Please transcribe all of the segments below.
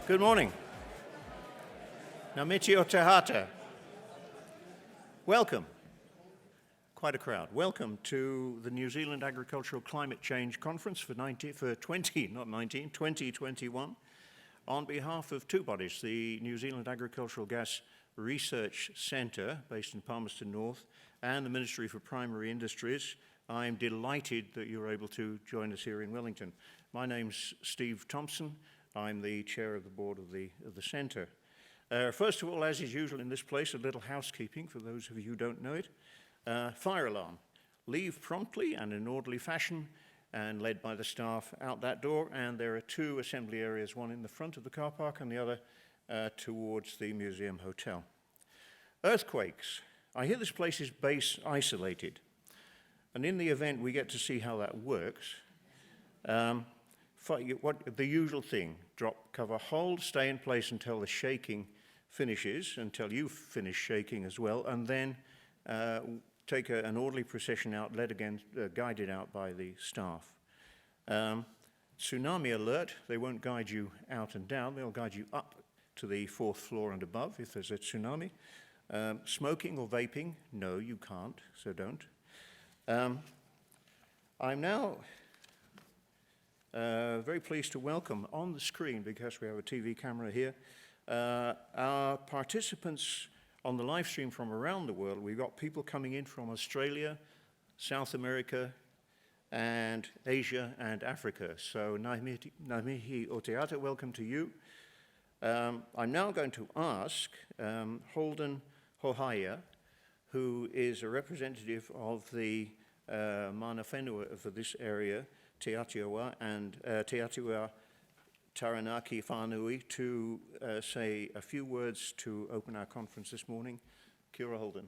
Good morning. Ngā mihi o te hata. Welcome. Quite a crowd. Welcome to the New Zealand Agricultural Climate Change Conference for 2021. On behalf of two bodies, the New Zealand Agricultural Gas Research Centre, based in Palmerston North, and the Ministry for Primary Industries, I'm delighted that you're able to join us here in Wellington. My name's Steve Thompson. I'm the chair of the board of the centre. First of all, as is usual in this place, a little housekeeping for those of you who don't know it. Fire alarm. Leave promptly and in orderly fashion and led by the staff out that door. And there are two assembly areas, one in the front of the car park and the other towards the museum hotel. Earthquakes. I hear this place is base isolated. And in the event, we get to see how that works. The usual thing, drop, cover, hold, stay in place until the shaking finishes, until you finish shaking as well, and then take an orderly procession out, led again, guided out by the staff. Tsunami alert, they won't guide you out and down, they'll guide you up to the 4th floor and above if there's a tsunami. Smoking or vaping, no, you can't, so don't. I'm now very pleased to welcome on the screen, because we have a TV camera here, our participants on the live stream from around the world. We've got people coming in from Australia, South America, and Asia and Africa. So ngā mihi o te ata, welcome to you. I'm now going to ask Holden Hohaia, who is a representative of the mana whenua for this area, Te Atiawa and Te Atiawa Taranaki whānui, to say a few words to open our conference this morning. Kia ora, Holden.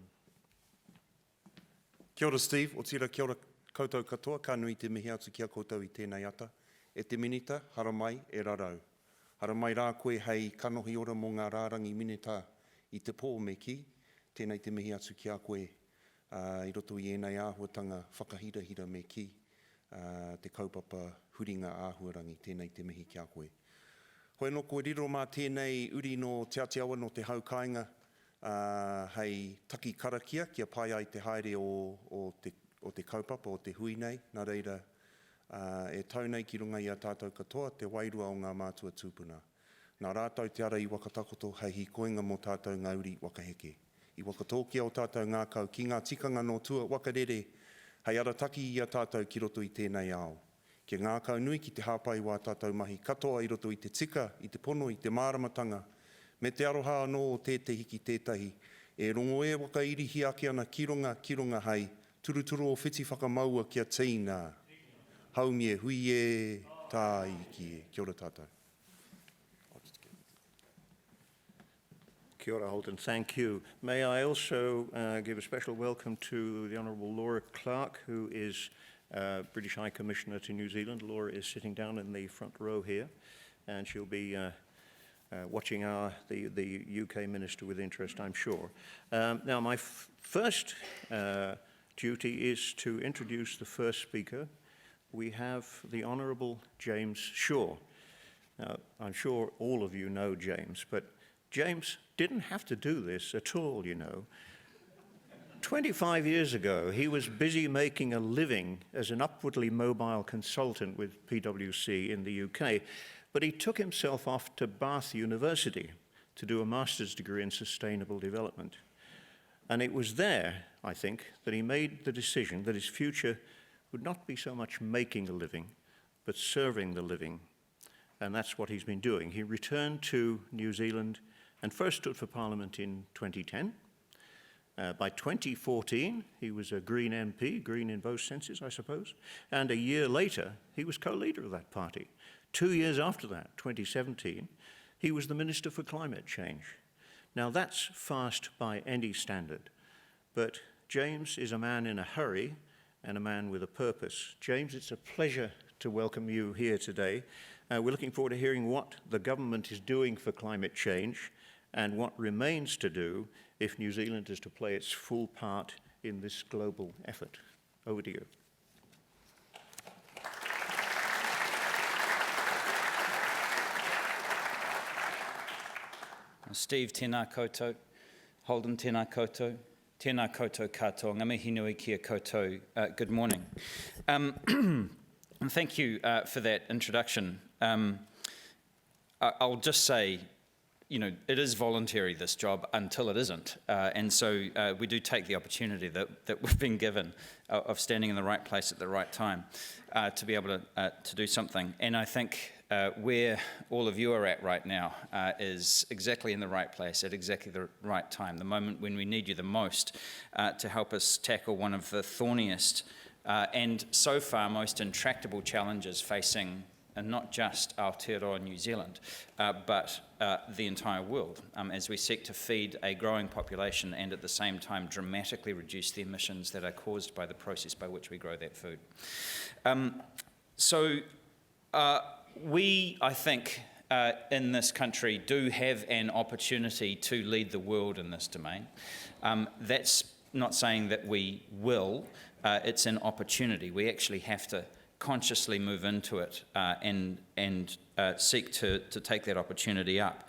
Kia ora, Steve. O tira kia ora koutou katoa, ka nui te mihi atu kia koutou I tēnei ata. E te minita, hara mai, e rarau. Hara mai rā koe hei kanohi ora mō ngā rārangi minita I te pō me ki, tēnei te mihi atu kia koe I roto I ēnei āhuatanga whakahira me ki. Te kaupapa huringa āhuarangi, tēnei te mihi kia koe. Hoi no koe riro mā tēnei uri no te atiawa no te haukainga hei taki karakia kia pai ai te haere o te kaupapa, o te hui nei. Nā reira, e tau nei ki runga I a tātou katoa, te wairua o ngā mātua tūpuna. Nā rātou te ara I wakatakoto hei hi koinga mō tātou ngā uri wakaheke. I wakatōkia o tātou ngā kau ki ngā tikanga no tua wakarere, hei arataki I a tātou ki roto I tēnei ao. Ke ngā kau nui ki te hāpai wā tātou mahi katoa I roto I te tika, I te pono, I te māramatanga. Me te aroha anō o tēte hiki tētahi. E rongo e waka irihi ake ana ki runga hei. Turuturu o whiti whakamaua kia tīna. Haumie hui e tā iki e. Kia ora tātou. Kia ora, Holden. Thank you. May I also give a special welcome to the Honourable Laura Clark, who is British High Commissioner to New Zealand. Laura is sitting down in the front row here, and she'll be watching the UK Minister with interest, I'm sure. Now, my first duty is to introduce the first speaker. We have the Honourable James Shaw. Now, I'm sure all of you know James, but James didn't have to do this at all, you know. 25 years ago, he was busy making a living as an upwardly mobile consultant with PwC in the UK, but he took himself off to Bath University to do a master's degree in sustainable development. And it was there, I think, that he made the decision that his future would not be so much making a living, but serving the living. And that's what he's been doing. He returned to New Zealand and first stood for Parliament in 2010. By 2014, he was a Green MP, green in both senses, I suppose, and a year later, he was co-leader of that party. 2 years after that, 2017, he was the Minister for Climate Change. Now, that's fast by any standard, but James is a man in a hurry and a man with a purpose. James, it's a pleasure to welcome you here today. We're looking forward to hearing what the government is doing for climate change and what remains to do if New Zealand is to play its full part in this global effort. Over to you. Steve, tēnā koutou. Holden, tēnā koutou. Tēnā koutou katoa. Ngā mihi nui kia koutou. Good morning. And thank you for that introduction. I'll just say, you know, it is voluntary, this job, until it isn't. And so we do take the opportunity that we've been given of standing in the right place at the right time to be able to do something. And I think where all of you are at right now is exactly in the right place at exactly the right time, the moment when we need you the most to help us tackle one of the thorniest and so far most intractable challenges facing not just Aotearoa New Zealand, but the entire world, as we seek to feed a growing population and at the same time dramatically reduce the emissions that are caused by the process by which we grow that food. We, I think, in this country do have an opportunity to lead the world in this domain. That's not saying that we will, it's an opportunity. We actually have to consciously move into it and seek to take that opportunity up.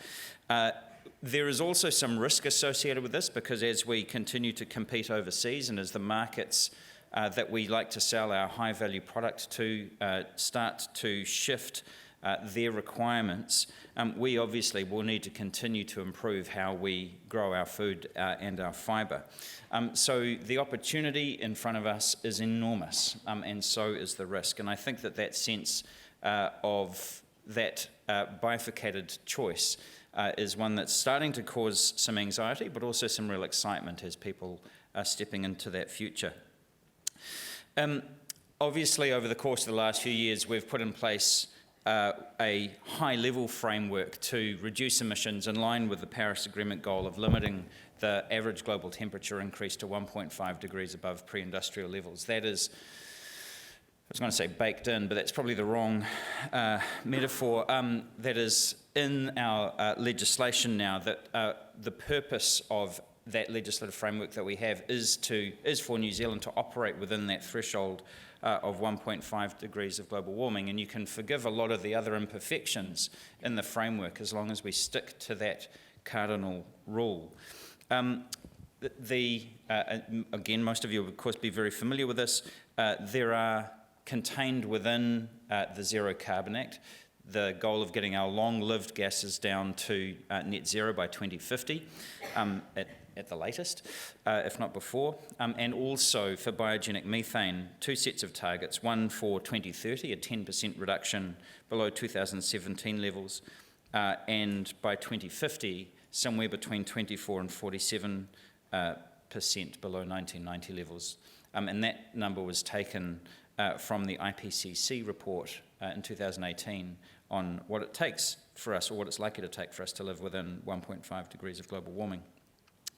There is also some risk associated with this because as we continue to compete overseas and as the markets that we like to sell our high-value product to start to shift their requirements, we obviously will need to continue to improve how we grow our food and our fibre. So the opportunity in front of us is enormous, and so is the risk. And I think that sense of that bifurcated choice is one that's starting to cause some anxiety, but also some real excitement as people are stepping into that future. Obviously, over the course of the last few years, we've put in place a high-level framework to reduce emissions in line with the Paris Agreement goal of limiting the average global temperature increase to 1.5 degrees above pre-industrial levels. That is, I was going to say baked in, but that's probably the wrong metaphor. That is in our legislation now, that the purpose of that legislative framework that we have is for New Zealand to operate within that threshold of 1.5 degrees of global warming, and you can forgive a lot of the other imperfections in the framework as long as we stick to that cardinal rule. Again, most of you will of course be very familiar with this. There are contained within the Zero Carbon Act the goal of getting our long-lived gases down to net zero by 2050 at the latest, if not before, and also for biogenic methane, two sets of targets, one for 2030, a 10% reduction below 2017 levels, and by 2050, somewhere between 24 and 47% below 1990 levels. And that number was taken from the IPCC report in 2018 on what it takes for us, or what it's likely to take for us to live within 1.5 degrees of global warming.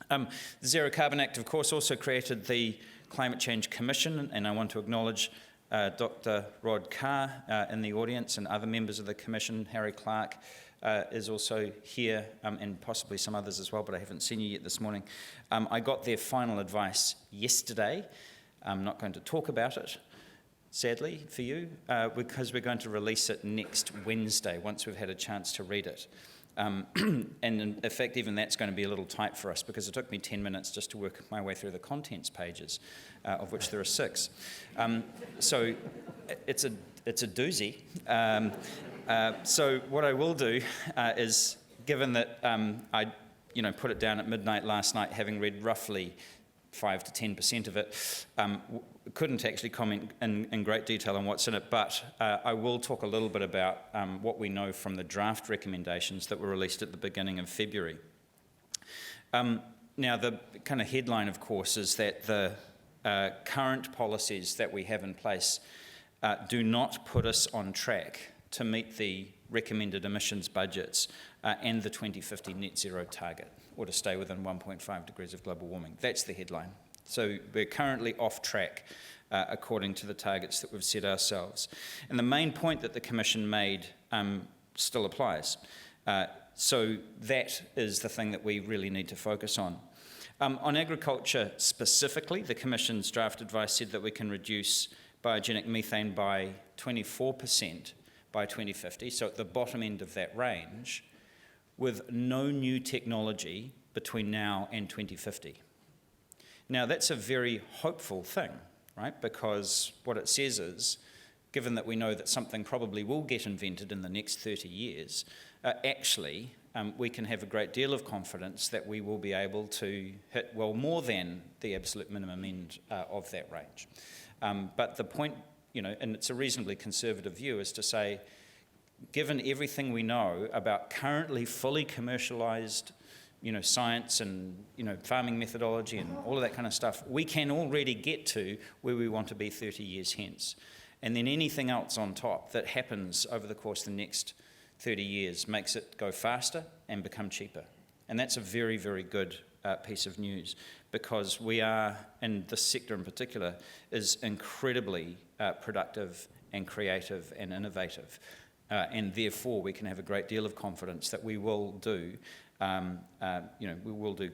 The Zero Carbon Act, of course, also created the Climate Change Commission, and I want to acknowledge Dr. Rod Carr in the audience and other members of the Commission. Harry Clark is also here, and possibly some others as well, but I haven't seen you yet this morning. I got their final advice yesterday. I'm not going to talk about it, sadly for you, because we're going to release it next Wednesday once we've had a chance to read it. And in fact, even that's going to be a little tight for us because it took me 10 minutes just to work my way through the contents pages, of which there are 6. So it's a doozy. So what I will do is, given that I put it down at midnight last night, having read roughly 5 to 10% of it, couldn't actually comment in great detail on what's in it, but I will talk a little bit about what we know from the draft recommendations that were released at the beginning of February. Now, the kind of headline, of course, is that the current policies that we have in place do not put us on track to meet the recommended emissions budgets and the 2050 net zero target, or to stay within 1.5 degrees of global warming. That's the headline. So we're currently off track according to the targets that we've set ourselves. And the main point that the Commission made still applies. So that is the thing that we really need to focus on. On agriculture specifically, the Commission's draft advice said that we can reduce biogenic methane by 24% by 2050, so at the bottom end of that range, with no new technology between now and 2050. Now, that's a very hopeful thing, right? Because what it says is, given that we know that something probably will get invented in the next 30 years, actually, we can have a great deal of confidence that we will be able to hit well more than the absolute minimum end of that range. But the point, and it's a reasonably conservative view, is to say, given everything we know about currently fully commercialised science and, farming methodology and all of that kind of stuff, we can already get to where we want to be 30 years hence. And then anything else on top that happens over the course of the next 30 years makes it go faster and become cheaper. And that's a very, very good piece of news, because we are, and this sector in particular, is incredibly productive and creative and innovative. And therefore, we can have a great deal of confidence that we will do absolutely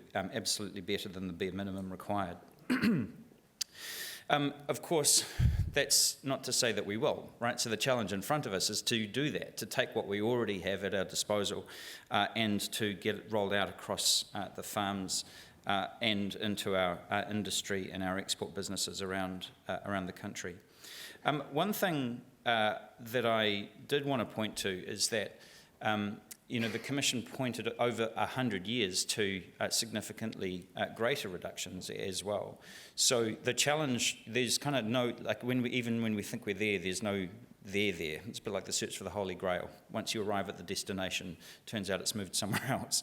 better than the bare minimum required. Of course, that's not to say that we will, right? So the challenge in front of us is to do that, to take what we already have at our disposal and to get it rolled out across the farms and into our industry and our export businesses around the country. One thing that I did want to point to is that the Commission pointed over 100 years to significantly greater reductions as well. So the challenge, there's kind of no, like even when we think we're there, there's no there. It's a bit like the search for the Holy Grail. Once you arrive at the destination, turns out it's moved somewhere else.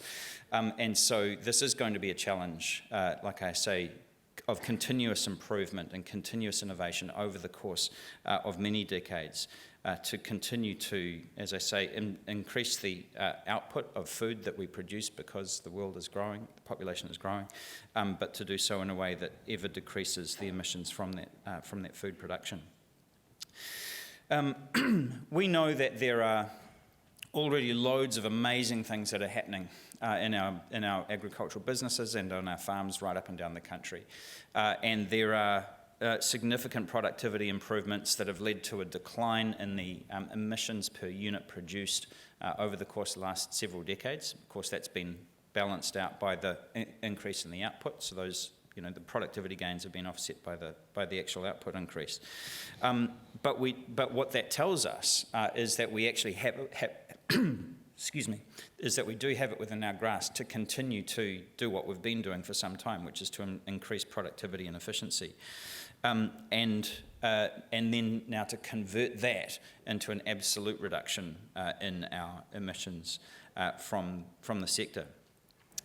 And so this is going to be a challenge, like I say, of continuous improvement and continuous innovation over the course of many decades. To continue to, as I say, increase the output of food that we produce, because the world is growing, the population is growing, but to do so in a way that ever decreases the emissions from that food production. We know that there are already loads of amazing things that are happening in our agricultural businesses and on our farms right up and down the country, and there are significant productivity improvements that have led to a decline in the emissions per unit produced over the course of the last several decades. Of course, that's been balanced out by the increase in the output, so those, the productivity gains have been offset by the actual output increase. But what that tells us is that we actually have is that we do have it within our grasp to continue to do what we've been doing for some time, which is to increase productivity and efficiency. And then now to convert that into an absolute reduction in our emissions from the sector.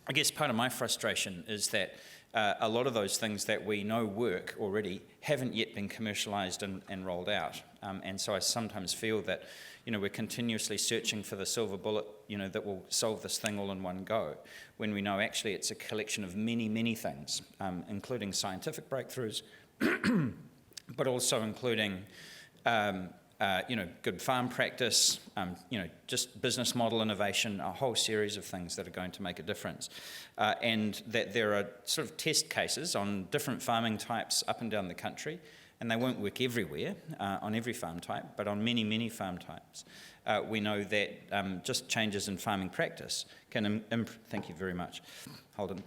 I guess part of my frustration is that a lot of those things that we know work already haven't yet been commercialised and rolled out. And so I sometimes feel that we're continuously searching for the silver bullet that will solve this thing all in one go, when we know actually it's a collection of many, many things, including scientific breakthroughs, but also including good farm practice, just business model innovation, a whole series of things that are going to make a difference. And that there are sort of test cases on different farming types up and down the country, and they won't work everywhere on every farm type, but on many, many farm types. We know that just changes in farming practice can, thank you very much, Holden,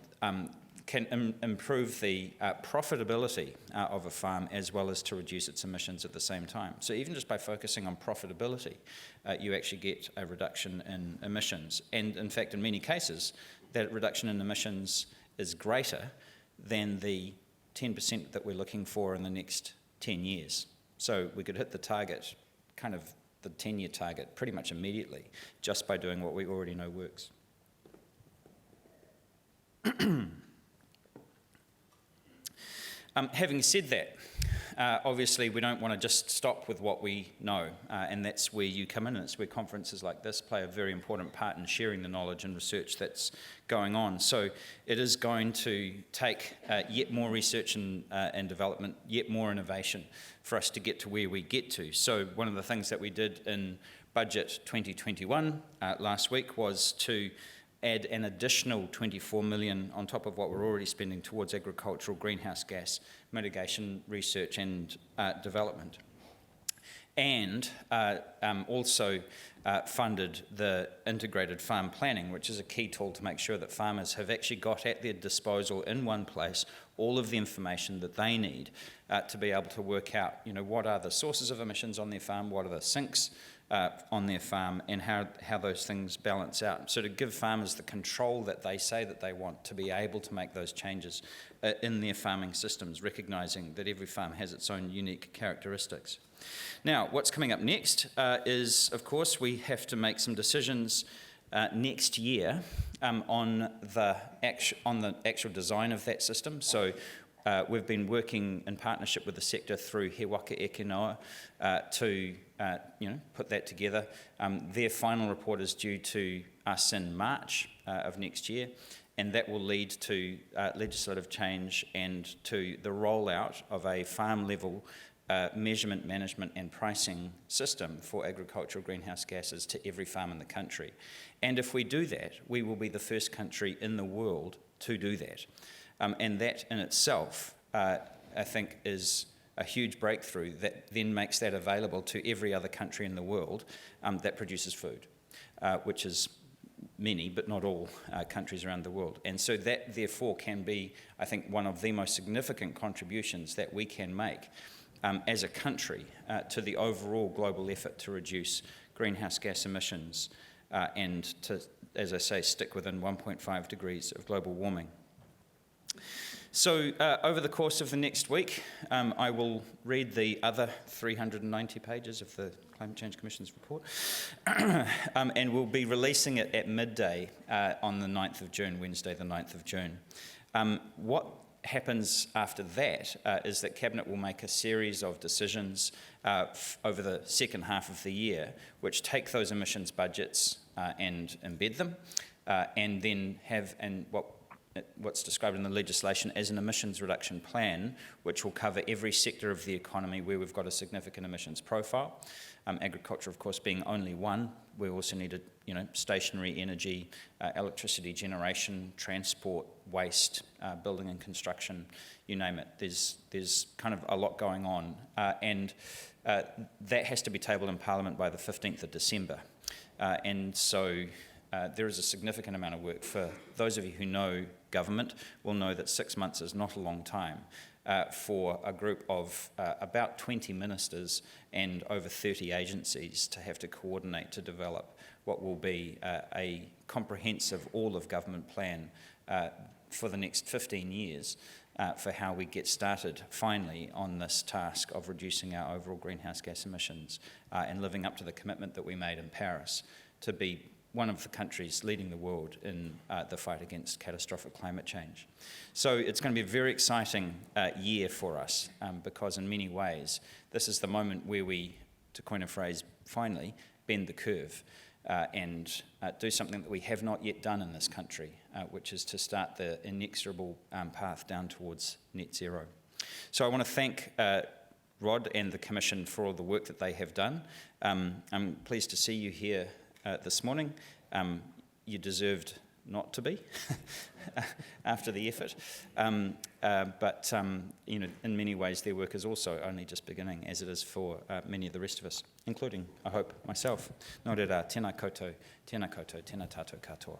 can improve the profitability of a farm as well as to reduce its emissions at the same time. So even just by focusing on profitability, you actually get a reduction in emissions. And in fact, in many cases, that reduction in emissions is greater than the 10% that we're looking for in the next 10 years. So we could hit the target, kind of the 10-year target, pretty much immediately, just by doing what we already know works. Having said that, obviously we don't want to just stop with what we know, and that's where you come in, and it's where conferences like this play a very important part in sharing the knowledge and research that's going on. So it is going to take yet more research and development, yet more innovation for us to get to where we get to. So one of the things that we did in Budget 2021 last week was to add an additional 24 million on top of what we're already spending towards agricultural greenhouse gas mitigation research and development. and also funded the integrated farm planning, which is a key tool to make sure that farmers have actually got at their disposal in one place all of the information that they need to be able to work out, what are the sources of emissions on their farm, what are the sinks on their farm, and how those things balance out. So to give farmers the control that they say that they want to be able to make those changes in their farming systems, recognising that every farm has its own unique characteristics. Now, what's coming up next is, of course, we have to make some decisions next year on the actual design of that system. So we've been working in partnership with the sector through He Waka e Whenua to put that together. Their final report is due to us in March of next year, and that will lead to legislative change and to the rollout of a farm-level measurement, management and pricing system for agricultural greenhouse gases to every farm in the country. And if we do that, we will be the first country in the world to do that. And that in itself, I think, is a huge breakthrough that then makes that available to every other country in the world that produces food, which is many, but not all, countries around the world. And so that, therefore, can be, I think, one of the most significant contributions that we can make as a country to the overall global effort to reduce greenhouse gas emissions and to, as I say, stick within 1.5 degrees of global warming. So over the course of the next week, I will read the other 390 pages of the Climate Change Commission's report, and we'll be releasing it at midday on the 9th of June, Wednesday the 9th of June. What happens after that is that Cabinet will make a series of decisions over the second half of the year, which take those emissions budgets and embed them, and then have what's described in the legislation as an emissions reduction plan, which will cover every sector of the economy where we've got a significant emissions profile. Agriculture, of course, being only one. We also need stationary energy, electricity generation, transport, waste, building and construction, you name it. There's kind of a lot going on, and that has to be tabled in Parliament by the 15th of December. And so there is a significant amount of work. For those of you who know government will know that 6 months is not a long time for a group of about 20 ministers and over 30 agencies to have to coordinate to develop what will be a comprehensive all-of-government plan for the next 15 years for how we get started finally on this task of reducing our overall greenhouse gas emissions and living up to the commitment that we made in Paris to be one of the countries leading the world in the fight against catastrophic climate change. So it's going to be a very exciting year for us because in many ways this is the moment where we, to coin a phrase, finally bend the curve and do something that we have not yet done in this country, which is to start the inexorable path down towards net zero. So I want to thank Rod and the Commission for all the work that they have done. I'm pleased to see you here this morning. You deserved not to be after the effort, but in many ways their work is also only just beginning, as it is for many of the rest of us, including, I hope, myself. Nō reira, tēnā koutou, tēnā tātou katoa.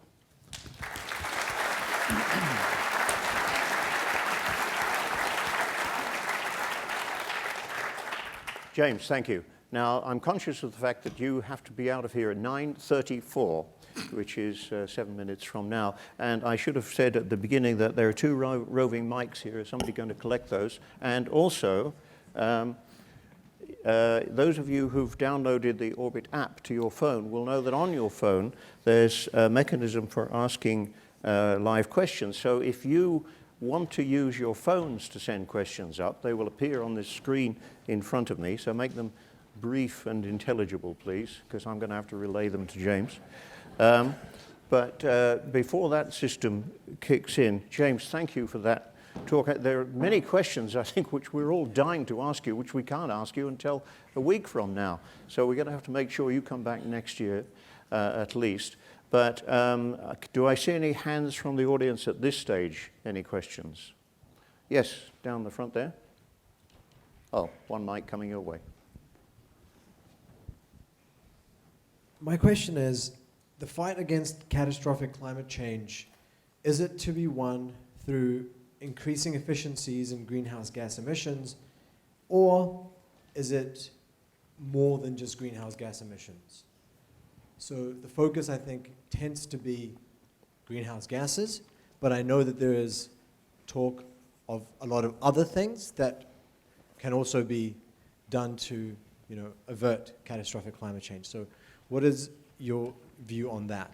James, thank you. Now, I'm conscious of the fact that you have to be out of here at 9:34, which is 7 minutes from now. And I should have said at the beginning that there are two roving mics here. Is somebody going to collect those? And also, those of you who've downloaded the Orbit app to your phone will know that on your phone there's a mechanism for asking live questions. So if you want to use your phones to send questions up, they will appear on this screen in front of me. So make them brief and intelligible, please, because I'm going to have to relay them to James. But before that system kicks in, James, thank you for that talk. There are many questions, I think, which we're all dying to ask you, which we can't ask you until a week from now. So we're going to have to make sure you come back next year, at least. But do I see any hands from the audience at this stage? Any questions? Yes, down the front there. Oh, one mic coming your way. My question is, the fight against catastrophic climate change, is it to be won through increasing efficiencies in greenhouse gas emissions, or is it more than just greenhouse gas emissions? So the focus, I think, tends to be greenhouse gases, but I know that there is talk of a lot of other things that can also be done to, avert catastrophic climate change. So what is your view on that?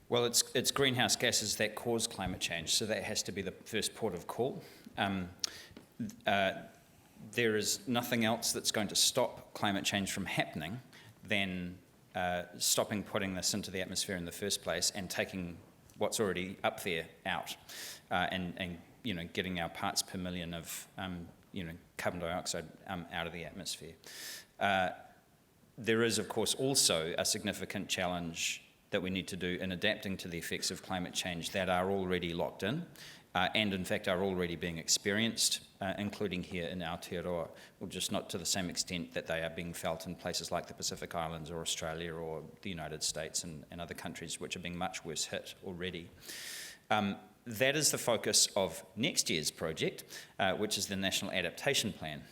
Well, it's greenhouse gases that cause climate change, so that has to be the first port of call. There is nothing else that's going to stop climate change from happening than stopping putting this into the atmosphere in the first place and taking what's already up there out, and getting our parts per million of carbon dioxide out of the atmosphere. There is, of course, also a significant challenge that we need to do in adapting to the effects of climate change that are already locked in, and in fact are already being experienced, including here in Aotearoa, well, just not to the same extent that they are being felt in places like the Pacific Islands or Australia or the United States and other countries which are being much worse hit already. That is the focus of next year's project, which is the National Adaptation Plan.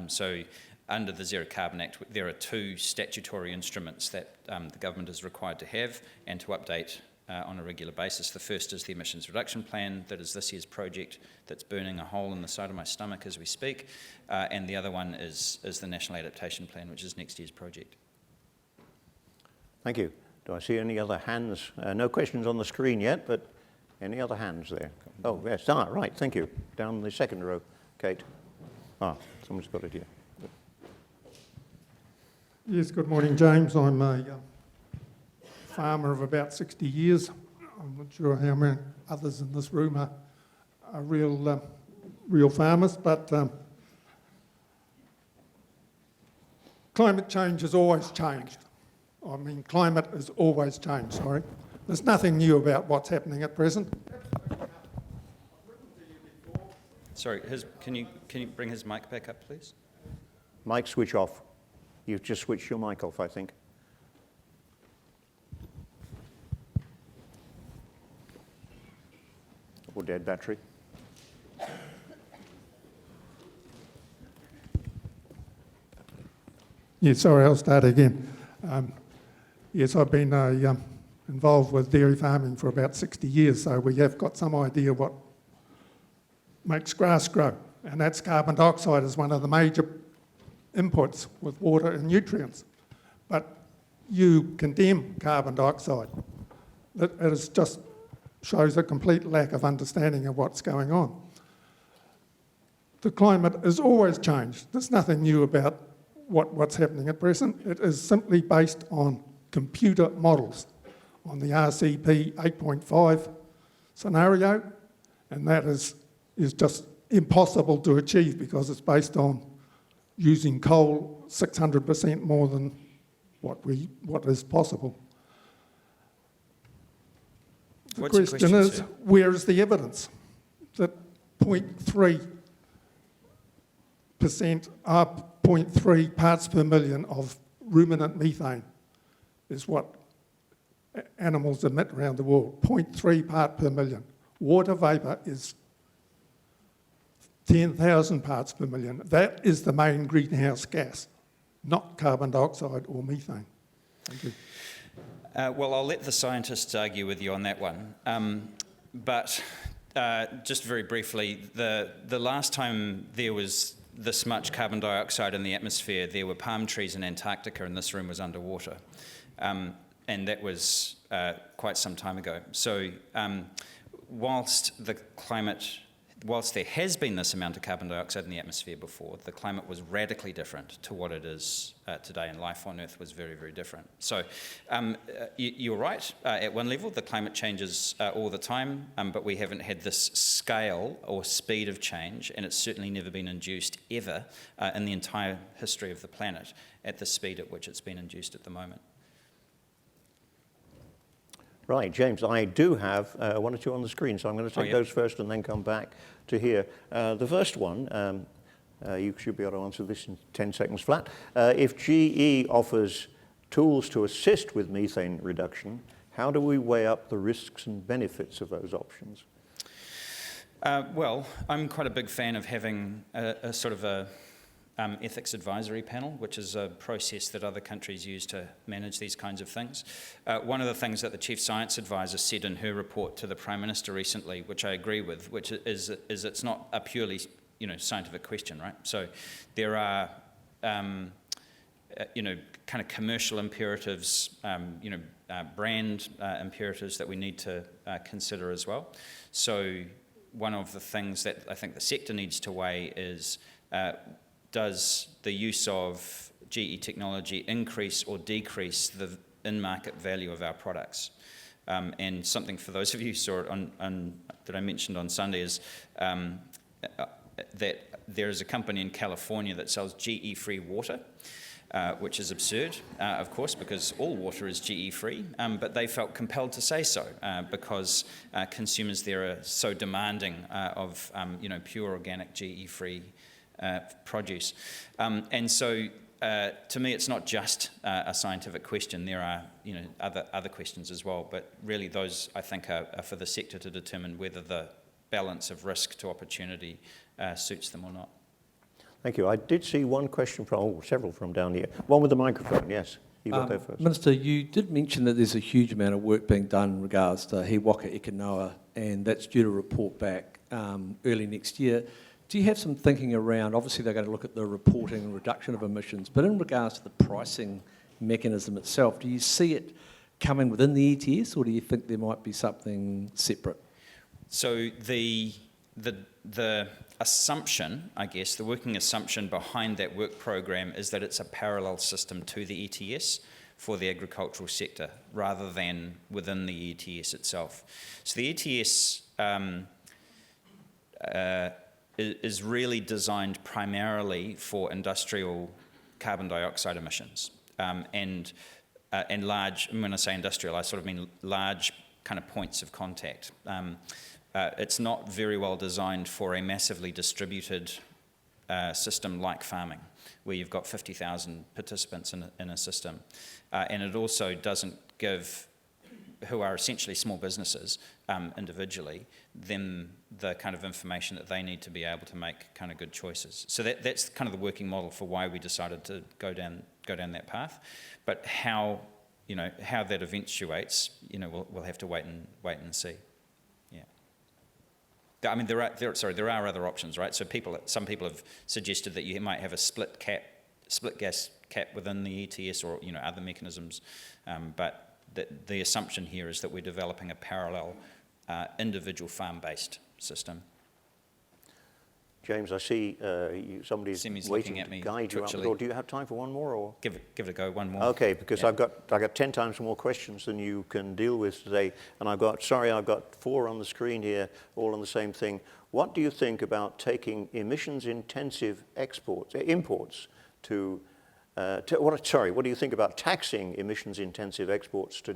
So under the Zero Carbon Act, there are two statutory instruments that the government is required to have and to update on a regular basis. The first is the Emissions Reduction Plan, that is this year's project that's burning a hole in the side of my stomach as we speak, and the other one is the National Adaptation Plan, which is next year's project. Thank you. Do I see any other hands? No questions on the screen yet, but any other hands there? Oh, yes. Right, thank you. Down the second row, Kate. Someone's got it here. Yes, good morning, James. I'm a farmer of about 60 years. I'm not sure how many others in this room are real farmers, but climate change has always changed. I mean, climate has always changed, sorry. There's nothing new about what's happening at present. Sorry, can you bring his mic back up, please? Mic switch off. You've just switched your mic off, I think. Or dead battery. Yeah, sorry, I'll start again. Yes, I've been involved with dairy farming for about 60 years, so we have got some idea what makes grass grow, and that's carbon dioxide is one of the major inputs with water and nutrients. But you condemn carbon dioxide. It just shows a complete lack of understanding of what's going on. The climate has always changed. There's nothing new about what's happening at present. It is simply based on computer models, on the RCP 8.5 scenario, and that is just impossible to achieve because it's based on using coal 600% more than what is possible. The question is, sir? Where is the evidence that 0.3 parts per million of ruminant methane is what animals emit around the world? 0.3 part per million. Water vapour is 10,000 parts per million. That is the main greenhouse gas, not carbon dioxide or methane. Thank you. Well, I'll let the scientists argue with you on that one. But just very briefly, the last time there was this much carbon dioxide in the atmosphere, there were palm trees in Antarctica and this room was underwater. And that was quite some time ago. So whilst there has been this amount of carbon dioxide in the atmosphere before, the climate was radically different to what it is today, and life on Earth was very, very different. So you're right, at one level, the climate changes all the time, but we haven't had this scale or speed of change, and it's certainly never been induced ever in the entire history of the planet at the speed at which it's been induced at the moment. Right, James, I do have one or two on the screen, so I'm going to take those first and then come back to here. The first one, you should be able to answer this in 10 seconds flat. If GE offers tools to assist with methane reduction, how do we weigh up the risks and benefits of those options? Well, I'm quite a big fan of having a sort of a ethics advisory panel, which is a process that other countries use to manage these kinds of things. One of the things that the Chief Science Advisor said in her report to the Prime Minister recently, which I agree with, which is it's not a purely scientific question, right? So there are kind of commercial imperatives, brand imperatives that we need to consider as well. So one of the things that I think the sector needs to weigh is does the use of GE technology increase or decrease the in-market value of our products? And something for those of you who saw it that I mentioned on Sunday is that there is a company in California that sells GE-free water, which is absurd, of course, because all water is GE-free, but they felt compelled to say so because consumers there are so demanding of pure organic GE-free produce. And so to me, it's not just a scientific question. There are other questions as well, but really those, I think, are for the sector to determine whether the balance of risk to opportunity suits them or not. Thank you. I did see one question several from down here. One with the microphone, yes. You got there first. Minister, you did mention that there's a huge amount of work being done in regards to He Waka Eke Noa, and that's due to report back early next year. Do you have some thinking around, obviously they're going to look at the reporting and reduction of emissions, but in regards to the pricing mechanism itself, do you see it coming within the ETS, or do you think there might be something separate? So the assumption, I guess, the working assumption behind that work program is that it's a parallel system to the ETS for the agricultural sector, rather than within the ETS itself. So the ETS is really designed primarily for industrial carbon dioxide emissions and large, when I say industrial, I sort of mean large kind of points of contact. It's not very well designed for a massively distributed system like farming, where you've got 50,000 participants in a system. And it also doesn't give, who are essentially small businesses individually, them the kind of information that they need to be able to make kind of good choices. So that's kind of the working model for why we decided to go down that path. But how that eventuates, we'll have to wait and see. Yeah. I mean, there are other options, right? So some people have suggested that you might have a split gas cap within the ETS, or other mechanisms, but the assumption here is that we're developing a parallel individual farm-based system. James, I see somebody's waiting to guide you out the door. Do you have time for one more, or give it a go? One more. Okay, because I got 10 times more questions than you can deal with today, and I've got 4 on the screen here, all on the same thing. What do you think about taking emissions-intensive imports to? What do you think about taxing emissions-intensive imports to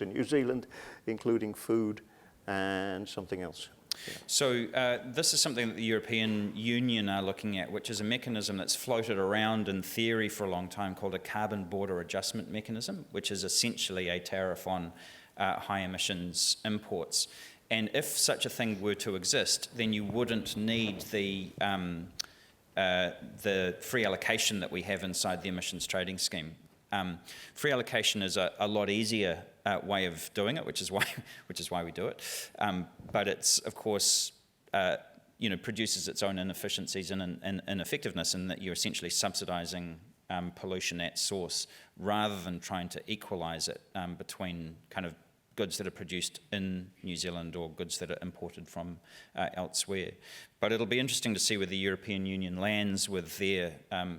New Zealand, including food and something else? Yeah. So this is something that the European Union are looking at, which is a mechanism that's floated around in theory for a long time called a carbon border adjustment mechanism, which is essentially a tariff on high emissions imports. And if such a thing were to exist, then you wouldn't need the free allocation that we have inside the emissions trading scheme. Free allocation is a lot easier way of doing it, which is why we do it. But it's, of course, produces its own inefficiencies and ineffectiveness in that you're essentially subsidising pollution at source rather than trying to equalise it between kind of goods that are produced in New Zealand or goods that are imported from elsewhere. But it'll be interesting to see where the European Union lands with their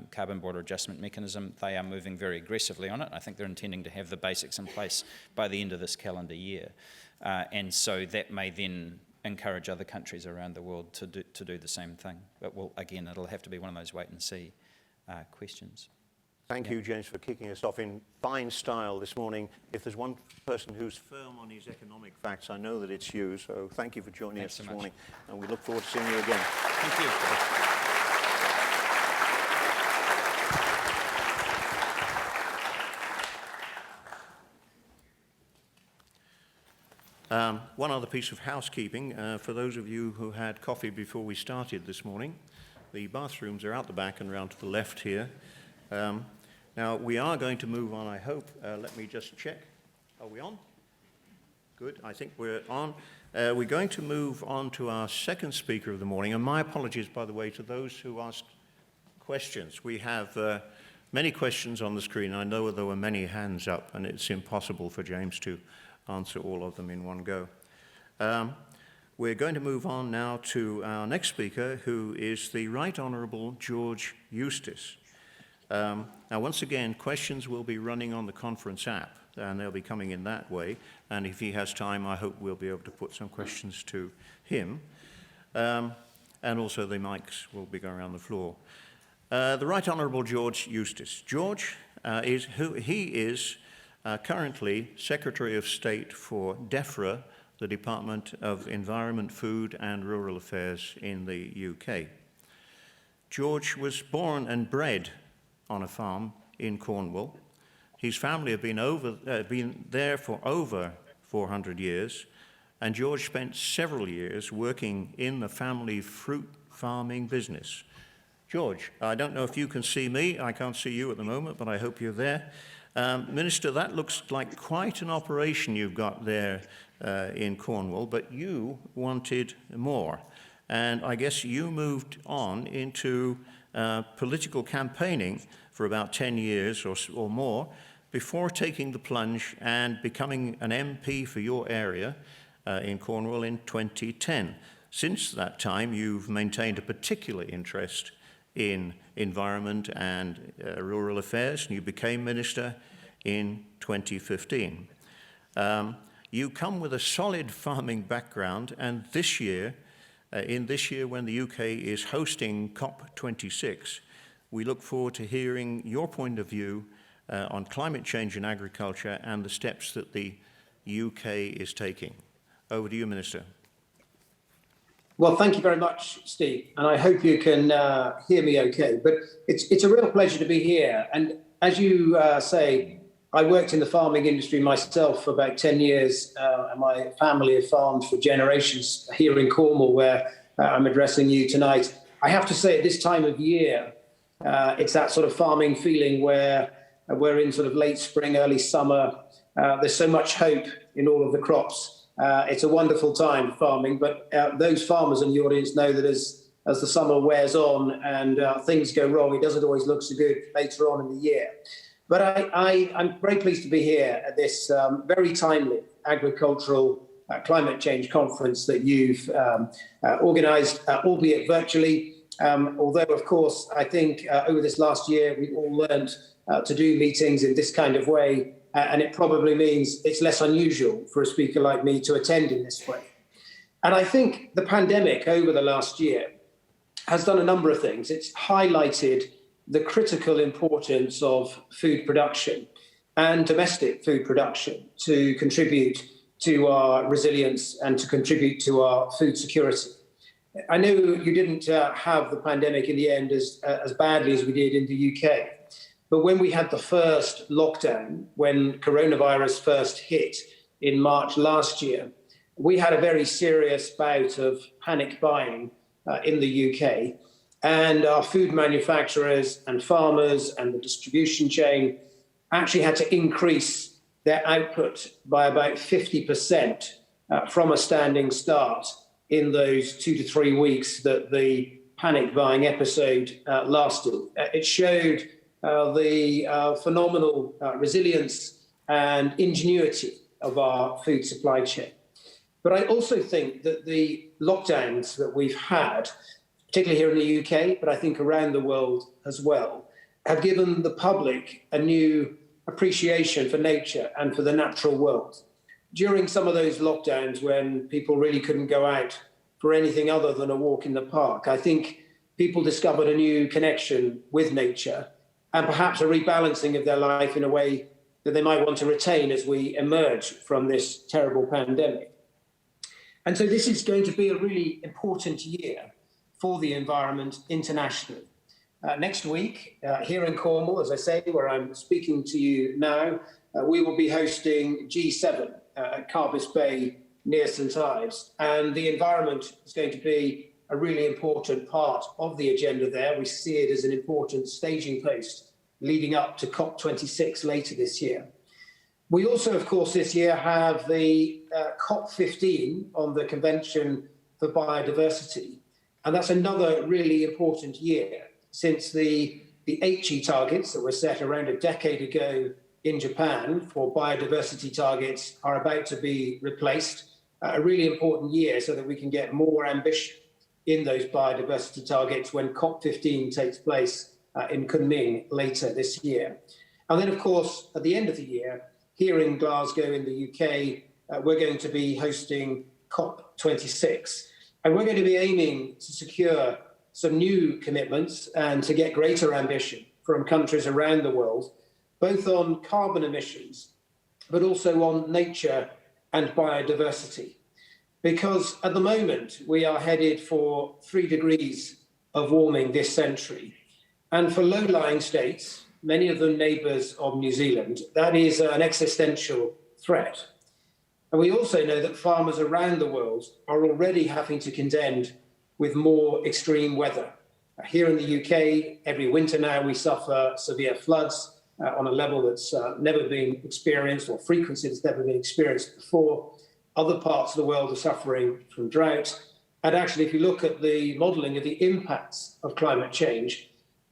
carbon border adjustment mechanism. They are moving very aggressively on it. I think they're intending to have the basics in place by the end of this calendar year. And so that may then encourage other countries around the world to do the same thing. But again, it'll have to be one of those wait and see questions. Thank you, James, for kicking us off in fine style this morning. If there's one person who's firm on his economic facts, I know that it's you. So thank you for joining us this morning. And we look forward to seeing you again. Thank you. One other piece of housekeeping, for those of you who had coffee before we started this morning, the bathrooms are out the back and round to the left here. Now, we are going to move on, I hope. Let me just check. Are we on? Good, I think we're on. We're going to move on to our second speaker of the morning, and my apologies, by the way, to those who asked questions. We have many questions on the screen. I know there were many hands up, and it's impossible for James to answer all of them in one go. We're going to move on now to our next speaker, who is the Right Honourable George Eustice. Now, once again, questions will be running on the conference app, and they'll be coming in that way. And if he has time, I hope we'll be able to put some questions to him. And also the mics will be going around the floor. The Right Honourable George Eustice. George is currently Secretary of State for DEFRA, the Department of Environment, Food and Rural Affairs in the UK. George was born and bred on a farm in Cornwall. His family have been there for over 400 years, and George spent several years working in the family fruit farming business. George, I don't know if you can see me. I can't see you at the moment, but I hope you're there. Minister, that looks like quite an operation you've got there in Cornwall, but you wanted more. And I guess you moved on into political campaigning for about 10 years or more before taking the plunge and becoming an MP for your area in Cornwall in 2010. Since that time, you've maintained a particular interest in environment and rural affairs, and you became minister in 2015. You come with a solid farming background, and this year, when the UK is hosting COP26, we look forward to hearing your point of view on climate change in agriculture and the steps that the UK is taking. Over to you, Minister. Well, thank you very much, Steve, and I hope you can hear me okay. But it's a real pleasure to be here. And as you say, I worked in the farming industry myself for about 10 years, and my family have farmed for generations here in Cornwall, where I'm addressing you tonight. I have to say, at this time of year, it's that sort of farming feeling where we're in sort of late spring, early summer. There's so much hope in all of the crops. It's a wonderful time farming, but those farmers in the audience know that as the summer wears on and things go wrong, it doesn't always look so good later on in the year. But I'm very pleased to be here at this very timely agricultural climate change conference that you've organised, albeit virtually. Although, of course, I think over this last year, we've all learned to do meetings in this kind of way, and it probably means it's less unusual for a speaker like me to attend in this way. And I think the pandemic over the last year has done a number of things. It's highlighted the critical importance of food production and domestic food production to contribute to our resilience and to contribute to our food security. I know you didn't have the pandemic in the end as badly as we did in the UK, but when we had the first lockdown, when coronavirus first hit in March last year, we had a very serious bout of panic buying in the UK, and our food manufacturers and farmers and the distribution chain actually had to increase their output by about 50% from a standing start in those 2 to 3 weeks that the panic buying episode lasted. It showed the phenomenal resilience and ingenuity of our food supply chain. But I also think that the lockdowns that we've had, particularly here in the UK, but I think around the world as well, have given the public a new appreciation for nature and for the natural world. During some of those lockdowns when people really couldn't go out for anything other than a walk in the park, I think people discovered a new connection with nature and perhaps a rebalancing of their life in a way that they might want to retain as we emerge from this terrible pandemic. And so this is going to be a really important year for the environment internationally. Next week, here in Cornwall, as I say, where I'm speaking to you now, we will be hosting G7 at Carbis Bay near St Ives, and the environment is going to be a really important part of the agenda there. We see it as an important staging post leading up to COP26 later this year. We also, of course, this year have the COP15 on the Convention for Biodiversity, and that's another really important year since the HE targets that were set around a decade ago in Japan for biodiversity targets are about to be replaced. A really important year so that we can get more ambition in those biodiversity targets when COP15 takes place in Kunming later this year. And then, of course, at the end of the year, here in Glasgow in the UK, we're going to be hosting COP26. And we're going to be aiming to secure some new commitments and to get greater ambition from countries around the world, both on carbon emissions, but also on nature and biodiversity. Because at the moment, we are headed for 3 degrees of warming this century. And for low-lying states, many of them neighbours of New Zealand, that is an existential threat. And we also know that farmers around the world are already having to contend with more extreme weather. Here in the UK, every winter now we suffer severe floods on a level that's never been experienced, or frequency that's never been experienced before. Other parts of the world are suffering from drought. And actually, if you look at the modelling of the impacts of climate change,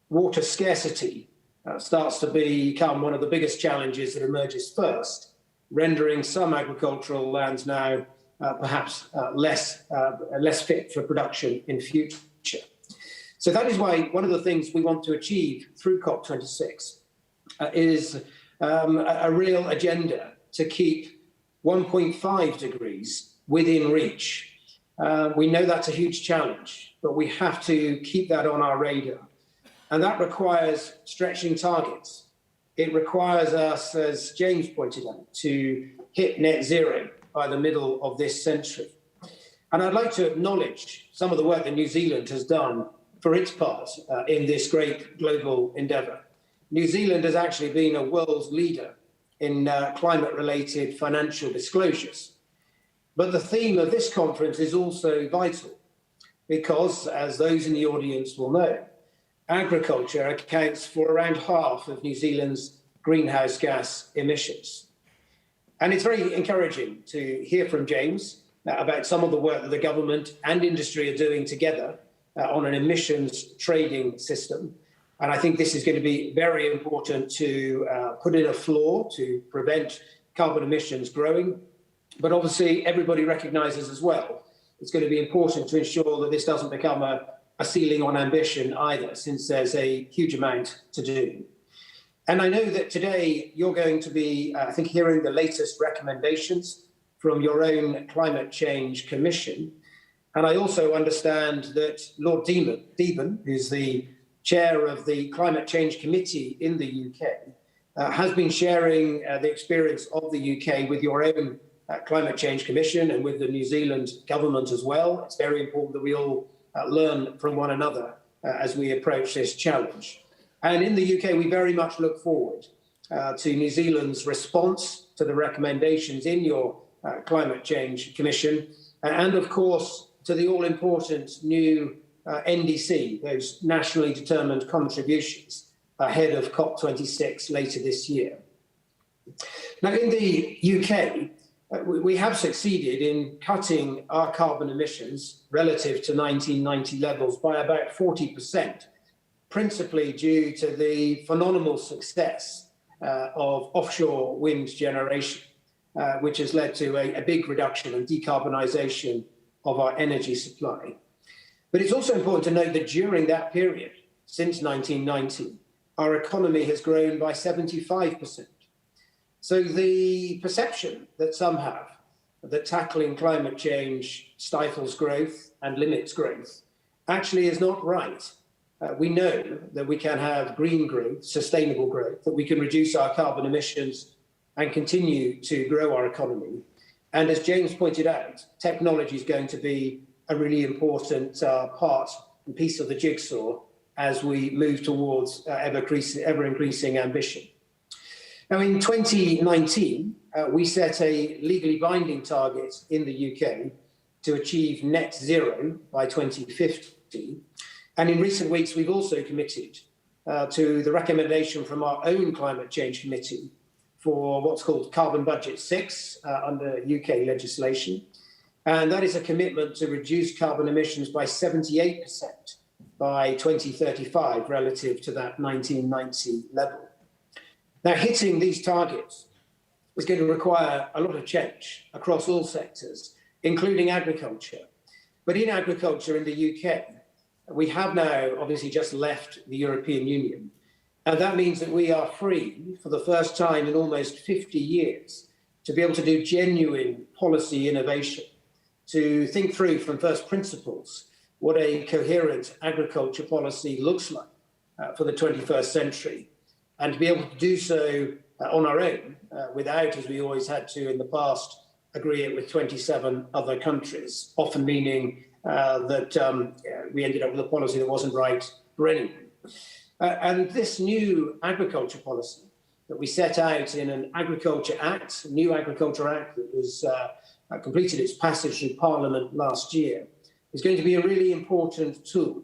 water scarcity starts to become one of the biggest challenges that emerges first, rendering some agricultural lands now perhaps less fit for production in future. So that is why one of the things we want to achieve through COP26 is a real agenda to keep 1.5 degrees within reach. We know that's a huge challenge, but we have to keep that on our radar. And that requires stretching targets. It requires us, as James pointed out, to hit net zero by the middle of this century. And I'd like to acknowledge some of the work that New Zealand has done for its part in this great global endeavour. New Zealand has actually been a world leader in climate-related financial disclosures. But the theme of this conference is also vital because, as those in the audience will know, agriculture accounts for around half of New Zealand's greenhouse gas emissions. And it's very encouraging to hear from James about some of the work that the government and industry are doing together on an emissions trading system. And I think this is going to be very important to put in a floor to prevent carbon emissions growing. But obviously, everybody recognises as well, it's going to be important to ensure that this doesn't become a ceiling on ambition either, since there's a huge amount to do. And I know that today you're going to be, I think, hearing the latest recommendations from your own Climate Change Commission. And I also understand that Lord Deben, who's the chair of the Climate Change Committee in the UK, has been sharing the experience of the UK with your own Climate Change Commission and with the New Zealand government as well. It's very important that we all learn from one another as we approach this challenge. And in the UK, we very much look forward to New Zealand's response to the recommendations in your Climate Change Commission, and of course, to the all-important new NDC, those nationally determined contributions ahead of COP26 later this year. Now, in the UK, we have succeeded in cutting our carbon emissions relative to 1990 levels by about 40%, principally due to the phenomenal success of offshore wind generation, which has led to a big reduction in decarbonisation of our energy supply. But it's also important to note that during that period, since 1990, our economy has grown by 75%. So the perception that some have that tackling climate change stifles growth and limits growth actually is not right. We know that we can have green growth, sustainable growth, that we can reduce our carbon emissions and continue to grow our economy. And as James pointed out, technology is going to be a really important part and piece of the jigsaw as we move towards ever-increasing ambition. Now, in 2019, we set a legally binding target in the UK to achieve net zero by 2050. And in recent weeks, we've also committed to the recommendation from our own Climate Change Committee for what's called Carbon Budget 6 under UK legislation. And that is a commitment to reduce carbon emissions by 78% by 2035 relative to that 1990 level. Now, hitting these targets is going to require a lot of change across all sectors, including agriculture. But in agriculture in the UK, we have now obviously just left the European Union. And that means that we are free for the first time in almost 50 years to be able to do genuine policy innovation, to think through from first principles what a coherent agriculture policy looks like for the 21st century, and to be able to do so on our own without, as we always had to in the past, agree it with 27 other countries, often meaning that we ended up with a policy that wasn't right for anyone. And this new agriculture policy that we set out in an Agriculture Act, a new Agriculture Act that was completed its passage through Parliament last year, is going to be a really important tool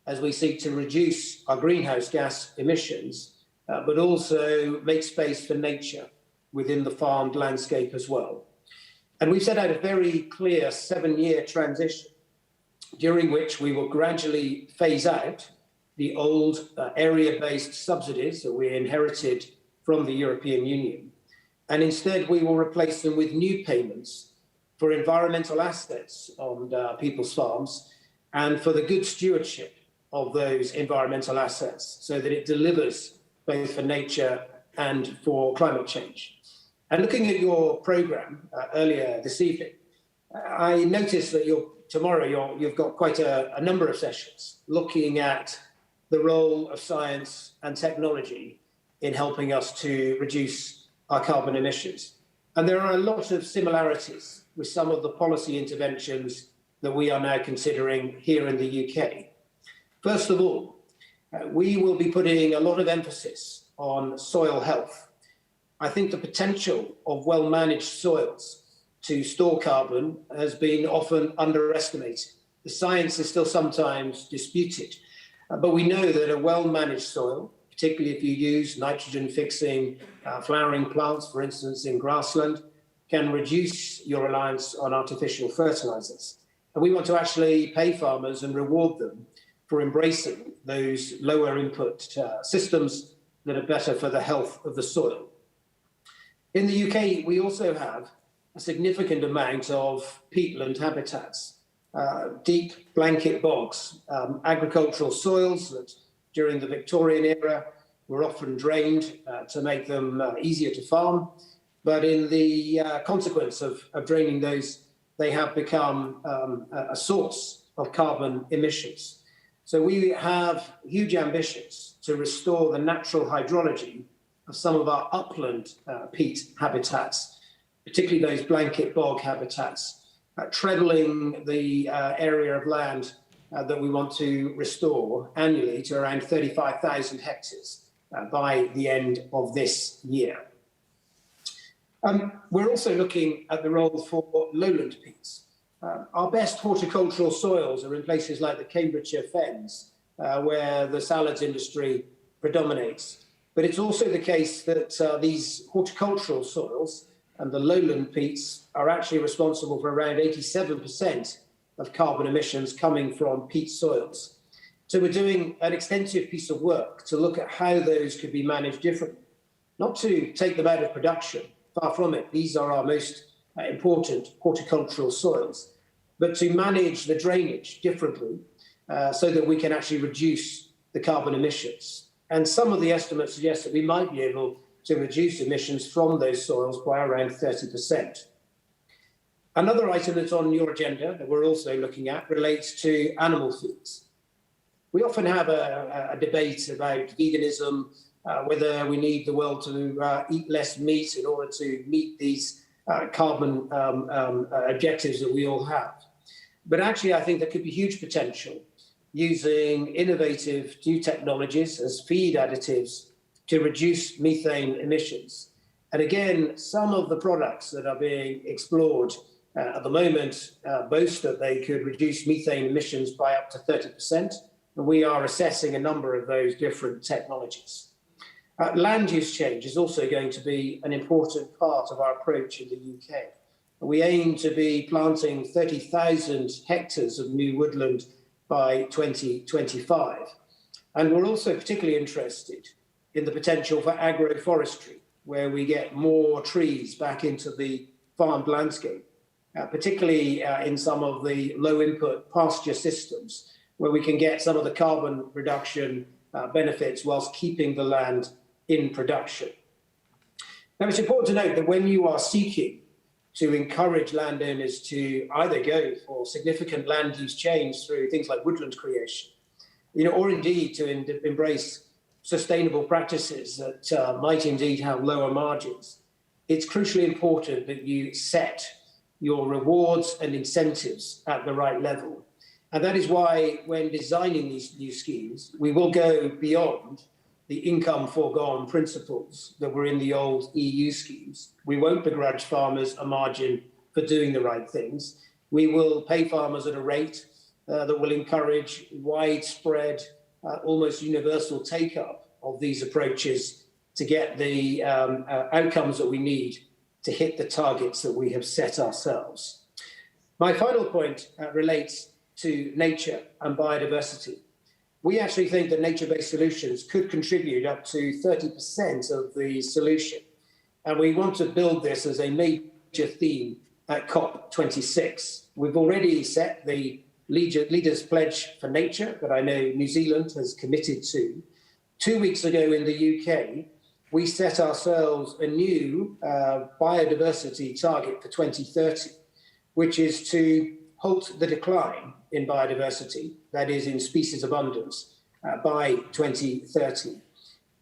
as we seek to reduce our greenhouse gas emissions, but also make space for nature within the farmed landscape as well. And we've set out a very clear 7-year transition during which we will gradually phase out the old area-based subsidies that we inherited from the European Union. And instead, we will replace them with new payments for environmental assets on people's farms and for the good stewardship of those environmental assets so that it delivers both for nature and for climate change. And looking at your programme earlier this evening, I noticed that tomorrow you've got quite a number of sessions looking at the role of science and technology in helping us to reduce our carbon emissions. And there are a lot of similarities with some of the policy interventions that we are now considering here in the UK. First of all, we will be putting a lot of emphasis on soil health. I think the potential of well-managed soils to store carbon has been often underestimated. The science is still sometimes disputed, but we know that a well-managed soil, particularly if you use nitrogen-fixing flowering plants, for instance, in grassland, can reduce your reliance on artificial fertilizers. And we want to actually pay farmers and reward them for embracing those lower input systems that are better for the health of the soil. In the UK, we also have a significant amount of peatland habitats, deep blanket bogs, agricultural soils that during the Victorian era were often drained to make them easier to farm. But in the consequence of draining those, they have become a source of carbon emissions. So we have huge ambitions to restore the natural hydrology of some of our upland peat habitats, particularly those blanket bog habitats, trebling the area of land that we want to restore annually to around 35,000 hectares by the end of this year. We're also looking at the role for lowland peats. Our best horticultural soils are in places like the Cambridgeshire Fens, where the salads industry predominates. But it's also the case that these horticultural soils and the lowland peats are actually responsible for around 87% of carbon emissions coming from peat soils. So we're doing an extensive piece of work to look at how those could be managed differently, not to take them out of production, far from it. These are our most important horticultural soils, but to manage the drainage differently so that we can actually reduce the carbon emissions. And some of the estimates suggest that we might be able to reduce emissions from those soils by around 30%. Another item that's on your agenda that we're also looking at relates to animal feeds. We often have a debate about veganism, whether we need the world to eat less meat in order to meet these carbon objectives that we all have. But actually, I think there could be huge potential using innovative new technologies as feed additives to reduce methane emissions. And again, some of the products that are being explored at the moment boast that they could reduce methane emissions by up to 30%. And we are assessing a number of those different technologies. Land use change is also going to be an important part of our approach in the UK. We aim to be planting 30,000 hectares of new woodland by 2025. And we're also particularly interested in the potential for agroforestry, where we get more trees back into the farmed landscape, particularly in some of the low input pasture systems, where we can get some of the carbon reduction benefits whilst keeping the land in production. Now, it's important to note that when you are seeking to encourage landowners to either go for significant land use change through things like woodland creation, or indeed to embrace sustainable practices that might indeed have lower margins, it's crucially important that you set your rewards and incentives at the right level. And that is why when designing these new schemes, we will go beyond the income foregone principles that were in the old EU schemes. We won't begrudge farmers a margin for doing the right things. We will pay farmers at a rate that will encourage widespread, almost universal take-up of these approaches to get the outcomes that we need to hit the targets that we have set ourselves. My final point relates to nature and biodiversity. We actually think that nature-based solutions could contribute up to 30% of the solution. And we want to build this as a major theme at COP26. We've already set the Leaders Pledge for Nature that I know New Zealand has committed to. 2 weeks ago in the UK, we set ourselves a new biodiversity target for 2030, which is to halt the decline in biodiversity, that is in species abundance, by 2030.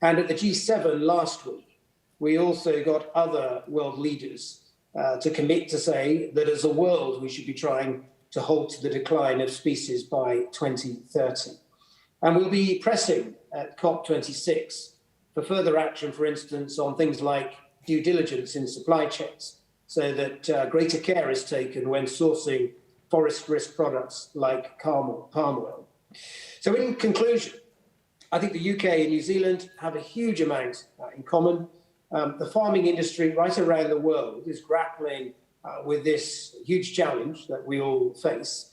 And at the G7 last week, we also got other world leaders to commit to say that as a world, we should be trying to halt the decline of species by 2030. And we'll be pressing at COP26 for further action, for instance, on things like due diligence in supply chains, so that greater care is taken when sourcing forest risk products like palm oil. So in conclusion, I think the UK and New Zealand have a huge amount in common. The farming industry right around the world is grappling with this huge challenge that we all face.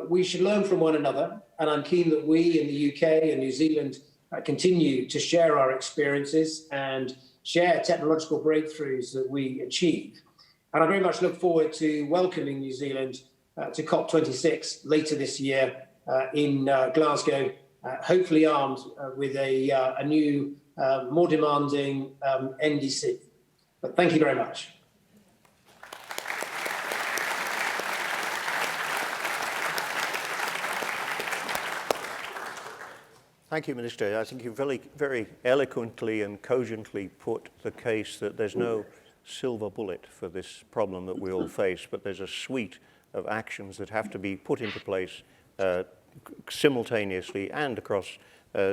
We should learn from one another, and I'm keen that we in the UK and New Zealand continue to share our experiences and share technological breakthroughs that we achieve. And I very much look forward to welcoming New Zealand to COP26 later this year in Glasgow, hopefully armed with a new, more demanding NDC. But thank you very much. Thank you, Minister. I think you very eloquently and cogently put the case that there's no silver bullet for this problem that we all face, but there's a suite of actions that have to be put into place simultaneously and across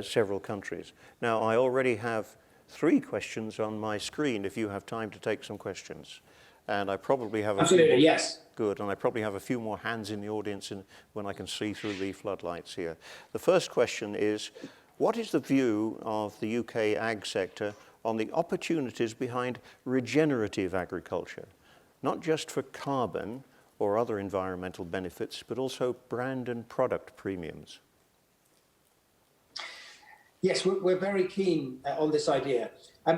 several countries. Now, I already have 3 questions on my screen if you have time to take some questions. And I probably have Absolutely, yes. Good, and I probably have a few more hands in the audience when I can see through the floodlights here. The first question is, what is the view of the UK ag sector on the opportunities behind regenerative agriculture, not just for carbon or other environmental benefits, but also brand and product premiums? Yes, we're very keen on this idea.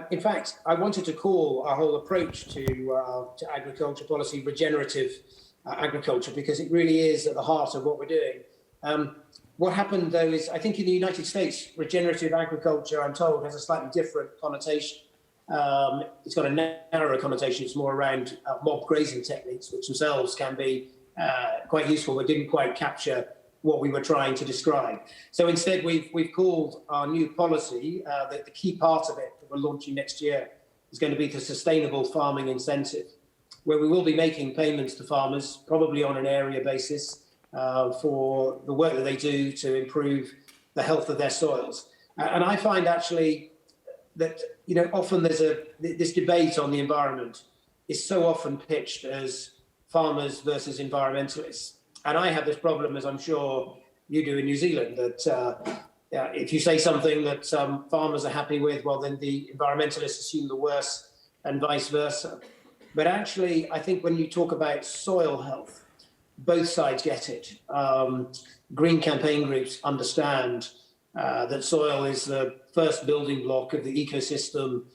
In fact, I wanted to call our whole approach to agriculture policy regenerative agriculture, because it really is at the heart of what we're doing. What happened, though, is I think in the United States, regenerative agriculture, I'm told, has a slightly different connotation. It's got a narrower connotation. It's more around mob grazing techniques, which themselves can be quite useful, but didn't quite capture what we were trying to describe. So instead, we've called our new policy, the key part of it that we're launching next year is going to be the Sustainable Farming Incentive, where we will be making payments to farmers, probably on an area basis, for the work that they do to improve the health of their soils. And I find actually that, you know, often there's this debate on the environment is so often pitched as farmers versus environmentalists. And I have this problem, as I'm sure you do in New Zealand, that if you say something that farmers are happy with, well, then the environmentalists assume the worst and vice versa. But actually, I think when you talk about soil health, both sides get it. Green campaign groups understand that soil is the first building block of the ecosystem.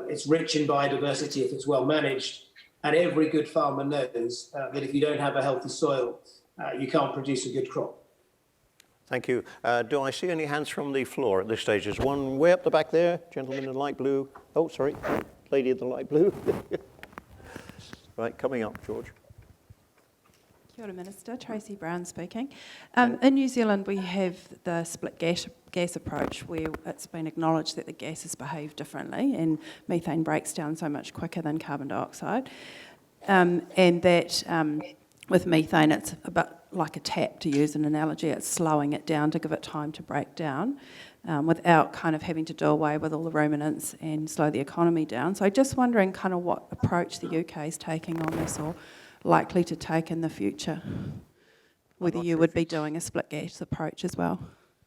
It's rich in biodiversity if it's well managed. And every good farmer knows that if you don't have a healthy soil, you can't produce a good crop. Thank you. Do I see any hands from the floor at this stage? There's one way up the back there, gentleman in light blue. Oh, sorry, lady in the light blue. Right, coming up, George. Kia ora, Minister. Tracy Brown speaking. In New Zealand, we have the split gas approach, where it's been acknowledged that the gases behave differently and methane breaks down so much quicker than carbon dioxide. And that with methane, it's a bit like a tap, to use an analogy. It's slowing it down to give it time to break down without kind of having to do away with all the ruminants and slow the economy down. So I'm just wondering kind of what approach the UK is taking on this, or likely to take in the future, whether you would be doing a split gas approach as well.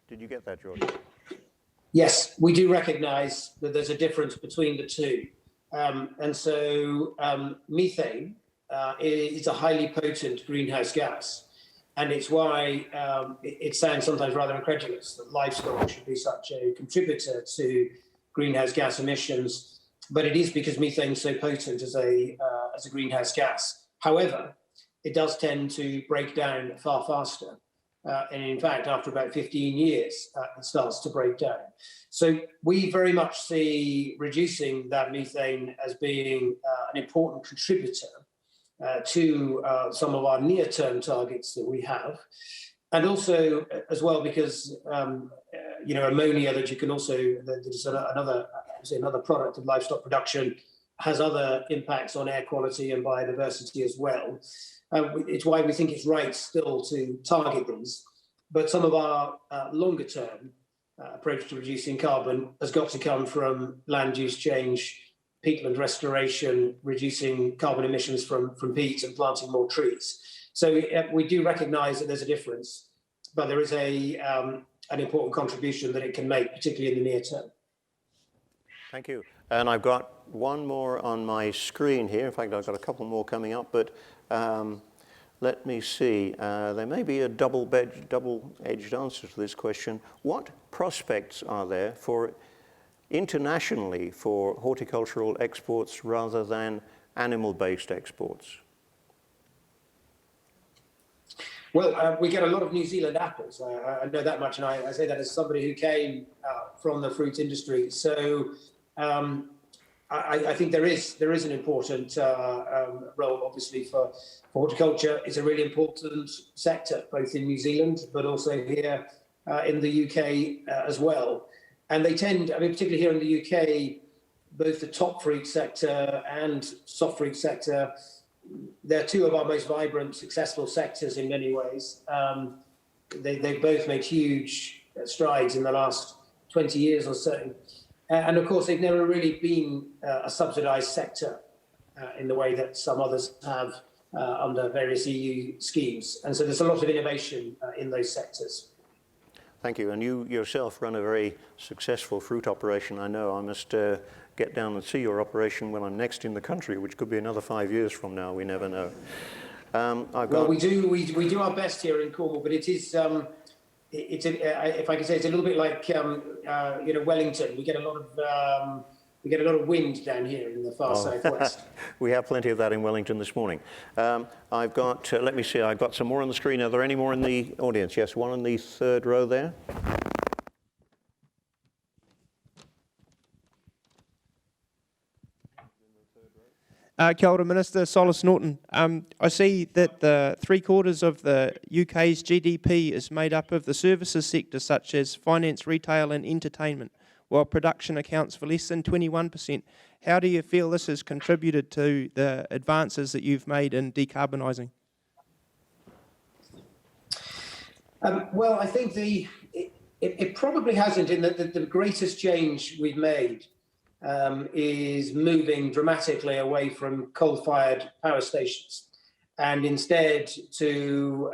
Did you get that, George? Yes, we do recognise that there's a difference between the two. And so methane is a highly potent greenhouse gas. And it's why it sounds sometimes rather incredulous that livestock should be such a contributor to greenhouse gas emissions. But it is because methane is so potent as a greenhouse gas. However, it does tend to break down far faster. And in fact, after about 15 years, it starts to break down. So we very much see reducing that methane as being an important contributor to some of our near-term targets that we have. And also, as well, because, you know, ammonia that you can also, there's another product of livestock production, has other impacts on air quality and biodiversity as well. It's why we think it's right still to target these. But some of our longer term approach to reducing carbon has got to come from land use change, peatland restoration, reducing carbon emissions from peat and planting more trees. So we do recognise that there's a difference, but there is an important contribution that it can make, particularly in the near term. Thank you. And I've got one more on my screen here. In fact, I've got a couple more coming up, but let me see. There may be a double-edged answer to this question. What prospects are there for internationally for horticultural exports rather than animal-based exports? Well, we get a lot of New Zealand apples. I know that much, and I say that as somebody who came from the fruit industry. So I think there is an important role, obviously, for horticulture. It's a really important sector, both in New Zealand, but also here in the UK as well. And they tend, I mean, particularly here in the UK, both the top fruit sector and soft fruit sector, they're two of our most vibrant, successful sectors in many ways. They both made huge strides in the last 20 years or so. And of course, they've never really been a subsidised sector in the way that some others have under various EU schemes. And so there's a lot of innovation in those sectors. Thank you. And you yourself run a very successful fruit operation. I know I must get down and see your operation when I'm next in the country, which could be another 5 years from now. We never know. Well, we do our best here in Cornwall, but it is, if I can say, it's a little bit like you know, Wellington. We get a lot of wind down here in the far southwest. We have plenty of that in Wellington this morning. I've got, let me see, I've got some more on the screen. Are there any more in the audience? Yes, one in the third row there. Kia ora, Minister. Solis Norton. I see that the 3/4 of the UK's GDP is made up of the services sector, such as finance, retail and entertainment, while production accounts for less than 21%. How do you feel this has contributed to the advances that you've made in decarbonising? Well, I think It probably hasn't, in that the greatest change we've made is moving dramatically away from coal-fired power stations, and instead to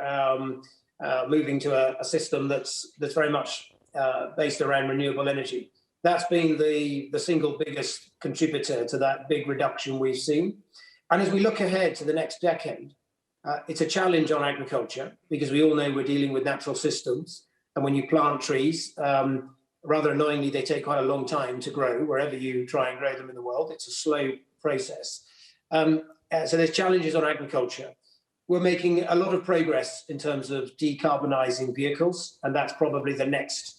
moving to a system that's very much based around renewable energy. That's been the single biggest contributor to that big reduction we've seen. And as we look ahead to the next decade, it's a challenge on agriculture, because we all know we're dealing with natural systems. And when you plant trees, rather annoyingly, they take quite a long time to grow wherever you try and grow them in the world. It's a slow process. So there's challenges on agriculture. We're making a lot of progress in terms of decarbonising vehicles, and that's probably the next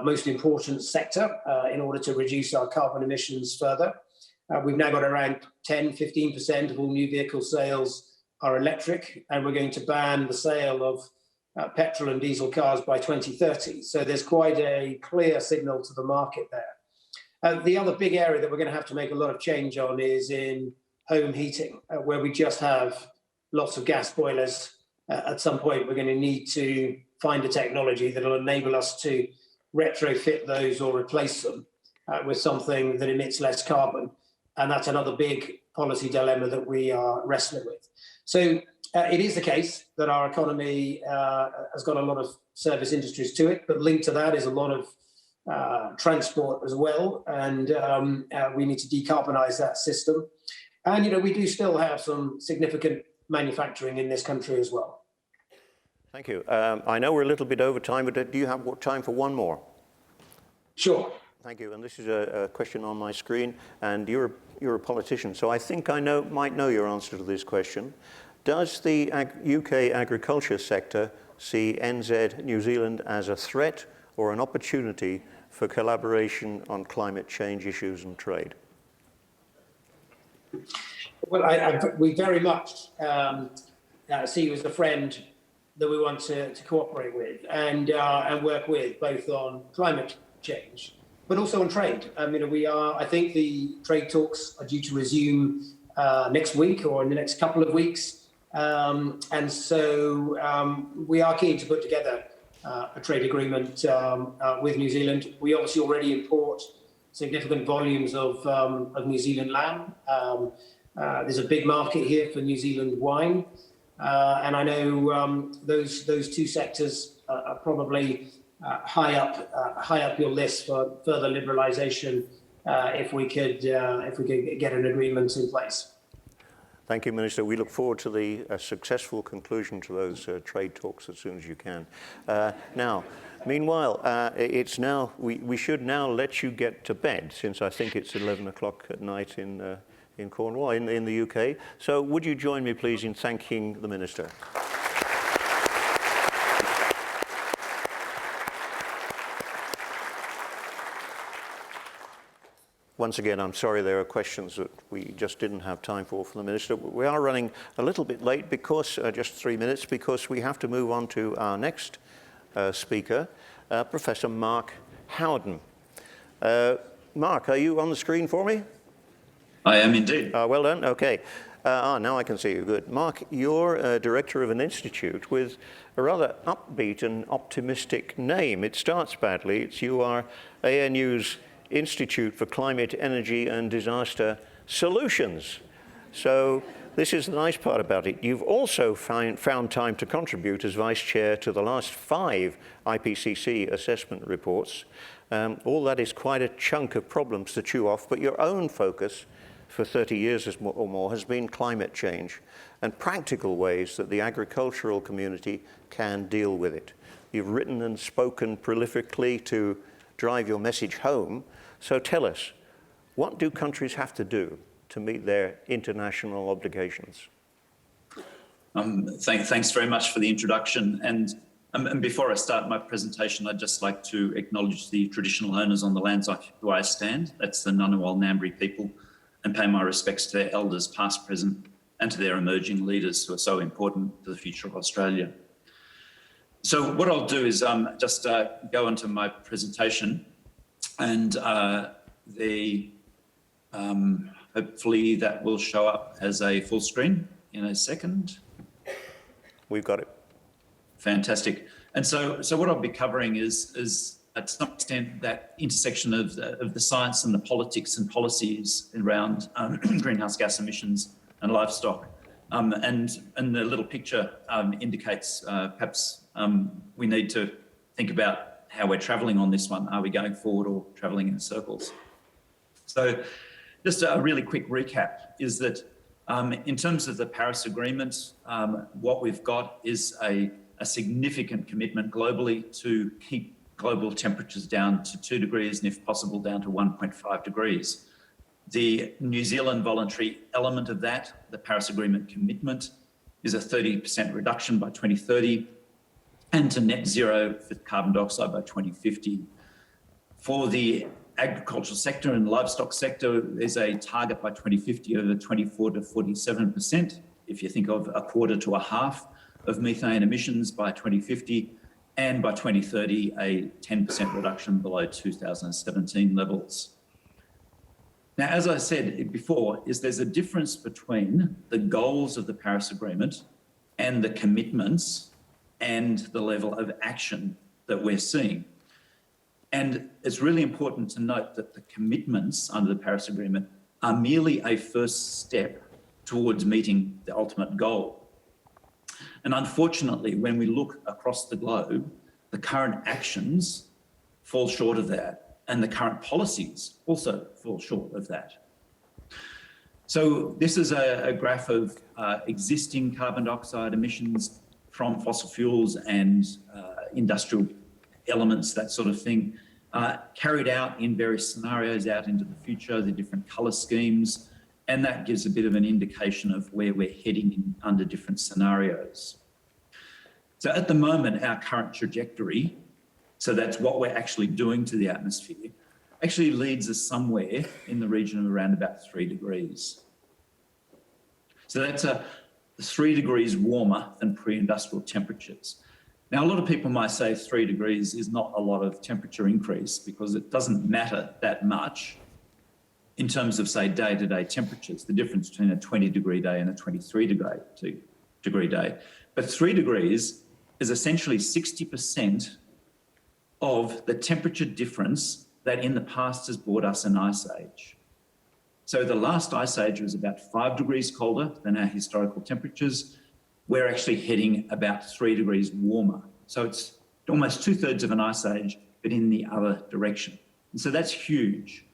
most important sector in order to reduce our carbon emissions further. We've now got around 10-15% of all new vehicle sales are electric, and we're going to ban the sale of petrol and diesel cars by 2030. So there's quite a clear signal to the market there. The other big area that we're going to have to make a lot of change on is in home heating, where we just have lots of gas boilers. At some point, we're going to need to find a technology that will enable us to retrofit those or replace them with something that emits less carbon. And that's another big policy dilemma that we are wrestling with. So it is the case that our economy has got a lot of service industries to it, but linked to that is a lot of transport as well. And we need to decarbonise that system. And, you know, we do still have some significant manufacturing in this country as well. Thank you. I know we're a little bit over time, but do you have time for one more? Sure. Thank you. And this is a question on my screen, and you're a politician, so I think I might know your answer to this question. Does the UK agriculture sector see NZ New Zealand as a threat or an opportunity for collaboration on climate change issues and trade? Well, we very much see you as a friend that we want to cooperate with and work with, both on climate change, but also on trade. I think the trade talks are due to resume next week or in the next couple of weeks. And so we are keen to put together a trade agreement with New Zealand. We obviously already import significant volumes of New Zealand lamb. There's a big market here for New Zealand wine. And I know those two sectors are probably high up your list for further liberalisation if we could get an agreement in place. Thank you, Minister. We look forward to the successful conclusion to those trade talks as soon as you can. Now, meanwhile, we should now let you get to bed, since I think it's 11 o'clock at night in Cornwall, in the UK. So would you join me, please, in thanking the Minister? Once again, I'm sorry there are questions that we just didn't have time for the Minister. We are running a little bit late, because just 3 minutes, because we have to move on to our next speaker, Professor Mark Howden. Mark, are you on the screen for me? I am indeed. Well done. Okay. Now I can see you. Good. Mark, you're director of an institute with a rather upbeat and optimistic name. It starts badly. You are ANU's Institute for Climate, Energy and Disaster Solutions. So this is the nice part about it. You've also found time to contribute as Vice Chair to the last 5 IPCC assessment reports. All that is quite a chunk of problems to chew off, but your own focus for 30 years or more has been climate change and practical ways that the agricultural community can deal with it. You've written and spoken prolifically to drive your message home. So tell us, what do countries have to do to meet their international obligations? Thanks very much for the introduction. And before I start my presentation, I'd just like to acknowledge the traditional owners on the lands where I stand. That's the Ngunnawal Ngambri people, and pay my respects to their elders, past, present, and to their emerging leaders who are so important to the future of Australia. So what I'll do is just go into my presentation, and hopefully that will show up as a full screen in a second. We've got it. Fantastic. And so what I'll be covering is at some extent that intersection of the science and the politics and policies around greenhouse gas emissions and livestock. And the little picture indicates perhaps we need to think about how we're travelling on this one. Are we going forward or travelling in circles? So just a really quick recap is that in terms of the Paris Agreement, what we've got is a significant commitment globally to keep global temperatures down to 2 degrees and if possible down to 1.5 degrees. The New Zealand voluntary element of that, the Paris Agreement commitment, is a 30% reduction by 2030 and to net zero for carbon dioxide by 2050. For the agricultural sector and livestock sector, there's a target by 2050 of 24 to 47%. If you think of a quarter to a half of methane emissions by 2050, and by 2030, a 10% reduction below 2017 levels. Now, as I said before, there's a difference between the goals of the Paris Agreement and the commitments and the level of action that we're seeing. And it's really important to note that the commitments under the Paris Agreement are merely a first step towards meeting the ultimate goal. And unfortunately, when we look across the globe, the current actions fall short of that, and the current policies also fall short of that. So this is a graph of existing carbon dioxide emissions from fossil fuels and industrial elements, that sort of thing, carried out in various scenarios out into the future, the different colour schemes, and that gives a bit of an indication of where we're heading under different scenarios. So at the moment, our current trajectory, so that's what we're actually doing to the atmosphere, actually leads us somewhere in the region of around about 3 degrees. So that's 3 degrees warmer than pre-industrial temperatures. Now, a lot of people might say 3 degrees is not a lot of temperature increase because it doesn't matter that much in terms of, say, day-to-day temperatures, the difference between a 20-degree day and a 23-degree day. But 3 degrees is essentially 60% of the temperature difference that in the past has brought us an ice age. So the last ice age was about 5 degrees colder than our historical temperatures. We're actually heading about 3 degrees warmer. So it's almost 2/3 of an ice age, but in the other direction. And so that's huge.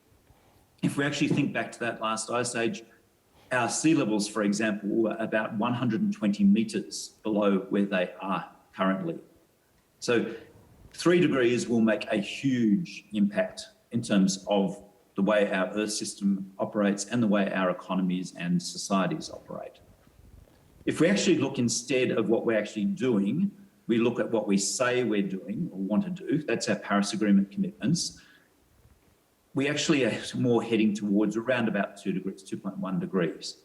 If we actually think back to that last ice age, our sea levels, for example, were about 120 metres below where they are currently. So 3 degrees will make a huge impact in terms of the way our Earth system operates and the way our economies and societies operate. If we actually look instead of what we're actually doing, we look at what we say we're doing or want to do, that's our Paris Agreement commitments, we actually are more heading towards around about 2 degrees, 2.1 degrees.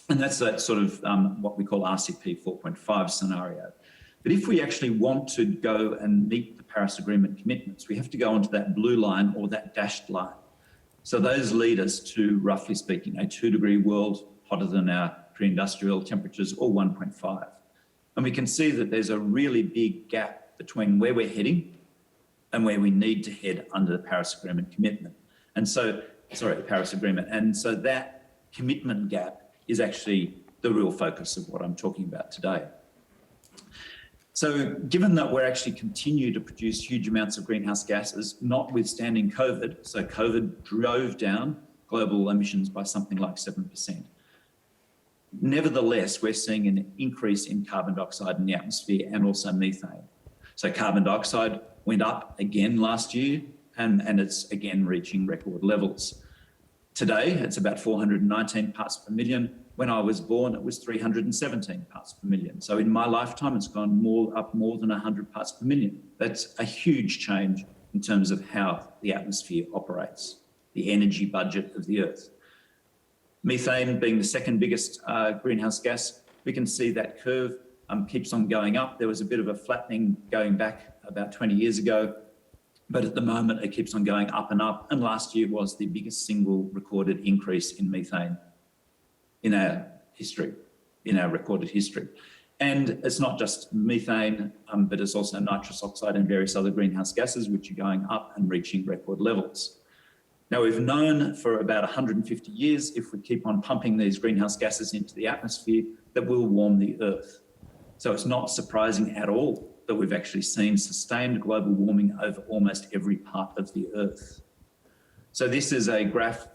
And that's that sort of what we call RCP 4.5 scenario. But if we actually want to go and meet the Paris Agreement commitments, we have to go onto that blue line or that dashed line. So those lead us to, roughly speaking, a 2-degree world hotter than our pre-industrial temperatures, or 1.5. And we can see that there's a really big gap between where we're heading and where we need to head under the Paris Agreement commitment. And so, the Paris Agreement. And so that commitment gap is actually the real focus of what I'm talking about today. So given that we're actually continue to produce huge amounts of greenhouse gases, notwithstanding COVID, so COVID drove down global emissions by something like 7%. Nevertheless, we're seeing an increase in carbon dioxide in the atmosphere and also methane. So carbon dioxide went up again last year and it's again reaching record levels. Today, it's about 419 parts per million. When I was born, it was 317 parts per million. So in my lifetime, it's gone up more than 100 parts per million. That's a huge change in terms of how the atmosphere operates, the energy budget of the Earth. Methane being the second biggest greenhouse gas, we can see that curve keeps on going up. There was a bit of a flattening going back about 20 years ago, but at the moment it keeps on going up. And last year was the biggest single recorded increase in methane in our history, in our recorded history. And it's not just methane, but it's also nitrous oxide and various other greenhouse gases, which are going up and reaching record levels. Now, we've known for about 150 years, if we keep on pumping these greenhouse gases into the atmosphere, that we'll warm the Earth. So it's not surprising at all that we've actually seen sustained global warming over almost every part of the Earth. So this is a graph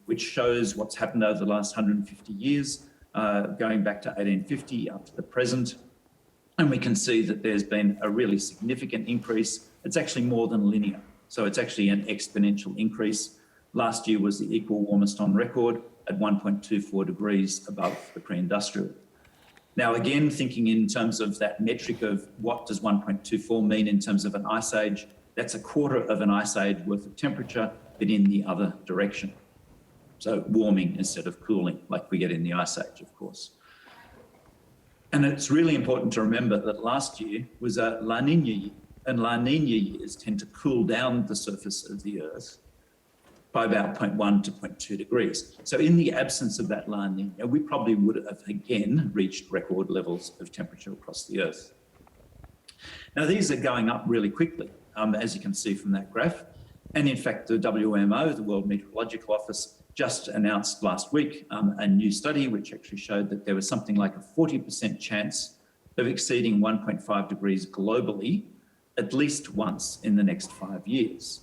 which shows what's happened over the last 150 years, going back to 1850 up to the present. And we can see that there's been a really significant increase. It's actually more than linear. So it's actually an exponential increase. Last year was the equal warmest on record at 1.24 degrees above the pre-industrial. Now, again, thinking in terms of that metric of what does 1.24 mean in terms of an ice age, that's a quarter of an ice age worth of temperature, but in the other direction. So warming instead of cooling, like we get in the ice age, of course. And it's really important to remember that last year was a La Nina year, and La Nina years tend to cool down the surface of the Earth by about 0.1 to 0.2 degrees. So in the absence of that La Nina, we probably would have again reached record levels of temperature across the Earth. Now, these are going up really quickly, as you can see from that graph. And in fact, the WMO, the World Meteorological Office, just announced last week a new study which actually showed that there was something like a 40% chance of exceeding 1.5 degrees globally at least once in the next 5 years.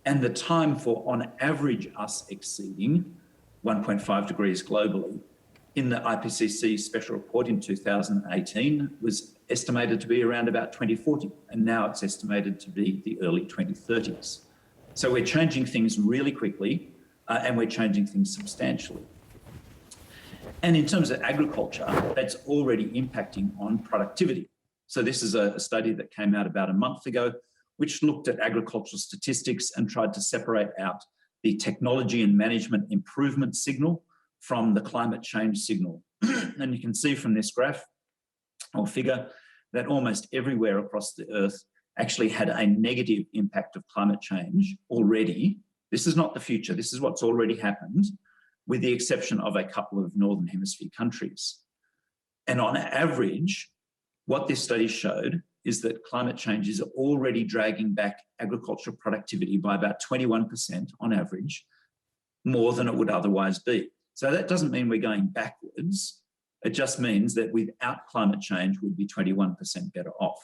And the time for, on average, us exceeding 1.5 degrees globally in the IPCC special report in 2018 was estimated to be around about 2040, and now it's estimated to be the early 2030s. So we're changing things really quickly, and we're changing things substantially. And in terms of agriculture, that's already impacting on productivity. So this is a study that came out about a month ago, which looked at agricultural statistics and tried to separate out the technology and management improvement signal from the climate change signal. And you can see from this graph or figure that almost everywhere across the Earth actually had a negative impact of climate change already. This is not the future, this is what's already happened, with the exception of a couple of Northern Hemisphere countries. And on average, what this study showed is that climate change is already dragging back agricultural productivity by about 21% on average, more than it would otherwise be. So that doesn't mean we're going backwards. It just means that without climate change, we'd be 21% better off.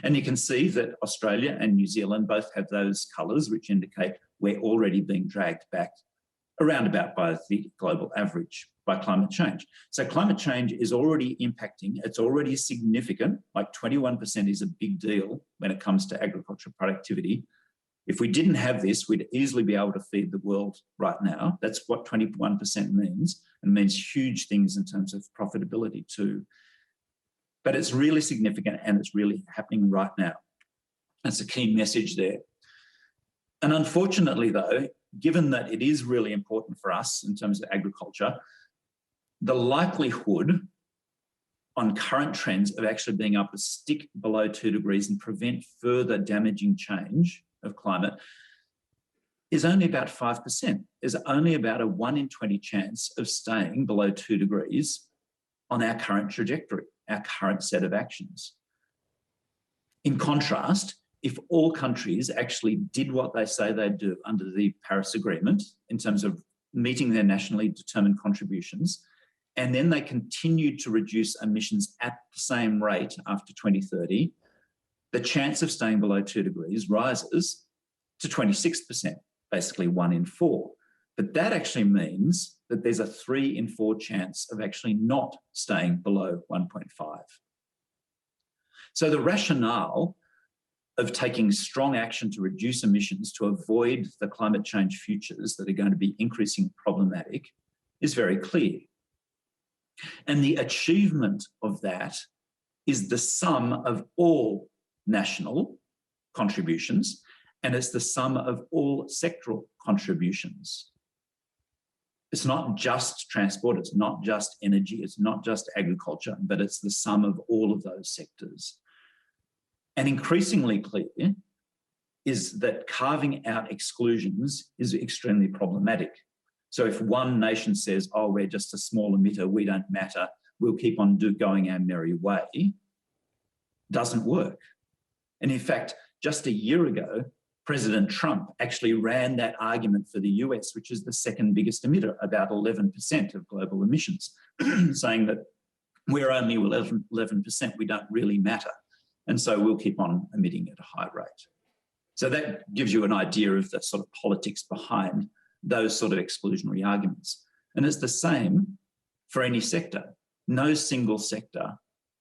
And you can see that Australia and New Zealand both have those colours which indicate we're already being dragged back around about by the global average by climate change. So climate change is already impacting, it's already significant, like 21% is a big deal when it comes to agricultural productivity. If we didn't have this, we'd easily be able to feed the world right now. That's what 21% means, and means huge things in terms of profitability too. But it's really significant and it's really happening right now. That's a key message there. And unfortunately though, given that it is really important for us in terms of agriculture, the likelihood on current trends of actually being able to stick below 2 degrees and prevent further damaging change of climate is only about 5%. There's only about a 1 in 20 chance of staying below 2 degrees on our current trajectory, our current set of actions. In contrast, if all countries actually did what they say they'd do under the Paris Agreement in terms of meeting their nationally determined contributions, and then they continued to reduce emissions at the same rate after 2030, the chance of staying below 2 degrees rises to 26%, basically 1 in 4. But that actually means that there's a 3 in 4 chance of actually not staying below 1.5. So the rationale of taking strong action to reduce emissions to avoid the climate change futures that are going to be increasingly problematic is very clear. And the achievement of that is the sum of all national contributions, and it's the sum of all sectoral contributions. It's not just transport, it's not just energy, it's not just agriculture, but it's the sum of all of those sectors. And increasingly clear is that carving out exclusions is extremely problematic. So if one nation says, oh, we're just a small emitter, we don't matter, we'll keep on going our merry way doesn't work. And in fact, just a year ago, President Trump actually ran that argument for the US, which is the second biggest emitter, about 11% of global emissions, saying that we're only 11%, we don't really matter. And so we'll keep on emitting at a high rate. So that gives you an idea of the sort of politics behind those sort of exclusionary arguments. And it's the same for any sector. No single sector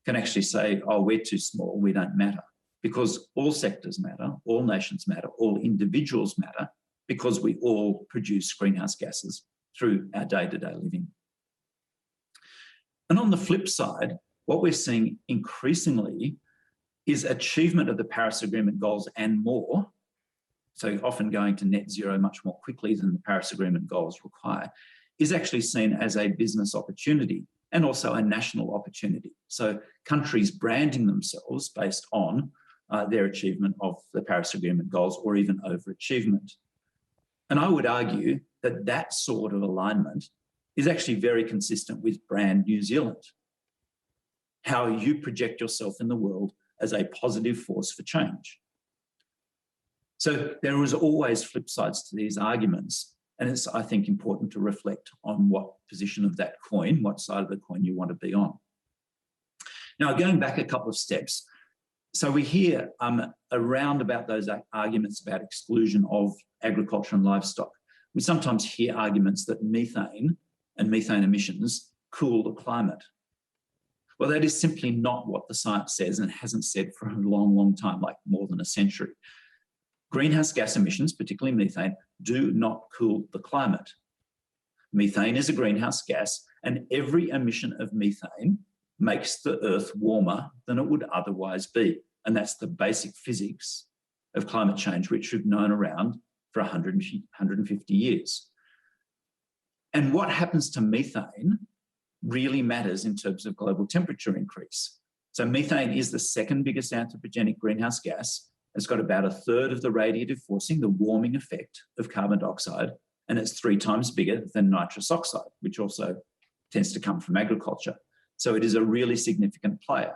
can actually say, oh, we're too small, we don't matter. Because all sectors matter, all nations matter, all individuals matter, because we all produce greenhouse gases through our day-to-day living. And on the flip side, what we're seeing increasingly is achievement of the Paris Agreement goals and more, so often going to net zero much more quickly than the Paris Agreement goals require, is actually seen as a business opportunity and also a national opportunity. So countries branding themselves based on their achievement of the Paris Agreement goals or even overachievement. And I would argue that that sort of alignment is actually very consistent with brand New Zealand. How you project yourself in the world as a positive force for change. So there is always flip sides to these arguments. And it's, I think, important to reflect on what position of that coin, what side of the coin you want to be on. Now, going back a couple of steps, so we hear around about those arguments about exclusion of agriculture and livestock. We sometimes hear arguments that methane and methane emissions cool the climate. Well, that is simply not what the science says and hasn't said for a long, long time, like more than a century. Greenhouse gas emissions, particularly methane, do not cool the climate. Methane is a greenhouse gas, and every emission of methane makes the Earth warmer than it would otherwise be. And that's the basic physics of climate change, which we've known around for 150 years. And what happens to methane really matters in terms of global temperature increase. So methane is the second biggest anthropogenic greenhouse gas. It's got about a third of the radiative forcing, the warming effect of carbon dioxide, and it's 3 times bigger than nitrous oxide, which also tends to come from agriculture. So it is a really significant player.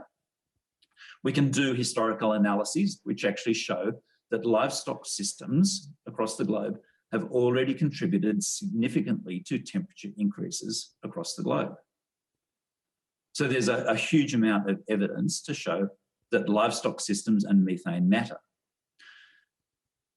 We can do historical analyses which actually show that livestock systems across the globe have already contributed significantly to temperature increases across the globe. So there's a huge amount of evidence to show that livestock systems and methane matter.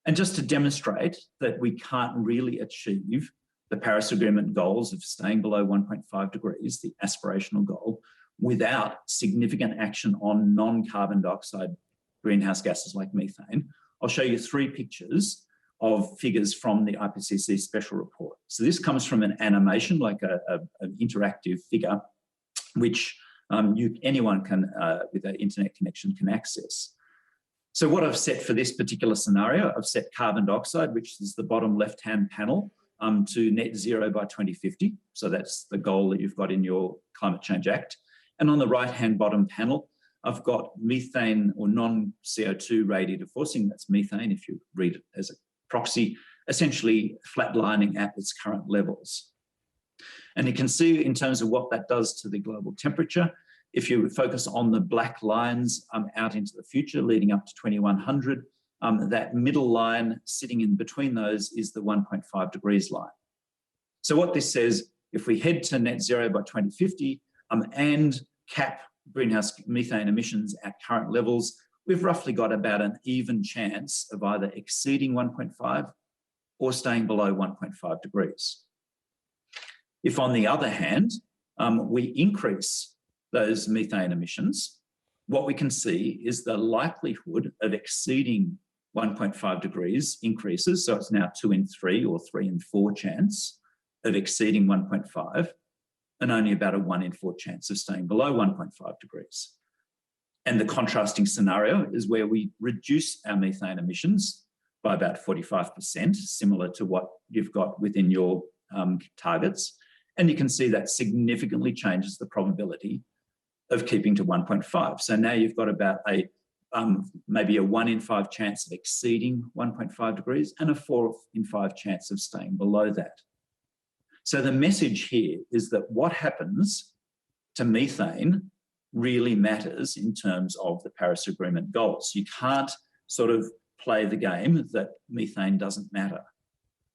And just to demonstrate that we can't really achieve the Paris Agreement goals of staying below 1.5 degrees, the aspirational goal, without significant action on non-carbon dioxide greenhouse gases like methane, I'll show you 3 pictures of figures from the IPCC special report. So this comes from an animation, like an interactive figure, which anyone can, with an internet connection, can access. So what I've set for this particular scenario, I've set carbon dioxide, which is the bottom left-hand panel, to net zero by 2050. So that's the goal that you've got in your Climate Change Act. And on the right-hand bottom panel, I've got methane or non-CO2 radiative forcing, that's methane if you read it as a proxy, essentially flatlining at its current levels. And you can see in terms of what that does to the global temperature, if you focus on the black lines out into the future leading up to 2100, that middle line sitting in between those is the 1.5 degrees line. So what this says, if we head to net zero by 2050 and cap greenhouse methane emissions at current levels, we've roughly got about an even chance of either exceeding 1.5 or staying below 1.5 degrees. If, on the other hand, we increase those methane emissions, what we can see is the likelihood of exceeding 1.5 degrees increases. So it's now 2 in 3 or 3 in 4 chance of exceeding 1.5 and only about a 1 in 4 chance of staying below 1.5 degrees. And the contrasting scenario is where we reduce our methane emissions by about 45%, similar to what you've got within your targets. And you can see that significantly changes the probability of keeping to 1.5. So now you've got about maybe a 1 in 5 chance of exceeding 1.5 degrees and a 4 in 5 chance of staying below that. So the message here is that what happens to methane really matters in terms of the Paris Agreement goals. You can't sort of play the game that methane doesn't matter.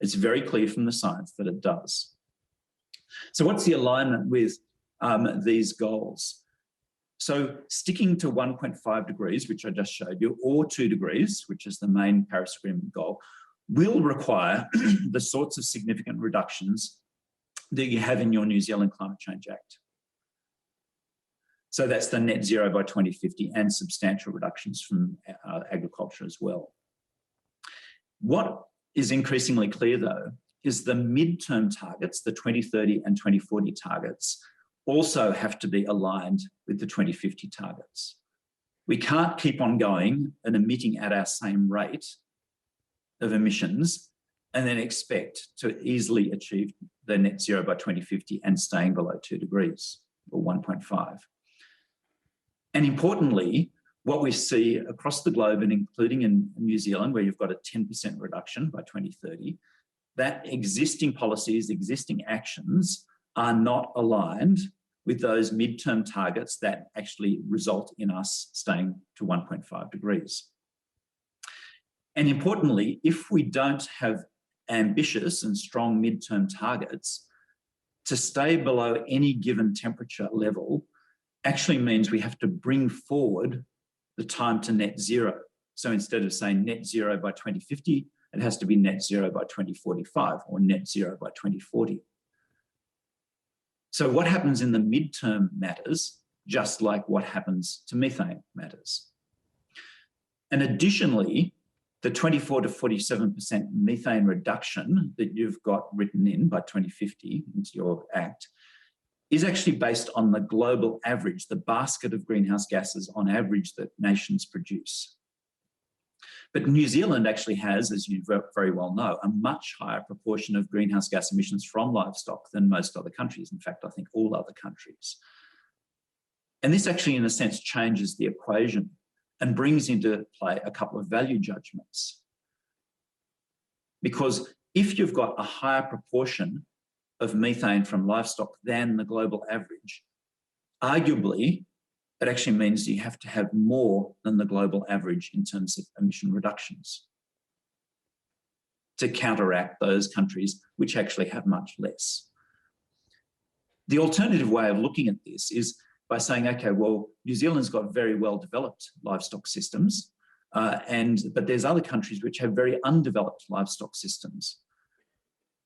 It's very clear from the science that it does. So what's the alignment with these goals? So sticking to 1.5 degrees, which I just showed you, or 2 degrees, which is the main Paris Agreement goal, will require the sorts of significant reductions that you have in your New Zealand Climate Change Act. So that's the net zero by 2050 and substantial reductions from agriculture as well. What is increasingly clear, though, is the midterm targets, the 2030 and 2040 targets, also have to be aligned with the 2050 targets. We can't keep on going and emitting at our same rate of emissions and then expect to easily achieve the net zero by 2050 and staying below 2 degrees or 1.5. And importantly, what we see across the globe and including in New Zealand, where you've got a 10% reduction by 2030, that existing policies, existing actions are not aligned with those midterm targets that actually result in us staying to 1.5 degrees. And importantly, if we don't have ambitious and strong midterm targets, to stay below any given temperature level actually means we have to bring forward the time to net zero. So instead of saying net zero by 2050, it has to be net zero by 2045 or net zero by 2040. So what happens in the midterm matters, just like what happens to methane matters. And additionally, the 24 to 47% methane reduction that you've got written in by 2050 into your act is actually based on the global average, the basket of greenhouse gases on average that nations produce. But New Zealand actually has, as you very well know, a much higher proportion of greenhouse gas emissions from livestock than most other countries. In fact, I think all other countries. And this actually, in a sense, changes the equation and brings into play a couple of value judgments. Because if you've got a higher proportion of methane from livestock than the global average, arguably, it actually means you have to have more than the global average in terms of emission reductions to counteract those countries which actually have much less. The alternative way of looking at this is by saying, okay, well, New Zealand's got very well-developed livestock systems, but there's other countries which have very undeveloped livestock systems.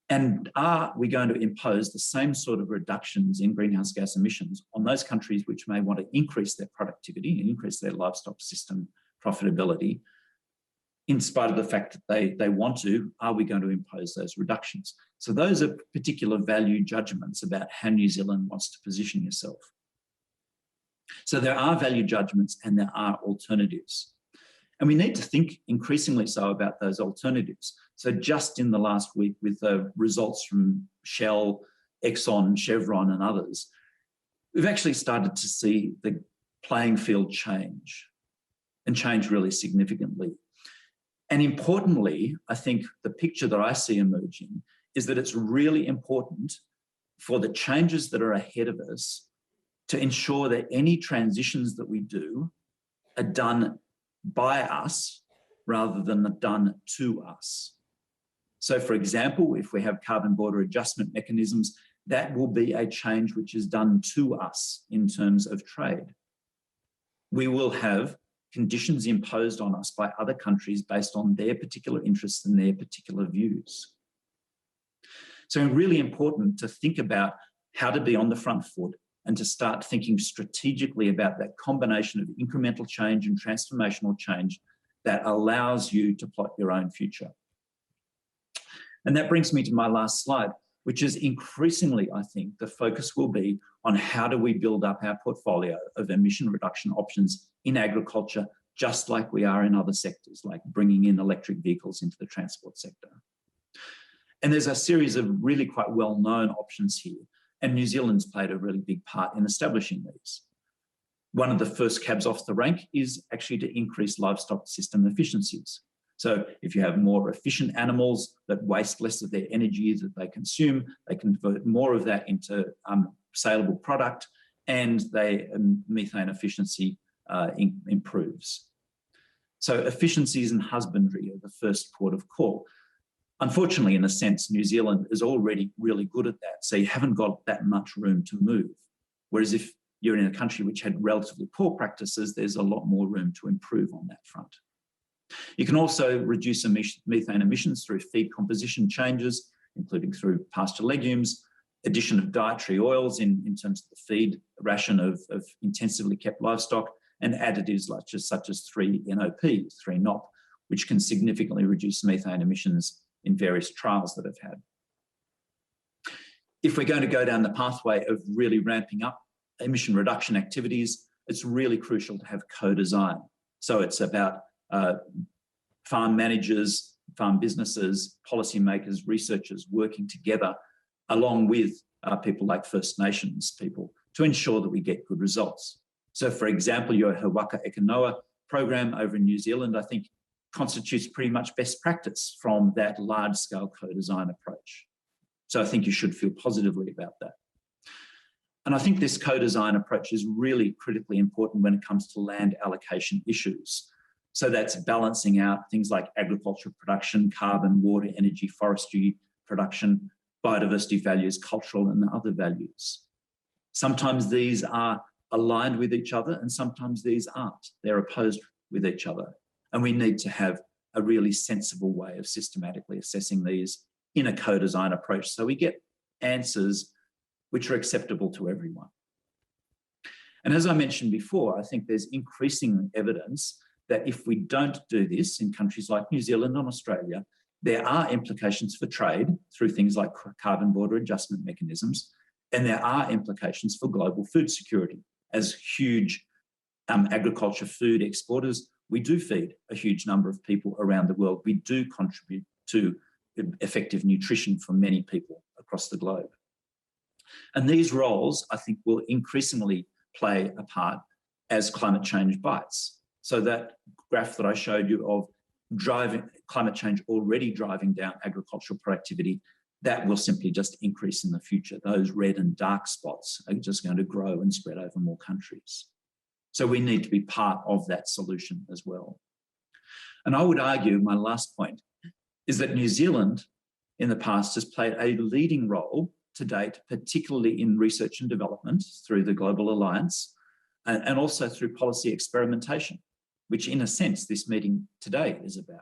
And are we going to impose the same sort of reductions in greenhouse gas emissions on those countries which may want to increase their productivity and increase their livestock system profitability, in spite of the fact that they want to, are we going to impose those reductions? So those are particular value judgments about how New Zealand wants to position yourself. So there are value judgments and there are alternatives. And we need to think increasingly so about those alternatives. So just in the last week with the results from Shell, Exxon, Chevron and others, we've actually started to see the playing field change and change really significantly. And importantly, I think the picture that I see emerging is that it's really important for the changes that are ahead of us to ensure that any transitions that we do are done by us rather than done to us. So for example, if we have carbon border adjustment mechanisms, that will be a change which is done to us in terms of trade. We will have conditions imposed on us by other countries based on their particular interests and their particular views. So really important to think about how to be on the front foot and to start thinking strategically about that combination of incremental change and transformational change that allows you to plot your own future. And that brings me to my last slide, which is increasingly, I think, the focus will be on how do we build up our portfolio of emission reduction options in agriculture, just like we are in other sectors, like bringing in electric vehicles into the transport sector. And there's a series of really quite well-known options here. And New Zealand's played a really big part in establishing these. One of the first cabs off the rank is actually to increase livestock system efficiencies. So if you have more efficient animals that waste less of their energy that they consume, they convert more of that into saleable product, and methane efficiency improves. So efficiencies in husbandry are the first port of call. Unfortunately, in a sense, New Zealand is already really good at that, so you haven't got that much room to move. Whereas if you're in a country which had relatively poor practices, there's a lot more room to improve on that front. You can also reduce methane emissions through feed composition changes, including through pasture legumes, addition of dietary oils in terms of the feed ration of intensively kept livestock, and additives such as 3-NOP, 3-NOP, which can significantly reduce methane emissions in various trials that have had. If we're going to go down the pathway of really ramping up emission reduction activities, it's really crucial to have co-design. So it's about farm managers, farm businesses, policymakers, researchers working together along with people like First Nations people to ensure that we get good results. So for example, your Waka Ekanoa program over in New Zealand, I think constitutes pretty much best practice from that large-scale co-design approach. So I think you should feel positively about that. And I think this co-design approach is really critically important when it comes to land allocation issues. So that's balancing out things like agricultural production, carbon, water, energy, forestry production, biodiversity values, cultural and other values. Sometimes these are aligned with each other and sometimes these aren't. They're opposed with each other. And we need to have a really sensible way of systematically assessing these in a co-design approach so we get answers which are acceptable to everyone. And as I mentioned before, I think there's increasing evidence that if we don't do this in countries like New Zealand and Australia, there are implications for trade through things like carbon border adjustment mechanisms, and there are implications for global food security. As huge agriculture food exporters, we do feed a huge number of people around the world. We do contribute to effective nutrition for many people across the globe. And these roles, I think, will increasingly play a part as climate change bites. So that graph that I showed you of climate change already driving down agricultural productivity, that will simply just increase in the future. Those red and dark spots are just going to grow and spread over more countries. So we need to be part of that solution as well. And I would argue, my last point, is that New Zealand in the past has played a leading role to date, particularly in research and development through the Global Alliance and also through policy experimentation, which in a sense this meeting today is about.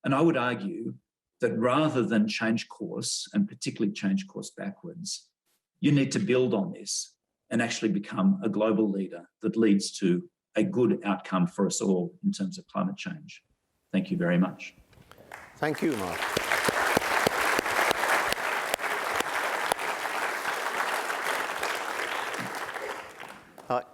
And I would argue that rather than change course, and particularly change course backwards, you need to build on this and actually become a global leader that leads to a good outcome for us all in terms of climate change. Thank you very much. Thank you, Mark.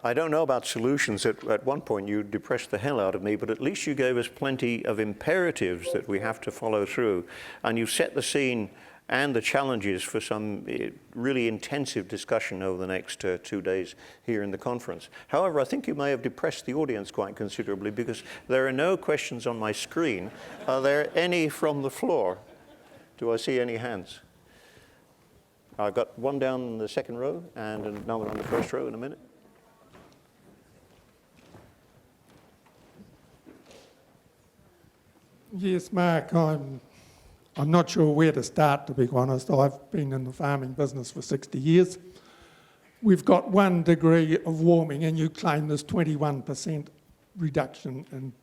I don't know about solutions. At one point you depressed the hell out of me, but at least you gave us plenty of imperatives that we have to follow through. And you've set the scene and the challenges for some really intensive discussion over the next 2 days here in the conference. However, I think you may have depressed the audience quite considerably because there are no questions on my screen. Are there any from the floor? Do I see any hands? I've got one down the second row and another on the first row in a minute. Yes, Mark, I'm not sure where to start, to be honest. I've been in the farming business for 60 years. We've got 1 degree of warming and you claim there's 21% reduction in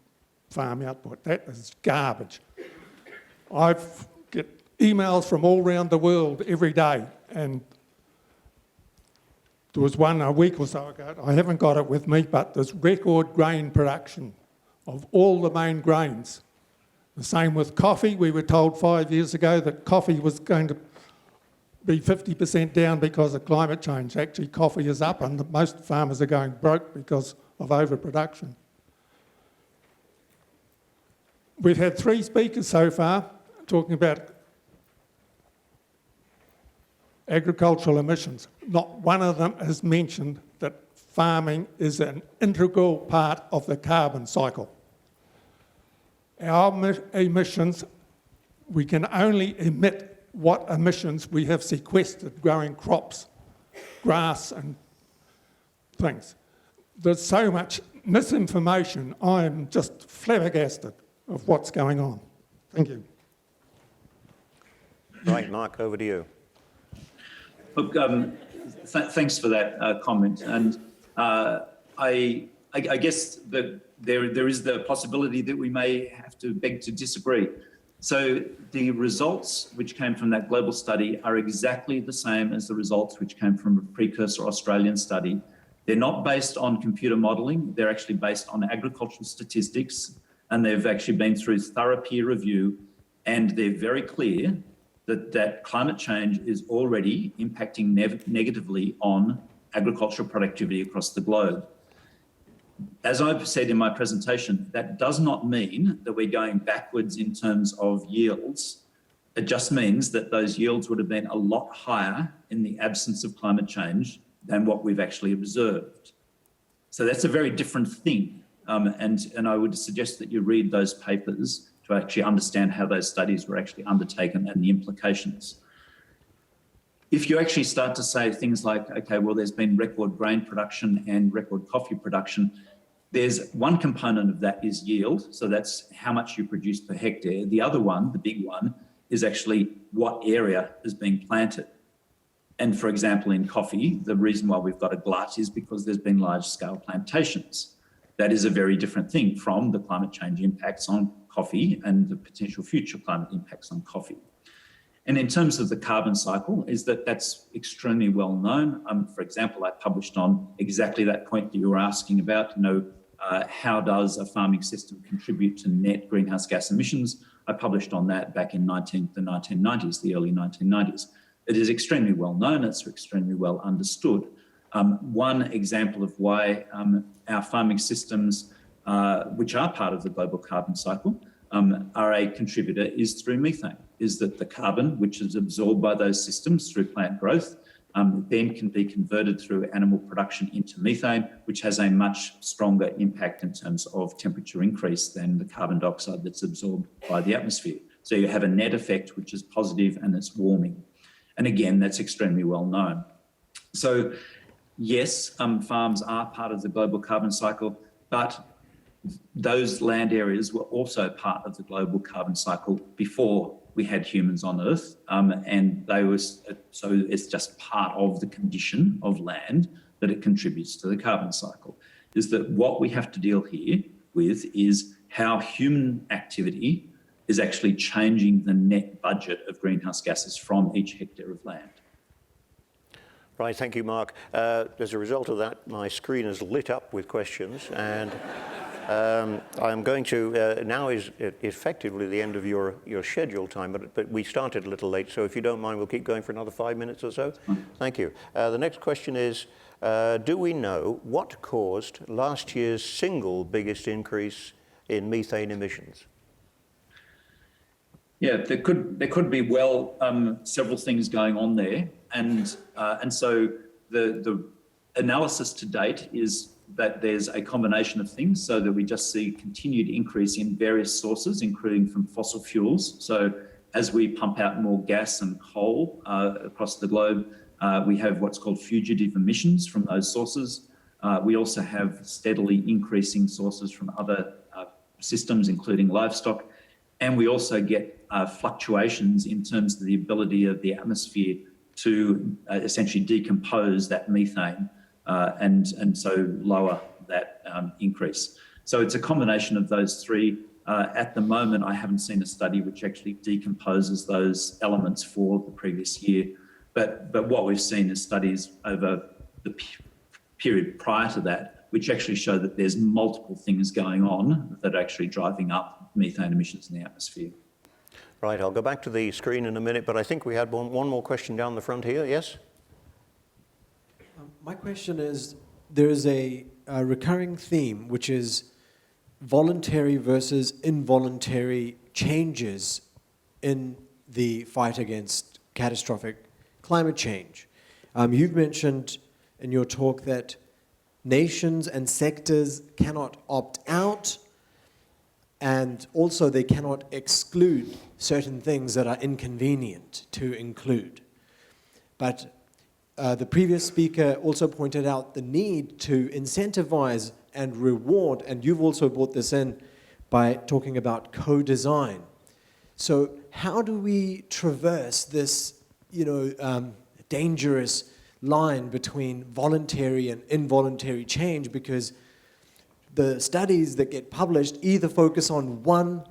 farm output. That is garbage. I get emails from all around the world every day, and there was one a week or so ago, I haven't got it with me, but there's record grain production of all the main grains. The same with coffee. We were told 5 years ago that coffee was going to be 50% down because of climate change. Actually, coffee is up and most farmers are going broke because of overproduction. We've had 3 speakers so far talking about agricultural emissions. Not one of them has mentioned that farming is an integral part of the carbon cycle. Our emissions, we can only emit what emissions we have sequestered growing crops, grass and things. There's so much misinformation, I'm just flabbergasted of what's going on. Thank you. Right, Mark, over to you. Look, thanks for that comment. And I guess that there is the possibility that we may have to beg to disagree. So the results which came from that global study are exactly the same as the results which came from a precursor Australian study. They're not based on computer modelling, they're actually based on agricultural statistics, and they've actually been through thorough peer review, and they're very clear that climate change is already impacting negatively on agricultural productivity across the globe. As I've said in my presentation, that does not mean that we're going backwards in terms of yields. It just means that those yields would have been a lot higher in the absence of climate change than what we've actually observed. So that's a very different thing. And I would suggest that you read those papers to actually understand how those studies were actually undertaken and the implications. If you actually start to say things like, okay, well, there's been record grain production and record coffee production, there's one component of that is yield. So that's how much you produce per hectare. The other one, the big one, is actually what area is being planted. And for example, in coffee, the reason why we've got a glut is because there's been large scale plantations. That is a very different thing from the climate change impacts on coffee and the potential future climate impacts on coffee. And in terms of the carbon cycle, is that's extremely well known. For example, I published on exactly that point that you were asking about, how does a farming system contribute to net greenhouse gas emissions? I published on that back in the 1990s, the early 1990s. It is extremely well known, it's extremely well understood. One example of why our farming systems, which are part of the global carbon cycle, are a contributor is through methane, is that the carbon, which is absorbed by those systems through plant growth, then can be converted through animal production into methane, which has a much stronger impact in terms of temperature increase than the carbon dioxide that's absorbed by the atmosphere. So you have a net effect, which is positive and it's warming. And again, that's extremely well known. So yes, farms are part of the global carbon cycle, but those land areas were also part of the global carbon cycle before we had humans on Earth, and so it's just part of the condition of land that it contributes to the carbon cycle. Is that what we have to deal here with is how human activity is actually changing the net budget of greenhouse gases from each hectare of land. Right, thank you, Mark. As a result of that, my screen is lit up with questions, and I'm going to, now is effectively the end of your scheduled time, but we started a little late, so if you don't mind, we'll keep going for another 5 minutes or so. Thank you. The next question is, do we know what caused last year's single biggest increase in methane emissions? Yeah, there could be several things going on there, and so the analysis to date is that there's a combination of things, so that we just see continued increase in various sources, including from fossil fuels. So as we pump out more gas and coal across the globe, we have what's called fugitive emissions from those sources. We also have steadily increasing sources from other systems, including livestock. And we also get fluctuations in terms of the ability of the atmosphere to essentially decompose that methane and so lower that increase. So it's a combination of those three. At the moment, I haven't seen a study which actually decomposes those elements for the previous year. But what we've seen is studies over the period prior to that, which actually show that there's multiple things going on that are actually driving up methane emissions in the atmosphere. Right, I'll go back to the screen in a minute, but I think we had one more question down the front here. Yes? My question is, there is a recurring theme, which is voluntary versus involuntary changes in the fight against catastrophic climate change. You've mentioned in your talk that nations and sectors cannot opt out, and also they cannot exclude certain things that are inconvenient to include. But the previous speaker also pointed out the need to incentivize and reward, and you've also brought this in by talking about co-design. So how do we traverse this, dangerous line between voluntary and involuntary change? Because the studies that get published either focus on one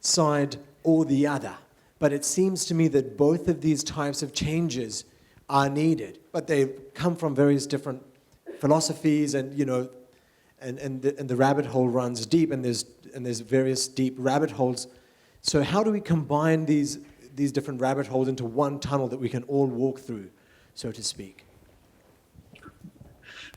side or the other. But it seems to me that both of these types of changes are needed, but they come from various different philosophies, and the rabbit hole runs deep, and there's various deep rabbit holes. So how do we combine these different rabbit holes into one tunnel that we can all walk through, so to speak?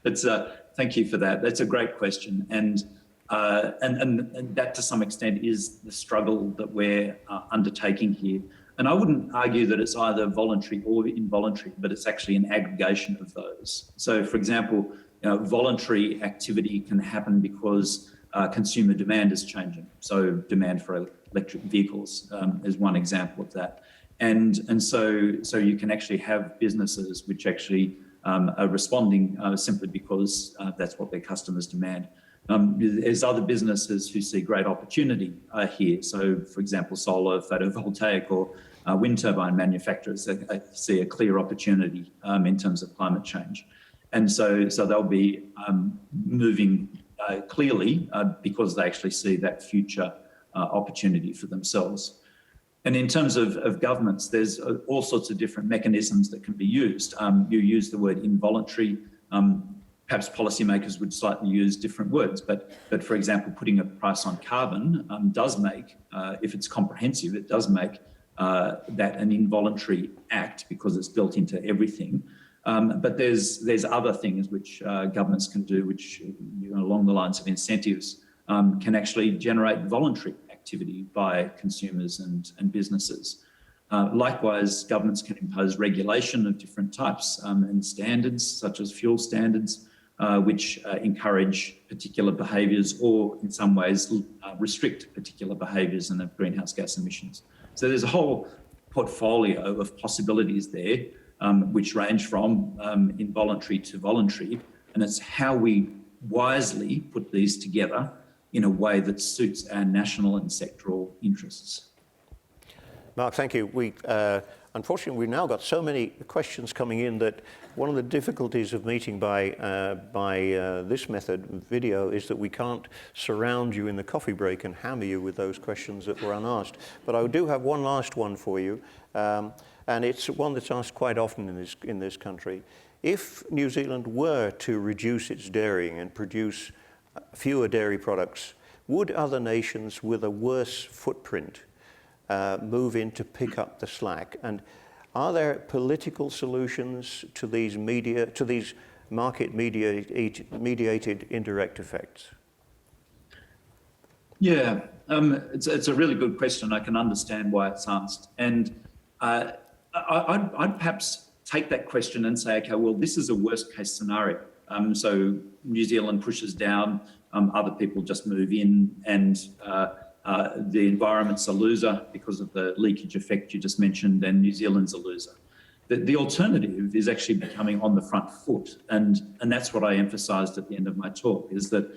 Thank you for that. That's a great question, and that to some extent is the struggle that we're undertaking here. And I wouldn't argue that it's either voluntary or involuntary, but it's actually an aggregation of those. So, for example, voluntary activity can happen because consumer demand is changing. So, demand for electric vehicles is one example of that. And so you can actually have businesses which actually are responding simply because that's what their customers demand. There's other businesses who see great opportunity here. So, for example, solar, photovoltaic, or wind turbine manufacturers see a clear opportunity in terms of climate change. And so they'll be moving clearly because they actually see that future opportunity for themselves. And in terms of governments, there's all sorts of different mechanisms that can be used. You use the word involuntary. Perhaps policymakers would slightly use different words, but for example, putting a price on carbon does make, if it's comprehensive, it does make that an involuntary act because it's built into everything. But there's other things which governments can do, which along the lines of incentives can actually generate voluntary activity by consumers and businesses. Likewise, governments can impose regulation of different types and standards, such as fuel standards, which encourage particular behaviours or in some ways restrict particular behaviours and of greenhouse gas emissions. So there's a whole portfolio of possibilities there, which range from involuntary to voluntary, and it's how we wisely put these together in a way that suits our national and sectoral interests. Mark, thank you. Unfortunately, we've now got so many questions coming in that one of the difficulties of meeting by this method, video, is that we can't surround you in the coffee break and hammer you with those questions that were unasked. But I do have one last one for you, and it's one that's asked quite often in this country. If New Zealand were to reduce its dairying and produce fewer dairy products, would other nations with a worse footprint move in to pick up the slack? And are there political solutions to these market mediated indirect effects? Yeah, it's a really good question. I can understand why it's asked, and I'd perhaps take that question and say, okay, well, this is a worst case scenario. So New Zealand pushes down, other people just move in, and the environment's a loser because of the leakage effect you just mentioned, and New Zealand's a loser. The alternative is actually becoming on the front foot, and that's what I emphasised at the end of my talk, is that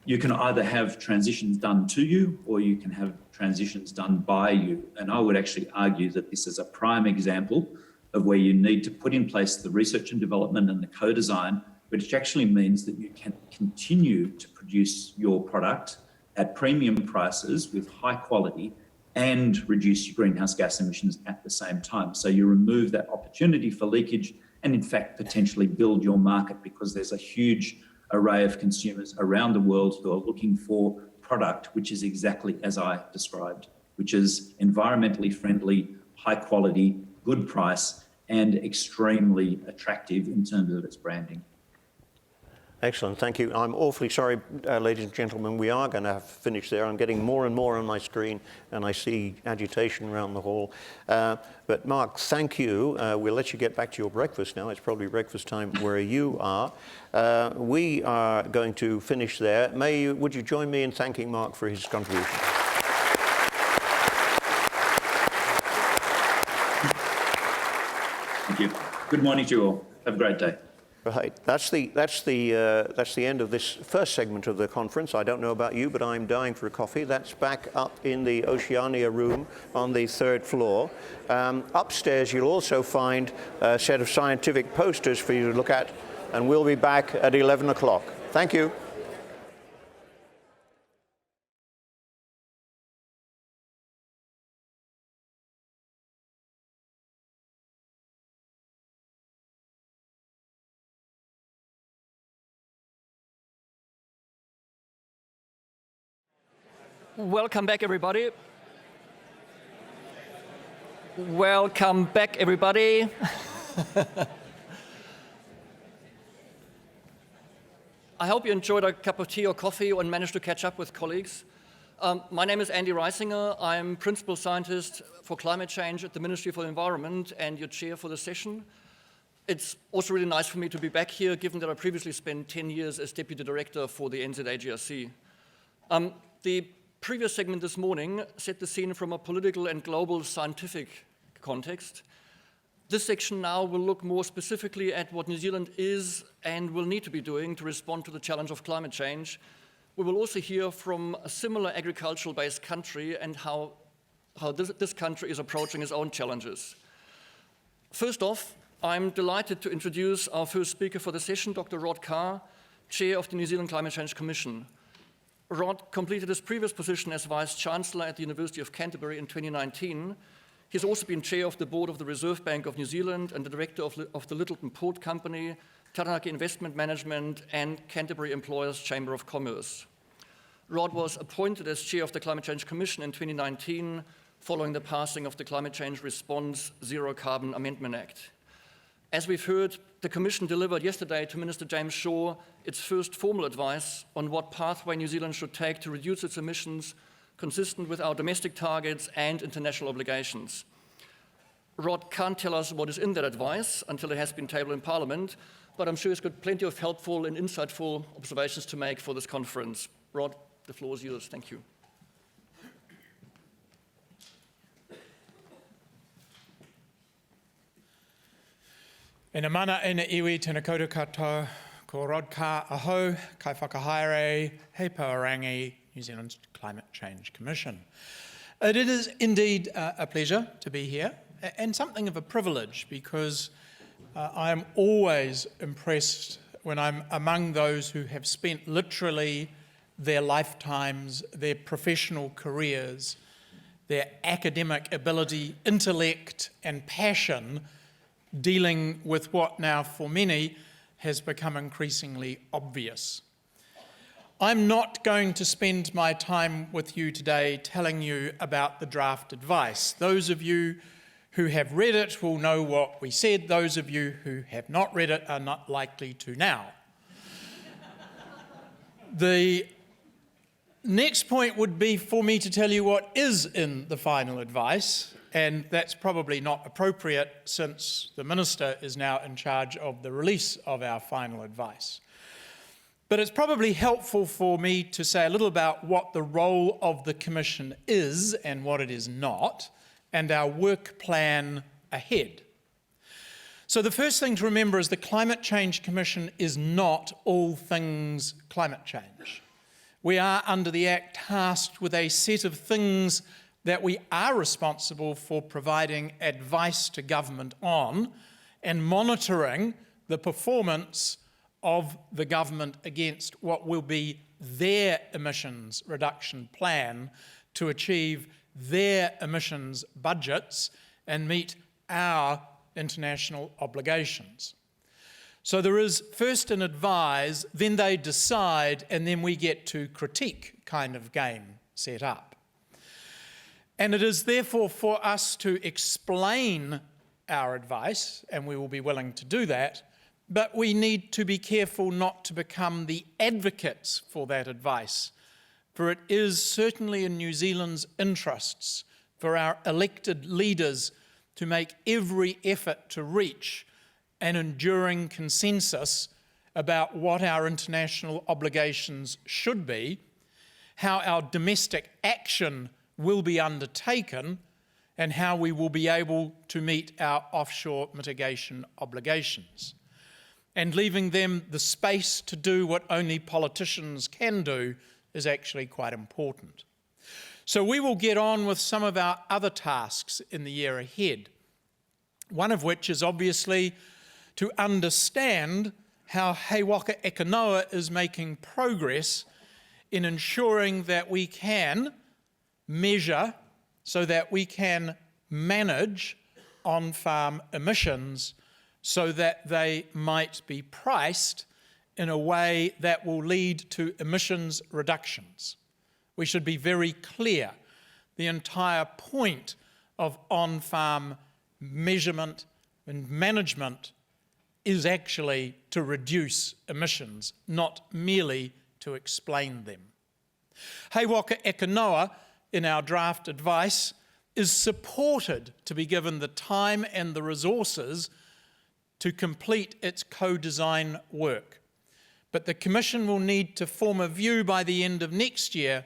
you can either have transitions done to you or you can have transitions done by you. And I would actually argue that this is a prime example of where you need to put in place the research and development and the co-design, which actually means that you can continue to produce your product at premium prices with high quality and reduce your greenhouse gas emissions at the same time. So you remove that opportunity for leakage and in fact potentially build your market, because there's a huge array of consumers around the world who are looking for product which is exactly as I described, which is environmentally friendly, high quality, good price, and extremely attractive in terms of its branding. Excellent, thank you. I'm awfully sorry, ladies and gentlemen, we are going to have to finish there. I'm getting more and more on my screen and I see agitation around the hall. But Mark, thank you. We'll let you get back to your breakfast now. It's probably breakfast time where you are. We are going to finish there. Would you join me in thanking Mark for his contribution? Thank you. Good morning to you all. Have a great day. Right, that's the end of this first segment of the conference. I don't know about you, but I'm dying for a coffee. That's back up in the Oceania room on the 3rd floor. Upstairs, you'll also find a set of scientific posters for you to look at, and we'll be back at 11 o'clock. Thank you. Welcome back, everybody. Welcome back, everybody. I hope you enjoyed a cup of tea or coffee and managed to catch up with colleagues. My name is Andy Reisinger. I'm Principal Scientist for Climate Change at the Ministry for the Environment and your chair for the session. It's also really nice for me to be back here, given that I previously spent 10 years as Deputy Director for the NZAGRC. The previous segment this morning set the scene from a political and global scientific context. This section now will look more specifically at what New Zealand is and will need to be doing to respond to the challenge of climate change. We will also hear from a similar agricultural-based country and how this country is approaching its own challenges. First off, I'm delighted to introduce our first speaker for the session, Dr. Rod Carr, Chair of the New Zealand Climate Change Commission. Rod completed his previous position as Vice-Chancellor at the University of Canterbury in 2019. He's also been Chair of the Board of the Reserve Bank of New Zealand and the Director of the Littleton Port Company, Taranaki Investment Management and Canterbury Employers Chamber of Commerce. Rod was appointed as Chair of the Climate Change Commission in 2019 following the passing of the Climate Change Response Zero Carbon Amendment Act. As we've heard, the Commission delivered yesterday to Minister James Shaw its first formal advice on what pathway New Zealand should take to reduce its emissions consistent with our domestic targets and international obligations. Rod can't tell us what is in that advice until it has been tabled in Parliament, but I'm sure he's got plenty of helpful and insightful observations to make for this conference. Rod, the floor is yours. Thank you. Ina mana ina iwi tēnā koutou katoa, ko Rod Carr aho, kai whakahaere, hei Pauarangi, New Zealand's Climate Change Commission. It is indeed a pleasure to be here, and something of a privilege, because I am always impressed when I'm among those who have spent literally their lifetimes, their professional careers, their academic ability, intellect and passion dealing with what now for many has become increasingly obvious. I'm not going to spend my time with you today telling you about the draft advice. Those of you who have read it will know what we said. Those of you who have not read it are not likely to now. The next point would be for me to tell you what is in the final advice, and that's probably not appropriate since the Minister is now in charge of the release of our final advice. But it's probably helpful for me to say a little about what the role of the Commission is and what it is not, and our work plan ahead. So the first thing to remember is the Climate Change Commission is not all things climate change. We are, under the Act, tasked with a set of things that we are responsible for providing advice to government on and monitoring the performance of the government against what will be their emissions reduction plan to achieve their emissions budgets and meet our international obligations. So there is first an advise, then they decide, and then we get to critique kind of game set up. And it is therefore for us to explain our advice, and we will be willing to do that, but we need to be careful not to become the advocates for that advice, for it is certainly in New Zealand's interests for our elected leaders to make every effort to reach an enduring consensus about what our international obligations should be, how our domestic action will be undertaken, and how we will be able to meet our offshore mitigation obligations. And leaving them the space to do what only politicians can do is actually quite important. So we will get on with some of our other tasks in the year ahead, one of which is obviously to understand how He Waka Eke Noa is making progress in ensuring that we can measure so that we can manage on-farm emissions so that they might be priced in a way that will lead to emissions reductions. We should be very clear. The entire point of on-farm measurement and management is actually to reduce emissions, not merely to explain them. He Waka Eke Noa, in our draft advice, is supported to be given the time and the resources to complete its co-design work. But the Commission will need to form a view by the end of next year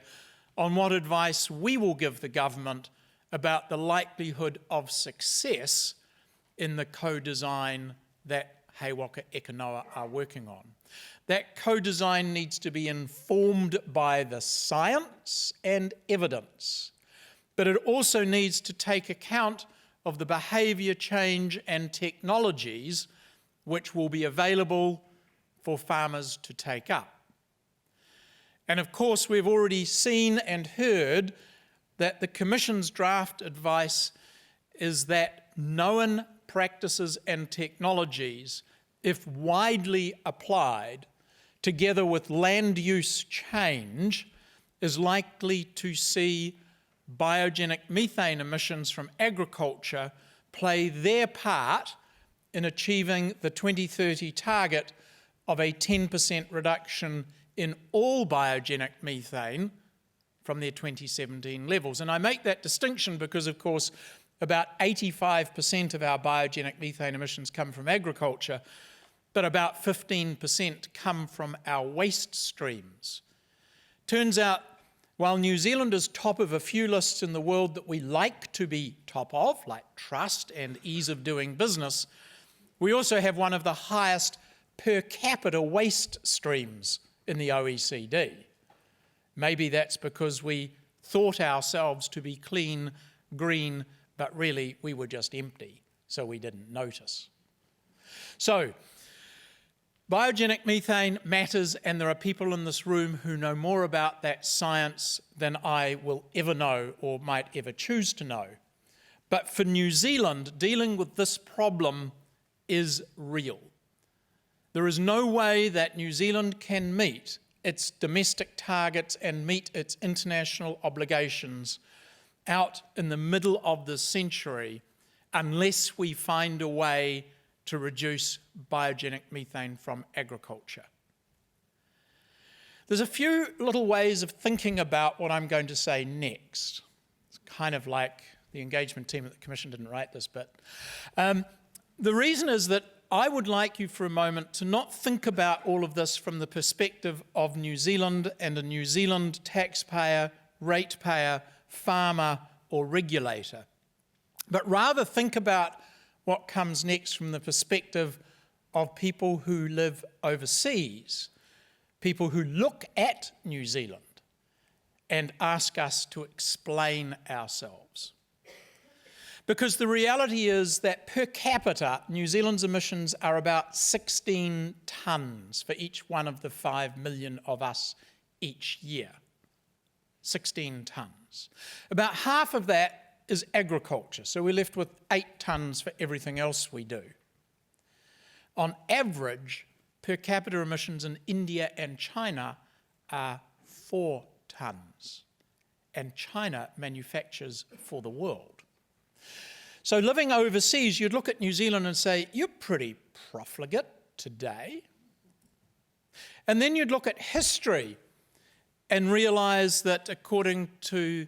on what advice we will give the government about the likelihood of success in the co-design that He Waka Eke Noa are working on. That co-design needs to be informed by the science and evidence, but it also needs to take account of the behaviour change and technologies which will be available for farmers to take up. And of course, we've already seen and heard that the Commission's draft advice is that known practices and technologies, if widely applied, together with land use change, is likely to see biogenic methane emissions from agriculture play their part in achieving the 2030 target of a 10% reduction in all biogenic methane from their 2017 levels. And I make that distinction because, of course, about 85% of our biogenic methane emissions come from agriculture, but about 15% come from our waste streams. Turns out, while New Zealand is top of a few lists in the world that we like to be top of, like trust and ease of doing business, we also have one of the highest per capita waste streams in the OECD. Maybe that's because we thought ourselves to be clean, green, but really we were just empty, so we didn't notice. So, biogenic methane matters, and there are people in this room who know more about that science than I will ever know or might ever choose to know. But for New Zealand, dealing with this problem is real. There is no way that New Zealand can meet its domestic targets and meet its international obligations out in the middle of the century unless we find a way to reduce biogenic methane from agriculture. There's a few little ways of thinking about what I'm going to say next. It's kind of like the engagement team at the Commission didn't write this bit. The reason is that I would like you for a moment to not think about all of this from the perspective of New Zealand and a New Zealand taxpayer, ratepayer, farmer or regulator, but rather think about what comes next from the perspective of people who live overseas, people who look at New Zealand and ask us to explain ourselves. Because the reality is that per capita, New Zealand's emissions are about 16 tonnes for each one of the 5 million of us each year. 16 tonnes. About half of that is agriculture, so we're left with 8 tonnes for everything else we do. On average, per capita emissions in India and China are 4 tonnes, and China manufactures for the world. So living overseas, you'd look at New Zealand and say, you're pretty profligate today. And then you'd look at history and realise that according to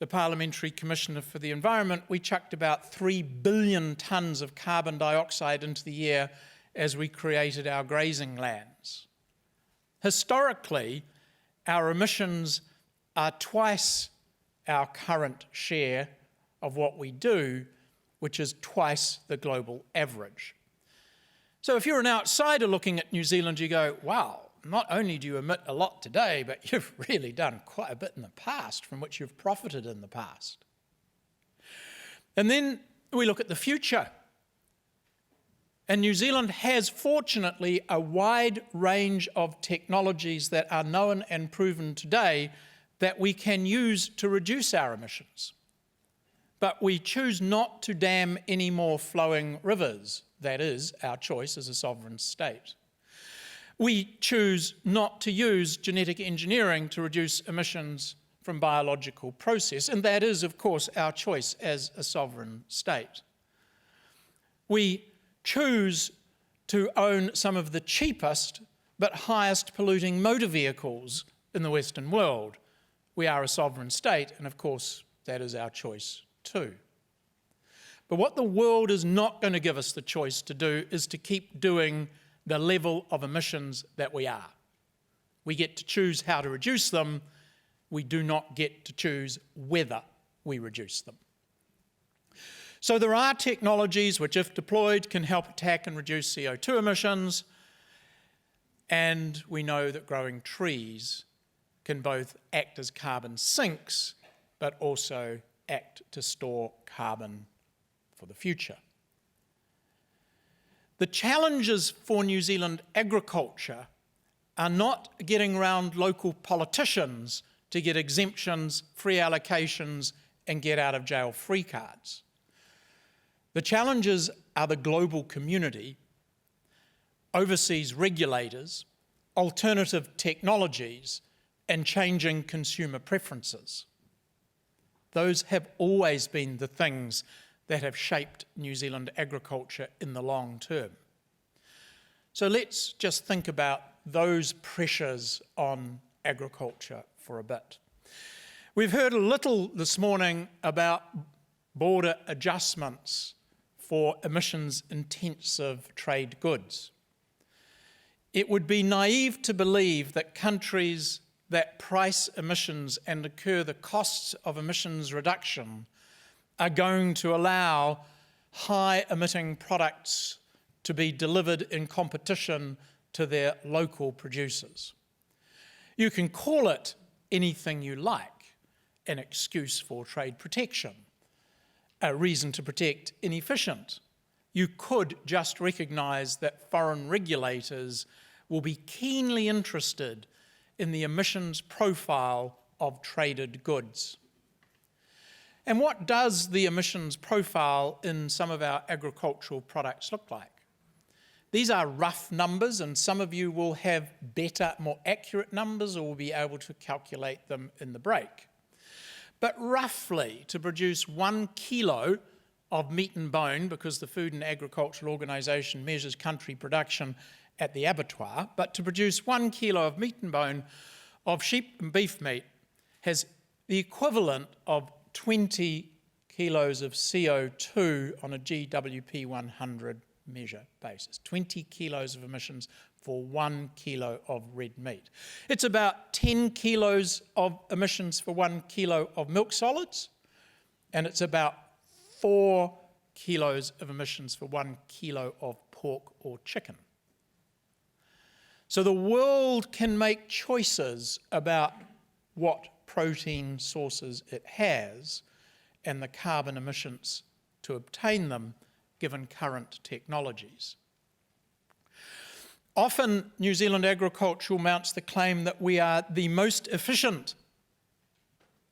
the Parliamentary Commissioner for the Environment, we chucked about 3 billion tonnes of carbon dioxide into the air as we created our grazing lands. Historically, our emissions are twice our current share of what we do, which is twice the global average. So if you're an outsider looking at New Zealand, you go, wow, not only do you emit a lot today, but you've really done quite a bit in the past from which you've profited in the past. And then we look at the future. And New Zealand has, fortunately, a wide range of technologies that are known and proven today that we can use to reduce our emissions. But we choose not to dam any more flowing rivers. That is our choice as a sovereign state. We choose not to use genetic engineering to reduce emissions from biological process, and that is, of course, our choice as a sovereign state. We choose to own some of the cheapest but highest polluting motor vehicles in the Western world. We are a sovereign state, and of course, that is our choice too. But what the world is not going to give us the choice to do is to keep doing the level of emissions that we are. We get to choose how to reduce them. We do not get to choose whether we reduce them. So there are technologies which, if deployed, can help attack and reduce CO2 emissions. And we know that growing trees can both act as carbon sinks, but also act to store carbon for the future. The challenges for New Zealand agriculture are not getting around local politicians to get exemptions, free allocations, and get out of jail free cards. The challenges are the global community, overseas regulators, alternative technologies, and changing consumer preferences. Those have always been the things that have shaped New Zealand agriculture in the long term. So let's just think about those pressures on agriculture for a bit. We've heard a little this morning about border adjustments for emissions-intensive trade goods. It would be naive to believe that countries that price emissions and incur the costs of emissions reduction are going to allow high-emitting products to be delivered in competition to their local producers. You can call it anything you like, an excuse for trade protection, a reason to protect inefficient. You could just recognise that foreign regulators will be keenly interested in the emissions profile of traded goods. And what does the emissions profile in some of our agricultural products look like? These are rough numbers, and some of you will have better, more accurate numbers, or will be able to calculate them in the break. But roughly, to produce 1 kilo of meat and bone, because the Food and Agricultural Organisation measures country production at the abattoir, but to produce 1 kilo of meat and bone of sheep and beef meat has the equivalent of 20 kilos of CO2 on a GWP 100 measure basis. 20 kilos of emissions for 1 kilo of red meat. It's about 10 kilos of emissions for 1 kilo of milk solids, and it's about 4 kilos of emissions for 1 kilo of pork or chicken. So the world can make choices about what protein sources it has and the carbon emissions to obtain them given current technologies. Often New Zealand agriculture mounts the claim that we are the most efficient,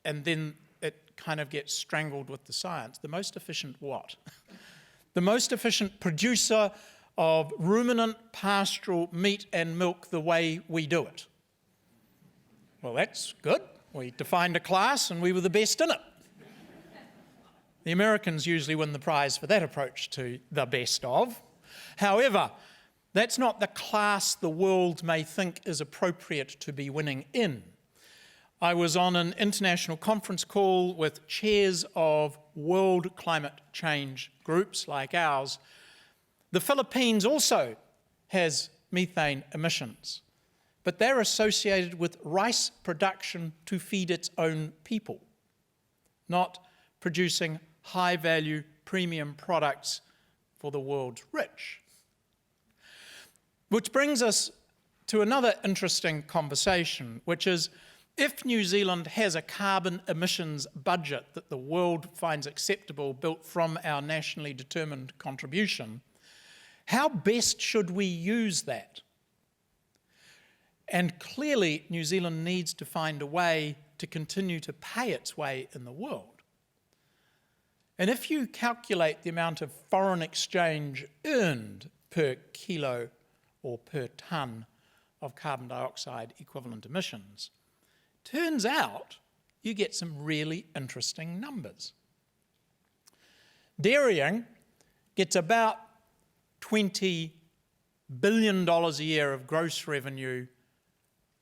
and then it kind of gets strangled with the science. The most efficient what? The most efficient producer of ruminant pastoral meat and milk the way we do it. Well, that's good. We defined a class and we were the best in it. The Americans usually win the prize for that approach to the best of. However, that's not the class the world may think is appropriate to be winning in. I was on an international conference call with chairs of world climate change groups like ours. The Philippines also has methane emissions, but they're associated with rice production to feed its own people, not producing high-value premium products for the world's rich. Which brings us to another interesting conversation, which is, if New Zealand has a carbon emissions budget that the world finds acceptable, built from our nationally determined contribution, how best should we use that? And clearly, New Zealand needs to find a way to continue to pay its way in the world. And if you calculate the amount of foreign exchange earned per kilo or per tonne of carbon dioxide equivalent emissions, turns out you get some really interesting numbers. Dairying gets about $20 billion a year of gross revenue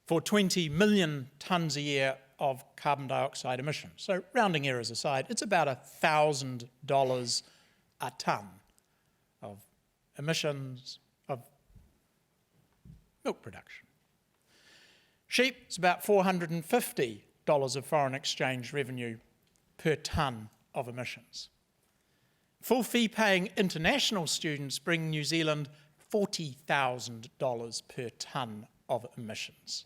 for 20 million tonnes a year of carbon dioxide emissions. So rounding errors aside, it's about $1,000 a tonne of emissions of milk production. Sheep, it's about $450 of foreign exchange revenue per tonne of emissions. Full fee-paying international students bring New Zealand $40,000 per tonne of emissions.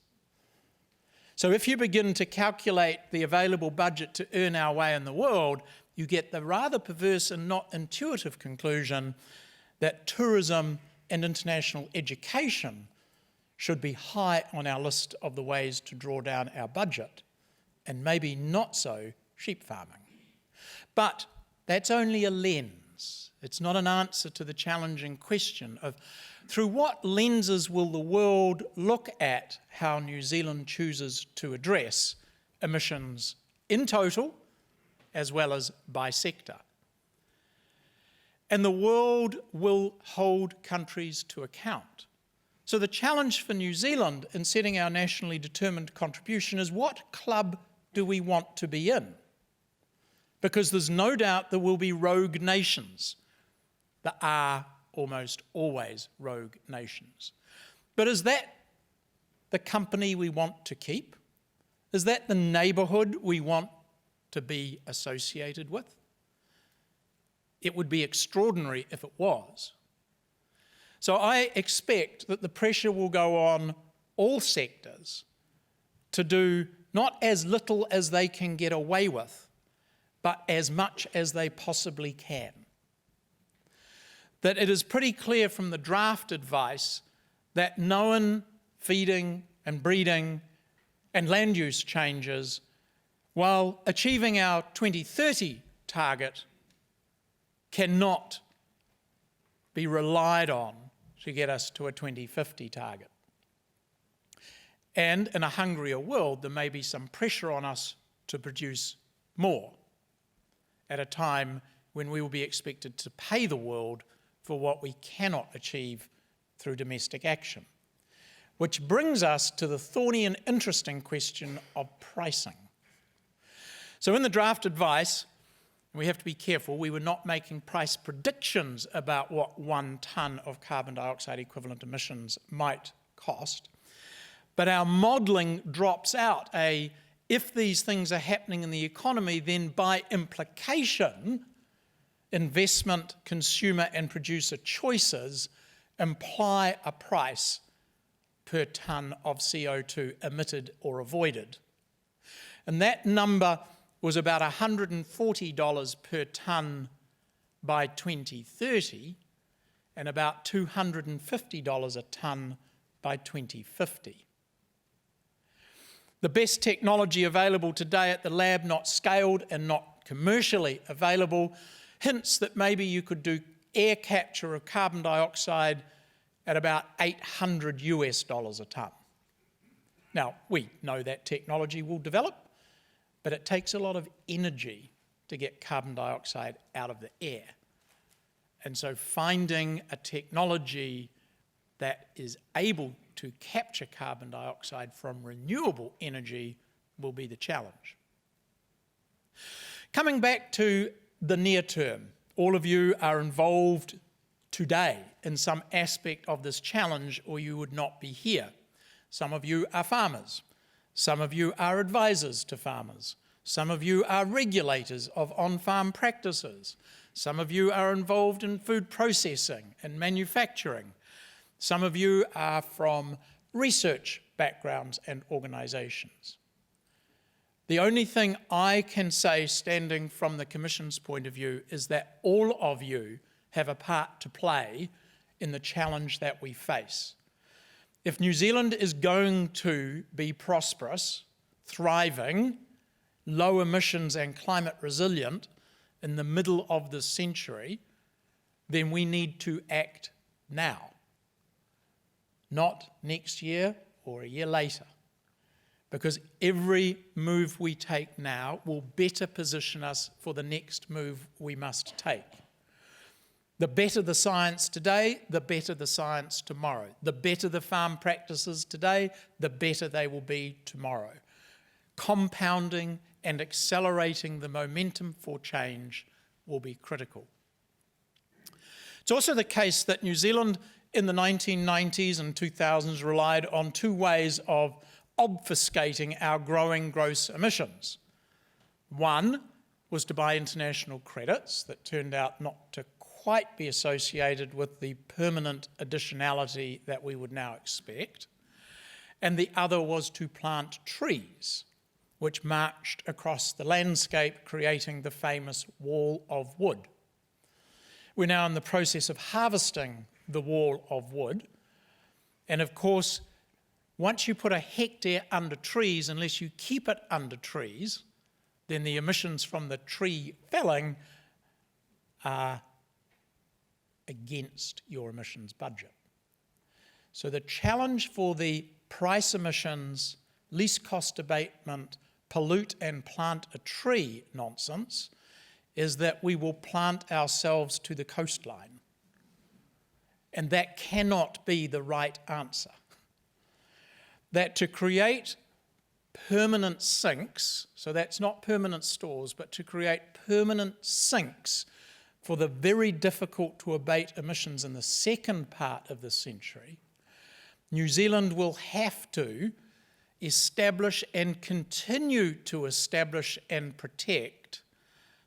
So if you begin to calculate the available budget to earn our way in the world, you get the rather perverse and not intuitive conclusion that tourism and international education should be high on our list of the ways to draw down our budget, and maybe not so sheep farming. But that's only a lens. It's not an answer to the challenging question of through what lenses will the world look at how New Zealand chooses to address emissions in total as well as by sector. And the world will hold countries to account. So the challenge for New Zealand in setting our nationally determined contribution is, what club do we want to be in? Because there's no doubt there will be rogue nations. There are almost always rogue nations. But is that the company we want to keep? Is that the neighbourhood we want to be associated with? It would be extraordinary if it was. So I expect that the pressure will go on all sectors to do not as little as they can get away with, but as much as they possibly can. That it is pretty clear from the draft advice that known feeding and breeding and land use changes, while achieving our 2030 target, cannot be relied on to get us to a 2050 target. And in a hungrier world, there may be some pressure on us to produce more at a time when we will be expected to pay the world for what we cannot achieve through domestic action. Which brings us to the thorny and interesting question of pricing. So in the draft advice, we have to be careful, we were not making price predictions about what 1 tonne of carbon dioxide equivalent emissions might cost, but our modelling drops out if these things are happening in the economy, then by implication, investment, consumer and producer choices imply a price per tonne of CO2 emitted or avoided. And that number was about $140 per tonne by 2030 and about $250 a tonne by 2050. The best technology available today at the lab, not scaled and not commercially available, hints that maybe you could do air capture of carbon dioxide at about $800 a tonne. Now, we know that technology will develop, but it takes a lot of energy to get carbon dioxide out of the air. And so finding a technology that is able to capture carbon dioxide from renewable energy will be the challenge. Coming back to the near term, all of you are involved today in some aspect of this challenge, or you would not be here. Some of you are farmers. Some of you are advisors to farmers. Some of you are regulators of on-farm practices. Some of you are involved in food processing and manufacturing. Some of you are from research backgrounds and organisations. The only thing I can say, standing from the Commission's point of view, is that all of you have a part to play in the challenge that we face. If New Zealand is going to be prosperous, thriving, low emissions and climate resilient in the middle of this century, then we need to act now, not next year or a year later. Because every move we take now will better position us for the next move we must take. The better the science today, the better the science tomorrow. The better the farm practices today, the better they will be tomorrow. Compounding and accelerating the momentum for change will be critical. It's also the case that New Zealand in the 1990s and 2000s relied on two ways of obfuscating our growing gross emissions. One was to buy international credits that turned out not to quite be associated with the permanent additionality that we would now expect. And the other was to plant trees, which marched across the landscape, creating the famous wall of wood. We're now in the process of harvesting the wall of wood. And of course, once you put a hectare under trees, unless you keep it under trees, then the emissions from the tree felling are against your emissions budget. So the challenge for the price emissions, least cost abatement, pollute and plant a tree nonsense is that we will plant ourselves to the coastline. And that cannot be the right answer. That to create permanent sinks, so that's not permanent stores, but to create permanent sinks for the very difficult to abate emissions in the second part of the century, New Zealand will have to establish and continue to establish and protect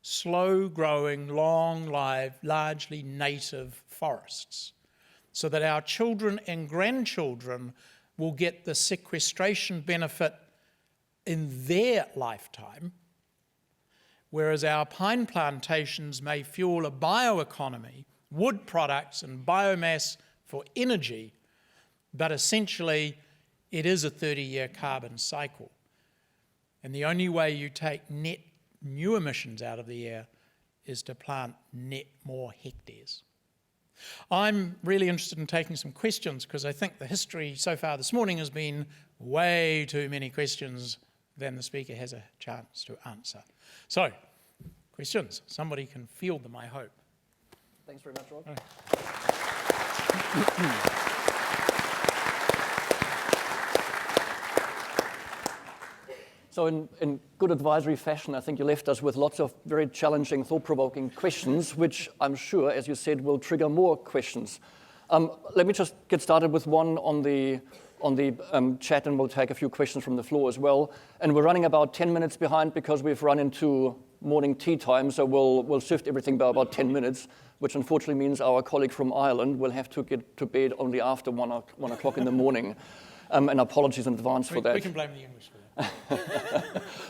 slow-growing, long-lived, largely native forests, so that our children and grandchildren will get the sequestration benefit in their lifetime, whereas our pine plantations may fuel a bioeconomy, wood products and biomass for energy, but essentially it is a 30-year carbon cycle. And the only way you take net new emissions out of the air is to plant net more hectares. I'm really interested in taking some questions because I think the history so far this morning has been way too many questions than the speaker has a chance to answer. So, questions? Somebody can field them, I hope. Thanks very much, Rob. So in good advisory fashion, I think you left us with lots of very challenging, thought-provoking questions, which I'm sure, as you said, will trigger more questions. Let me just get started with one on the chat, and we'll take a few questions from the floor as well. And we're running about 10 minutes behind because we've run into morning tea time, so we'll shift everything by about 10 minutes, which unfortunately means our colleague from Ireland will have to get to bed only after 1 o'clock in the morning. And apologies in advance for that. We can blame the English for that.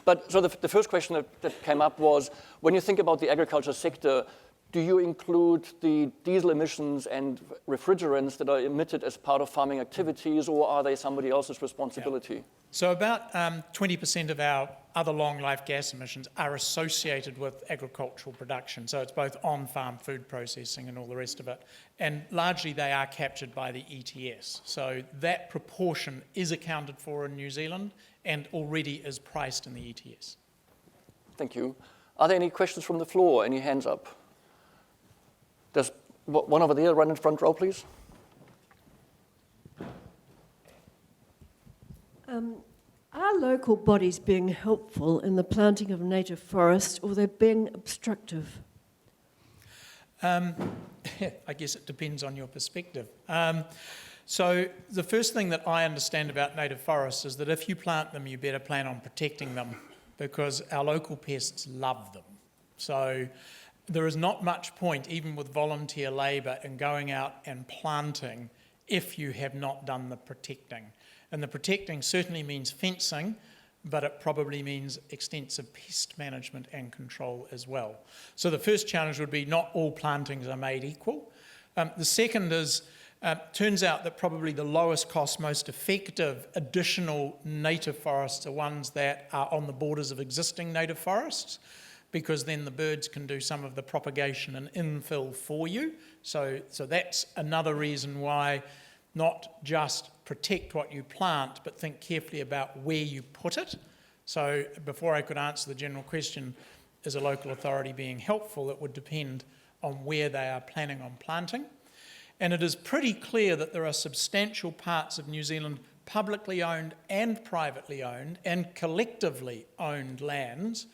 But so the first question that came up was, when you think about the agriculture sector, do you include the diesel emissions and refrigerants that are emitted as part of farming activities, or are they somebody else's responsibility? Yeah. So about 20% of our other long-life gas emissions are associated with agricultural production. So it's both on-farm food processing and all the rest of it. And largely they are captured by the ETS. So that proportion is accounted for in New Zealand and already is priced in the ETS. Thank you. Are there any questions from the floor? Any hands up? There's one over there, right in front row, please. Are local bodies being helpful in the planting of native forest, or they're being obstructive? I guess it depends on your perspective. So the first thing that I understand about native forests is that if you plant them, you better plan on protecting them because our local pests love them. So there is not much point, even with volunteer labour, in going out and planting if you have not done the protecting. And the protecting certainly means fencing, but it probably means extensive pest management and control as well. So the first challenge would be not all plantings are made equal. The second is, turns out that probably the lowest cost, most effective additional native forests are ones that are on the borders of existing native forests, because then the birds can do some of the propagation and infill for you. So that's another reason why not just protect what you plant, but think carefully about where you put it. So before I could answer the general question, is a local authority being helpful, it would depend on where they are planning on planting. And it is pretty clear that there are substantial parts of New Zealand, publicly owned and privately owned and collectively owned lands,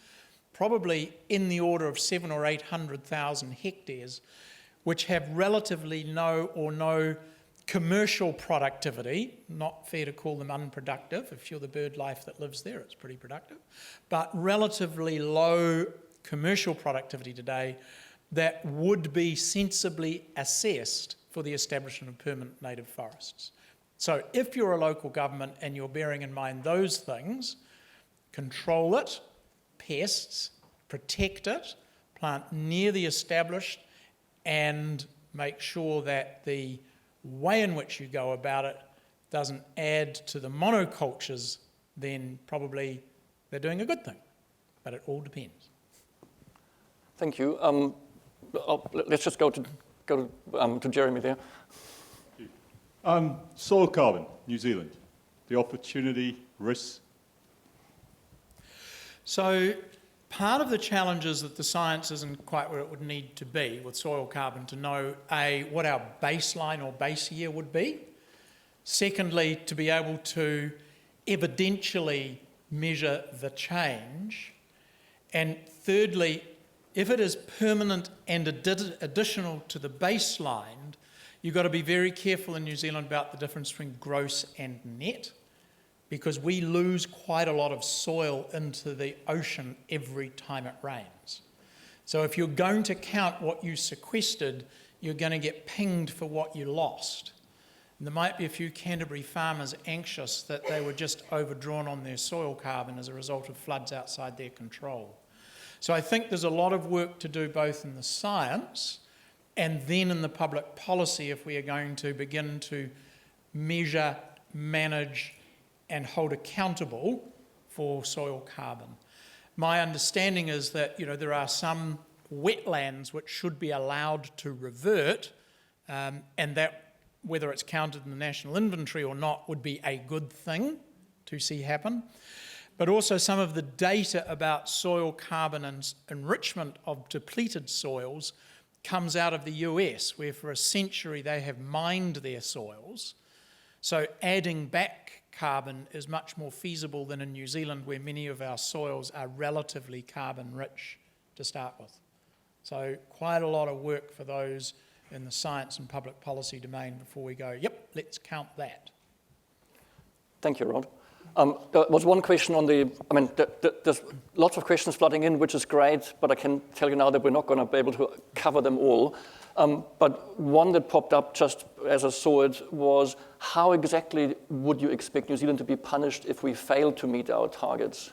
probably in the order of 700,000 or 800,000 hectares, which have relatively no commercial productivity. Not fair to call them unproductive. If you're the bird life that lives there, it's pretty productive. But relatively low commercial productivity today that would be sensibly assessed for the establishment of permanent native forests. So if you're a local government and you're bearing in mind those things, control it, pests, protect it, plant near the established, and make sure that the way in which you go about it doesn't add to the monocultures, then probably they're doing a good thing. But it all depends. Thank you. Let's just go to Jeremy there. Soil carbon, New Zealand, the opportunity, risks. So part of the challenge is that the science isn't quite where it would need to be with soil carbon to know, A, what our baseline or base year would be. Secondly, to be able to evidentially measure the change. And thirdly, if it is permanent and additional to the baseline, you've got to be very careful in New Zealand about the difference between gross and net, because we lose quite a lot of soil into the ocean every time it rains. So if you're going to count what you sequestered, you're going to get pinged for what you lost. And there might be a few Canterbury farmers anxious that they were just overdrawn on their soil carbon as a result of floods outside their control. So I think there's a lot of work to do both in the science and then in the public policy if we are going to begin to measure, manage, and hold accountable for soil carbon. My understanding is that there are some wetlands which should be allowed to revert, and that whether it's counted in the national inventory or not would be a good thing to see happen. But also some of the data about soil carbon and enrichment of depleted soils comes out of the US, where for a century they have mined their soils. So adding back carbon is much more feasible than in New Zealand, where many of our soils are relatively carbon rich to start with. So quite a lot of work for those in the science and public policy domain before we go, yep, let's count that. Thank you, Rod. There was one question on there's lots of questions flooding in, which is great, but I can tell you now that we're not going to be able to cover them all. But one that popped up just as I saw it was, how exactly would you expect New Zealand to be punished if we fail to meet our targets?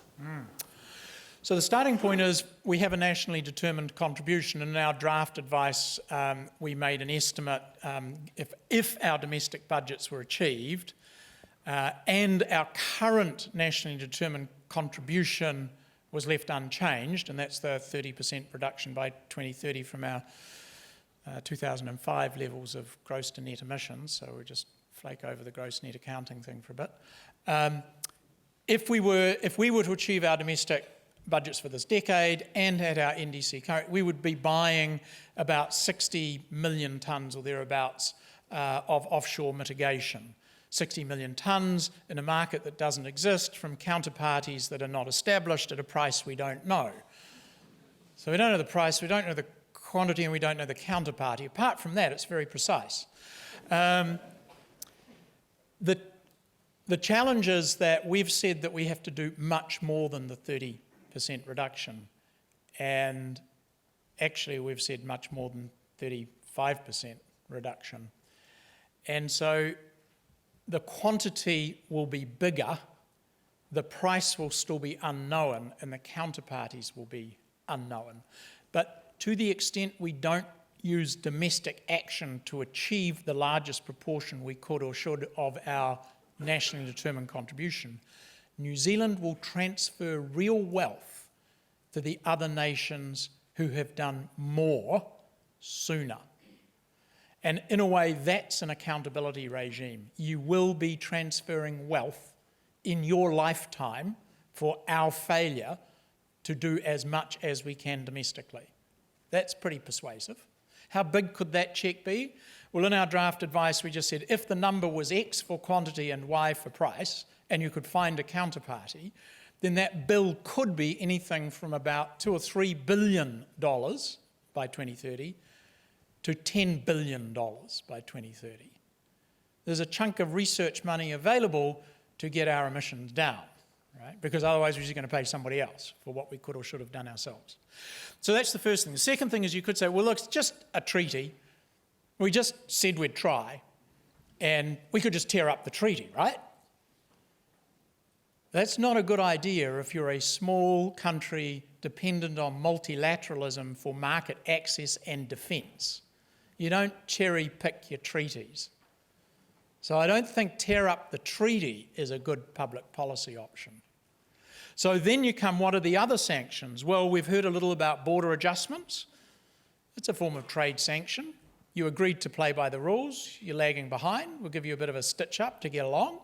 So the starting point is we have a nationally determined contribution, and in our draft advice we made an estimate if our domestic budgets were achieved, and our current nationally determined contribution was left unchanged, and that's the 30% reduction by 2030 from our 2005 levels of gross to net emissions, so we just flake over the gross net accounting thing for a bit. If we were to achieve our domestic budgets for this decade and at our NDC current, we would be buying about 60 million tonnes or thereabouts of offshore mitigation. 60 million tonnes in a market that doesn't exist from counterparties that are not established at a price we don't know. So we don't know the price, we don't know the quantity, and we don't know the counterparty. Apart from that, it's very precise. The challenge is that we've said that we have to do much more than the 30%. reduction. And actually, we've said much more than 35% reduction. And so the quantity will be bigger, the price will still be unknown, and the counterparties will be unknown. But to the extent we don't use domestic action to achieve the largest proportion we could or should of our nationally determined contribution, New Zealand will transfer real wealth to the other nations who have done more sooner. And in a way, that's an accountability regime. You will be transferring wealth in your lifetime for our failure to do as much as we can domestically. That's pretty persuasive. How big could that cheque be? Well, in our draft advice, we just said if the number was X for quantity and Y for price, and you could find a counterparty, then that bill could be anything from about $2 or $3 billion by 2030 to $10 billion by 2030. There's a chunk of research money available to get our emissions down, right? Because otherwise we're just going to pay somebody else for what we could or should have done ourselves. So that's the first thing. The second thing is you could say, well, look, it's just a treaty. We just said we'd try, and we could just tear up the treaty, right? That's not a good idea if you're a small country dependent on multilateralism for market access and defence. You don't cherry pick your treaties. So I don't think tear up the treaty is a good public policy option. So then you come, what are the other sanctions? Well, we've heard a little about border adjustments. It's a form of trade sanction. You agreed to play by the rules, you're lagging behind, we'll give you a bit of a stitch up to get along.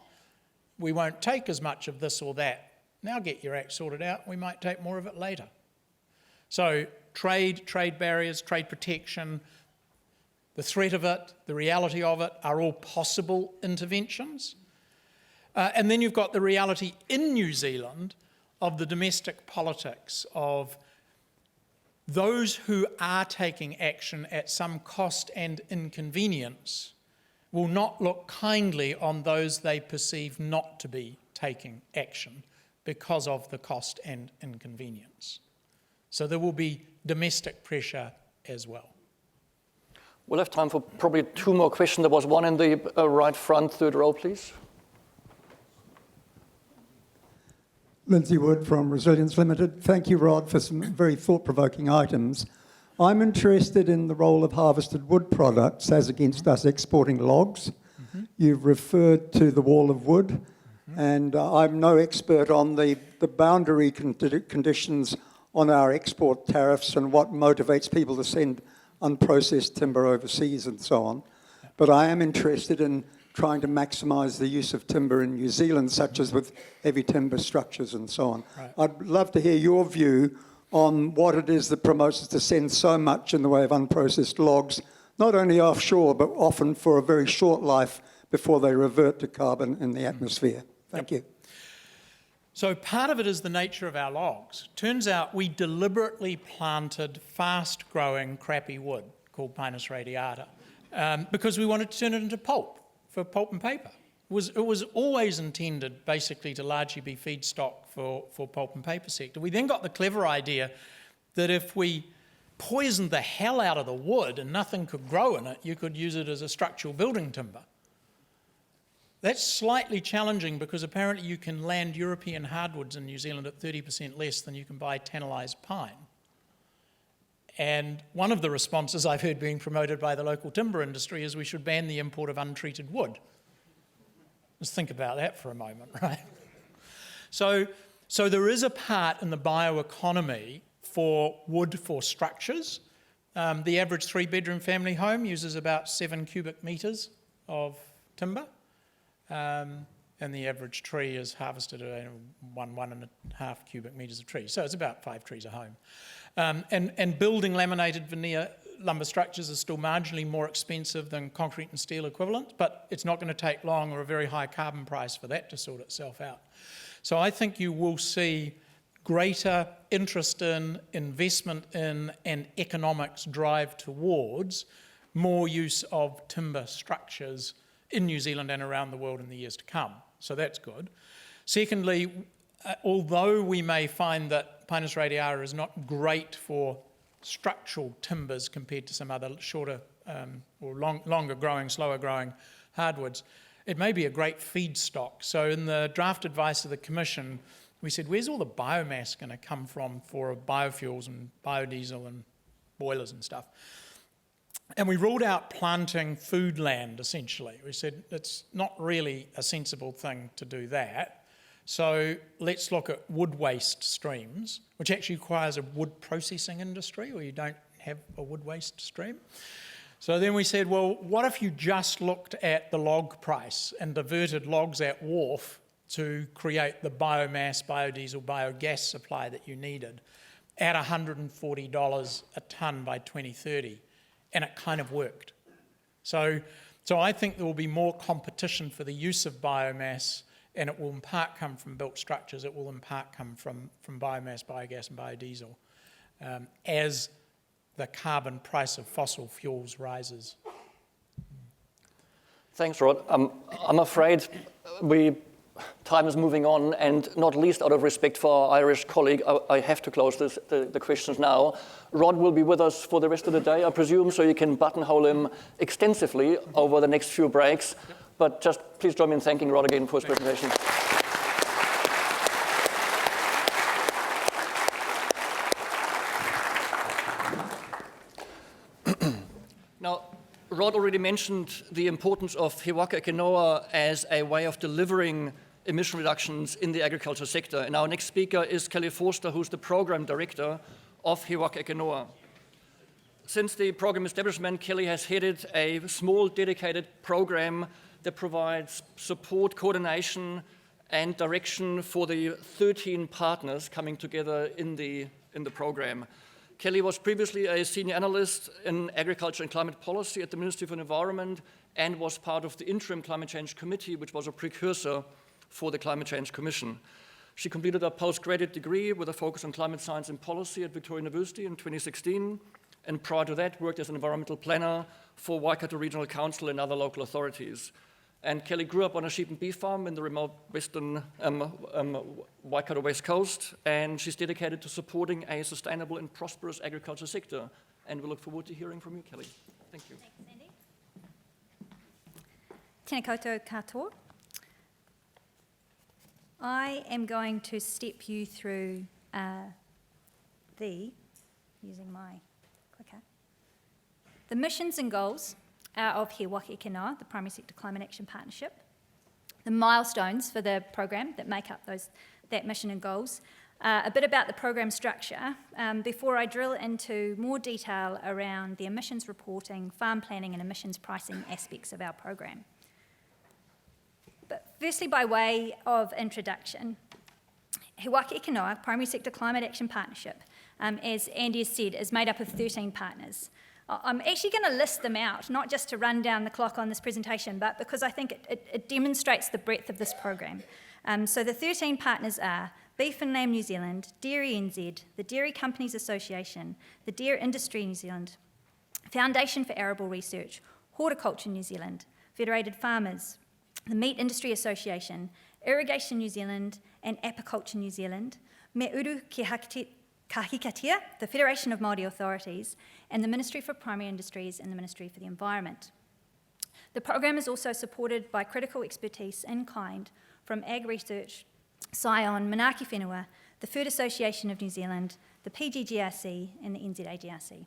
We won't take as much of this or that. Now get your act sorted out, we might take more of it later. So trade barriers, trade protection, the threat of it, the reality of it are all possible interventions. And then you've got the reality in New Zealand of the domestic politics of those who are taking action at some cost and inconvenience will not look kindly on those they perceive not to be taking action because of the cost and inconvenience. So there will be domestic pressure as well. We'll have time for probably two more questions. There was one in the right front, third row, please. Lindsay Wood from Resilience Limited. Thank you, Rod, for some very thought-provoking items. I'm interested in the role of harvested wood products as against us exporting logs. Mm-hmm. You've referred to the wall of wood, mm-hmm. and I'm no expert on the boundary conditions on our export tariffs and what motivates people to send unprocessed timber overseas and so on. But I am interested in trying to maximise the use of timber in New Zealand, such as with heavy timber structures and so on. Right. I'd love to hear your view on what it is that promotes us to send so much in the way of unprocessed logs, not only offshore, but often for a very short life before they revert to carbon in the atmosphere. Thank you. So part of it is the nature of our logs. Turns out we deliberately planted fast-growing crappy wood called Pinus radiata because we wanted to turn it into pulp for pulp and paper. It was always intended basically to largely be feedstock for pulp and paper sector. We then got the clever idea that if we poisoned the hell out of the wood and nothing could grow in it, you could use it as a structural building timber. That's slightly challenging because apparently you can land European hardwoods in New Zealand at 30% less than you can buy tannalised pine. And one of the responses I've heard being promoted by the local timber industry is we should ban the import of untreated wood. Let's think about that for a moment, right? So there is a part in the bioeconomy for wood for structures. The average 3-bedroom family home uses about 7 cubic metres of timber. And the average tree is harvested at 1.5 cubic metres of tree. So it's about 5 trees a home. And building laminated veneer lumber structures is still marginally more expensive than concrete and steel equivalent, but it's not going to take long or a very high carbon price for that to sort itself out. So I think you will see greater interest in, investment in, and economics drive towards more use of timber structures in New Zealand and around the world in the years to come. So that's good. Secondly, although we may find that Pinus radiata is not great for structural timbers compared to some other shorter or longer growing, slower growing hardwoods, it may be a great feedstock. So in the draft advice of the Commission, we said, where's all the biomass going to come from for biofuels and biodiesel and boilers and stuff? And we ruled out planting food land, essentially. We said it's not really a sensible thing to do that. So let's look at wood waste streams, which actually requires a wood processing industry, or you don't have a wood waste stream. So then we said, well, what if you just looked at the log price and diverted logs at wharf to create the biomass, biodiesel, biogas supply that you needed at $140 a tonne by 2030? And it kind of worked. So I think there will be more competition for the use of biomass, and it will in part come from built structures, it will in part come from biomass, biogas and biodiesel as the carbon price of fossil fuels rises. Thanks, Rod. I'm afraid time is moving on, and not least out of respect for our Irish colleague, I have to close the questions now. Rod will be with us for the rest of the day, I presume, so you can buttonhole him extensively over the next few breaks. But just please join me in thanking Rod again for his presentation. Now, Rod already mentioned the importance of He Waka Eke Noa as a way of delivering emission reductions in the agriculture sector. And our next speaker is Kelly Forster, who's the program director of He Waka Eke Noa. Since the program establishment, Kelly has headed a small dedicated program that provides support, coordination, and direction for the 13 partners coming together in the program. Kelly was previously a senior analyst in agriculture and climate policy at the Ministry for the Environment and was part of the interim climate change committee, which was a precursor for the Climate Change Commission. She completed a postgraduate degree with a focus on climate science and policy at Victoria University in 2016, and prior to that worked as an environmental planner for Waikato Regional Council and other local authorities. And Kelly grew up on a sheep and beef farm in the remote western Waikato West Coast, and she's dedicated to supporting a sustainable and prosperous agriculture sector. And we look forward to hearing from you, Kelly. Thank you. Thanks, Andy. Tēnā koutou katoa. I am going to step you through using my clicker, the missions and goals of He Waka Eke Noa, the Primary Sector Climate Action Partnership, the milestones for the program that make up that mission and goals, a bit about the program structure before I drill into more detail around the emissions reporting, farm planning and emissions pricing aspects of our program. But firstly, by way of introduction, He Waka Eke Noa, Primary Sector Climate Action Partnership, as Andy has said, is made up of 13 partners. I'm actually going to list them out, not just to run down the clock on this presentation, but because I think it demonstrates the breadth of this program. So the 13 partners are Beef and Lamb New Zealand, Dairy NZ, the Dairy Companies Association, the Dairy Industry New Zealand, Foundation for Arable Research, Horticulture New Zealand, Federated Farmers, the Meat Industry Association, Irrigation New Zealand, and Apiculture New Zealand, Me Uru Ki Kahikatia, the Federation of Māori Authorities, and the Ministry for Primary Industries and the Ministry for the Environment. The program is also supported by critical expertise in kind from Ag Research, Scion, Manaaki Whenua, the Food Association of New Zealand, the PGGRC, and the NZAGRC.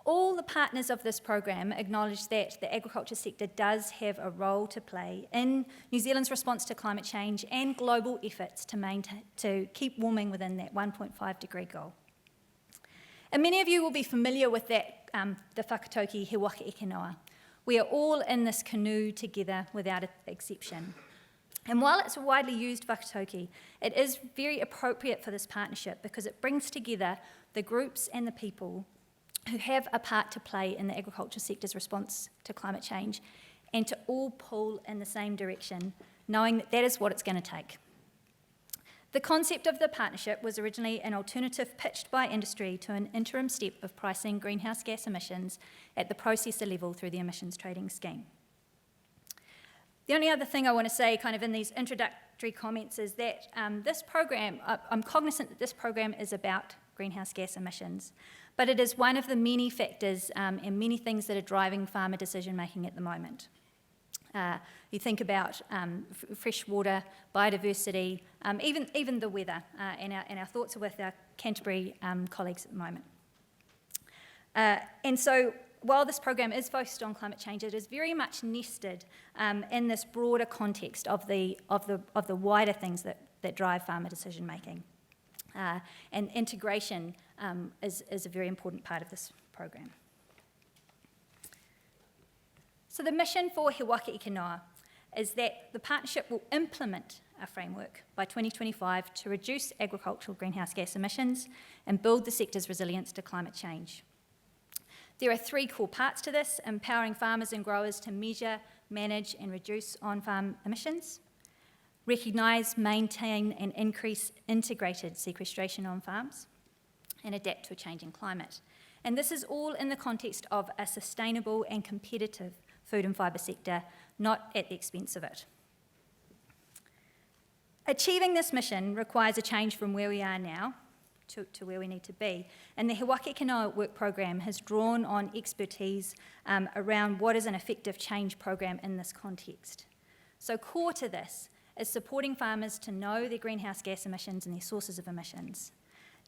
All the partners of this program acknowledge that the agriculture sector does have a role to play in New Zealand's response to climate change and global efforts to keep warming within that 1.5 degree goal. And many of you will be familiar with that, the whakatauki He Waka Eke Noa. We are all in this canoe together without exception. And while it's a widely used whakatauki, it is very appropriate for this partnership because it brings together the groups and the people who have a part to play in the agriculture sector's response to climate change, and to all pull in the same direction, knowing that that is what it's going to take. The concept of the partnership was originally an alternative pitched by industry to an interim step of pricing greenhouse gas emissions at the processor level through the emissions trading scheme. The only other thing I want to say kind of in these introductory comments is that this program, I'm cognizant that this program is about greenhouse gas emissions, but it is one of the many factors and many things that are driving farmer decision making at the moment. You think about fresh water, biodiversity, even the weather, and our thoughts are with our Canterbury colleagues at the moment. And so while this program is focused on climate change, it is very much nested in this broader context of the wider things that drive farmer decision making. And integration is a very important part of this program. So the mission for He Waka I Noa is that the partnership will implement a framework by 2025 to reduce agricultural greenhouse gas emissions and build the sector's resilience to climate change. There are three core parts to this: empowering farmers and growers to measure, manage and reduce on-farm emissions, recognise, maintain and increase integrated sequestration on farms, and adapt to a changing climate. And this is all in the context of a sustainable and competitive food and fibre sector, not at the expense of it. Achieving this mission requires a change from where we are now to where we need to be. And the He Waka I Noa work program has drawn on expertise around what is an effective change program in this context. So core to this is supporting farmers to know their greenhouse gas emissions and their sources of emissions,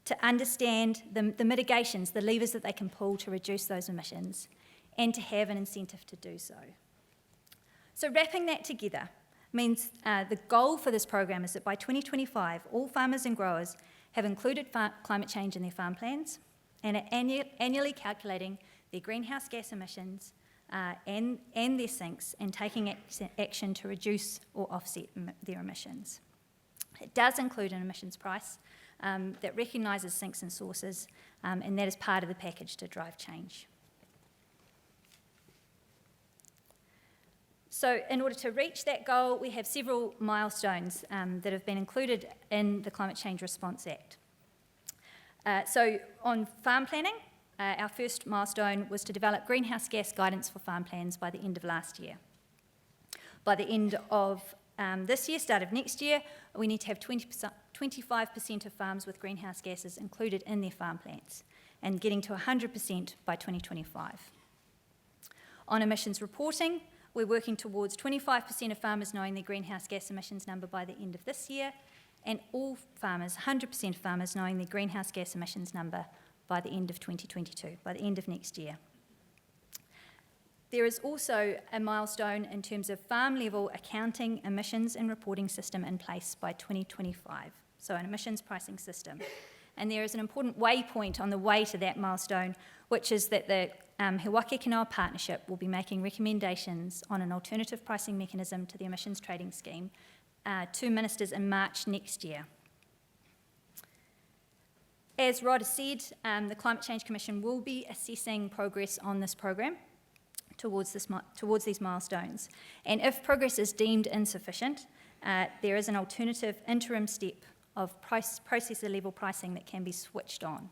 to understand the mitigations, the levers that they can pull to reduce those emissions, and to have an incentive to do so. So wrapping that together means the goal for this program is that by 2025, all farmers and growers have included climate change in their farm plans and are annually calculating their greenhouse gas emissions and their sinks and taking action to reduce or offset their emissions. It does include an emissions price that recognises sinks and sources, and that is part of the package to drive change. So in order to reach that goal, we have several milestones that have been included in the Climate Change Response Act. So on farm planning, our first milestone was to develop greenhouse gas guidance for farm plans by the end of last year. By the end of this year, start of next year, we need to have 25% of farms with greenhouse gases included in their farm plans, and getting to 100% by 2025. On emissions reporting, we're working towards 25% of farmers knowing their greenhouse gas emissions number by the end of this year, and all farmers, 100% of farmers, knowing their greenhouse gas emissions number by the end of 2022, by the end of next year. There is also a milestone in terms of farm-level accounting, emissions and reporting system in place by 2025, so an emissions pricing system. And there is an important waypoint on the way to that milestone, which is that the He Waka I Noa partnership will be making recommendations on an alternative pricing mechanism to the emissions trading scheme to ministers in March next year. As Rod has said, the Climate Change Commission will be assessing progress on this program towards these milestones. And if progress is deemed insufficient, there is an alternative interim step of processor level pricing that can be switched on.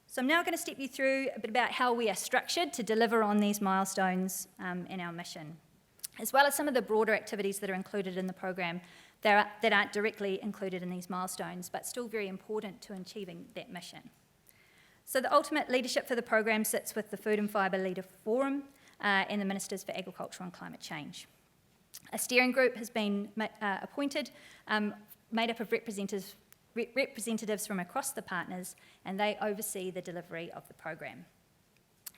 So I'm now going to step you through a bit about how we are structured to deliver on these milestones in our mission, as well as some of the broader activities that are included in the program that aren't directly included in these milestones, but still very important to achieving that mission. So the ultimate leadership for the program sits with the Food and Fibre Leader Forum and the Ministers for Agriculture and Climate Change. A steering group has been appointed, made up of representatives from across the partners, and they oversee the delivery of the program.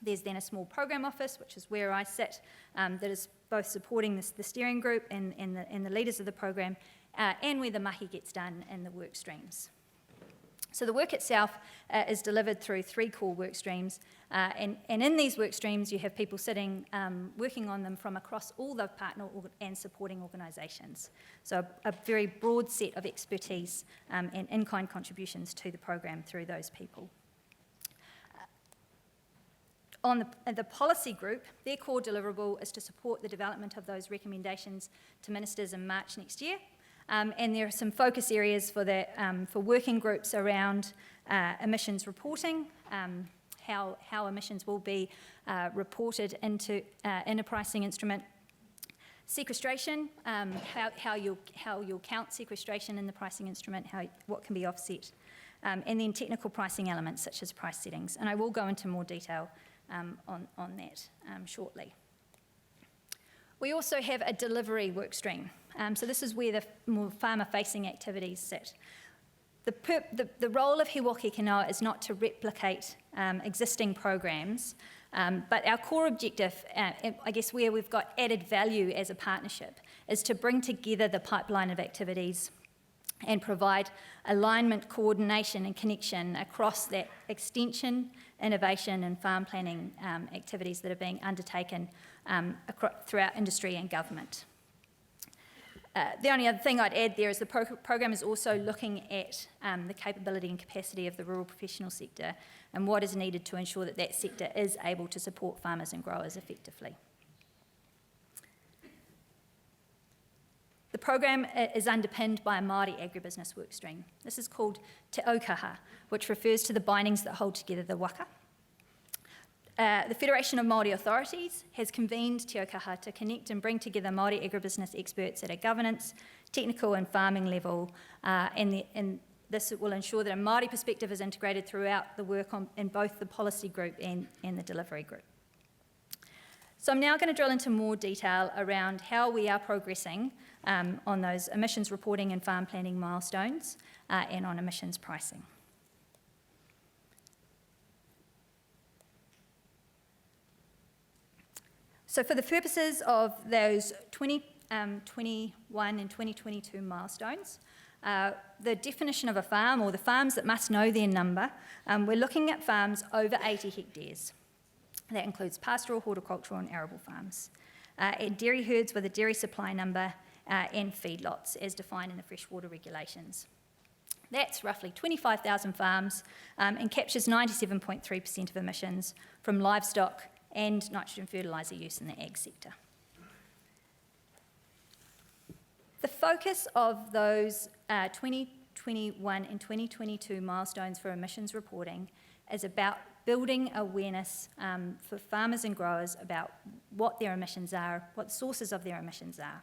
There's then a small program office, which is where I sit, that is both supporting the steering group and the leaders of the program, and where the mahi gets done in the work streams. So the work itself is delivered through three core work streams, and in these work streams you have people sitting, working on them from across all the partner and supporting organisations. So a very broad set of expertise and in-kind contributions to the program through those people. On the policy group, their core deliverable is to support the development of those recommendations to ministers in March next year. And there are some focus areas for working groups around emissions reporting, how emissions will be reported in a pricing instrument, Sequestration, how you'll count sequestration in the pricing instrument, what can be offset, and then technical pricing elements such as price settings. And I will go into more detail on that shortly. We also have a delivery work stream. So this is where the more farmer-facing activities sit. The role of He Waka Kanoa is not to replicate existing programs, but our core objective, I guess where we've got added value as a partnership, is to bring together the pipeline of activities and provide alignment, coordination and connection across that extension, innovation and farm planning activities that are being undertaken throughout industry and government. The only other thing I'd add there is the program is also looking at the capability and capacity of the rural professional sector and what is needed to ensure that that sector is able to support farmers and growers effectively. The program is underpinned by a Māori agribusiness workstream. This is called Te Aukaha, which refers to the bindings that hold together the waka. The Federation of Māori Authorities has convened Te Aukaha to connect and bring together Māori agribusiness experts at a governance, technical and farming level, and this will ensure that a Māori perspective is integrated throughout the work in both the policy group and the delivery group. So I'm now going to drill into more detail around how we are progressing on those emissions reporting and farm planning milestones and on emissions pricing. So for the purposes of those 2021 and 2022 milestones, the definition of a farm, or the farms that must know their number, we're looking at farms over 80 hectares. That includes pastoral, horticultural and arable farms, and dairy herds with a dairy supply number and feedlots as defined in the freshwater regulations. That's roughly 25,000 farms and captures 97.3% of emissions from livestock and nitrogen fertiliser use in the ag sector. The focus of those 2021 and 2022 milestones for emissions reporting is about building awareness for farmers and growers about what their emissions are, what the sources of their emissions are.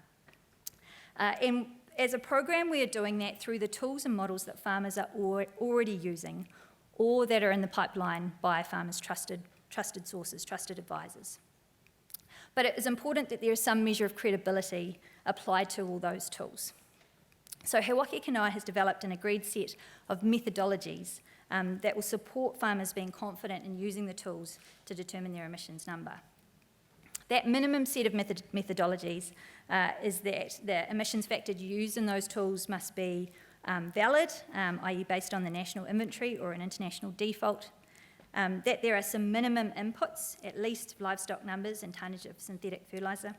And as a program, we are doing that through the tools and models that farmers are already using or that are in the pipeline by farmers' trusted sources, trusted advisors. But it is important that there is some measure of credibility applied to all those tools. So He Waka Kanoa has developed an agreed set of methodologies that will support farmers being confident in using the tools to determine their emissions number. That minimum set of methodologies is that the emissions factor used in those tools must be valid, i.e. based on the national inventory or an international default, that there are some minimum inputs, at least livestock numbers and tonnage of synthetic fertiliser,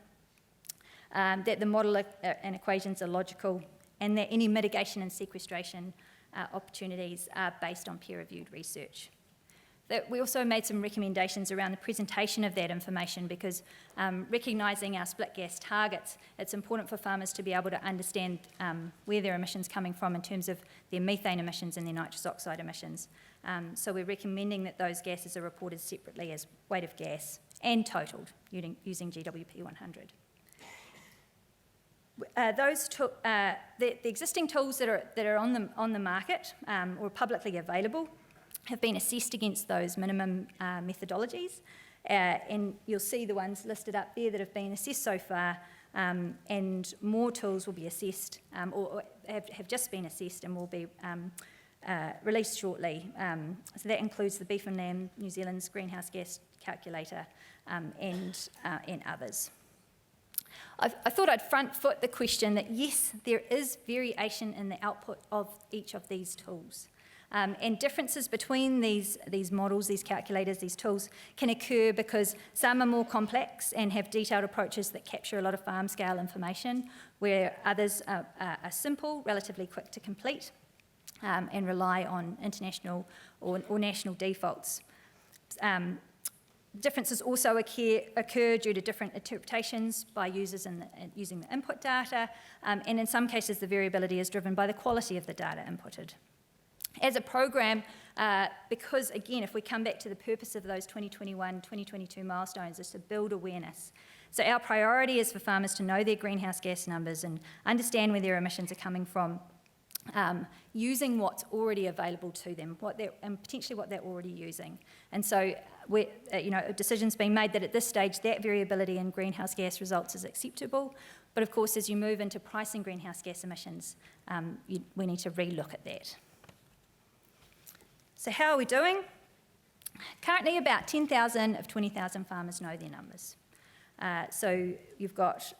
that the model and equations are logical, and that any mitigation and sequestration opportunities are based on peer-reviewed research. That we also made some recommendations around the presentation of that information because recognising our split gas targets, it's important for farmers to be able to understand where their emissions coming from in terms of their methane emissions and their nitrous oxide emissions. So we're recommending that those gases are reported separately as weight of gas and totalled using GWP 100. The existing tools that are on the market or publicly available have been assessed against those minimum methodologies, and you'll see the ones listed up there that have been assessed so far, and more tools will be assessed or have just been assessed and will be released shortly. So that includes the Beef and Lamb New Zealand's greenhouse gas calculator and others. I thought I'd front foot the question that yes, there is variation in the output of each of these tools. And differences between these models, these calculators, these tools can occur because some are more complex and have detailed approaches that capture a lot of farm scale information, where others are simple, relatively quick to complete, and rely on international or national defaults. Differences also occur due to different interpretations by users using the input data, and in some cases the variability is driven by the quality of the data inputted. As a program, because again, if we come back to the purpose of those 2021, 2022 milestones is to build awareness. So our priority is for farmers to know their greenhouse gas numbers and understand where their emissions are coming from, using what's already available to them, and potentially what they're already using. And so, a decision's been made that at this stage, that variability in greenhouse gas results is acceptable. But of course, as you move into pricing greenhouse gas emissions, we need to relook at that. So how are we doing? Currently, about 10,000 of 20,000 farmers know their numbers. So you've got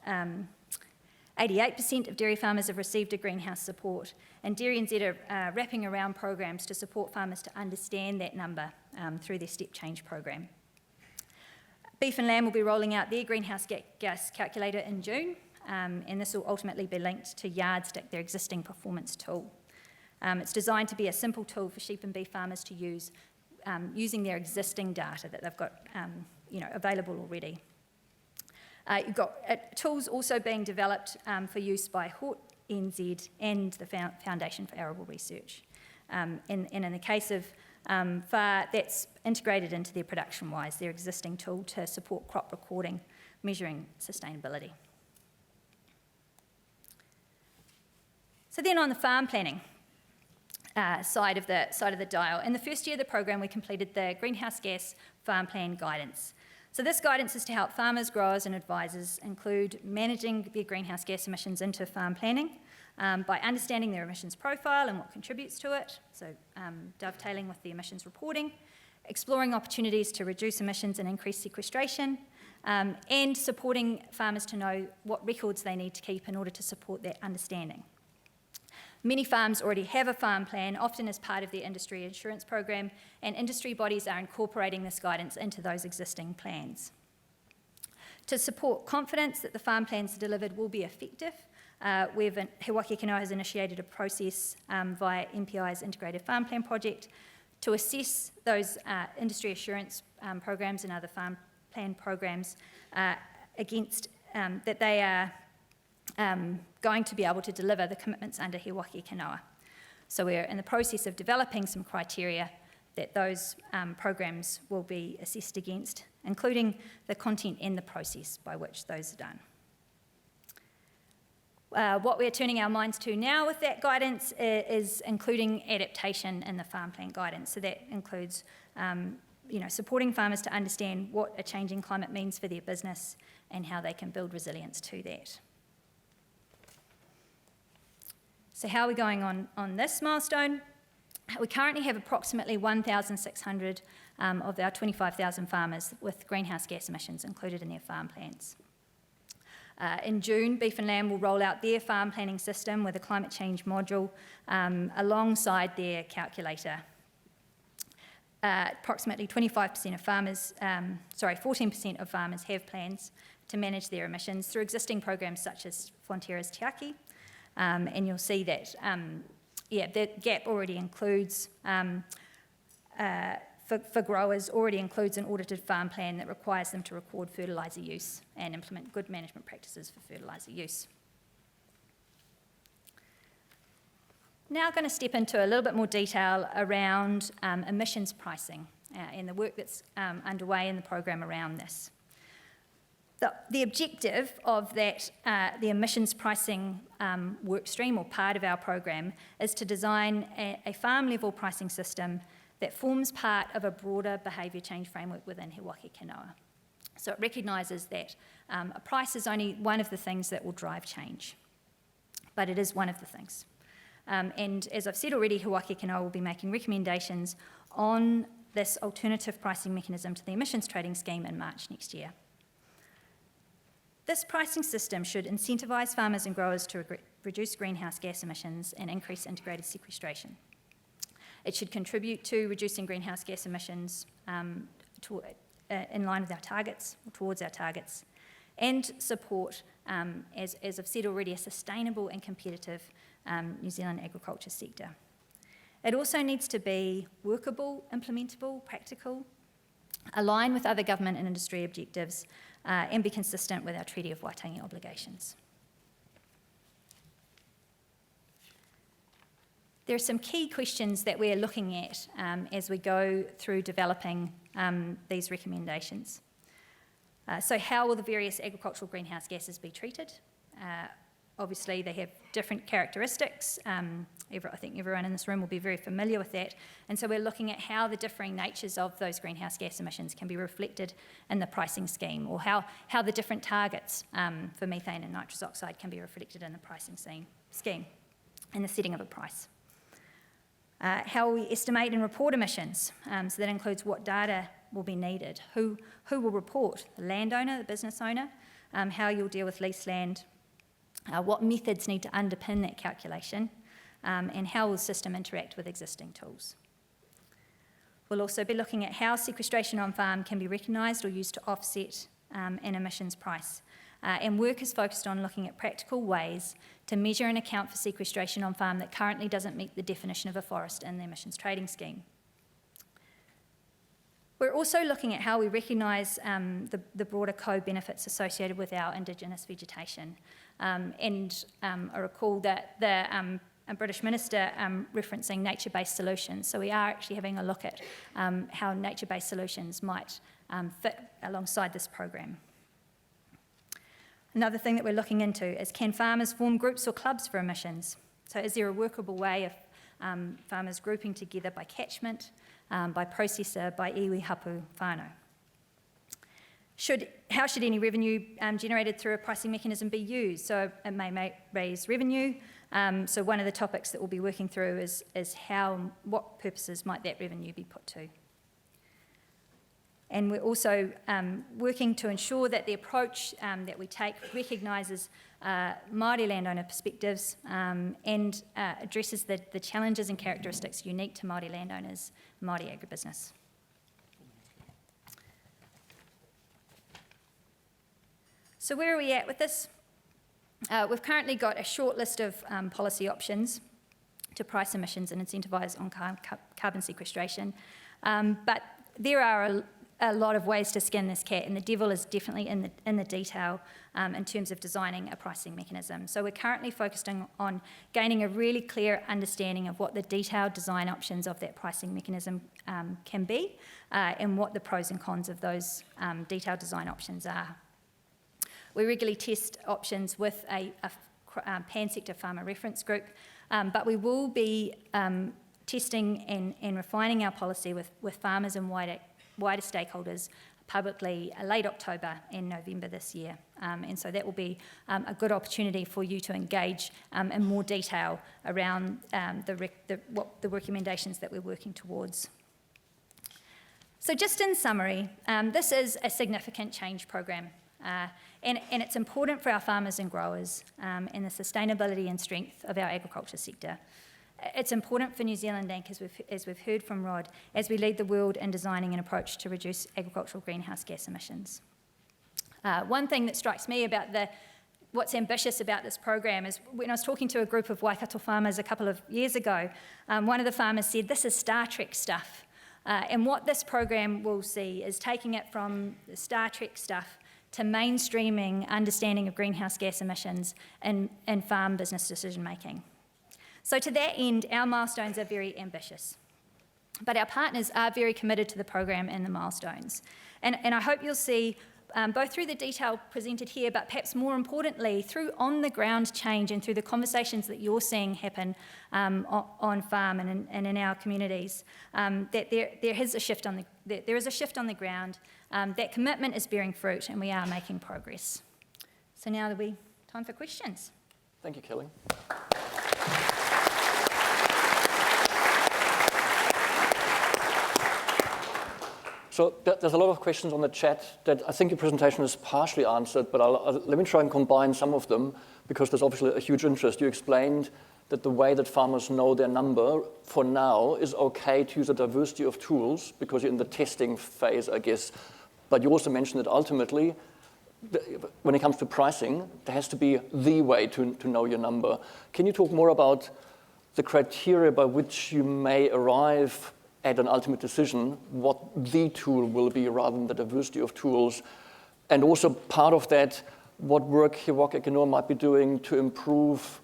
88% of dairy farmers have received a greenhouse support, and Dairy NZ are wrapping around programs to support farmers to understand that number through their step change program. Beef and lamb will be rolling out their greenhouse gas calculator in June, and this will ultimately be linked to Yardstick, their existing performance tool. It's designed to be a simple tool for sheep and beef farmers to use, using their existing data that they've got available already. You've got tools also being developed for use by Hort NZ and the Foundation for Arable Research. And in the case of FAR, that's integrated into their production-wise, their existing tool to support crop recording, measuring sustainability. So then on the farm planning side of the dial, in the first year of the program, we completed the greenhouse gas farm plan guidance. So this guidance is to help farmers, growers and advisors include managing their greenhouse gas emissions into farm planning by understanding their emissions profile and what contributes to it, so dovetailing with the emissions reporting, exploring opportunities to reduce emissions and increase sequestration, and supporting farmers to know what records they need to keep in order to support that understanding. Many farms already have a farm plan, often as part of their industry insurance program, and industry bodies are incorporating this guidance into those existing plans. To support confidence that the farm plans delivered will be effective, He Waka Kanoa has initiated a process via MPI's Integrated Farm Plan Project to assess those industry assurance programs and other farm plan programs against that they are going to be able to deliver the commitments under He Waka Kanoa. So we're in the process of developing some criteria that those programs will be assessed against, including the content and the process by which those are done. What we're turning our minds to now with that guidance is including adaptation in the farm plan guidance. So that includes supporting farmers to understand what a changing climate means for their business and how they can build resilience to that. So how are we going on this milestone? We currently have approximately 1,600 of our 25,000 farmers with greenhouse gas emissions included in their farm plans. In June, Beef and Lamb will roll out their farm planning system with a climate change module alongside their calculator. Approximately 25% of farmers, 14% of farmers have plans to manage their emissions through existing programs such as Fonterra's Te Aki. And you'll see that, that gap already includes, for growers, already includes an audited farm plan that requires them to record fertiliser use and implement good management practices for fertiliser use. Now I'm going to step into a little bit more detail around emissions pricing and the work that's underway in the program around this. The objective of that, the emissions pricing work stream or part of our program is to design a farm-level pricing system that forms part of a broader behaviour change framework within He Waka Kanoa. So it recognises that a price is only one of the things that will drive change, but it is one of the things. And as I've said already, He Waka Kanoa will be making recommendations on this alternative pricing mechanism to the emissions trading scheme in March next year. This pricing system should incentivise farmers and growers to reduce greenhouse gas emissions and increase integrated sequestration. It should contribute to reducing greenhouse gas emissions in line with our targets, or towards our targets, and support, as I've said already, a sustainable and competitive New Zealand agriculture sector. It also needs to be workable, implementable, practical, align with other government and industry objectives, and be consistent with our Treaty of Waitangi obligations. There are some key questions that we're looking at as we go through developing these recommendations. So how will the various agricultural greenhouse gases be treated? Obviously, they have different characteristics. I think everyone in this room will be very familiar with that. And so we're looking at how the differing natures of those greenhouse gas emissions can be reflected in the pricing scheme, or how the different targets for methane and nitrous oxide can be reflected in the pricing scheme and the setting of a price. How we estimate and report emissions. So that includes what data will be needed, who will report, the landowner, the business owner, how you'll deal with leased land, what methods need to underpin that calculation, and how will the system interact with existing tools. We'll also be looking at how sequestration on farm can be recognised or used to offset an emissions price. And work is focused on looking at practical ways to measure and account for sequestration on farm that currently doesn't meet the definition of a forest in the emissions trading scheme. We're also looking at how we recognise the broader co-benefits associated with our Indigenous vegetation. I recall that the British Minister referencing nature-based solutions. So we are actually having a look at how nature-based solutions might fit alongside this program. Another thing that we're looking into is, can farmers form groups or clubs for emissions? So is there a workable way of farmers grouping together by catchment, by processor, by iwi hapu whānau? How should any revenue generated through a pricing mechanism be used? So it may raise revenue. So one of the topics that we'll be working through is what purposes might that revenue be put to? And we're also working to ensure that the approach that we take recognises Māori landowner perspectives and addresses the challenges and characteristics unique to Māori landowners, Māori agribusiness. So where are we at with this? We've currently got a short list of policy options to price emissions and incentivise on carbon sequestration. But there are a lot of ways to skin this cat, and the devil is definitely in the detail in terms of designing a pricing mechanism. So we're currently focusing on gaining a really clear understanding of what the detailed design options of that pricing mechanism can be, and what the pros and cons of those detailed design options are. We regularly test options with a pan-sector farmer reference group, but we will be testing and refining our policy with farmers and wider stakeholders publicly late October and November this year. And so that will be a good opportunity for you to engage in more detail around the recommendations that we're working towards. So just in summary, this is a significant change program. And it's important for our farmers and growers and the sustainability and strength of our agriculture sector. It's important for New Zealand Inc., as we've heard from Rod, as we lead the world in designing an approach to reduce agricultural greenhouse gas emissions. One thing that strikes me about what's ambitious about this program is, when I was talking to a group of Waikato farmers a couple of years ago, one of the farmers said, "This is Star Trek stuff." And what this program will see is taking it from the Star Trek stuff to mainstreaming understanding of greenhouse gas emissions in farm business decision making. So to that end, our milestones are very ambitious, but our partners are very committed to the program and the milestones. And I hope you'll see, both through the detail presented here, but perhaps more importantly, through on-the-ground change and through the conversations that you're seeing happen on farm and in our communities, that there is a shift on the ground. That commitment is bearing fruit, and we are making progress. So now there'll be time for questions. Thank you, Kelly. So there's a lot of questions on the chat that I think your presentation is partially answered, but let me try and combine some of them, because there's obviously a huge interest. You explained that the way that farmers know their number for now is okay to use a diversity of tools because you're in the testing phase, I guess. But you also mentioned that ultimately, when it comes to pricing, there has to be the way to know your number. Can you talk more about the criteria by which you may arrive at an ultimate decision, what the tool will be rather than the diversity of tools? And also part of that, what work He Waka Kinoa might be doing to improve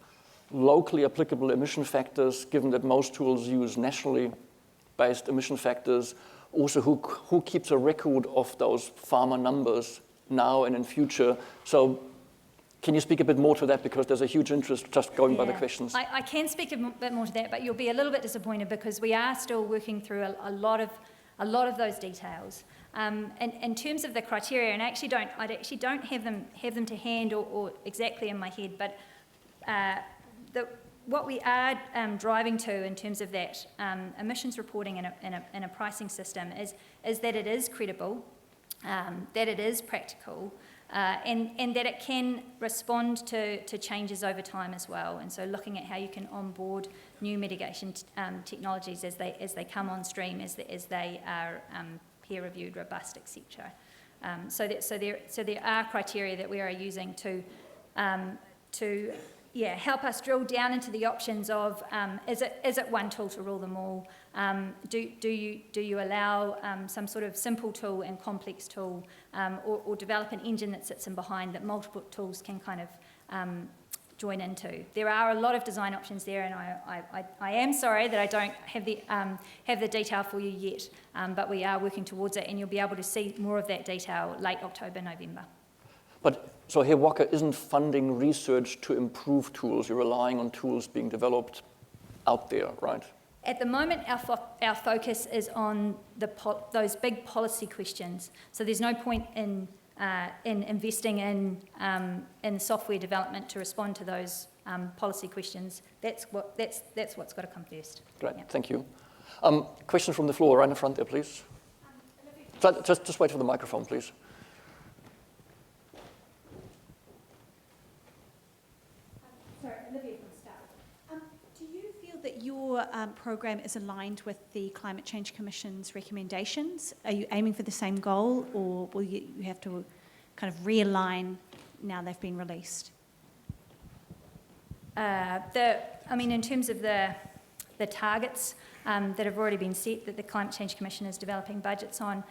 locally applicable emission factors, given that most tools use nationally based emission factors. Also, who keeps a record of those farmer numbers now and in future. So can you speak a bit more to that, because there's a huge interest just going by the questions. I can speak a bit more to that, but you'll be a little bit disappointed because we are still working through a lot of those details. In terms of the criteria, and I actually don't have them to hand or exactly in my head, but what we are driving to in terms of that emissions reporting in a pricing system is that it is credible, that it is practical, and that it can respond to changes over time as well. And so looking at how you can onboard new mitigation technologies as they come on stream, as they are peer-reviewed, robust, etc. So there are criteria that we are using to help us drill down into the options of is it one tool to rule them all? Do you allow some sort of simple tool and complex tool, or develop an engine that sits in behind that multiple tools can kind of join into? There are a lot of design options there, and I am sorry that I don't have the detail for you yet, but we are working towards it, and you'll be able to see more of that detail late October, November. But so here Waka isn't funding research to improve tools. You're relying on tools being developed out there, right? At the moment, our focus is on those big policy questions. So there's no point in investing in software development to respond to those policy questions. That's what's got to come first. Great, Thank you. Question from the floor, right in the front there, please. Just wait for the microphone, please. That your program is aligned with the Climate Change Commission's recommendations? Are you aiming for the same goal, or will you have to kind of realign now they've been released? In terms of the targets that have already been set, that the Climate Change Commission is developing budgets on,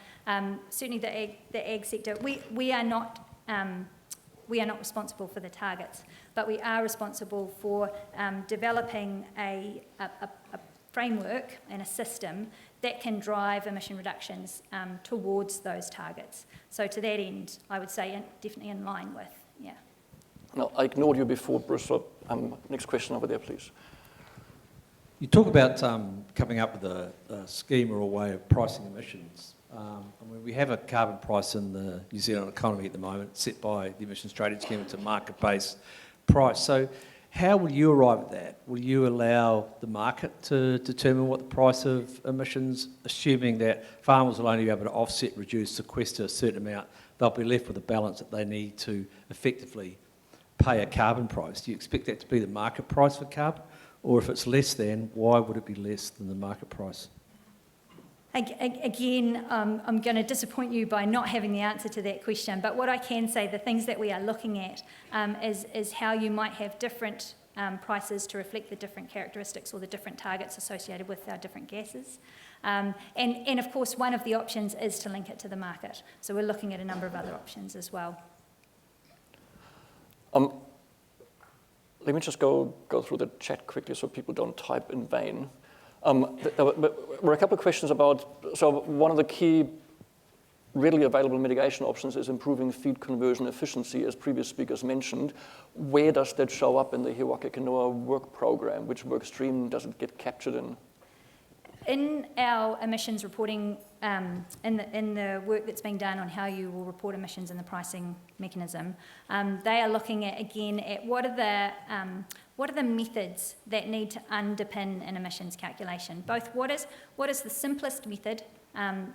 certainly the ag sector, we are not responsible for the targets, but we are responsible for developing a framework and a system that can drive emission reductions towards those targets. So to that end, I would say definitely in line with, yeah. No, I ignored you before, Bruce, so next question over there, please. You talk about coming up with a scheme or a way of pricing emissions. We have a carbon price in the New Zealand economy at the moment, set by the Emissions Trading Scheme. It's a market-based price. So how will you arrive at that? Will you allow the market to determine what the price of emissions, assuming that farmers will only be able to offset, reduce, sequester a certain amount, they'll be left with a balance that they need to effectively pay a carbon price? Do you expect that to be the market price for carbon? Or if it's less than, why would it be less than the market price? Again, I'm going to disappoint you by not having the answer to that question, but what I can say, the things that we are looking at is how you might have different prices to reflect the different characteristics or the different targets associated with our different gases. And of course, one of the options is to link it to the market. So we're looking at a number of other options as well. Let me just go through the chat quickly so people don't type in vain. There were a couple of questions about, so one of the key readily available mitigation options is improving feed conversion efficiency, as previous speakers mentioned. Where does that show up in the He Waka Kanoa work program? Which work stream does it get captured in? In our emissions reporting, in the work that's being done on how you will report emissions in the pricing mechanism, they are looking at, again, at what are the methods that need to underpin an emissions calculation. Both what is the simplest method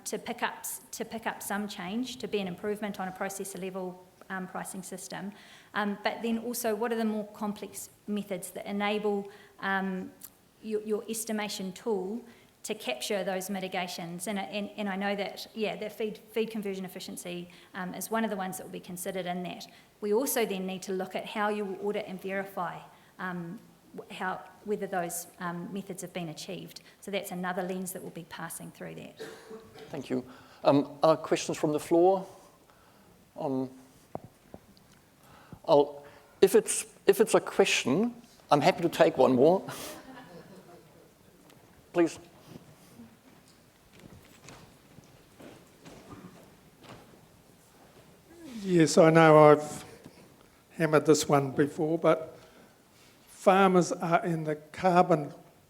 to pick up some change, to be an improvement on a processor level pricing system, but then also what are the more complex methods that enable your estimation tool to capture those mitigations. And I know that, the feed conversion efficiency is one of the ones that will be considered in that. We also then need to look at how you will audit and verify whether those methods have been achieved. So that's another lens that will be passing through that. Thank you. Are questions from the floor? If it's a question, I'm happy to take one more. Please. Yes, I know I've hammered this one before, but farmers are in the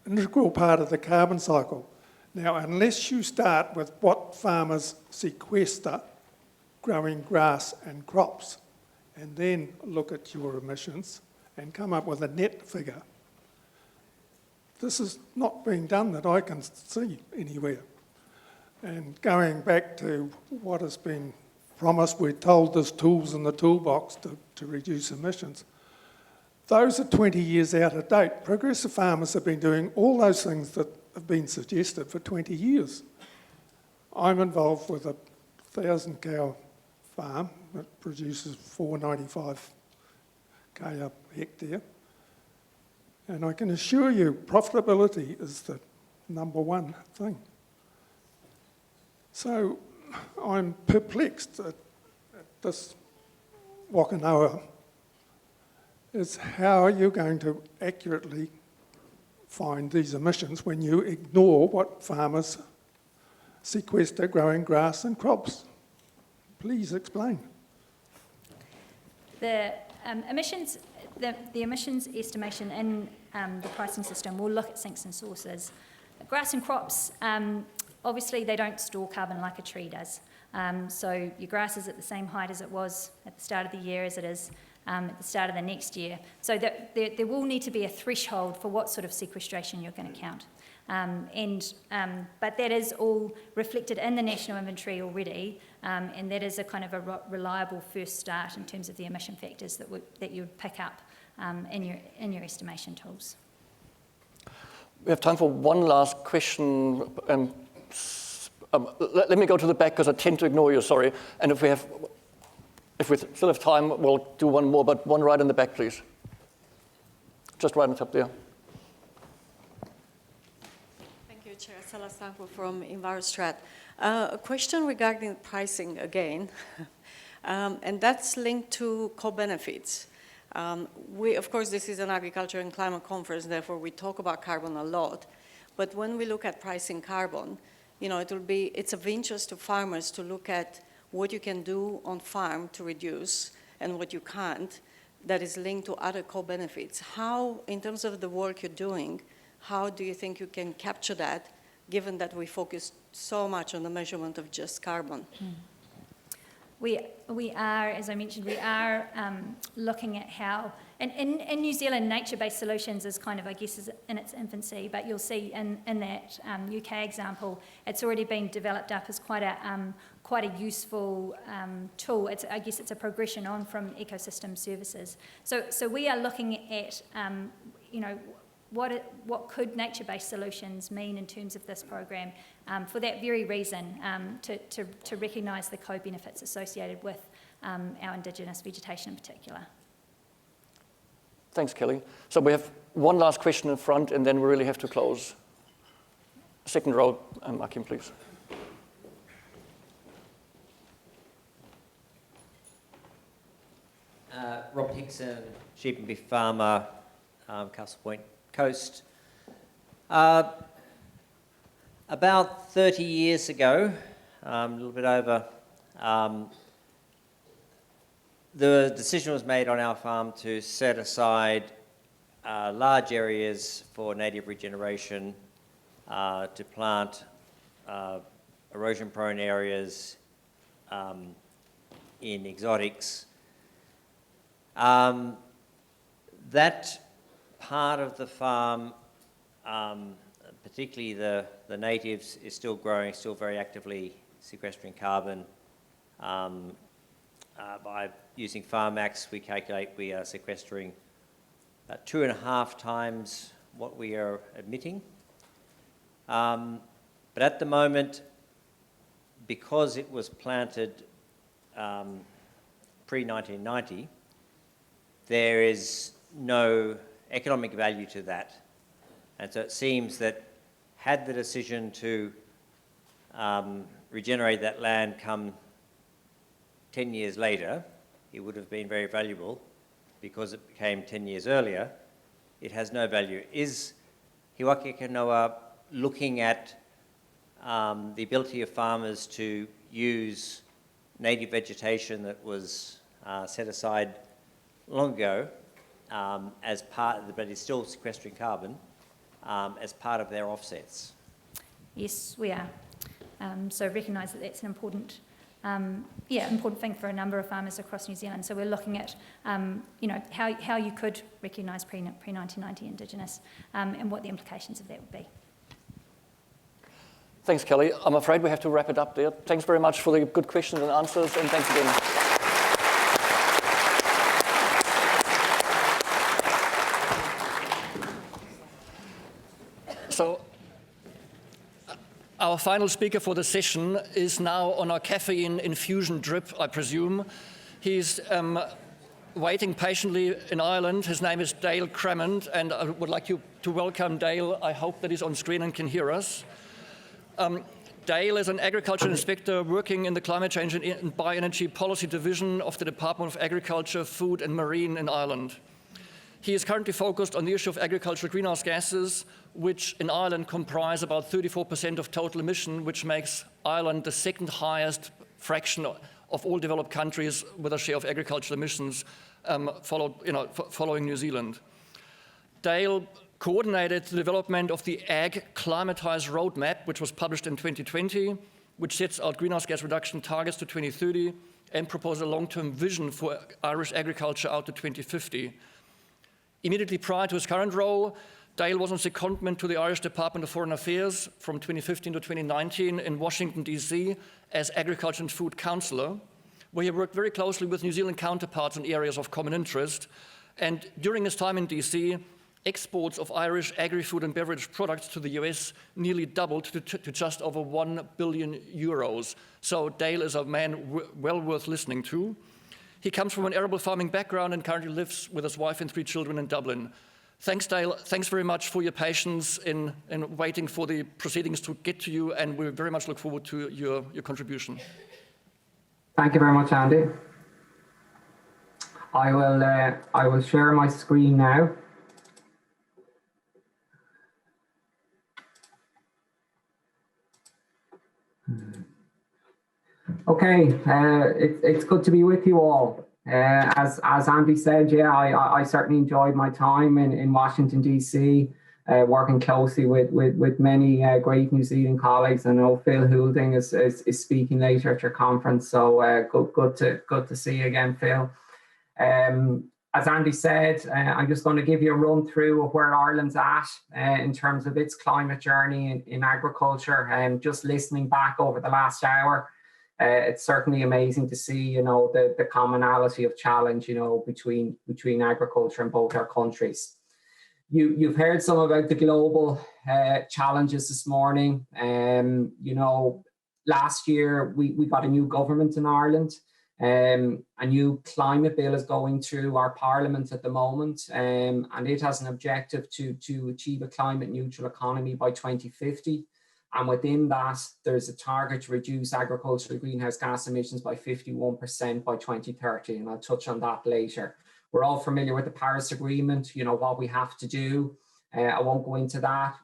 integral part of the carbon cycle. Now, unless you start with what farmers sequester, growing grass and crops, and then look at your emissions and come up with a net figure, this is not being done that I can see anywhere. And going back to what has been promised, we're told there's tools in the toolbox to reduce emissions. Those are 20 years out of date. Progressive farmers have been doing all those things that have been suggested for 20 years. I'm involved with a 1,000-cow farm that produces 495 k a hectare. And I can assure you, profitability is the number one thing. So I'm perplexed at this Waka is how are you going to accurately find these emissions when you ignore what farmers sequester growing grass and crops? Please explain. The emissions estimation in the pricing system will look at sinks and sources. Grass and crops, obviously they don't store carbon like a tree does. So your grass is at the same height as it was at the start of the year as it is at the start of the next year. So there will need to be a threshold for what sort of sequestration you're going to count. But that is all reflected in the national inventory already, and that is a kind of a reliable first start in terms of the emission factors that you would pick up in your estimation tools. We have time for one last question. Let me go to the back because I tend to ignore you, sorry. And if we still have time, we'll do one more, but one right in the back, please. Just right on top there. Thank you, Chair. Sala Sanko from EnviroStrat. A question regarding pricing again, and that's linked to co-benefits. Of course, this is an agriculture and climate conference, therefore we talk about carbon a lot. But when we look at pricing carbon, it's of interest to farmers to look at what you can do on farm to reduce and what you can't that is linked to other co-benefits. How, in terms of the work you're doing, how do you think you can capture that, given that we focus so much on the measurement of just carbon? We are, as I mentioned, we are looking at how, and in New Zealand, nature-based solutions is kind of, I guess, is in its infancy, but you'll see in that UK example, it's already been developed up as quite a useful tool. I guess it's a progression on from ecosystem services. So we are looking at, what could nature-based solutions mean in terms of this program for that very reason, to recognise the co-benefits associated with our Indigenous vegetation in particular. Thanks, Kelly. So we have one last question in front, and then we really have to close. Second row, Akim, please. Rob Hickson, sheep and beef farmer, Castle Point Coast. About 30 years ago, a little bit over, the decision was made on our farm to set aside large areas for native regeneration, to plant erosion-prone areas in exotics. That part of the farm, particularly the natives, is still growing, still very actively sequestering carbon. By using FarmMax, we calculate we are sequestering about 2.5 times what we are emitting. But at the moment, because it was planted pre-1990, there is no economic value to that. And so it seems that had the decision to regenerate that land come 10 years later, it would have been very valuable. Because it became 10 years earlier, it has no value. Is He Waka Kanoa looking at the ability of farmers to use native vegetation that was set aside long ago as part of the, but is still sequestering carbon as part of their offsets? Yes, we are. So recognise that that's an important, important thing for a number of farmers across New Zealand. So we're looking at, how you could recognise pre-1990 Indigenous and what the implications of that would be. Thanks, Kelly. I'm afraid we have to wrap it up there. Thanks very much for the good questions and answers, and thanks again. So, our final speaker for the session is now on our caffeine infusion drip, I presume. He's waiting patiently in Ireland. His name is Dale Crammond, and I would like you to welcome Dale. I hope that he's on screen and can hear us. Dale is an agriculture inspector working in the Climate Change and Bioenergy Policy Division of the Department of Agriculture, Food and Marine in Ireland. He is currently focused on the issue of agricultural greenhouse gases, which in Ireland comprise about 34% of total emission, which makes Ireland the second highest fraction of all developed countries with a share of agricultural emissions, following New Zealand. Dale coordinated the development of the Ag Climatized Roadmap, which was published in 2020, which sets out greenhouse gas reduction targets to 2030 and proposes a long-term vision for Irish agriculture out to 2050. Immediately prior to his current role, Dale was on secondment to the Irish Department of Foreign Affairs from 2015 to 2019 in Washington, D.C. as Agriculture and Food Councillor, where he worked very closely with New Zealand counterparts in areas of common interest. And during his time in D.C., exports of Irish agri-food and beverage products to the US nearly doubled to just over €1 billion. So Dale is a man well worth listening to. He comes from an arable farming background and currently lives with his wife and 3 children in Dublin. Thanks, Dale. Thanks very much for your patience in waiting for the proceedings to get to you, and we very much look forward to your contribution. Thank you very much, Andy. I will share my screen now. Okay, it's good to be with you all. As Andy said, I certainly enjoyed my time in Washington, D.C., working closely with many great New Zealand colleagues. I know Phil Houlding is speaking later at your conference, so good to see you again, Phil. As Andy said, I'm just going to give you a run through of where Ireland's at in terms of its climate journey in agriculture. And just listening back over the last hour, it's certainly amazing to see, the commonality of challenge, between agriculture in both our countries. You've heard some about the global challenges this morning. Last year we got a new government in Ireland. A new climate bill is going through our parliament at the moment, and it has an objective to achieve a climate neutral economy by 2050. And within that, there's a target to reduce agricultural greenhouse gas emissions by 51% by 2030, and I'll touch on that later. We're all familiar with the Paris Agreement, what we have to do. I won't go into that.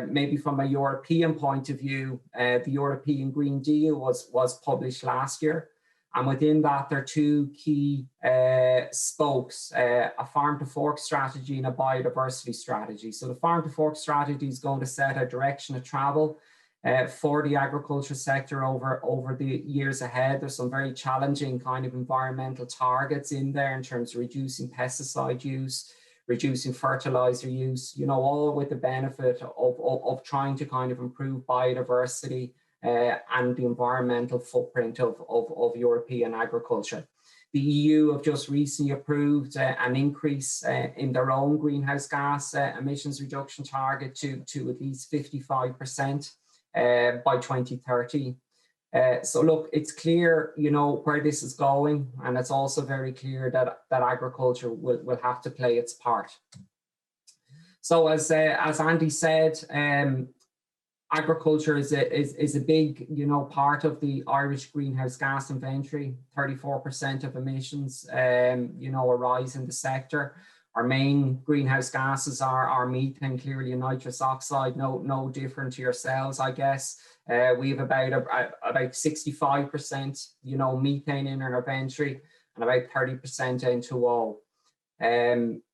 Maybe from a European point of view, the European Green Deal was published last year. And within that, there are 2 key spokes, a farm to fork strategy and a biodiversity strategy. So the farm to fork strategy is going to set a direction of travel for the agriculture sector over the years ahead. There's some very challenging kind of environmental targets in there in terms of reducing pesticide use, reducing fertilizer use, all with the benefit of trying to kind of improve biodiversity and the environmental footprint of European agriculture. The EU have just recently approved an increase in their own greenhouse gas emissions reduction target to at least 55% by 2030. So look, it's clear, where this is going, and it's also very clear that agriculture will have to play its part. So as Andy said, agriculture is a big, part of the Irish greenhouse gas inventory. 34% of emissions, arise in the sector. Our main greenhouse gases are methane, clearly, and nitrous oxide. No different to yourselves, I guess. We have about 65%, methane in our inventory and about 30% N2O.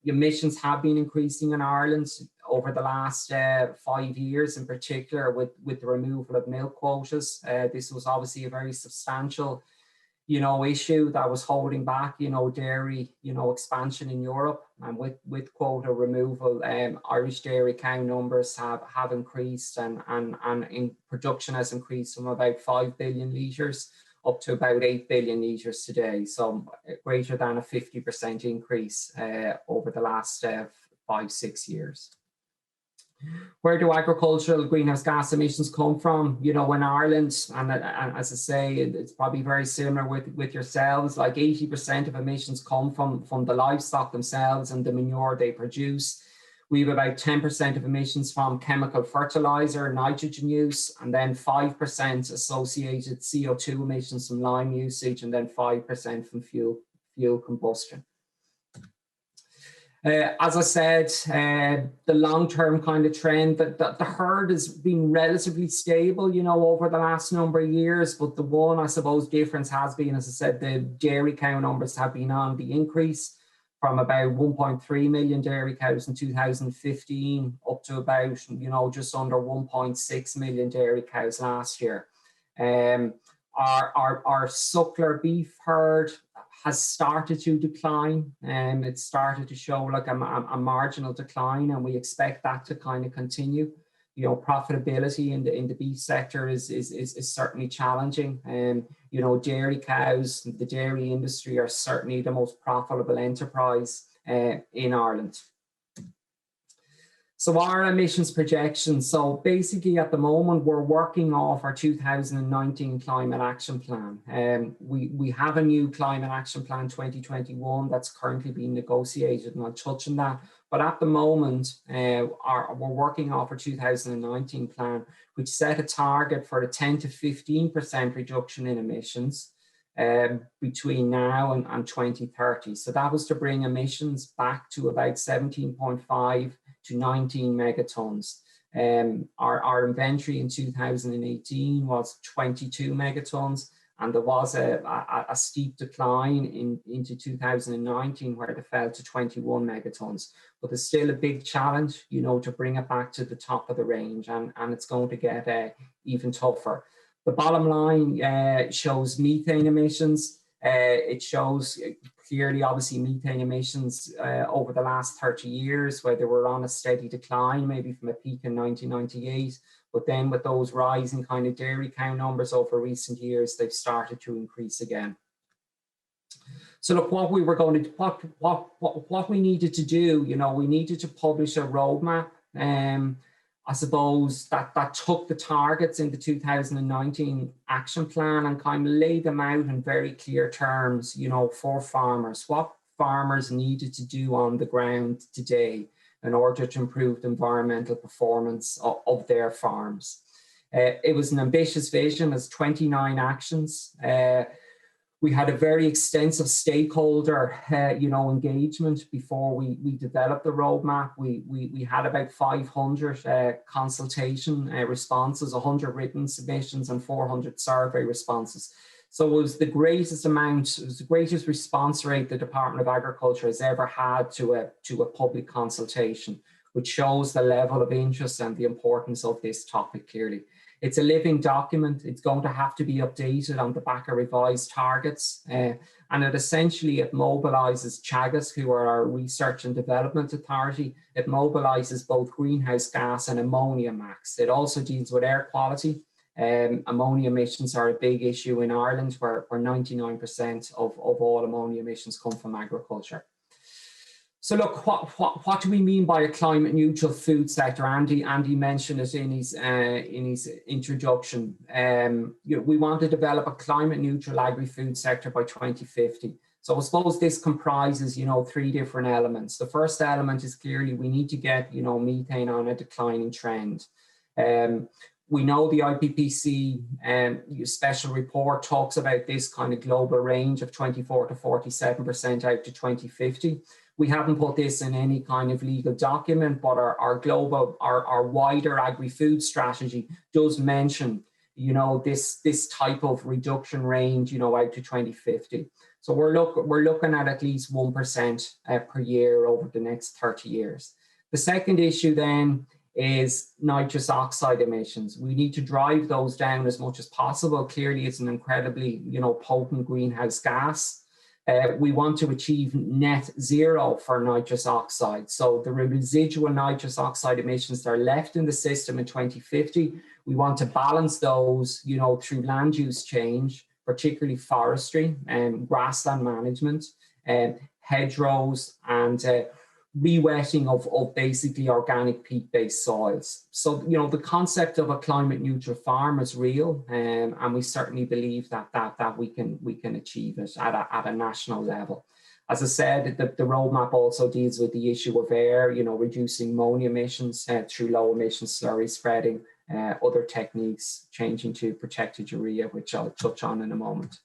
Emissions have been increasing in Ireland over the last 5 years, in particular with the removal of milk quotas. This was obviously a very substantial, issue that was holding back, dairy, expansion in Europe. And with quota removal, Irish dairy cow numbers have increased, and in production has increased from about 5 billion litres up to about 8 billion litres today. So greater than a 50% increase over the last 5-6 years. Where do agricultural greenhouse gas emissions come from? In Ireland, and as I say, it's probably very similar with yourselves, like 80% of emissions come from the livestock themselves and the manure they produce. We have about 10% of emissions from chemical fertilizer, nitrogen use, and then 5% associated CO2 emissions from lime usage, and then 5% from fuel combustion. As I said, the long-term kind of trend that the herd has been relatively stable, over the last number of years. But the one, I suppose, difference has been, as I said, the dairy cow numbers have been on the increase from about 1.3 million dairy cows in 2015 up to about, just under 1.6 million dairy cows last year. Our suckler beef herd has started to decline, and it's started to show like a marginal decline, and we expect that to kind of continue. Profitability in the beef sector is certainly challenging. Dairy cows, the dairy industry are certainly the most profitable enterprise in Ireland. So our emissions projections. So basically at the moment, we're working off our 2019 Climate Action Plan. We have a new Climate Action Plan 2021 that's currently being negotiated, and I'll touch on that. But at the moment, we're working off our 2019 plan, which set a target for a 10 to 15% reduction in emissions between now and 2030. So that was to bring emissions back to about 17.5 to 19 megatons. Our inventory in 2018 was 22 megatons, and there was a steep decline into 2019 where it fell to 21 megatons. But there's still a big challenge, to bring it back to the top of the range, and it's going to get even tougher. The bottom line shows methane emissions. It shows clearly, obviously, methane emissions over the last 30 years, where they were on a steady decline, maybe from a peak in 1998. But then with those rising kind of dairy cow numbers over recent years, they've started to increase again. So look, what we needed to do, we needed to publish a roadmap. I suppose that took the targets in the 2019 action plan and kind of laid them out in very clear terms, for farmers, what farmers needed to do on the ground today in order to improve the environmental performance of their farms. It was an ambitious vision, as 29 actions. We had a very extensive stakeholder, engagement before we developed the roadmap. We had about 500 consultation responses, 100 written submissions, and 400 survey responses. So it was the greatest response rate the Department of Agriculture has ever had to a public consultation, which shows the level of interest and the importance of this topic clearly. It's a living document. It's going to have to be updated on the back of revised targets. And it essentially, it mobilises Teagasc, who are our research and development authority. It mobilises both greenhouse gas and ammonia max. It also deals with air quality. Ammonia emissions are a big issue in Ireland, where 99% of all ammonia emissions come from agriculture. So look, what do we mean by a climate neutral food sector? Andy mentioned it in his introduction. We want to develop a climate neutral agri-food sector by 2050. So I suppose this comprises, 3 different elements. The first element is clearly we need to get, methane on a declining trend. We know the IPPC special report talks about this kind of global range of 24 to 47% out to 2050. We haven't put this in any kind of legal document, but our wider agri-food strategy does mention you know, this type of reduction range, you know, out to 2050. So we're looking at least 1% per year over the next 30 years. The second issue then is nitrous oxide emissions. We need to drive those down as much as possible. Clearly, it's an incredibly, you know, potent greenhouse gas. We want to achieve net zero for nitrous oxide. So the residual nitrous oxide emissions that are left in the system in 2050, we want to balance those, you know, through land use change, particularly forestry and grassland management, and hedgerows, and re-wetting of basically organic peat-based soils. So, you know, the concept of a climate neutral farm is real, and we certainly believe that we can achieve it at a national level. As I said, the roadmap also deals with the issue of air, you know, reducing ammonia emissions through low emission slurry spreading, other techniques, changing to protected urea, which I'll touch on in a moment.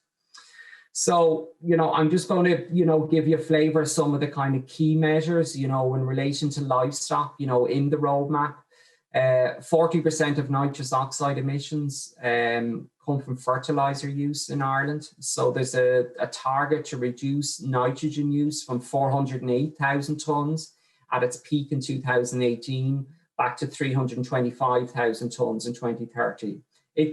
So, you know, I'm just going to, you know, give you a flavor of some of the kind of key measures, you know, in relation to livestock, you know, in the roadmap. 40% of nitrous oxide emissions come from fertilizer use in Ireland. So there's a target to reduce nitrogen use from 408,000 tonnes at its peak in 2018 back to 325,000 tonnes in 2030.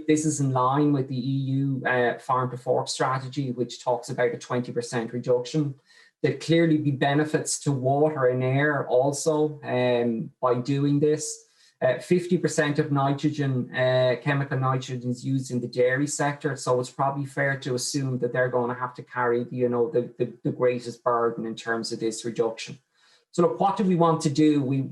This is in line with the EU Farm to Fork strategy, which talks about a 20% reduction. There'd clearly be benefits to water and air also by doing this. 50% of nitrogen, chemical nitrogen, is used in the dairy sector, so it's probably fair to assume that they're going to have to carry, you know, the greatest burden in terms of this reduction. So look, what do we want to do? We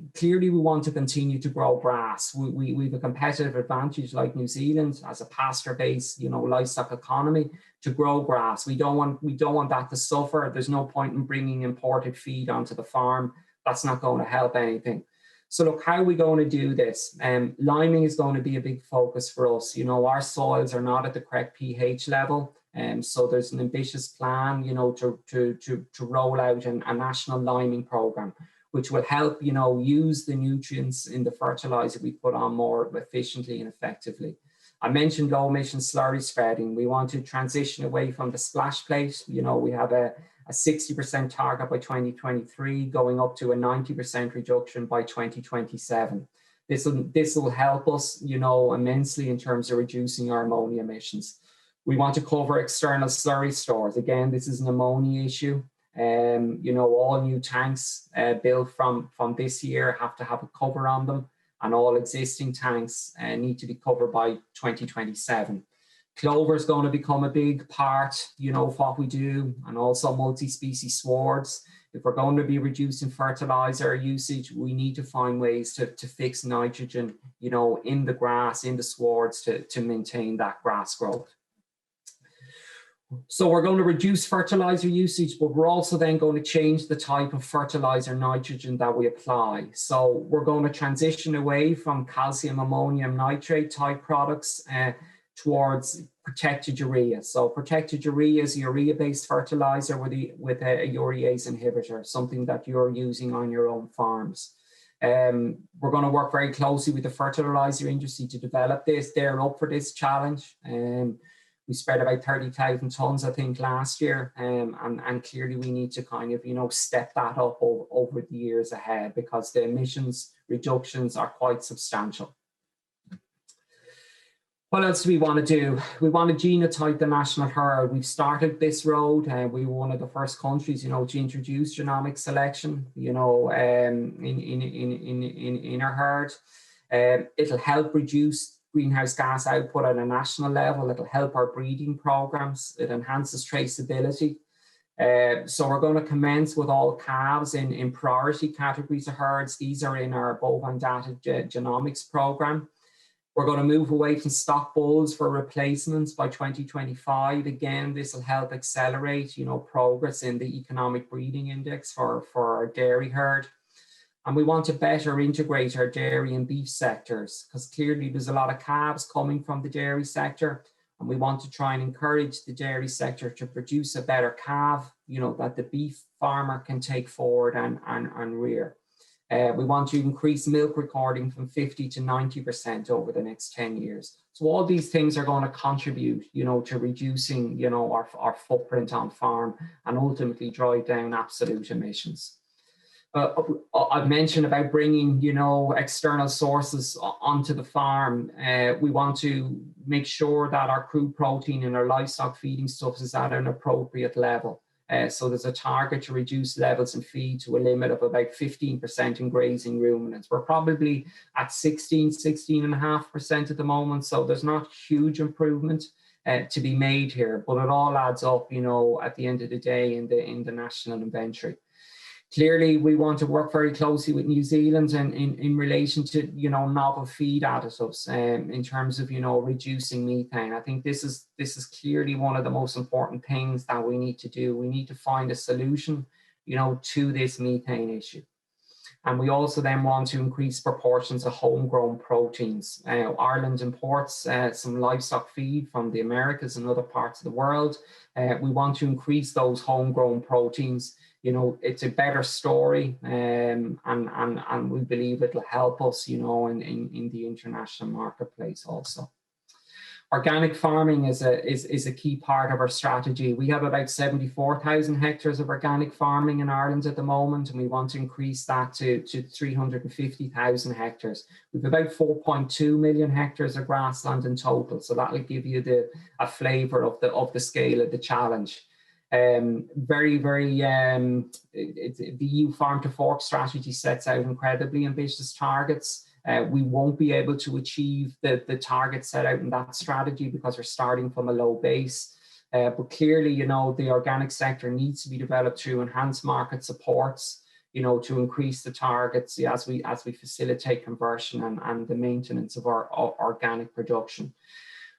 want to continue to grow grass. We have a competitive advantage like New Zealand as a pasture-based, you know, livestock economy to grow grass. We don't want that to suffer. There's no point in bringing imported feed onto the farm. That's not going to help anything. So look, how are we going to do this? Liming is going to be a big focus for us. You know, our soils are not at the correct pH level. So there's an ambitious plan, you know, to roll out a national liming program, which will help, you know, use the nutrients in the fertilizer we put on more efficiently and effectively. I mentioned low emission slurry spreading. We want to transition away from the splash plate. You know, we have a 60% target by 2023, going up to a 90% reduction by 2027. This will help us, you know, immensely in terms of reducing our ammonia emissions. We want to cover external slurry stores. Again, this is an ammonia issue. You know, all new tanks built from this year have to have a cover on them, and all existing tanks need to be covered by 2027. Clover is going to become a big part, you know, of what we do, and also multi-species swards. If we're going to be reducing fertilizer usage, we need to find ways to fix nitrogen, you know, in the grass, in the swards to maintain that grass growth. So we're going to reduce fertilizer usage, but we're also then going to change the type of fertilizer nitrogen that we apply. So we're going to transition away from calcium ammonium nitrate type products towards protected urea. So protected urea is a urea-based fertilizer with a urease inhibitor, something that you're using on your own farms. We're going to work very closely with the fertilizer industry to develop this. They're up for this challenge. We spread about 30,000 tonnes, I think, last year, and clearly we need to kind of, you know, step that up over the years ahead because the emissions reductions are quite substantial. What else do we want to do? We want to genotype the national herd. We've started this road, and we were one of the first countries, you know, to introduce genomic selection, you know, in our herd. It'll help reduce greenhouse gas output at a national level. It'll help our breeding programs. It enhances traceability. So we're going to commence with all calves in priority categories of herds. These are in our bovine data genomics program. We're going to move away from stock bulls for replacements by 2025. Again, this will help accelerate, you know, progress in the economic breeding index for our dairy herd. And we want to better integrate our dairy and beef sectors because clearly there's a lot of calves coming from the dairy sector, and we want to try and encourage the dairy sector to produce a better calf, you know, that the beef farmer can take forward and rear. We want to increase milk recording from 50 to 90% over the next 10 years. So all these things are going to contribute, to reducing, our footprint on farm and ultimately drive down absolute emissions. I've mentioned about bringing, external sources onto the farm. We want to make sure that our crude protein and our livestock feeding stuff is at an appropriate level. So there's a target to reduce levels in feed to a limit of about 15% in grazing ruminants. We're probably at 16.5% at the moment, so there's not huge improvement to be made here, but it all adds up, at the end of the day in the national inventory. Clearly, we want to work very closely with New Zealand and in relation to, novel feed additives in terms of, reducing methane. I think this is clearly one of the most important things that we need to do. We need to find a solution, to this methane issue. And we also then want to increase proportions of homegrown proteins. Ireland imports some livestock feed from the Americas and other parts of the world. We want to increase those homegrown proteins. It's a better story, and we believe it'll help us, in the international marketplace also. Organic farming is a key part of our strategy. We have about 74,000 hectares of organic farming in Ireland at the moment, and we want to increase that to 350,000 hectares. We've about 4.2 million hectares of grassland in total, so that'll give you a flavour of the scale of the challenge. The EU Farm to Fork strategy sets out incredibly ambitious targets. We won't be able to achieve the targets set out in that strategy because we're starting from a low base. But clearly, the organic sector needs to be developed through enhanced market supports, to increase the targets as we facilitate conversion and the maintenance of our organic production.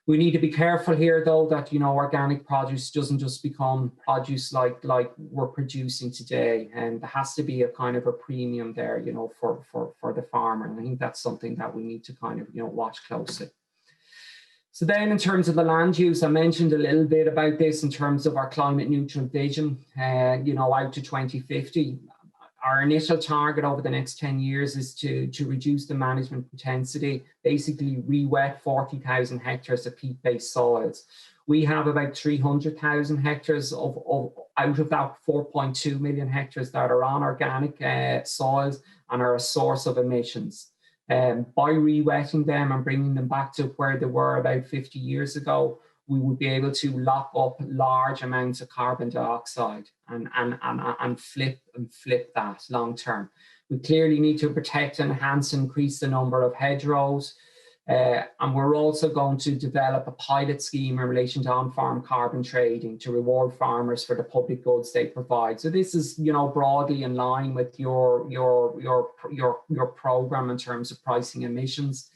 We need to be careful here, though, that organic produce doesn't just become produce like we're producing today, and there has to be a kind of a premium there, for the farmer. And I think that's something that we need to kind of watch closely. So then, in terms of the land use, I mentioned a little bit about this in terms of our climate neutral vision, out to 2050. Our initial target over the next 10 years is to reduce the management intensity, basically re-wet 40,000 hectares of peat-based soils. We have about 300,000 hectares out of that 4.2 million hectares that are on organic soils and are a source of emissions. By re-wetting them and bringing them back to where they were about 50 years ago, we would be able to lock up large amounts of carbon dioxide and flip that long term. We clearly need to protect, enhance, increase the number of hedgerows. And we're also going to develop a pilot scheme in relation to on-farm carbon trading to reward farmers for the public goods they provide. So this is, broadly in line with your program in terms of pricing emissions.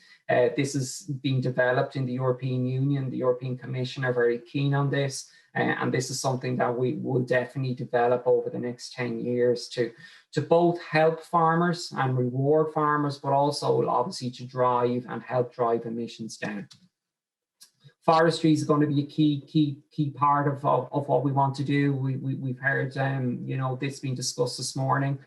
This is being developed in the European Union. The European Commission are very keen on this, and this is something that we will definitely develop over the next 10 years to both help farmers and reward farmers, but also obviously to help drive emissions down. Forestry is going to be a key part of what we want to do. We've heard this being discussed this morning.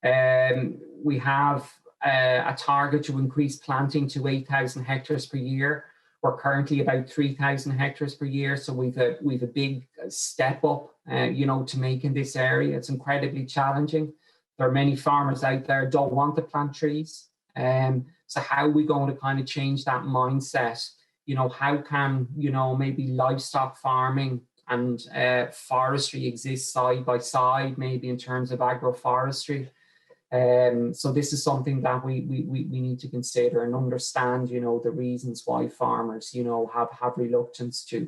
We have a target to increase planting to 8,000 hectares per year. We're currently about 3,000 hectares per year, so we've a big step up, to make in this area. It's incredibly challenging. There are many farmers out there who don't want to plant trees. So how are we going to kind of change that mindset? How can, maybe livestock farming and forestry exist side by side, maybe in terms of agroforestry? So this is something that we need to consider and understand, the reasons why farmers, have reluctance to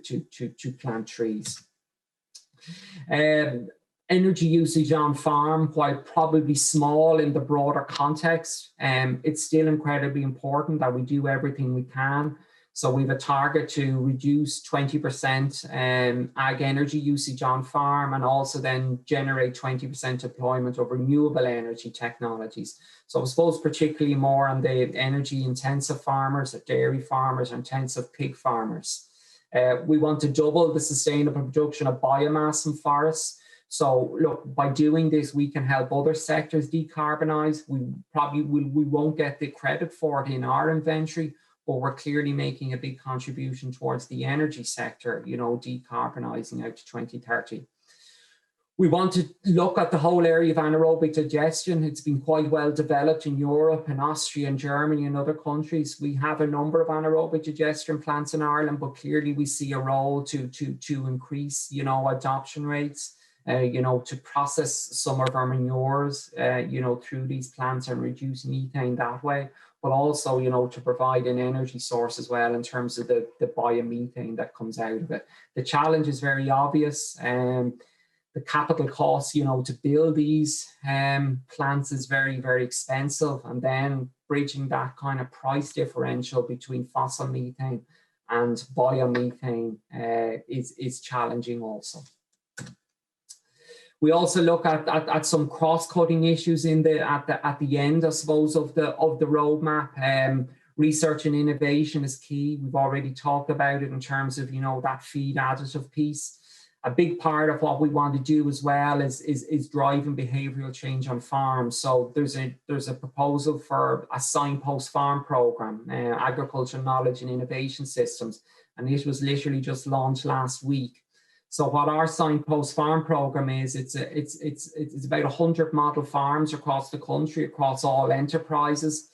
plant trees. Energy usage on farm, while probably small in the broader context, it's still incredibly important that we do everything we can. So we have a target to reduce 20% ag energy usage on farm, and also then generate 20% deployment of renewable energy technologies. So I suppose particularly more on the energy intensive farmers, dairy farmers, intensive pig farmers. We want to double the sustainable production of biomass in forests. So look, by doing this, we can help other sectors decarbonise. We won't get the credit for it in our inventory, but we're clearly making a big contribution towards the energy sector, you know, decarbonising out to 2030. We want to look at the whole area of anaerobic digestion. It's been quite well developed in Europe and Austria and Germany and other countries. We have a number of anaerobic digestion plants in Ireland, but clearly we see a role to increase, you know, adoption rates, you know, to process some of our manures, you know, through these plants and reduce methane that way, but also, you know, to provide an energy source as well in terms of the biomethane that comes out of it. The challenge is very obvious. The capital cost, you know, to build these plants is very, very expensive. And then bridging that kind of price differential between fossil methane and biomethane is challenging also. We also look at some cross-cutting issues at the end, I suppose, of the roadmap. Research and innovation is key. We've already talked about it in terms of, you know, that feed additive piece. A big part of what we want to do as well is driving behavioural change on farms. So there's a proposal for a signpost farm programme, agriculture knowledge and innovation systems, and it was literally just launched last week. So what our signpost farm programme is, it's about 100 model farms across the country, across all enterprises.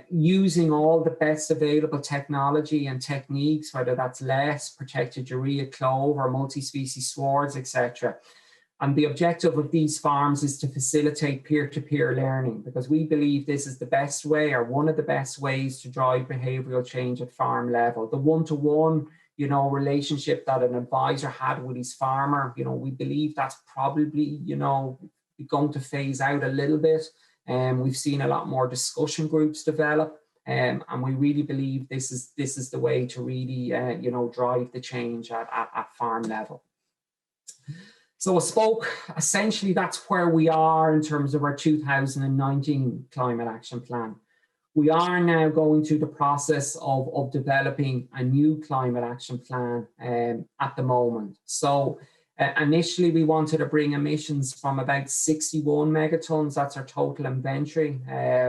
Using all the best available technology and techniques, whether that's less protected urea, clover, multi-species swards, etc. And the objective of these farms is to facilitate peer-to-peer learning, because we believe this is the best way, or one of the best ways, to drive behavioural change at farm level. The one-to-one, you know, relationship that an advisor had with his farmer, you know, we believe that's probably, you know, going to phase out a little bit. We've seen a lot more discussion groups develop, and we really believe this is the way to really, you know, drive the change at farm level. So I spoke, essentially that's where we are in terms of our 2019 Climate Action Plan. We are now going through the process of developing a new Climate Action Plan at the moment. So initially, we wanted to bring emissions from about 61 megatons. That's our total inventory.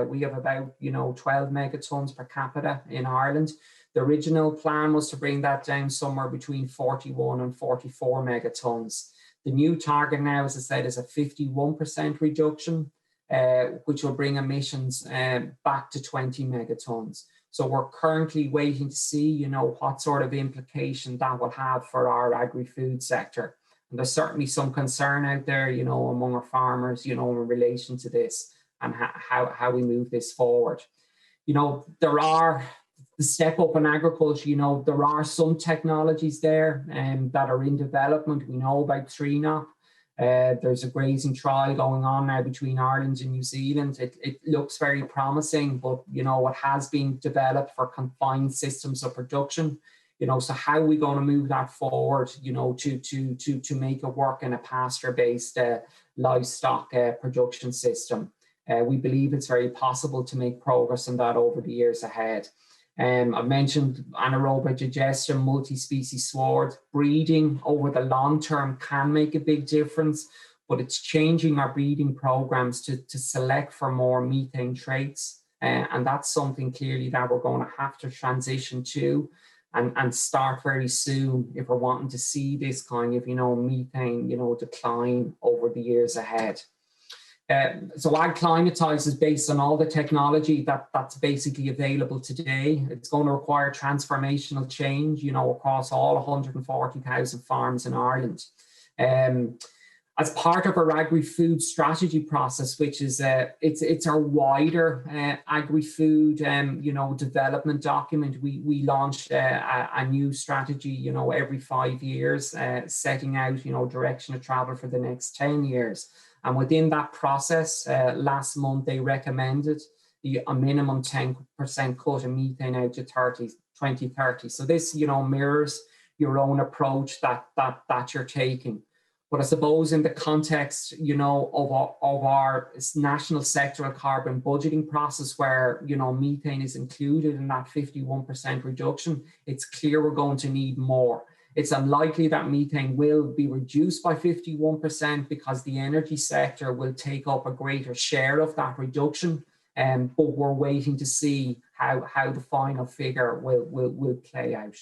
We have about, you know, 12 megatons per capita in Ireland. The original plan was to bring that down somewhere between 41 and 44 megatons. The new target now, as I said, is a 51% reduction, which will bring emissions back to 20 megatons. So we're currently waiting to see, you know, what sort of implication that will have for our agri-food sector. And there's certainly some concern out there, you know, among our farmers, you know, in relation to this and how we move this forward. You know, there are the step up in agriculture, you know, there are some technologies there that are in development. We know about 3NOP. There's a grazing trial going on now between Ireland and New Zealand. It looks very promising, but, you know, it has been developed for confined systems of production. You know, so how are we going to move that forward, you know, to make it work in a pasture-based livestock production system? We believe it's very possible to make progress on that over the years ahead. I've mentioned anaerobic digestion, multi-species sward. Breeding over the long term can make a big difference, but it's changing our breeding programs to select for more methane traits. And that's something clearly that we're going to have to transition to. And start very soon if we're wanting to see this kind of, you know, methane, you know, decline over the years ahead. So Ag Climatize is based on all the technology that's basically available today. It's going to require transformational change, you know, across all 140,000 farms in Ireland. As part of our agri-food strategy process, which is it's our wider agri-food you know, development document, we launched a new strategy, you know, every 5 years, setting out, you know, direction of travel for the next 10 years. And within that process, last month they recommended a minimum 10% cut in methane out to 2030. So this, you know, mirrors your own approach that you're taking. But I suppose in the context, you know, of our national sectoral carbon budgeting process, where, you know, methane is included in that 51% reduction, it's clear we're going to need more. It's unlikely that methane will be reduced by 51% because the energy sector will take up a greater share of that reduction. But we're waiting to see how the final figure will play out.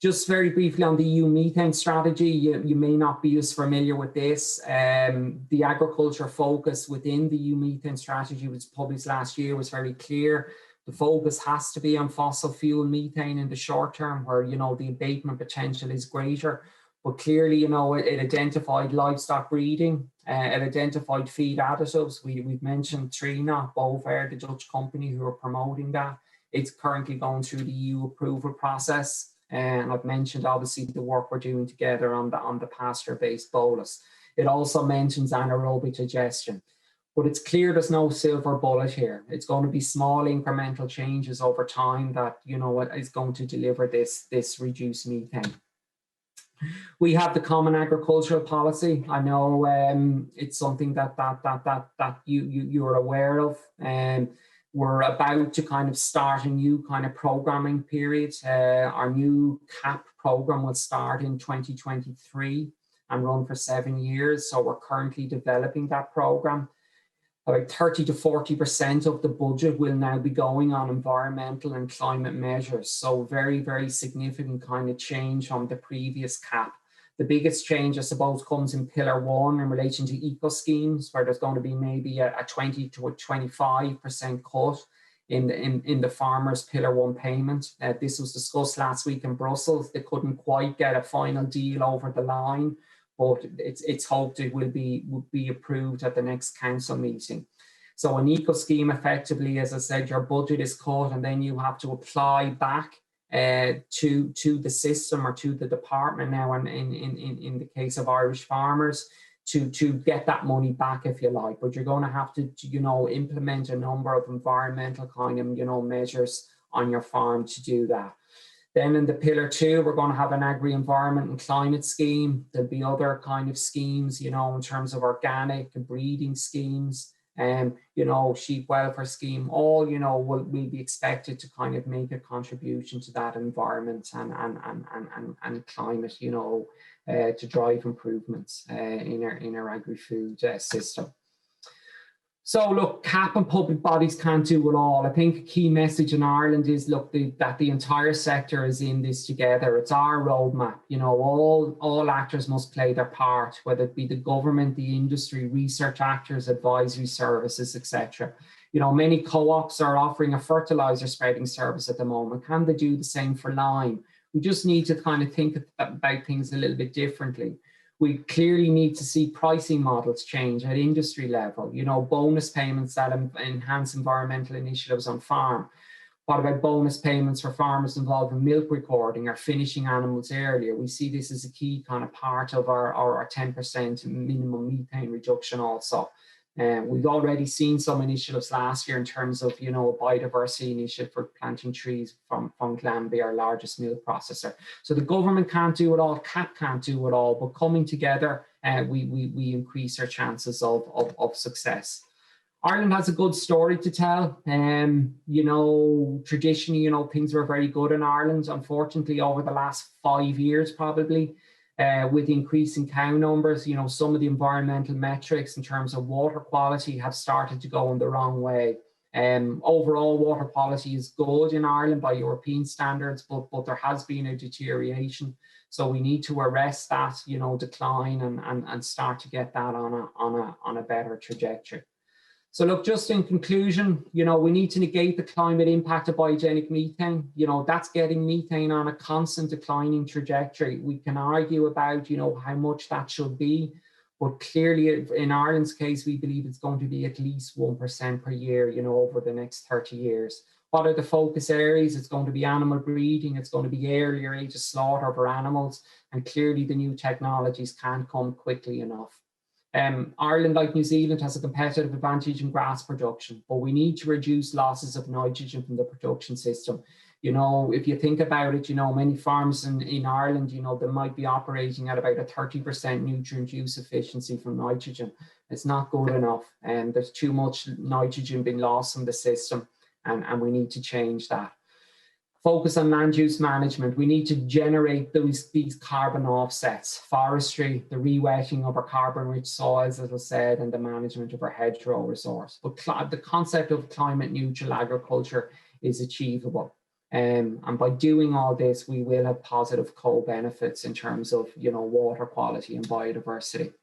Just very briefly on the EU methane strategy, you may not be as familiar with this. The agriculture focus within the EU methane strategy was published last year was very clear. The focus has to be on fossil fuel methane in the short term, where the abatement potential is greater. But clearly, it identified livestock breeding, it identified feed additives. We've mentioned Trina, Bovair, the Dutch company who are promoting that. It's currently going through the EU approval process. And I've mentioned obviously the work we're doing together on the pasture-based bolus. It also mentions anaerobic digestion. But it's clear there's no silver bullet here. It's going to be small incremental changes over time that is going to deliver this reduced methane. We have the Common Agricultural Policy. I know it's something that you're aware of. We're about to kind of start a new kind of programming period. Our new CAP program will start in 2023 and run for 7 years. So we're currently developing that program. About 30 to 40% of the budget will now be going on environmental and climate measures. So very, very significant kind of change from the previous CAP. The biggest change, I suppose, comes in Pillar 1 in relation to eco schemes, where there's going to be maybe a 20 to a 25% cut in the farmers' Pillar 1 payment. This was discussed last week in Brussels. They couldn't quite get a final deal over the line, but it's hoped it will be approved at the next council meeting. So an eco scheme, effectively, as I said, your budget is cut, and then you have to apply back to the system or to the department now, and in the case of Irish farmers, to get that money back, if you like. But you're going to have to implement a number of environmental kind of measures on your farm to do that. Then in the Pillar 2, we're going to have an agri-environment and climate scheme. There'll be other kind of schemes, in terms of organic and breeding schemes. Sheep welfare scheme, all, will be expected to kind of make a contribution to that environment and climate, to drive improvements in our agri-food system. So look, CAP and public bodies can't do it all. I think a key message in Ireland is, look, that the entire sector is in this together. It's our roadmap. All actors must play their part, whether it be the government, the industry, research actors, advisory services, etc. Many co-ops are offering a fertilizer spreading service at the moment. Can they do the same for lime? We just need to kind of think about things a little bit differently. We clearly need to see pricing models change at industry level, bonus payments that enhance environmental initiatives on farm. What about bonus payments for farmers involved in milk recording or finishing animals earlier? We see this as a key kind of part of our 10% minimum methane reduction also. We've already seen some initiatives last year in terms of, a biodiversity initiative for planting trees from Glanbia, our largest milk processor. So the government can't do it all, CAP can't do it all, but coming together, we increase our chances of success. Ireland has a good story to tell. Traditionally, things were very good in Ireland. Unfortunately, over the last 5 years, probably, with increasing cow numbers, some of the environmental metrics in terms of water quality have started to go in the wrong way. Overall, water quality is good in Ireland by European standards, but there has been a deterioration. So we need to arrest that, decline and start to get that on a better trajectory. So look, just in conclusion, we need to negate the climate impact of biogenic methane. That's getting methane on a constant declining trajectory. We can argue about, how much that should be, but clearly in Ireland's case, we believe it's going to be at least 1% per year, over the next 30 years. What are the focus areas? It's going to be animal breeding. It's going to be earlier age of slaughter for animals. And clearly the new technologies can't come quickly enough. Ireland, like New Zealand, has a competitive advantage in grass production, but we need to reduce losses of nitrogen from the production system. If you think about it, many farms in Ireland, they might be operating at about a 30% nutrient use efficiency from nitrogen. It's not good enough, and there's too much nitrogen being lost from the system, and we need to change that. Focus on land use management. We need to generate these carbon offsets. Forestry, the re-wetting of our carbon-rich soils, as I said, and the management of our hedgerow resource. But the concept of climate-neutral agriculture is achievable. And by doing all this, we will have positive co-benefits in terms of, you know, water quality and biodiversity.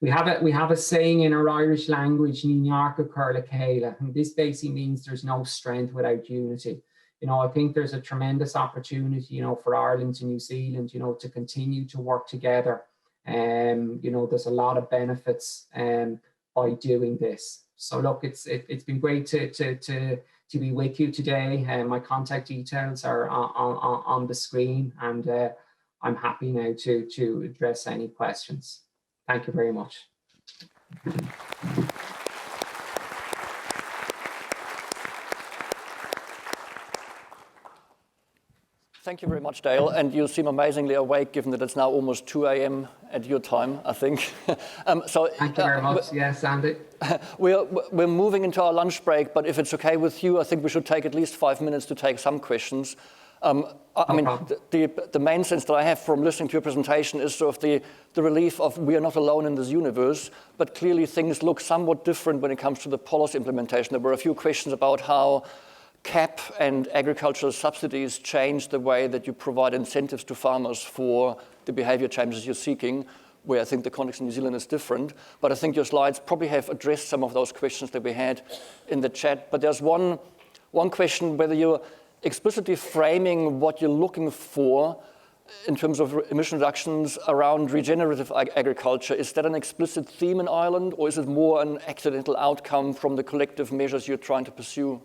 We have a saying in our Irish language, Manaaki Curla, and this basically means there's no strength without unity. You know, I think there's a tremendous opportunity, you know, for Ireland and New Zealand, you know, to continue to work together. You know, there's a lot of benefits by doing this. So look, it's been great to be with you today. My contact details are on the screen, and I'm happy now to address any questions. Thank you very much. Thank you very much, Dale. And you seem amazingly awake, given that it's now almost 2 a.m. at your time, I think. Thank you very much. Yes, Andy. We're moving into our lunch break, but if it's okay with you, I think we should take at least 5 minutes to take some questions. I mean, the main sense that I have from listening to your presentation is sort of the relief of we are not alone in this universe, but clearly things look somewhat different when it comes to the policy implementation. There were a few questions about how CAP and agricultural subsidies change the way that you provide incentives to farmers for the behavior changes you're seeking, where I think the context in New Zealand is different. But I think your slides probably have addressed some of those questions that we had in the chat. But there's one question, whether you're explicitly framing what you're looking for in terms of emission reductions around regenerative agriculture. Is that an explicit theme in Ireland, or is it more an accidental outcome from the collective measures you're trying to pursue?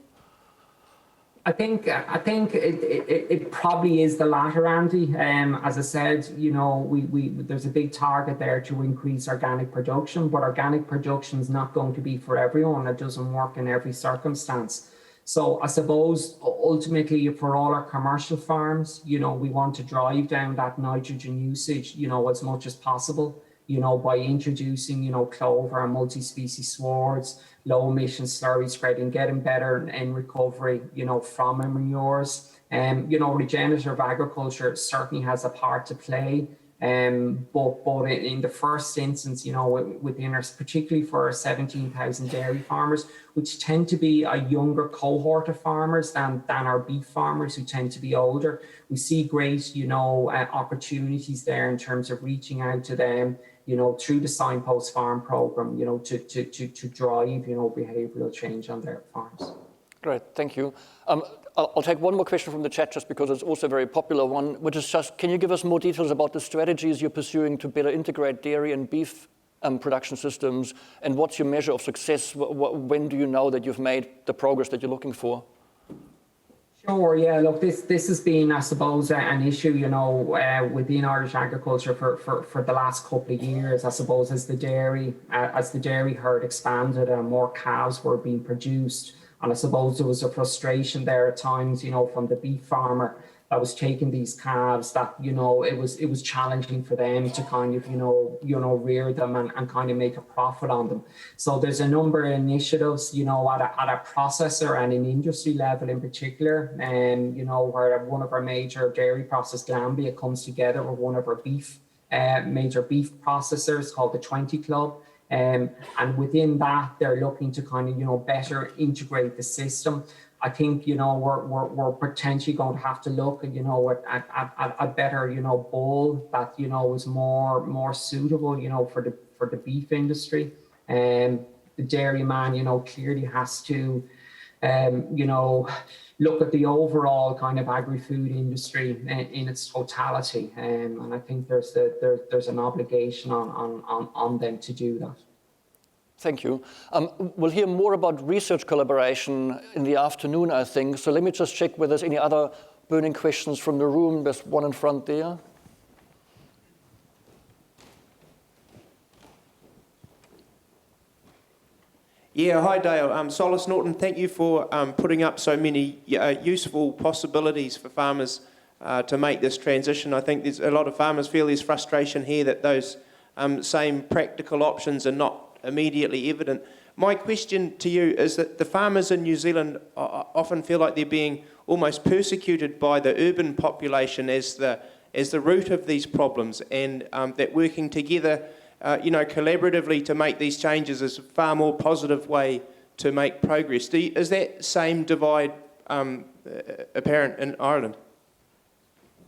I think it probably is the latter, Andy. As I said, you know, there's a big target there to increase organic production, but organic production is not going to be for everyone. It doesn't work in every circumstance. So I suppose ultimately for all our commercial farms, you know, we want to drive down that nitrogen usage, you know, as much as possible, you know, by introducing, you know, clover and multi-species swards, low emission slurry spreading, getting better in recovery, you know, from our manures. You know, regenerative agriculture certainly has a part to play. But in the first instance, you know, within our, particularly for our 17,000 dairy farmers, which tend to be a younger cohort of farmers than our beef farmers, who tend to be older, we see great, you know, opportunities there in terms of reaching out to them, you know, through the Signpost Farm Programme, you know, to drive, you know, behavioural change on their farms. Great, thank you. I'll take one more question from the chat, just because it's also a very popular one, which is just, can you give us more details about the strategies you're pursuing to better integrate dairy and beef production systems, and what's your measure of success? When do you know that you've made the progress that you're looking for? Sure, yeah, look, this has been, I suppose, an issue, you know, within Irish agriculture for the last couple of years, I suppose, as the dairy herd expanded and more calves were being produced. And I suppose there was a frustration there at times, you know, from the beef farmer that was taking these calves, that, you know, it was challenging for them to kind of, you know, rear them and kind of make a profit on them. So there's a number of initiatives, you know, at a processor and an industry level in particular, you know, where one of our major dairy processors, Glanbia, comes together with one of our major beef processors called the 20 Club. And within that, they're looking to kind of, you know, better integrate the system. I think, you know, we're potentially going to have to look at, you know, at a better, you know, bull that, you know, is more suitable, you know, for the beef industry. The dairyman, you know, clearly has to, you know, look at the overall kind of agri-food industry in its totality, and I think there's an obligation on them to do that. Thank you. We'll hear more about research collaboration in the afternoon, I think. So let me just check whether there's any other burning questions from the room. There's one in front there. Yeah, hi Dale. Solace Norton, thank you for putting up so many useful possibilities for farmers to make this transition. I think there's a lot of farmers feel there's frustration here that those same practical options are not immediately evident. My question to you is that the farmers in New Zealand often feel like they're being almost persecuted by the urban population as the root of these problems, and that working together, collaboratively to make these changes is a far more positive way to make progress. Is that same divide apparent in Ireland?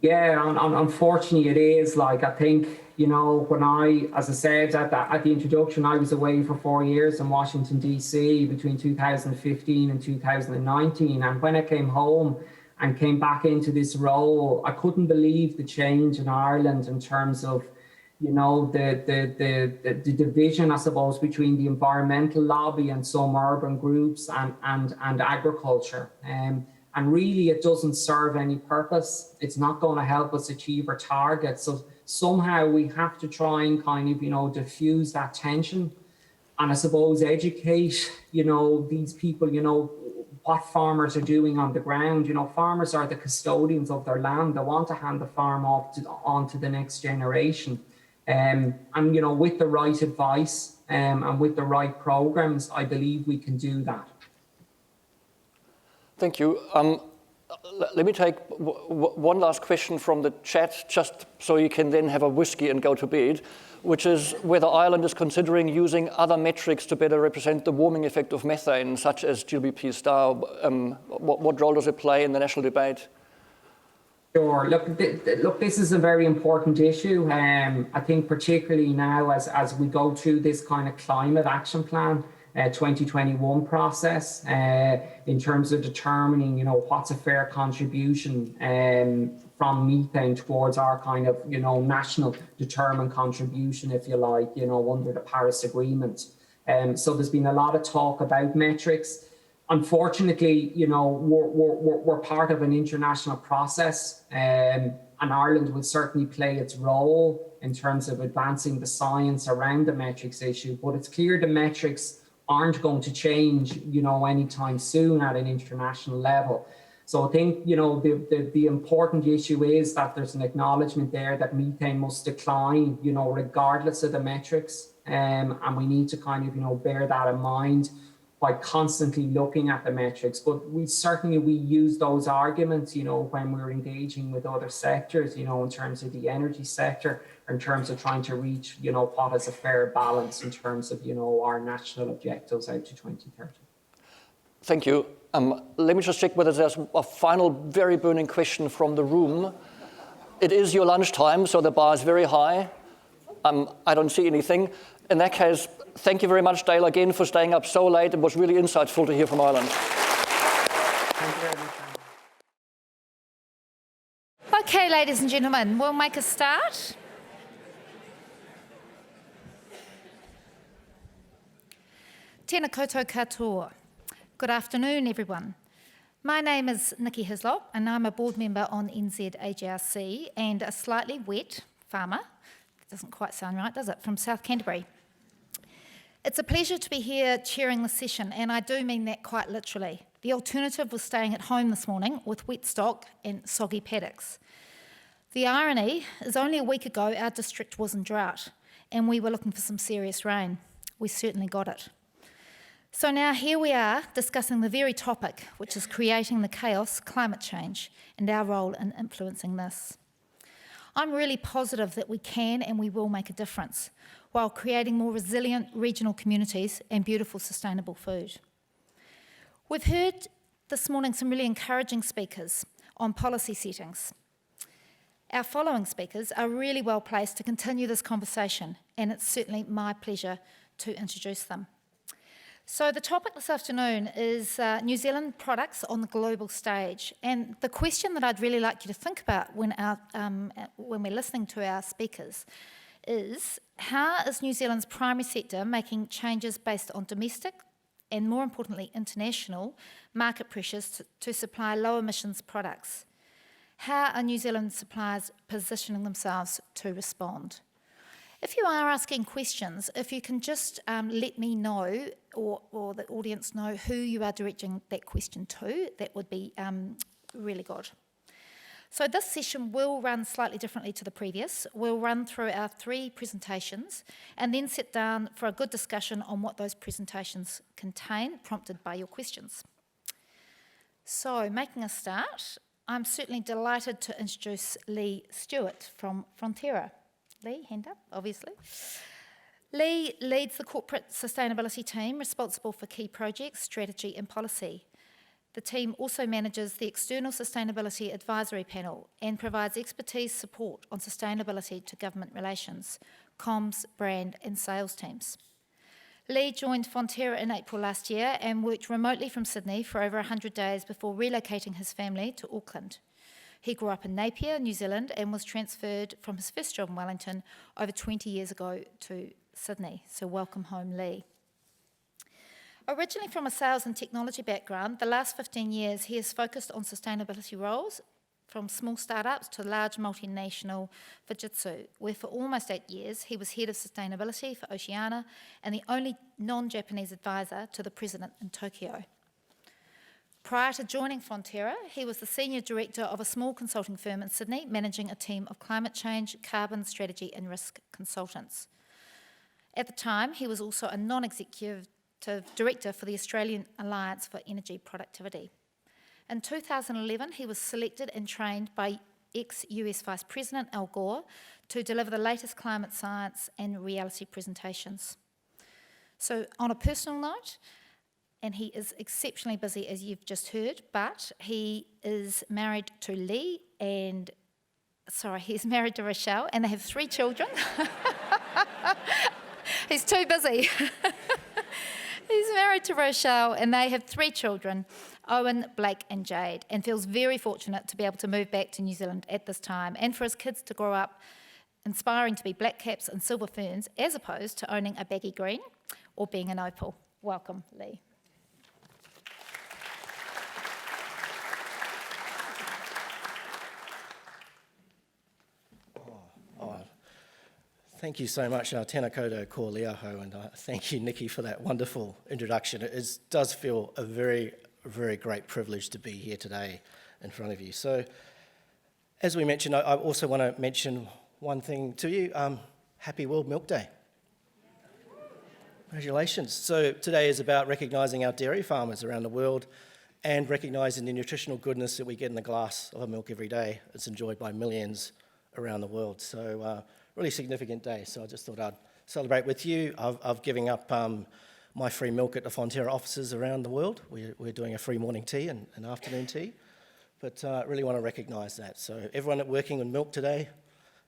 Yeah, unfortunately it is. Like, I think, when as I said at the introduction, I was away for 4 years in Washington, D.C. between 2015 and 2019. And when I came home and came back into this role, I couldn't believe the change in Ireland in terms of, the division, I suppose, between the environmental lobby and some urban groups and agriculture. And really, it doesn't serve any purpose. It's not going to help us achieve our targets. So somehow we have to try and kind of, diffuse that tension. And I suppose educate, these people, what farmers are doing on the ground. Farmers are the custodians of their land. They want to hand the farm off on to the next generation. And with the right advice and with the right programs, I believe we can do that. Thank you. Let me take one last question from the chat, just so you can then have a whiskey and go to bed, which is whether Ireland is considering using other metrics to better represent the warming effect of methane, such as GBP star. What role does it play in the national debate? Sure. Look, this is a very important issue. I think particularly now as we go through this kind of climate action plan, 2021 process, in terms of determining, what's a fair contribution from methane towards our kind of, national determined contribution, if you like, under the Paris Agreement. So there's been a lot of talk about metrics. Unfortunately, we're part of an international process, and Ireland will certainly play its role in terms of advancing the science around the metrics issue. But it's clear the metrics aren't going to change, anytime soon at an international level. So I think, the important issue is that there's an acknowledgement there that methane must decline, regardless of the metrics. And we need to kind of, bear that in mind by constantly looking at the metrics. But we use those arguments, when we're engaging with other sectors, in terms of the energy sector, in terms of trying to reach, what is a fair balance in terms of, our national objectives out to 2030. Thank you. Let me just check whether there's a final very burning question from the room. It is your lunchtime, so the bar is very high. I don't see anything. In that case, thank you very much, Dale, again, for staying up so late. It was really insightful to hear from Ireland. Thank you very much. Okay, ladies and gentlemen, we'll make a start. Tēnā koutou katoa. Good afternoon, everyone. My name is Nikki Hislop, and I'm a board member on NZAGRC and a slightly wet farmer. That doesn't quite sound right, does it? From South Canterbury. It's a pleasure to be here chairing the session, and I do mean that quite literally. The alternative was staying at home this morning with wet stock and soggy paddocks. The irony is only a week ago our district was in drought, and we were looking for some serious rain. We certainly got it. So now here we are discussing the very topic, which is creating the chaos, climate change, and our role in influencing this. I'm really positive that we can and we will make a difference while creating more resilient regional communities and beautiful sustainable food. We've heard this morning some really encouraging speakers on policy settings. Our following speakers are really well placed to continue this conversation, and it's certainly my pleasure to introduce them. So the topic this afternoon is New Zealand products on the global stage. And the question that I'd really like you to think about when we're listening to our speakers is, how is New Zealand's primary sector making changes based on domestic and, more importantly, international market pressures to supply low emissions products? How are New Zealand suppliers positioning themselves to respond? If you are asking questions, if you can just let me know or the audience know who you are directing that question to, that would be really good. So this session will run slightly differently to the previous. We'll run through our 3 presentations and then sit down for a good discussion on what those presentations contain, prompted by your questions. So, making a start, I'm certainly delighted to introduce Lee Stewart from Fonterra. Lee, hand up, obviously. Lee leads the corporate sustainability team responsible for key projects, strategy and policy. The team also manages the external sustainability advisory panel and provides expertise support on sustainability to government relations, comms, brand and sales teams. Lee joined Fonterra in April last year and worked remotely from Sydney for over 100 days before relocating his family to Auckland. He grew up in Napier, New Zealand, and was transferred from his first job in Wellington over 20 years ago to Sydney. So welcome home, Lee. Originally from a sales and technology background, the last 15 years he has focused on sustainability roles, from small startups to large multinational Fujitsu, where for almost 8 years he was head of sustainability for Oceania and the only non-Japanese advisor to the president in Tokyo. Prior to joining Fonterra, he was the senior director of a small consulting firm in Sydney, managing a team of climate change, carbon strategy and risk consultants. At the time, he was also a non-executive director for the Australian Alliance for Energy Productivity. In 2011, he was selected and trained by ex-US Vice President Al Gore to deliver the latest climate science and reality presentations. So on a personal note, and he is exceptionally busy, as you've just heard, but he is married to Lee and, he's married to Rochelle, and they have 3 children. He's too busy. He's married to Rochelle, and they have 3 children, Owen, Blake and Jade, and feels very fortunate to be able to move back to New Zealand at this time and for his kids to grow up inspiring to be black caps and silver ferns as opposed to owning a baggy green or being an opal. Welcome, Lee. Thank you so much, tēnā koutou ko liaho, and thank you, Nikki, for that wonderful introduction. It does feel a very, very great privilege to be here today in front of you. So, as we mentioned, I also want to mention one thing to you. Happy World Milk Day. Congratulations. So today is about recognising our dairy farmers around the world and recognising the nutritional goodness that we get in the glass of milk every day. It's enjoyed by millions around the world. So really significant day. So I just thought I'd celebrate with you. I've given up my free milk at the Fonterra offices around the world. We're doing a free morning tea and an afternoon tea. But I really want to recognise that. So everyone working on milk today,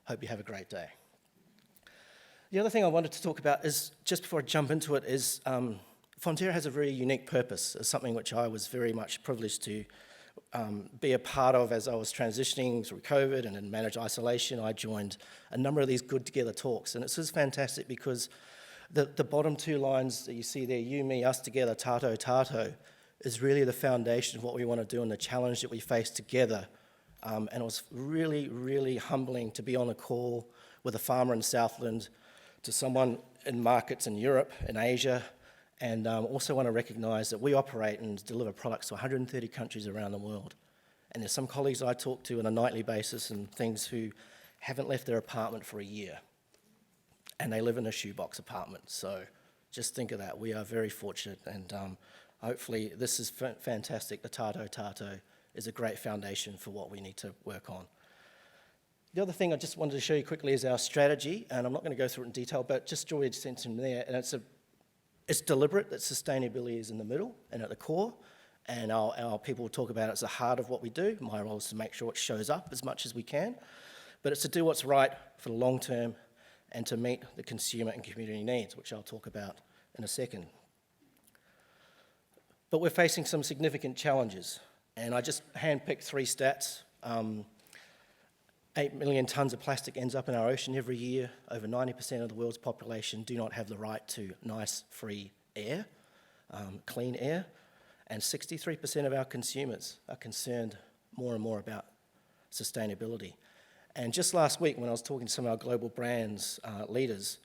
hope you have a great day. The other thing I wanted to talk about is, just before I jump into it, is Fonterra has a very unique purpose. It's something which I was very much privileged to be a part of as I was transitioning through COVID and in managed isolation. I joined a number of these Good Together talks, and it's just fantastic because the bottom 2 lines that you see there, you, me, us together, tātou, tātou, is really the foundation of what we want to do and the challenge that we face together. And it was really, really humbling to be on a call with a farmer in Southland, to someone in markets in Europe, in Asia, and also want to recognise that we operate and deliver products to 130 countries around the world. And there's some colleagues I talk to on a nightly basis and things who haven't left their apartment for a year, and they live in a shoebox apartment. So just think of that. We are very fortunate, and hopefully this is fantastic. The tātou tātou is a great foundation for what we need to work on. The other thing I just wanted to show you quickly is our strategy, and I'm not going to go through it in detail, but just draw your attention there. And it's deliberate that sustainability is in the middle and at the core, and our people talk about it as the heart of what we do. My role is to make sure it shows up as much as we can, but it's to do what's right for the long term and to meet the consumer and community needs, which I'll talk about in a second. But we're facing some significant challenges, and I just handpicked 3 stats. 8 million tonnes of plastic ends up in our ocean every year. Over 90% of the world's population do not have the right to nice, free air, clean air. And 63% of our consumers are concerned more and more about sustainability. And just last week, when I was talking to some of our global brands leaders,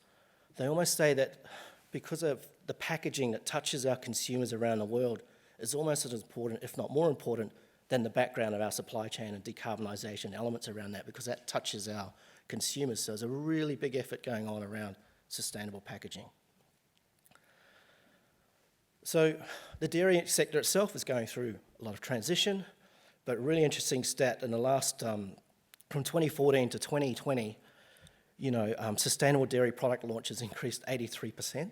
they almost say that because of the packaging that touches our consumers around the world is almost as important, if not more important, than the background of our supply chain and decarbonisation elements around that, because that touches our consumers. So there's a really big effort going on around sustainable packaging. So the dairy sector itself is going through a lot of transition, but a really interesting stat in the last, from 2014 to 2020, sustainable dairy product launches increased 83%.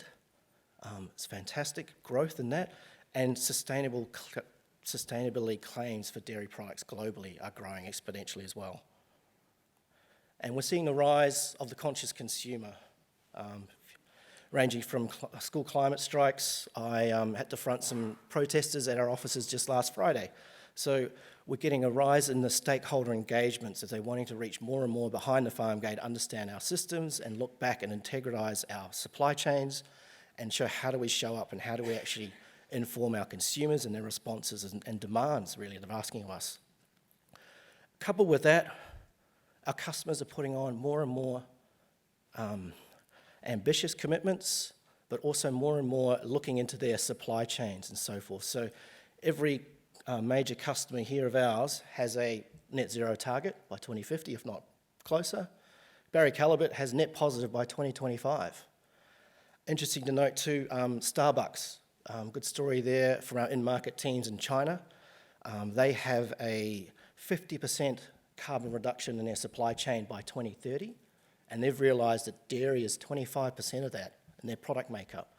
It's fantastic growth in that, and sustainability claims for dairy products globally are growing exponentially as well. And we're seeing the rise of the conscious consumer, ranging from school climate strikes. I had to front some protesters at our offices just last Friday. So we're getting a rise in the stakeholder engagements as they're wanting to reach more and more behind the farm gate, understand our systems and look back and integralise our supply chains and show how do we show up and how do we actually inform our consumers and their responses and demands really they're asking of us. Coupled with that, our customers are putting on more and more ambitious commitments, but also more and more looking into their supply chains and so forth. So every major customer here of ours has a net zero target by 2050, if not closer. Barry Callebaut has net positive by 2025. Interesting to note too, Starbucks, good story there from our in-market teams in China. They have a 50% carbon reduction in their supply chain by 2030, and they've realised that dairy is 25% of that in their product makeup.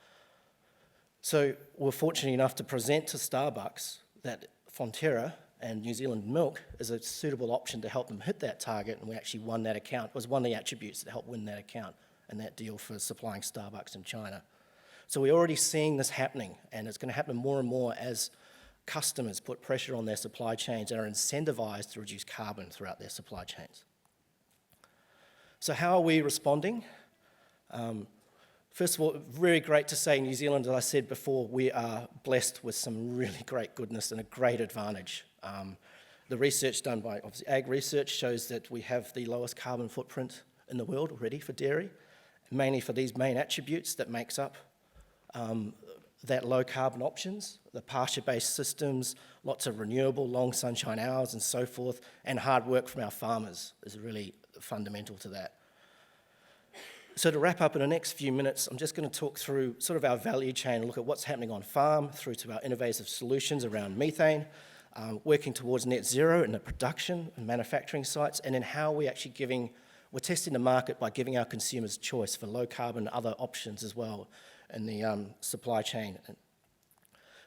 So we're fortunate enough to present to Starbucks that Fonterra and New Zealand milk is a suitable option to help them hit that target, and we actually won that account. It was one of the attributes that helped win that account and that deal for supplying Starbucks in China. So we're already seeing this happening, and it's going to happen more and more as customers put pressure on their supply chains and are incentivised to reduce carbon throughout their supply chains. So how are we responding? First of all, very great to say New Zealand, as I said before, we are blessed with some really great goodness and a great advantage. The research done by obviously Ag Research shows that we have the lowest carbon footprint in the world already for dairy, mainly for these main attributes that makes up that low carbon options, the pasture-based systems, lots of renewable, long sunshine hours and so forth, and hard work from our farmers is really fundamental to that. So to wrap up in the next few minutes, I'm just going to talk through sort of our value chain and look at what's happening on farm through to our innovative solutions around methane, working towards net zero in the production and manufacturing sites, and then how we're actually we're testing the market by giving our consumers choice for low carbon and other options as well in the supply chain.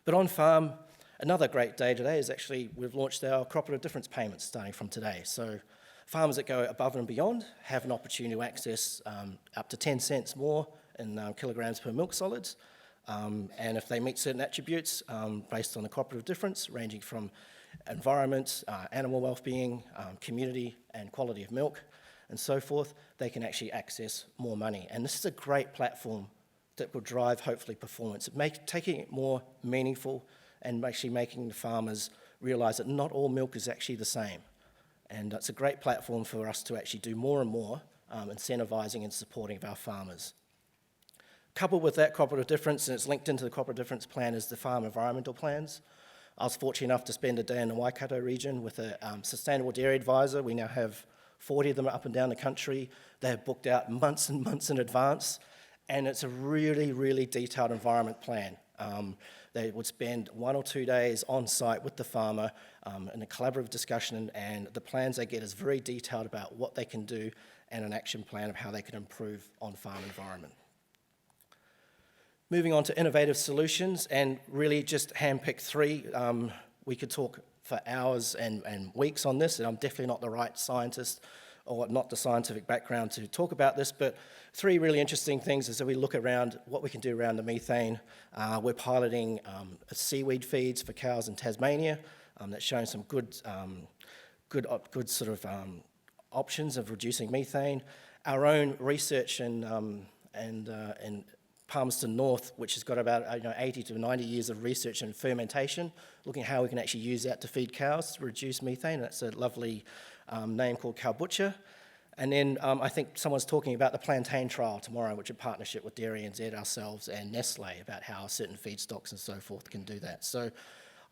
But on farm, another great day today is actually we've launched our cooperative difference payments starting from today. So farmers that go above and beyond have an opportunity to access up to 10 cents more in kilograms per milk solids. And if they meet certain attributes based on the cooperative difference, ranging from environment, animal well-being, community and quality of milk, and so forth, they can actually access more money. And this is a great platform that will drive, hopefully, performance, taking it more meaningful and actually making the farmers realise that not all milk is actually the same. And it's a great platform for us to actually do more and more incentivising and supporting of our farmers. Coupled with that cooperative difference, and it's linked into the cooperative difference plan, is the farm environmental plans. I was fortunate enough to spend a day in the Waikato region with a sustainable dairy advisor. We now have 40 of them up and down the country. They have booked out months and months in advance, and it's a really, really detailed environment plan. They would spend 1 or 2 days on site with the farmer in a collaborative discussion, and the plans they get is very detailed about what they can do and an action plan of how they can improve on-farm environment. Moving on to innovative solutions, and really just handpick 3. We could talk for hours and weeks on this, and I'm definitely not the right scientist or not the scientific background to talk about this, but 3 really interesting things is that we look around what we can do around the methane. We're piloting seaweed feeds for cows in Tasmania that's showing some good sort of options of reducing methane. Our own research in Palmerston North, which has got about 80 to 90 years of research in fermentation, looking at how we can actually use that to feed cows to reduce methane. That's a lovely name called Cowbutcher. And then I think someone's talking about the plantain trial tomorrow, which is a partnership with Dairy NZ, ourselves, and Nestle about how certain feedstocks and so forth can do that. So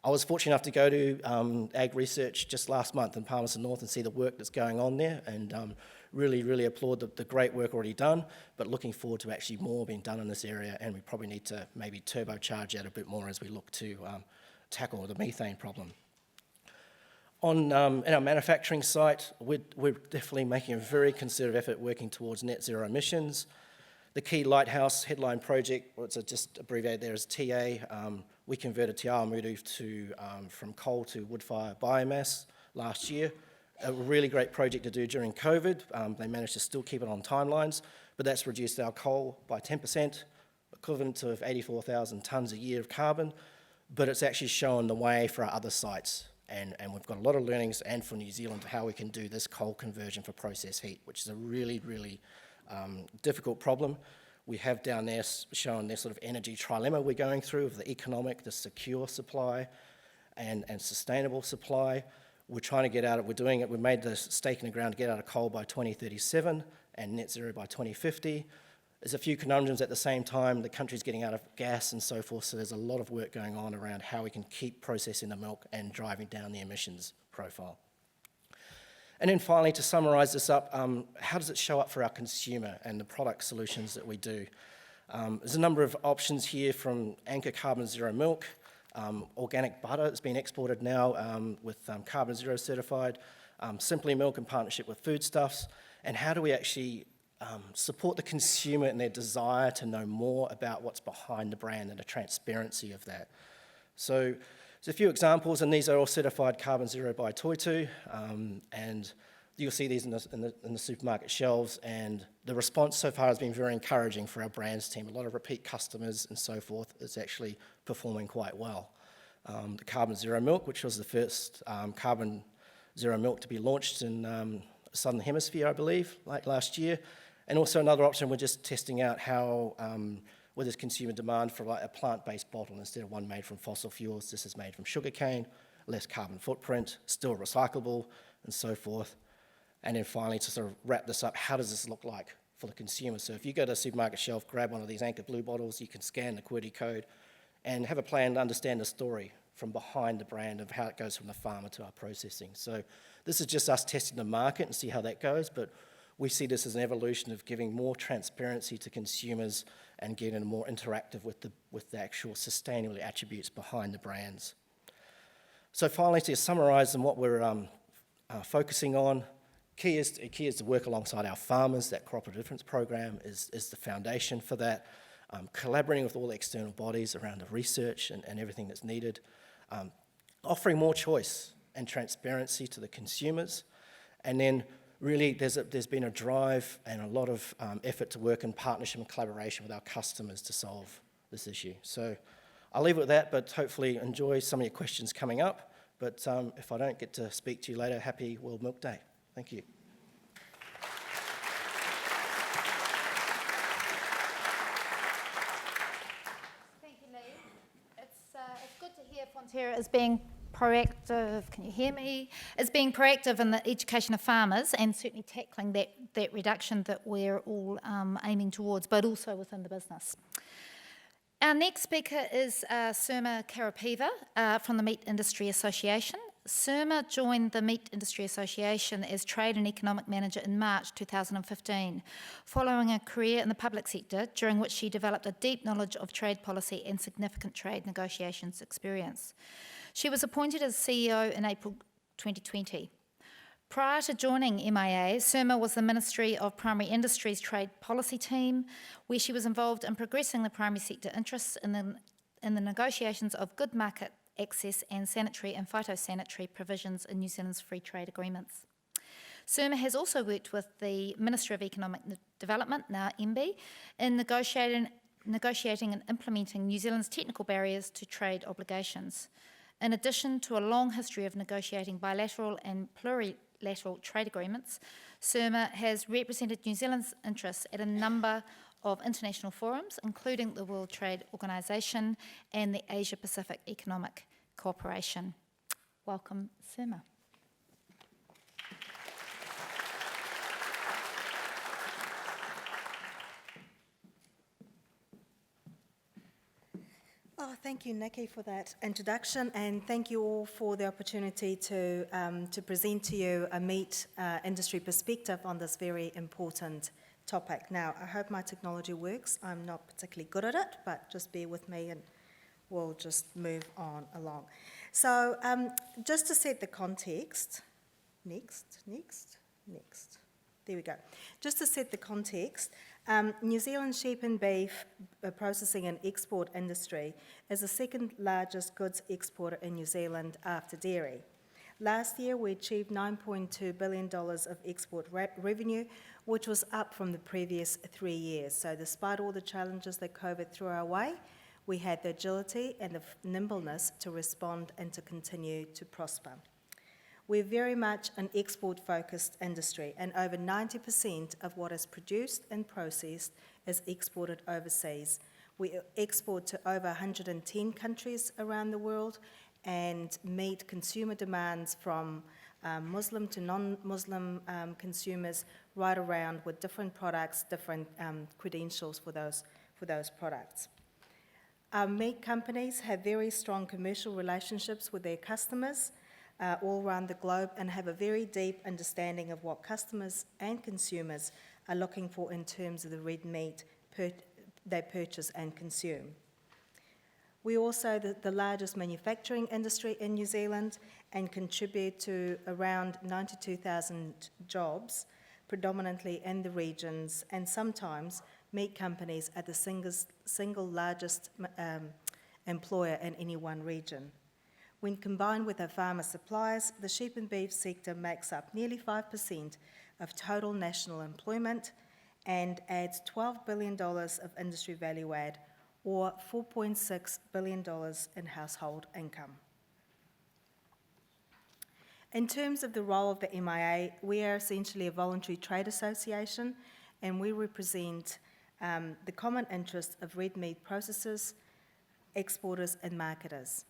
I was fortunate enough to go to Ag Research just last month in Palmerston North and see the work that's going on there, and really, really applaud the great work already done, but looking forward to actually more being done in this area, and we probably need to maybe turbocharge that a bit more as we look to tackle the methane problem. In our manufacturing site, we're definitely making a very concerted effort working towards net zero emissions. The key lighthouse headline project, well, it's just abbreviated there as TA. We converted Te Awamutu from coal to wood-fire biomass last year. A really great project to do during COVID. They managed to still keep it on timelines, but that's reduced our coal by 10%, equivalent to 84,000 tonnes a year of carbon, but it's actually shown the way for our other sites. And we've got a lot of learnings, and for New Zealand, how we can do this coal conversion for process heat, which is a really, really difficult problem. We have down there shown this sort of energy trilemma we're going through of the economic, the secure supply, and sustainable supply. We're trying to get out of, we're doing it, we've made the stake in the ground to get out of coal by 2037 and net zero by 2050. There's a few conundrums at the same time. The country's getting out of gas and so forth, so there's a lot of work going on around how we can keep processing the milk and driving down the emissions profile. And then finally, to summarise this up, how does it show up for our consumer and the product solutions that we do? There's a number of options here, from Anchor Carbon Zero milk, organic butter that's been exported now with Carbon Zero certified, Simply Milk in partnership with Foodstuffs, and how do we actually support the consumer in their desire to know more about what's behind the brand and the transparency of that. So there's a few examples, and these are all certified Carbon Zero by Toitu, and you'll see these in the supermarket shelves, and the response so far has been very encouraging for our brands team. A lot of repeat customers and so forth. It's actually performing quite well. The Carbon Zero milk, which was the first Carbon Zero milk to be launched in the Southern Hemisphere, I believe, like last year. And also another option, we're just testing out how, where there's consumer demand for like a plant-based bottle instead of one made from fossil fuels. This is made from sugarcane, less carbon footprint, still recyclable, and so forth. And then finally, to sort of wrap this up, how does this look like for the consumer? So if you go to a supermarket shelf, grab one of these Anchor Blue bottles, you can scan the QWERTY code and have a plan to understand the story from behind the brand of how it goes from the farmer to our processing. So this is just us testing the market and see how that goes, but we see this as an evolution of giving more transparency to consumers and getting more interactive with the actual sustainability attributes behind the brands. So finally, to summarise and what we're focusing on, key is to work alongside our farmers. That cooperative difference program is the foundation for that. Collaborating with all the external bodies around the research and everything that's needed. Offering more choice and transparency to the consumers. And then really there's been a drive and a lot of effort to work in partnership and collaboration with our customers to solve this issue. So I'll leave it with that, but hopefully enjoy some of your questions coming up. But if I don't get to speak to you later, happy World Milk Day. Thank you. Thank you, Lee. It's good to hear Fonterra is being proactive, can you hear me? Is being proactive in the education of farmers and certainly tackling that reduction that we're all aiming towards, but also within the business. Our next speaker is Sirma Karapeeva from the Meat Industry Association. Sirma joined the Meat Industry Association as Trade and Economic Manager in March 2015, following a career in the public sector during which she developed a deep knowledge of trade policy and significant trade negotiations experience. She was appointed as CEO in April 2020. Prior to joining MIA, Sirma was the Ministry of Primary Industries Trade Policy Team, where she was involved in progressing the primary sector interests in the negotiations of good market access and sanitary and phytosanitary provisions in New Zealand's free trade agreements. Sirma has also worked with the Ministry of Economic Development, now MB, in negotiating and implementing New Zealand's technical barriers to trade obligations. In addition to a long history of negotiating bilateral and plurilateral trade agreements, Sirma has represented New Zealand's interests at a number of international forums, including the World Trade Organization and the Asia-Pacific Economic Cooperation. Welcome, Sirma. Oh, Thank you, Nikki, for that introduction, and thank you all for the opportunity to present to you a meat industry perspective on this very important topic. Now, I hope my technology works. I'm not particularly good at it, but just bear with me and we'll just move on along. So just to set the context, next. There we go. Just to set the context, New Zealand sheep and beef processing and export industry is the second largest goods exporter in New Zealand after dairy. Last year, we achieved $9.2 billion of export revenue, which was up from the previous 3 years. So despite all the challenges that COVID threw our way, we had the agility and the nimbleness to respond and to continue to prosper. We're very much an export-focused industry, and over 90% of what is produced and processed is exported overseas. We export to over 110 countries around the world and meet consumer demands from Muslim to non-Muslim consumers right around with different products, different credentials for those products. Our meat companies have very strong commercial relationships with their customers all around the globe and have a very deep understanding of what customers and consumers are looking for in terms of the red meat they purchase and consume. We're also the largest manufacturing industry in New Zealand and contribute to around 92,000 jobs, predominantly in the regions, and sometimes meat companies are the single largest employer in any one region. When combined with our farmer suppliers, the sheep and beef sector makes up nearly 5% of total national employment and adds $12 billion of industry value add, or $4.6 billion in household income. In terms of the role of the MIA, we are essentially a voluntary trade association, and we represent the common interests of red meat processors, exporters and marketers.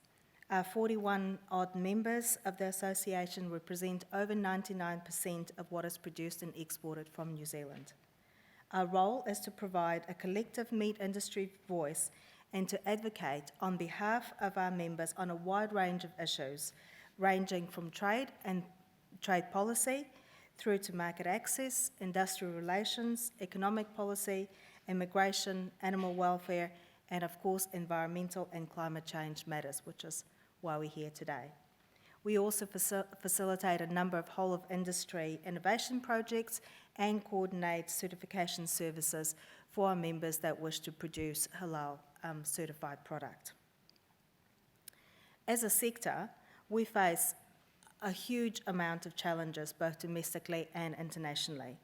Our 41-odd members of the association represent over 99% of what is produced and exported from New Zealand. Our role is to provide a collective meat industry voice and to advocate on behalf of our members on a wide range of issues, ranging from trade and trade policy through to market access, industrial relations, economic policy, immigration, animal welfare, and of course environmental and climate change matters, which is why we're here today. We also facilitate a number of whole-of-industry innovation projects and coordinate certification services for our members that wish to produce halal certified product. As a sector, we face a huge amount of challenges, both domestically and internationally.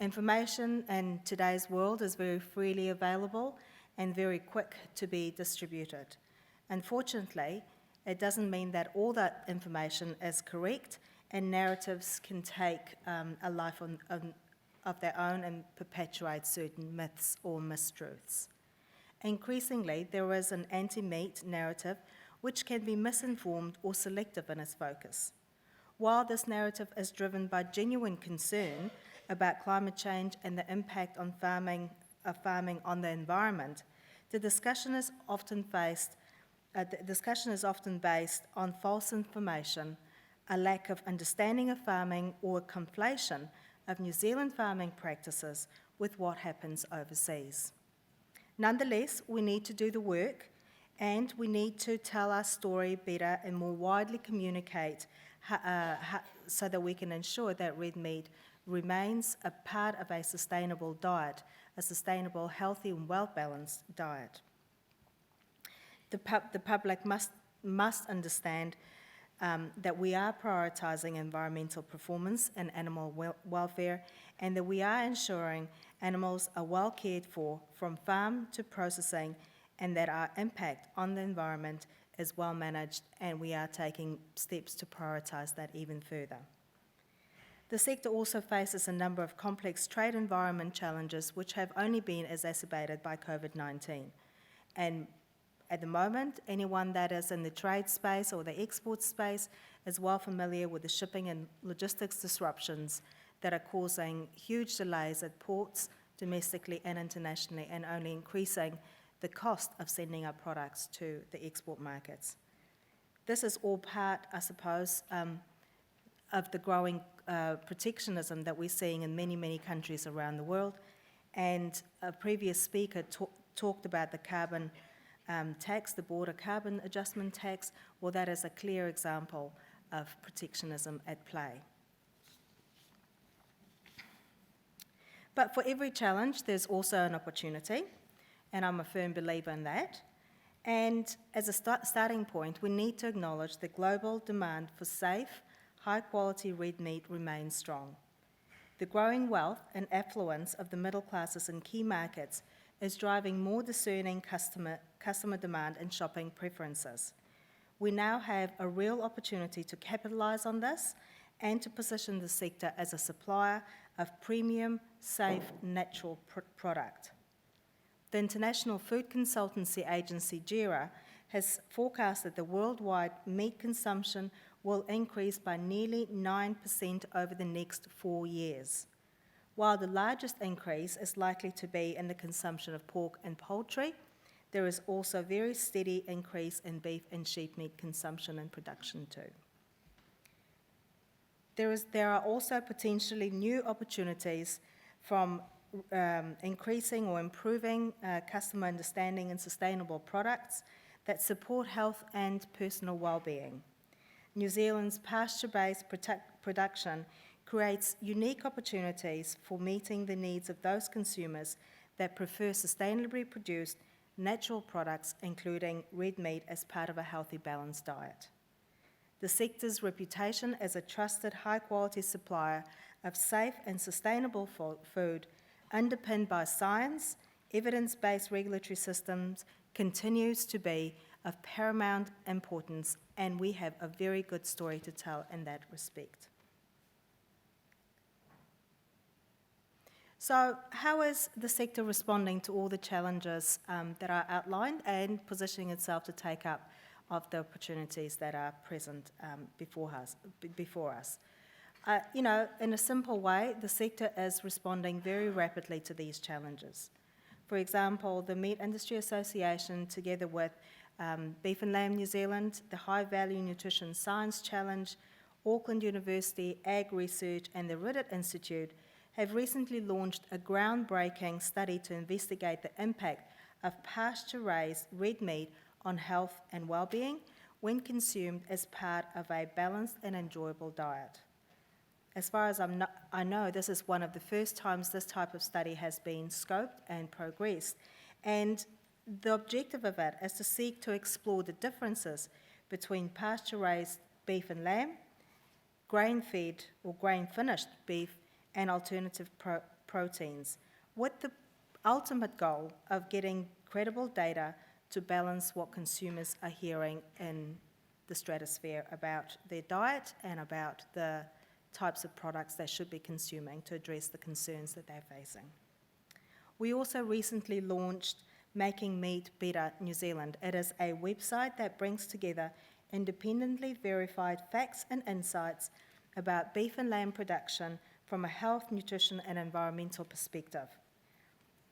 Information in today's world is very freely available and very quick to be distributed. Unfortunately, it doesn't mean that all that information is correct, and narratives can take a life of their own and perpetuate certain myths or mistruths. Increasingly, there is an anti-meat narrative which can be misinformed or selective in its focus. While this narrative is driven by genuine concern about climate change and the impact on farming on the environment, the discussion is often based on false information, a lack of understanding of farming, or a conflation of New Zealand farming practices with what happens overseas. Nonetheless, we need to do the work, and we need to tell our story better and more widely communicate so that we can ensure that red meat remains a part of a sustainable diet, a sustainable, healthy and well-balanced diet. The public must understand that we are prioritising environmental performance and animal welfare, and that we are ensuring animals are well cared for from farm to processing, and that our impact on the environment is well managed, and we are taking steps to prioritise that even further. The sector also faces a number of complex trade environment challenges which have only been exacerbated by COVID-19. And at the moment, anyone that is in the trade space or the export space is well familiar with the shipping and logistics disruptions that are causing huge delays at ports, domestically and internationally, and only increasing the cost of sending our products to the export markets. This is all part, I suppose, of the growing protectionism that we're seeing in many, many countries around the world. And a previous speaker talked about the carbon tax, the border carbon adjustment tax. Well, that is a clear example of protectionism at play. But for every challenge, there's also an opportunity, and I'm a firm believer in that. And as a starting point, we need to acknowledge the global demand for safe, high-quality red meat remains strong. The growing wealth and affluence of the middle classes in key markets is driving more discerning customer demand and shopping preferences. We now have a real opportunity to capitalise on this and to position the sector as a supplier of premium, safe, natural product. The International Food Consultancy Agency, JIRA, has forecasted the worldwide meat consumption will increase by nearly 9% over the next 4 years. While the largest increase is likely to be in the consumption of pork and poultry, there is also a very steady increase in beef and sheep meat consumption and production too. There are also potentially new opportunities from increasing or improving customer understanding in sustainable products that support health and personal well-being. New Zealand's pasture-based production creates unique opportunities for meeting the needs of those consumers that prefer sustainably produced natural products, including red meat, as part of a healthy, balanced diet. The sector's reputation as a trusted, high-quality supplier of safe and sustainable food, underpinned by science, evidence-based regulatory systems, continues to be of paramount importance, and we have a very good story to tell in that respect. So how is the sector responding to all the challenges that are outlined and positioning itself to take up of the opportunities that are present before us? In a simple way, the sector is responding very rapidly to these challenges. For example, the Meat Industry Association, together with Beef and Lamb New Zealand, the High Value Nutrition Science Challenge, Auckland University, Ag Research, and the Riddett Institute, have recently launched a groundbreaking study to investigate the impact of pasture-raised red meat on health and well-being when consumed as part of a balanced and enjoyable diet. As far as I know, this is one of the first times this type of study has been scoped and progressed. And the objective of it is to seek to explore the differences between pasture-raised beef and lamb, grain-fed or grain-finished beef, and alternative proteins, with the ultimate goal of getting credible data to balance what consumers are hearing in the stratosphere about their diet and about the types of products they should be consuming to address the concerns that they're facing. We also recently launched Making Meat Better New Zealand. It is a website that brings together independently verified facts and insights about beef and lamb production from a health, nutrition, and environmental perspective.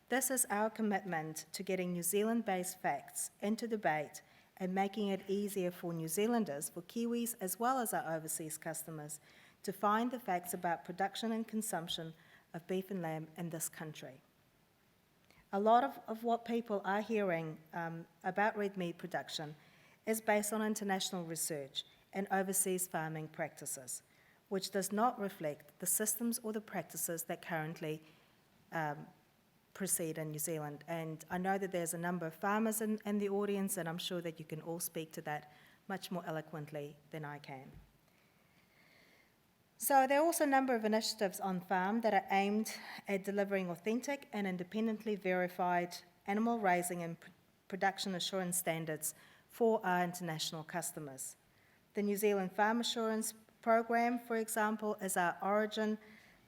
This is our commitment to getting New Zealand-based facts into debate and making it easier for New Zealanders, for Kiwis, as well as our overseas customers, to find the facts about production and consumption of beef and lamb in this country. A lot of what people are hearing about red meat production is based on international research and overseas farming practices, which does not reflect the systems or the practices that currently proceed in New Zealand. And I know that there's a number of farmers in the audience, and I'm sure that you can all speak to that much more eloquently than I can. So there are also a number of initiatives on farm that are aimed at delivering authentic and independently verified animal raising and production assurance standards for our international customers. The New Zealand Farm Assurance Program, for example, is our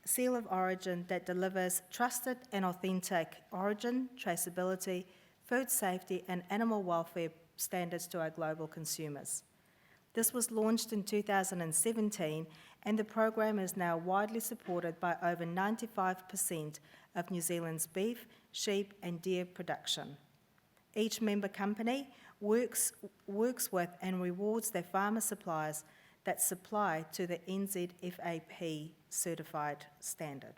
seal of origin that delivers trusted and authentic origin, traceability, food safety, and animal welfare standards to our global consumers. This was launched in 2017, and the program is now widely supported by over 95% of New Zealand's beef, sheep, and deer production. Each member company works with and rewards their farmer suppliers that supply to the NZFAP certified standard.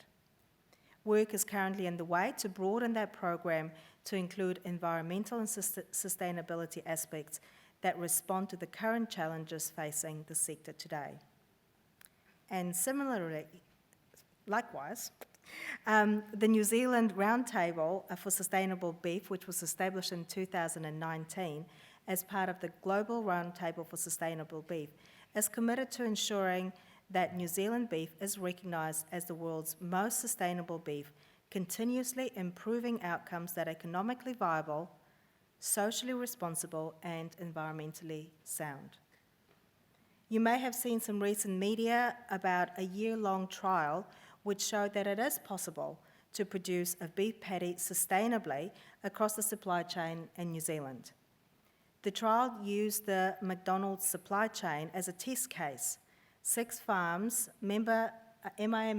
Work is currently underway to broaden that program to include environmental and sustainability aspects that respond to the current challenges facing the sector today. And similarly, likewise, the New Zealand Roundtable for Sustainable Beef, which was established in 2019 as part of the Global Roundtable for Sustainable Beef, is committed to ensuring that New Zealand beef is recognised as the world's most sustainable beef, continuously improving outcomes that are economically viable, socially responsible and environmentally sound. You may have seen some recent media about a year-long trial which showed that it is possible to produce a beef patty sustainably across the supply chain in New Zealand. The trial used the McDonald's supply chain as a test case. 6 farms, MIM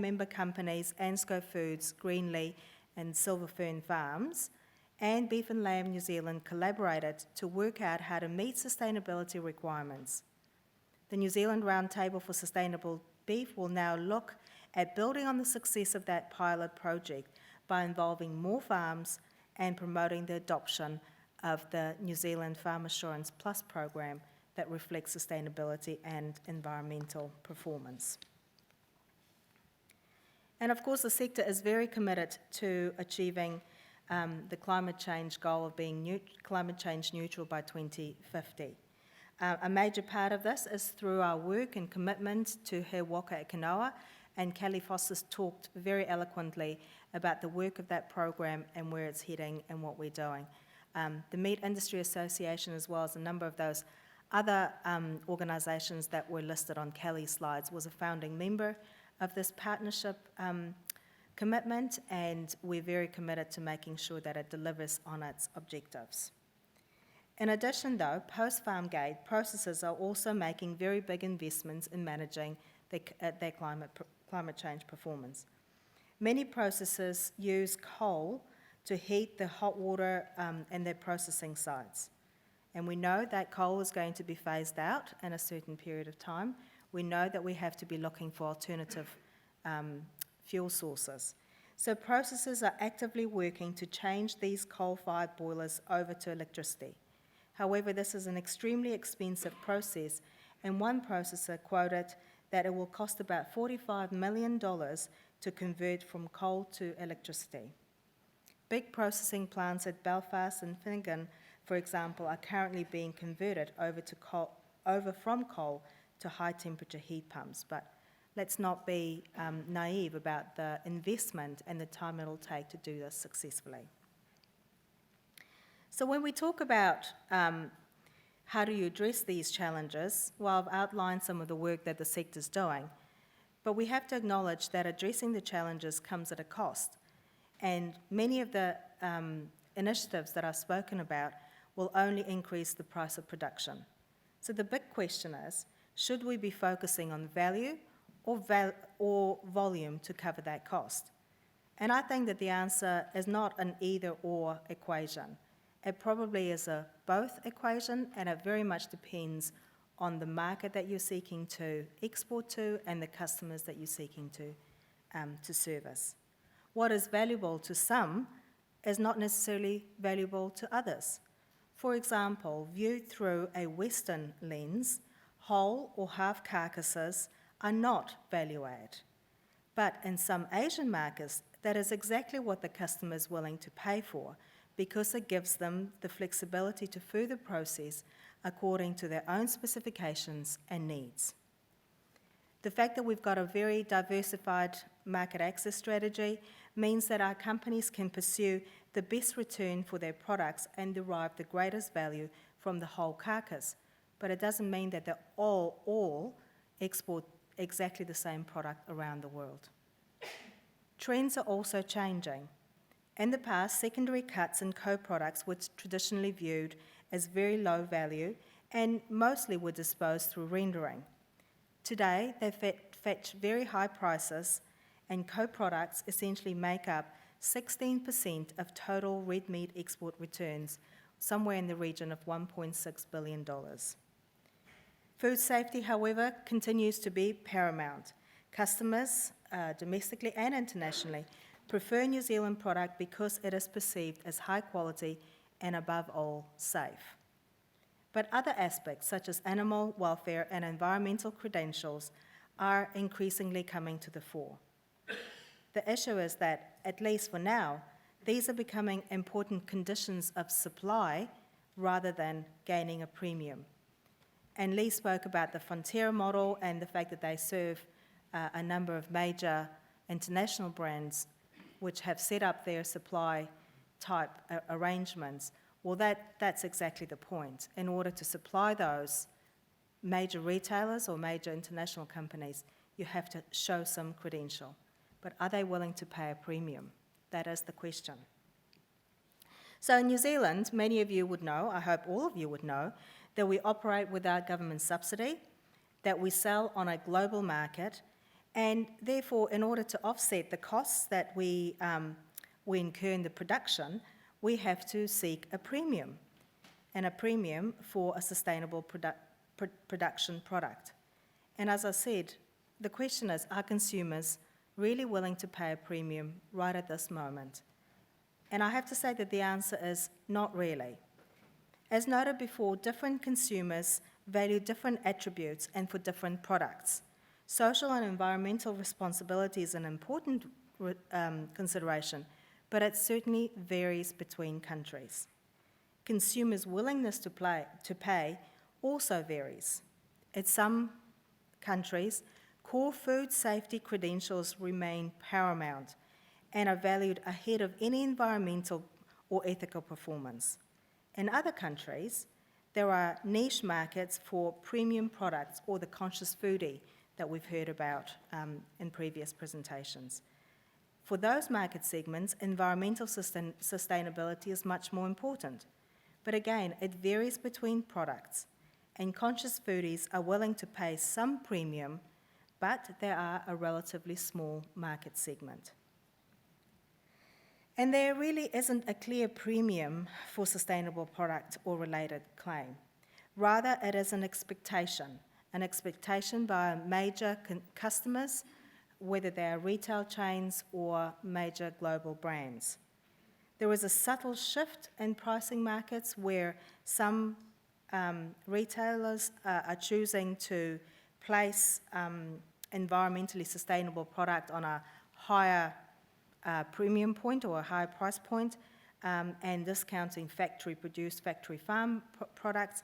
member companies, Ansco Foods, Greenlee and Silver Fern Farms, and Beef and Lamb New Zealand collaborated to work out how to meet sustainability requirements. The New Zealand Roundtable for Sustainable Beef will now look at building on the success of that pilot project by involving more farms and promoting the adoption of the New Zealand Farm Assurance Plus program that reflects sustainability and environmental performance. And of course, the sector is very committed to achieving the climate change goal of being climate change neutral by 2050. A major part of this is through our work and commitment to He Waka e Kanoa, and Kelly Foster's talked very eloquently about the work of that program and where it's heading and what we're doing. The Meat Industry Association, as well as a number of those other organisations that were listed on Kelly's slides, was a founding member of this partnership commitment, and we're very committed to making sure that it delivers on its objectives. In addition, though, post-farm gate, processors are also making very big investments in managing their climate change performance. Many processors use coal to heat the hot water in their processing sites. And we know that coal is going to be phased out in a certain period of time. We know that we have to be looking for alternative fuel sources. So processors are actively working to change these coal-fired boilers over to electricity. However, this is an extremely expensive process, and one processor quoted that it will cost about $45 million to convert from coal to electricity. Big processing plants at Belfast and Finnegan, for example, are currently being converted over from coal to high-temperature heat pumps. But let's not be naive about the investment and the time it'll take to do this successfully. So when we talk about how do you address these challenges, well, I've outlined some of the work that the sector's doing, but we have to acknowledge that addressing the challenges comes at a cost. And many of the initiatives that I've spoken about will only increase the price of production. So the big question is, should we be focusing on value or volume to cover that cost? And I think that the answer is not an either-or equation. It probably is a both equation, and it very much depends on the market that you're seeking to export to and the customers that you're seeking to service. What is valuable to some is not necessarily valuable to others. For example, viewed through a Western lens, whole or half carcasses are not value-add. But in some Asian markets, that is exactly what the customer is willing to pay for, because it gives them the flexibility to further process according to their own specifications and needs. The fact that we've got a very diversified market access strategy means that our companies can pursue the best return for their products and derive the greatest value from the whole carcass. But it doesn't mean that they all export exactly the same product around the world. Trends are also changing. In the past, secondary cuts and co-products were traditionally viewed as very low value and mostly were disposed through rendering. Today, they fetch very high prices, and co-products essentially make up 16% of total red meat export returns, somewhere in the region of $1.6 billion. Food safety, however, continues to be paramount. Customers, domestically and internationally, prefer New Zealand product because it is perceived as high quality and above all safe. But other aspects such as animal welfare and environmental credentials are increasingly coming to the fore. The issue is that, at least for now, these are becoming important conditions of supply rather than gaining a premium. And Lee spoke about the Fonterra model and the fact that they serve a number of major international brands which have set up their supply type arrangements. Well, that's exactly the point. In order to supply those major retailers or major international companies, you have to show some credential. But are they willing to pay a premium? That is the question. So in New Zealand, many of you would know, I hope all of you would know, that we operate without government subsidy, that we sell on a global market, and therefore, in order to offset the costs that we incur in the production, we have to seek a premium, and a premium for a sustainable production product. And as I said, the question is, are consumers really willing to pay a premium right at this moment? And I have to say that the answer is not really. As noted before, different consumers value different attributes and for different products. Social and environmental responsibility is an important consideration, but it certainly varies between countries. Consumers' willingness to pay also varies. In some countries, core food safety credentials remain paramount and are valued ahead of any environmental or ethical performance. In other countries, there are niche markets for premium products or the conscious foodie that we've heard about in previous presentations. For those market segments, environmental sustainability is much more important. But again, it varies between products, and conscious foodies are willing to pay some premium, but they are a relatively small market segment. And there really isn't a clear premium for sustainable product or related claim. Rather, it is an expectation by major customers, whether they are retail chains or major global brands. There is a subtle shift in pricing markets where some retailers are choosing to place environmentally sustainable product on a higher premium point or a higher price point, and discounting factory-produced, factory-farm products.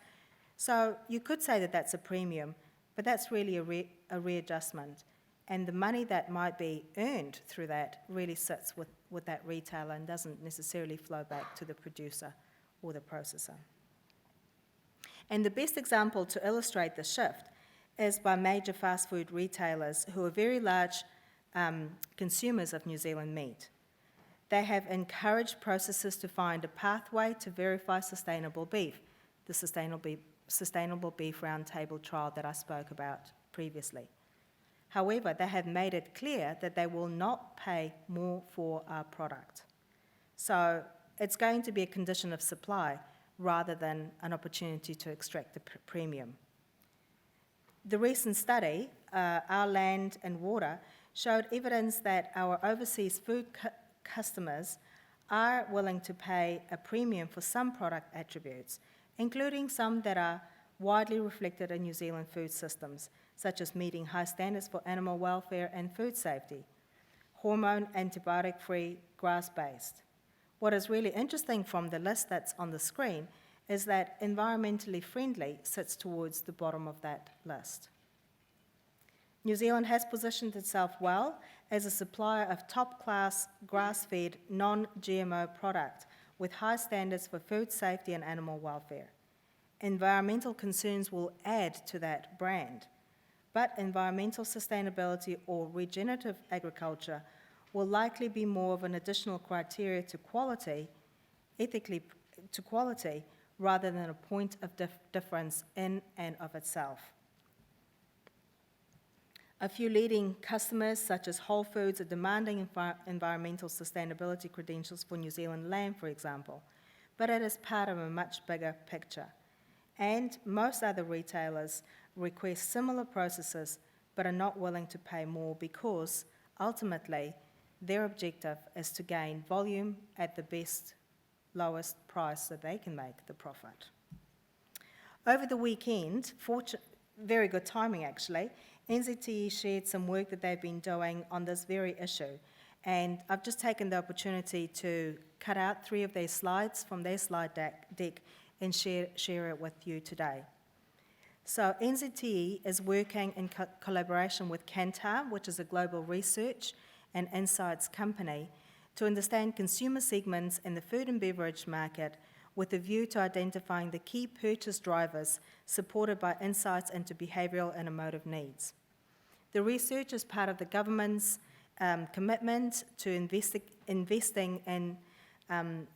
So you could say that that's a premium, but that's really a readjustment. And the money that might be earned through that really sits with that retailer and doesn't necessarily flow back to the producer or the processor. And the best example to illustrate the shift is by major fast food retailers who are very large consumers of New Zealand meat. They have encouraged processors to find a pathway to verify sustainable beef, the Sustainable Beef Roundtable trial that I spoke about previously. However, they have made it clear that they will not pay more for our product. So it's going to be a condition of supply rather than an opportunity to extract a premium. The recent study, Our Land and Water, showed evidence that our overseas food customers are willing to pay a premium for some product attributes, including some that are widely reflected in New Zealand food systems, such as meeting high standards for animal welfare and food safety, hormone, antibiotic-free, grass-based. What is really interesting from the list that's on the screen is that environmentally friendly sits towards the bottom of that list. New Zealand has positioned itself well as a supplier of top-class grass-fed, non-GMO product with high standards for food safety and animal welfare. Environmental concerns will add to that brand, but environmental sustainability or regenerative agriculture will likely be more of an additional criteria to quality, rather than a point of difference in and of itself. A few leading customers, such as Whole Foods, are demanding environmental sustainability credentials for New Zealand lamb, for example. but it is part of a much bigger picture. And most other retailers request similar processes but are not willing to pay more because, ultimately, their objective is to gain volume at the best, lowest price that they can make the profit. Over the weekend, very good timing actually, NZTE shared some work that they've been doing on this very issue. And I've just taken the opportunity to cut out 3 of their slides from their slide deck and share it with you today. So NZTE is working in collaboration with Kantar, which is a global research and insights company, to understand consumer segments in the food and beverage market with a view to identifying the key purchase drivers supported by insights into behavioural and emotive needs. The research is part of the government's commitment to investing in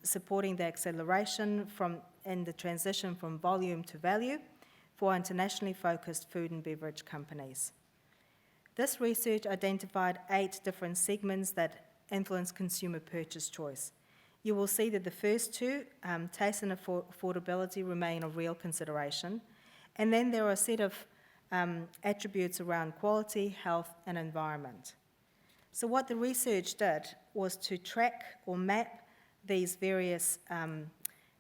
supporting the acceleration in the transition from volume to value for internationally focused food and beverage companies. This research identified 8 different segments that influence consumer purchase choice. You will see that the first 2, taste and affordability, remain a real consideration. And then there are a set of attributes around quality, health, and environment. So what the research did was to track or map these various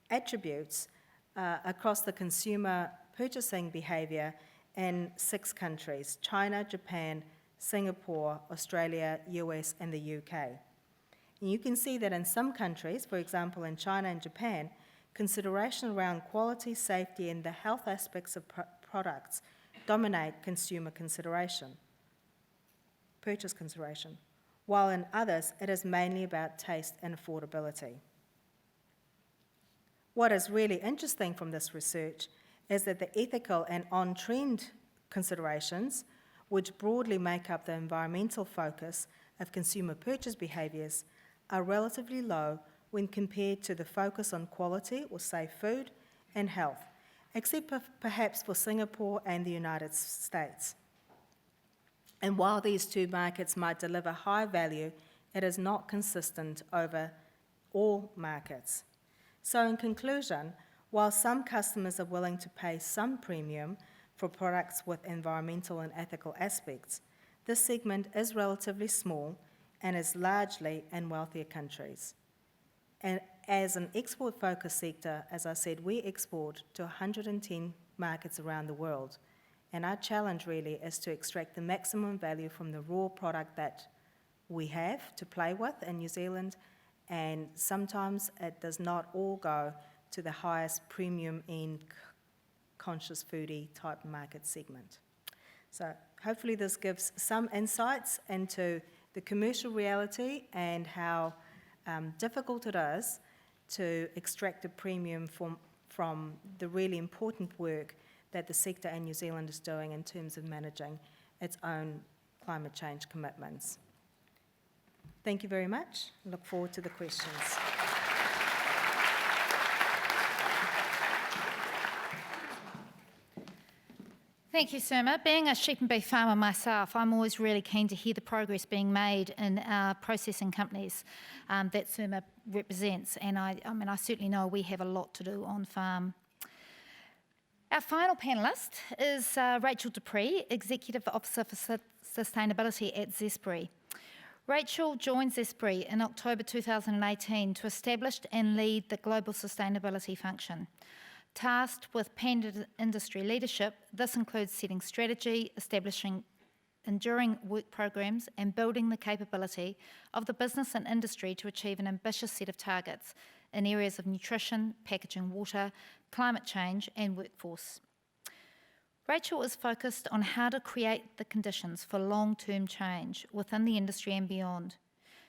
attributes across the consumer purchasing behaviour in 6 countries: China, Japan, Singapore, Australia, US, and the UK. And you can see that in some countries, for example in China and Japan, consideration around quality, safety, and the health aspects of products dominate consumer consideration, purchase consideration, while in others it is mainly about taste and affordability. What is really interesting from this research is that the ethical and on-trend considerations, which broadly make up the environmental focus of consumer purchase behaviours, are relatively low when compared to the focus on quality or safe food and health, except perhaps for Singapore and the United States. And while these 2 markets might deliver high value, it is not consistent over all markets. So in conclusion, while some customers are willing to pay some premium for products with environmental and ethical aspects, this segment is relatively small and is largely in wealthier countries. And as an export-focused sector, as I said, we export to 110 markets around the world. And our challenge really is to extract the maximum value from the raw product that we have to play with in New Zealand, and sometimes it does not all go to the highest premium end conscious foodie type market segment. So hopefully this gives some insights into the commercial reality and how difficult it is to extract a premium from the really important work that the sector in New Zealand is doing in terms of managing its own climate change commitments. Thank you very much. I look forward to the questions. Thank you, Sirma. Being a sheep and beef farmer myself, I'm always really keen to hear the progress being made in our processing companies that Sirma represents. And I certainly know we have a lot to do on farm. Our final panellist is Rachel Depree, Executive Officer for Sustainability at Zespri. Rachel joined Zespri in October 2018 to establish and lead the global sustainability function. Tasked with pan-industry leadership, this includes setting strategy, establishing enduring work programs, and building the capability of the business and industry to achieve an ambitious set of targets in areas of nutrition, packaging, water, climate change, and workforce. Rachel is focused on how to create the conditions for long-term change within the industry and beyond,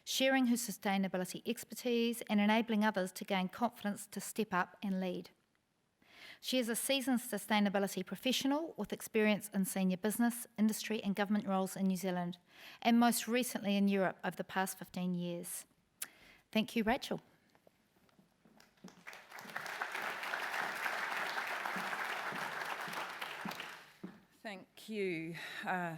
sharing her sustainability expertise and enabling others to gain confidence to step up and lead. She is a seasoned sustainability professional with experience in senior business, industry and government roles in New Zealand, and most recently in Europe over the past 15 years. Thank you, Rachel. Thank you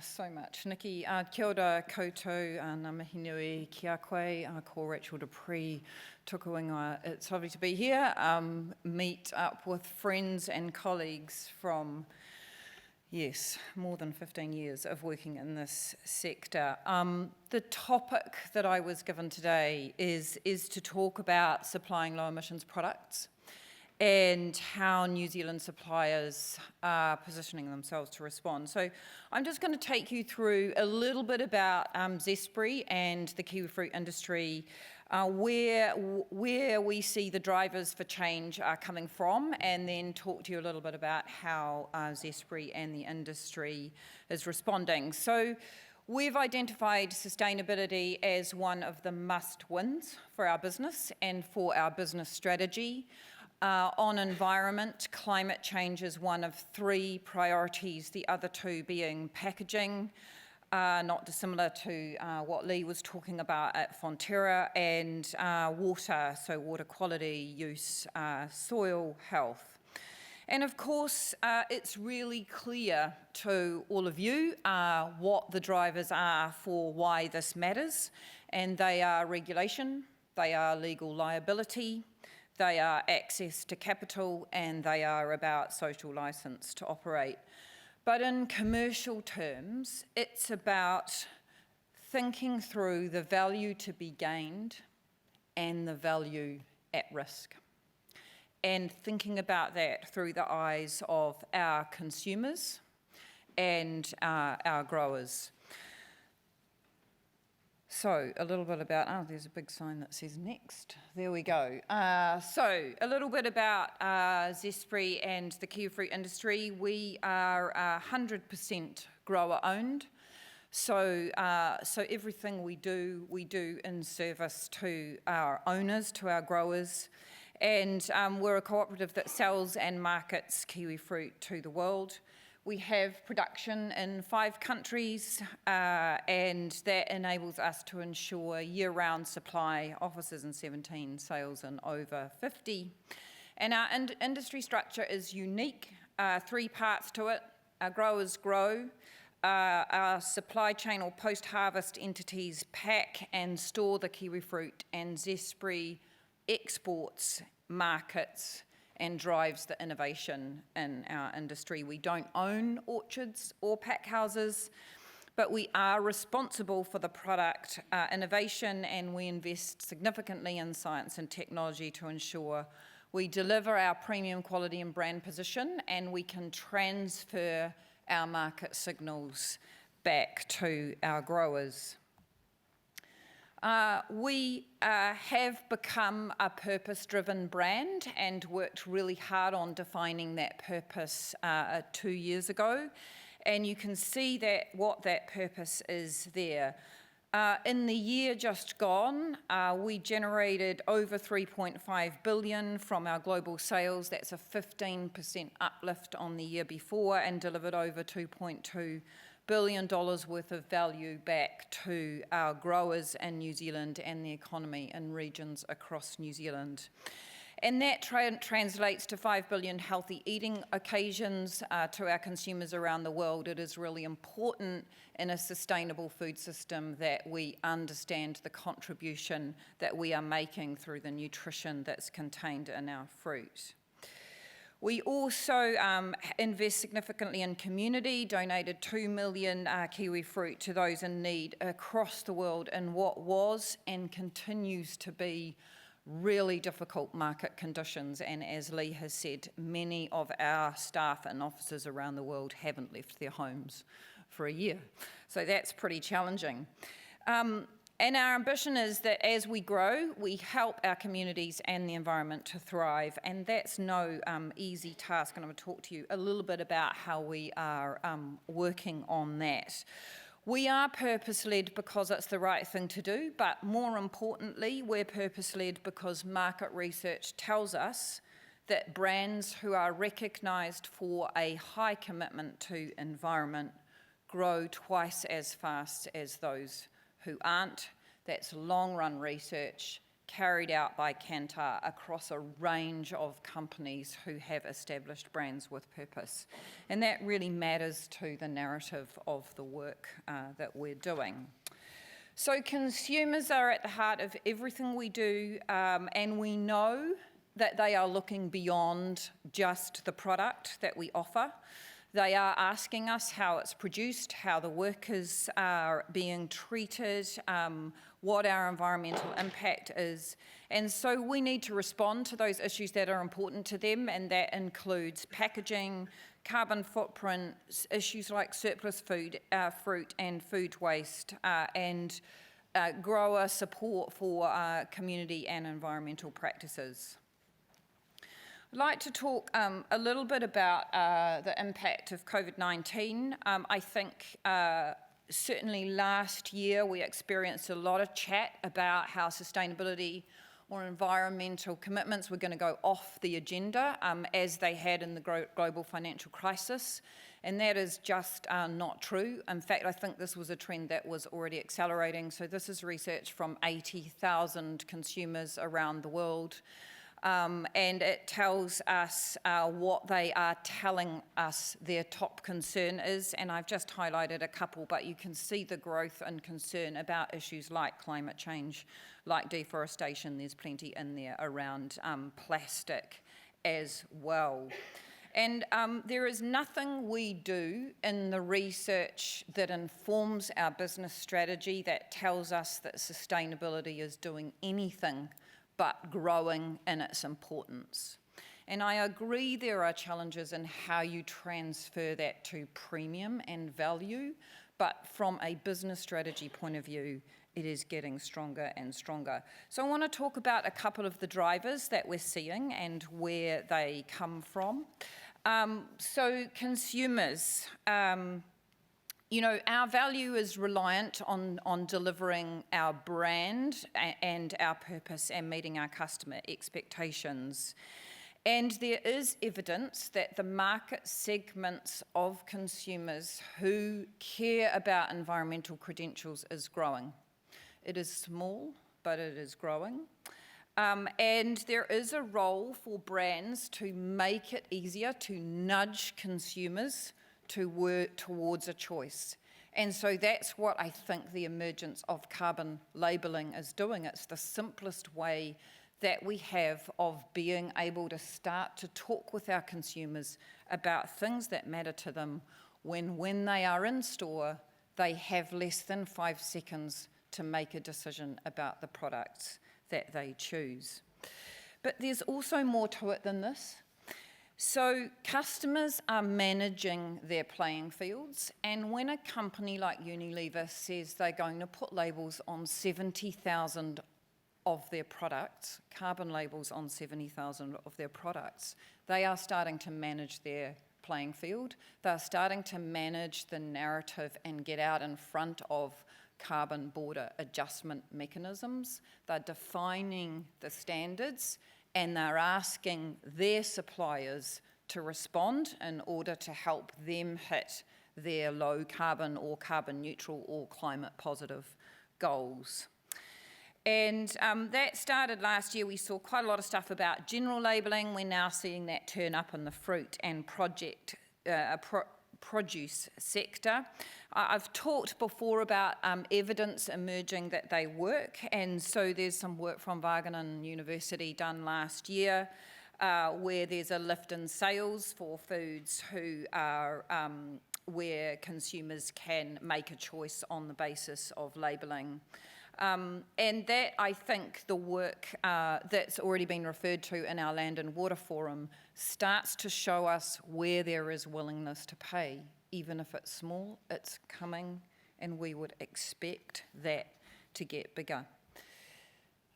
so much, Nikki. Kia ora koutou, ngā mihi nui ki a koe, ko Rachel Depree, tuku ingoa. It's lovely to be here, meet up with friends and colleagues from, yes, more than 15 years of working in this sector. The topic that I was given today is to talk about supplying low emissions products and how New Zealand suppliers are positioning themselves to respond. So I'm just going to take you through a little bit about Zespri and the kiwifruit industry, where we see the drivers for change are coming from, and then talk to you a little bit about how Zespri and the industry is responding. So we've identified sustainability as one of the must-wins for our business and for our business strategy. On environment, climate change is one of 3 priorities, the other 2 being packaging, not dissimilar to what Lee was talking about at Fonterra, and water, so water quality, use, soil health. And of course, it's really clear to all of you what the drivers are for why this matters, and they are regulation, they are legal liability, they are access to capital, and they are about social licence to operate. But in commercial terms, it's about thinking through the value to be gained and the value at risk, and thinking about that through the eyes of our consumers and our growers. So a little bit about, there's a big sign that says next. There we go. So a little bit about Zespri and the kiwifruit industry. We are 100% grower owned. So everything we do in service to our owners, to our growers. And we're a cooperative that sells and markets kiwifruit to the world. We have production in 5 countries, and that enables us to ensure year-round supply, offices in 17, sales in over 50. And our industry structure is unique, 3 parts to it. Our growers grow, our supply chain or post-harvest entities pack and store the kiwifruit, and Zespri exports, markets, and drives the innovation in our industry. We don't own orchards or pack houses, but we are responsible for the product innovation, and we invest significantly in science and technology to ensure we deliver our premium quality and brand position, and we can transfer our market signals back to our growers. We have become a purpose-driven brand and worked really hard on defining that purpose 2 years ago. And you can see that what that purpose is there. In the year just gone, we generated over 3.5 billion from our global sales. That's a 15% uplift on the year before, and delivered over $2.2 billion worth of value back to our growers in New Zealand and the economy in regions across New Zealand. And that translates to 5 billion healthy eating occasions to our consumers around the world. It is really important in a sustainable food system that we understand the contribution that we are making through the nutrition that's contained in our fruit. We also invest significantly in community, donated 2 million kiwi fruit to those in need across the world in what was and continues to be really difficult market conditions. And as Lee has said, many of our staff and officers around the world haven't left their homes for a year. So that's pretty challenging. And our ambition is that as we grow, we help our communities and the environment to thrive, and that's no easy task, and I'm going to talk to you a little bit about how we are working on that. We are purpose-led because it's the right thing to do, but more importantly, we're purpose-led because market research tells us that brands who are recognised for a high commitment to environment grow twice as fast as those who aren't. That's long-run research, carried out by Kantar across a range of companies who have established brands with purpose. And that really matters to the narrative of the work that we're doing. So consumers are at the heart of everything we do, and we know that they are looking beyond just the product that we offer. They are asking us how it's produced, how the workers are being treated, what our environmental impact is. And so we need to respond to those issues that are important to them, and that includes packaging, carbon footprint, issues like surplus food, fruit and food waste, and grower support for community and environmental practices. I'd like to talk a little bit about the impact of COVID-19. I think certainly last year we experienced a lot of chat about how sustainability or environmental commitments were going to go off the agenda as they had in the global financial crisis. And that is just not true. In fact, I think this was a trend that was already accelerating. So this is research from 80,000 consumers around the world. And it tells us what they are telling us their top concern is, and I've just highlighted a couple, but you can see the growth and concern about issues like climate change, like deforestation. There's plenty in there around plastic as well. And there is nothing we do in the research that informs our business strategy that tells us that sustainability is doing anything but growing in its importance. And I agree there are challenges in how you transfer that to premium and value, but from a business strategy point of view, it is getting stronger and stronger. So I want to talk about a couple of the drivers that we're seeing and where they come from. So consumers, you know, our value is reliant on delivering our brand and our purpose and meeting our customer expectations. And there is evidence that the market segments of consumers who care about environmental credentials is growing. It is small, but it is growing. And there is a role for brands to make it easier to nudge consumers to work towards a choice. And so that's what I think the emergence of carbon labelling is doing. It's the simplest way that we have of being able to start to talk with our consumers about things that matter to them when they are in store, they have less than 5 seconds to make a decision about the products that they choose. But there's also more to it than this. So customers are managing their playing fields, and when a company like Unilever says they're going to put labels on 70,000 of their products, carbon labels on 70,000 of their products, they are starting to manage their playing field. They're starting to manage the narrative and get out in front of carbon border adjustment mechanisms. They're defining the standards, and they're asking their suppliers to respond in order to help them hit their low carbon or carbon neutral or climate positive goals. And that started last year. We saw quite a lot of stuff about general labelling. We're now seeing that turn up in the fruit and produce sector. I've talked before about evidence emerging that they work, and so there's some work from Wageningen University done last year where there's a lift in sales for foods who are where consumers can make a choice on the basis of labelling. And that, I think, the work that's already been referred to in our Land and Water Forum starts to show us where there is willingness to pay. Even if it's small, it's coming, and we would expect that to get bigger.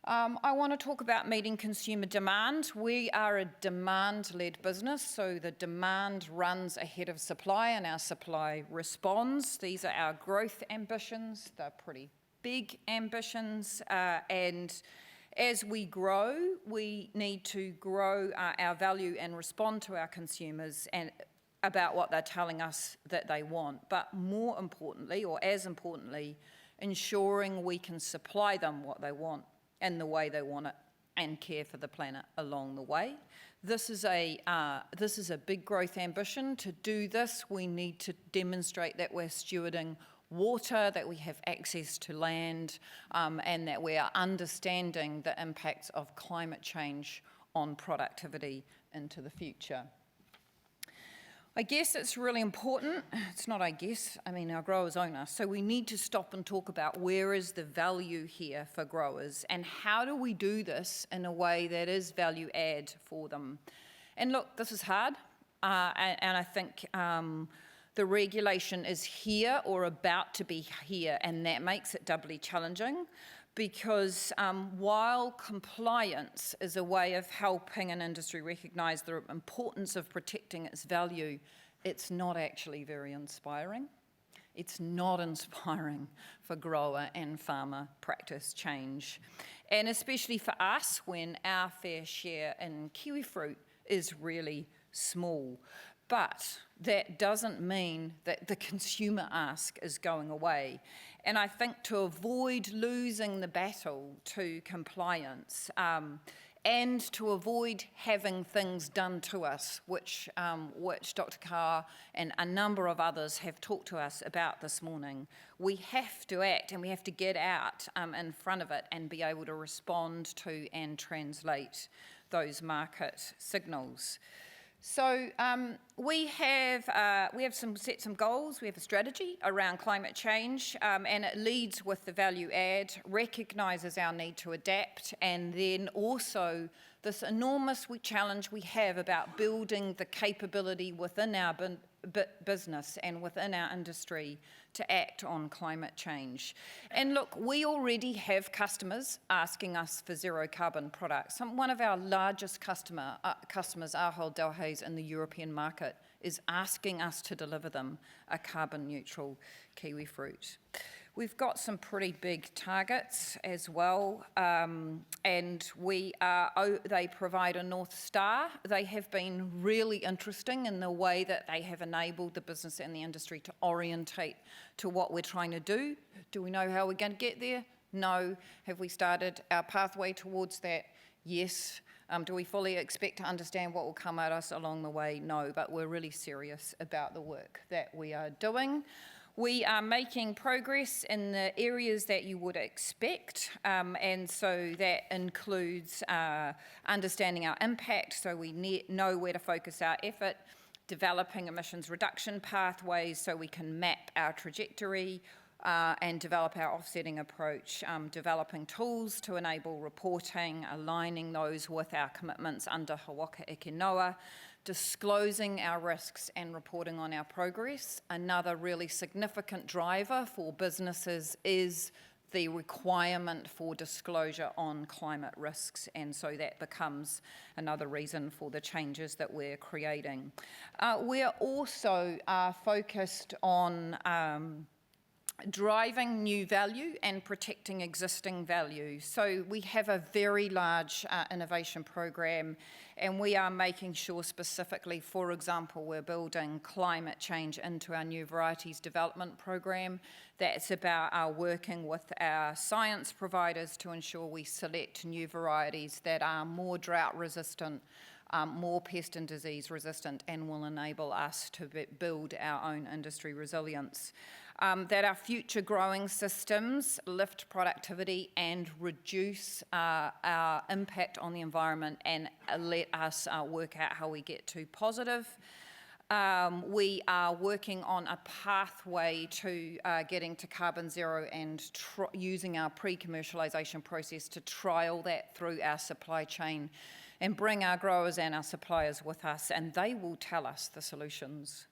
I want to talk about meeting consumer demand. We are a demand-led business, so the demand runs ahead of supply, and our supply responds. These are our growth ambitions. They're pretty big ambitions, and as we grow, we need to grow our value and respond to our consumers and about what they're telling us that they want. But more importantly, or as importantly, ensuring we can supply them what they want. in the way they want it and care for the planet along the way. This is a big growth ambition. To do this, we need to demonstrate that we're stewarding water, that we have access to land, and that we are understanding the impacts of climate change on productivity into the future. I guess it's really important, it's not I guess, I mean our growers own us, so we need to stop and talk about where is the value here for growers and how do we do this in a way that is value add for them. And look, this is hard, and I think the regulation is here or about to be here, and that makes it doubly challenging because while compliance is a way of helping an industry recognise the importance of protecting its value, it's not actually very inspiring. It's not inspiring for grower and farmer practice change. And especially for us when our fair share in kiwi fruit is really small. But that doesn't mean that the consumer ask is going away. And I think to avoid losing the battle to compliance and to avoid having things done to us, which Dr. Carr and a number of others have talked to us about this morning, we have to act and we have to get out in front of it and be able to respond to and translate those market signals. So we have set some goals, we have a strategy around climate change, and it leads with the value add, recognises our need to adapt, and then also this enormous challenge we have about building the capability within our business and within our industry to act on climate change. And look, we already have customers asking us for zero carbon products. One of our largest customers, Ahold Delhaize in the European market, is asking us to deliver them a carbon neutral kiwi fruit. We've got some pretty big targets as well, and they provide a North Star. They have been really interesting in the way that they have enabled the business and the industry to orientate to what we're trying to do. Do we know how we're going to get there? No. Have we started our pathway towards that? Yes. Do we fully expect to understand what will come at us along the way? No, but we're really serious about the work that we are doing. We are making progress in the areas that you would expect, and so that includes understanding our impact, so we know where to focus our effort, developing emissions reduction pathways so we can map our trajectory, and develop our offsetting approach, developing tools to enable reporting, aligning those with our commitments under Waka Eke Noa, disclosing our risks and reporting on our progress. Another really significant driver for businesses is the requirement for disclosure on climate risks, and so that becomes another reason for the changes that we're creating. We're also focused on driving new value and protecting existing value. So we have a very large innovation program, and we are making sure specifically, for example, we're building climate change into our new varieties development program. That's about our working with our science providers to ensure we select new varieties that are more drought resistant, more pest and disease resistant, and will enable us to build our own industry resilience. That our future growing systems lift productivity and reduce our impact on the environment and let us work out how we get to positive. We are working on a pathway to getting to carbon zero and using our pre-commercialisation process to trial that through our supply chain and bring our growers and our suppliers with us, and they will tell us the solutions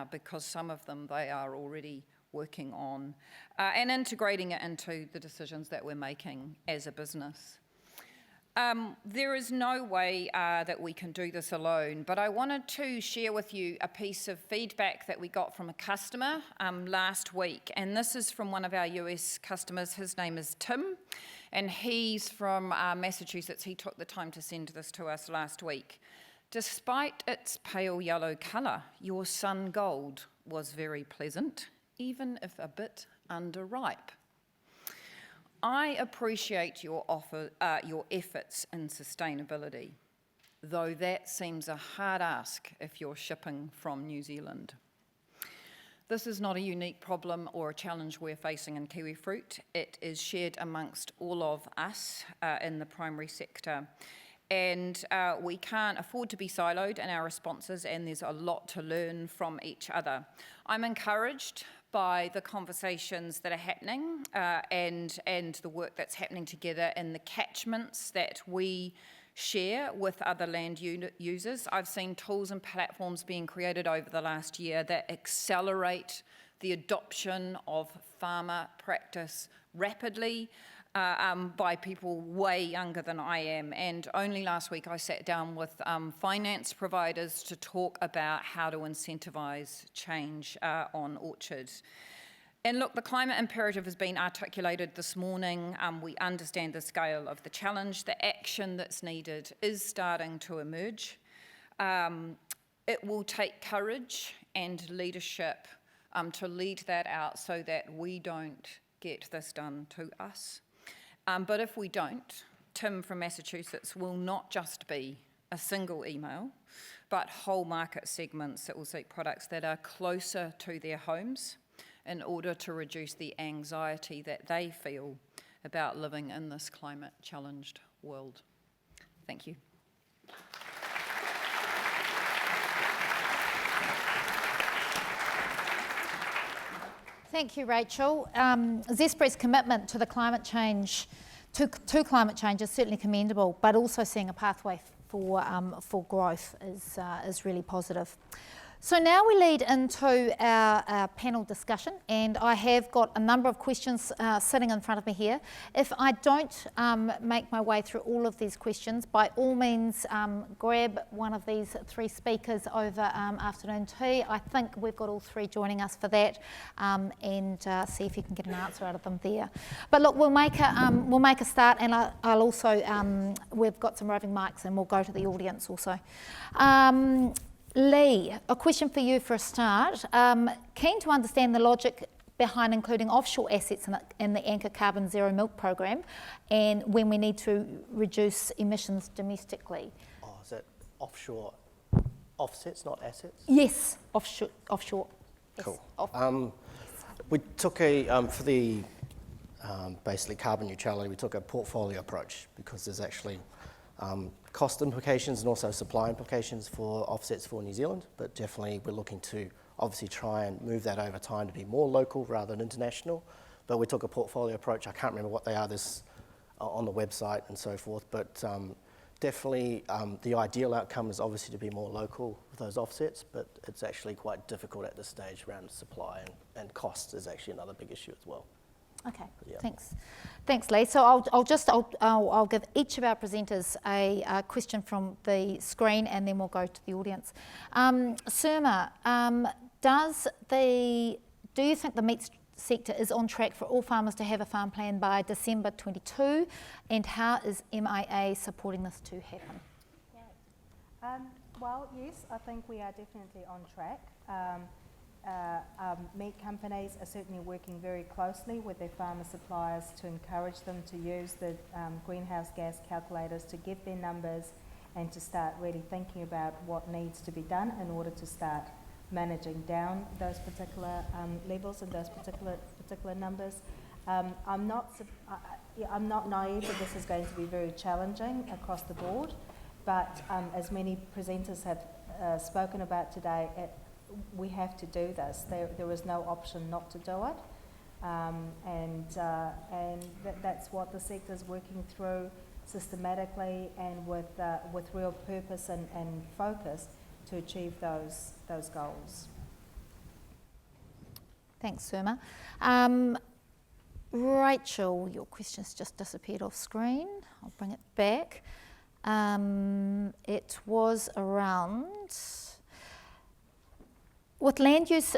because some of them they are already working on, and integrating it into the decisions that we're making as a business. There is no way that we can do this alone, but I wanted to share with you a piece of feedback that we got from a customer last week, and this is from one of our US customers. His name is Tim, and he's from Massachusetts. He took the time to send this to us last week. Despite its pale yellow colour, your sun gold was very pleasant, even if a bit underripe. I appreciate your efforts in sustainability, though that seems a hard ask if you're shipping from New Zealand. This is not a unique problem or a challenge we're facing in kiwi fruit. It is shared amongst all of us in the primary sector. And we can't afford to be siloed in our responses, and there's a lot to learn from each other. I'm encouraged by the conversations that are happening and the work that's happening together in the catchments that we share with other land users. I've seen tools and platforms being created over the last year that accelerate the adoption of farmer practice rapidly by people way younger than I am. And only last week I sat down with finance providers to talk about how to incentivise change on orchards. And look, the climate imperative has been articulated this morning. We understand the scale of the challenge. The action that's needed is starting to emerge. It will take courage and leadership to lead that out so that we don't get this done to us. But if we don't, Tim from Massachusetts will not just be a single email, but whole market segments that will seek products that are closer to their homes in order to reduce the anxiety that they feel about living in this climate-challenged world. Thank you. Thank you, Rachel. Zespri's commitment to the climate change, to climate change is certainly commendable, but also seeing a pathway for growth is really positive. So now we lead into our panel discussion, and I have got a number of questions sitting in front of me here. If I don't make my way through all of these questions, by all means grab one of these three speakers over afternoon tea. I think we've got all three joining us for that, and see if you can get an answer out of them there. But look, we'll make a start, and I'll also we've got some roving mics, and we'll go to the audience also. Lee, a question for you for a start. Keen to understand the logic behind including offshore assets in the Anchor Carbon Zero Milk program, and when we need to reduce emissions domestically. Oh, is that offshore offsets, not assets? Yes, offshore. Cool. Yes, we took for the basically carbon neutrality, we took a portfolio approach because there's actually cost implications and also supply implications for offsets for New Zealand, but definitely we're looking to obviously try and move that over time to be more local rather than international. But we took a portfolio approach. I can't remember what they are on the website and so forth, but definitely the ideal outcome is obviously to be more local with those offsets, but it's actually quite difficult at this stage around supply, and cost is actually another big issue as well. Okay, Yeah. Thanks, Lee. So I'll give each of our presenters a question from the screen, and then we'll go to the audience. Sirma, do you think the meat sector is on track for all farmers to have a farm plan by December 22, and how is MIA supporting this to happen? Well, yes, I think we are definitely on track. Meat companies are certainly working very closely with their farmer suppliers to encourage them to use the greenhouse gas calculators to give their numbers and to start really thinking about what needs to be done in order to start managing down those particular levels and those particular numbers. I'm not naive that this is going to be very challenging across the board, but as many presenters have spoken about today, we have to do this. There is no option not to do it, and that's what the sector is working through systematically and with real purpose and focus to achieve those goals. Thanks, Sirma. Rachel, your question's just disappeared off screen. I'll bring it back. It was around, with land use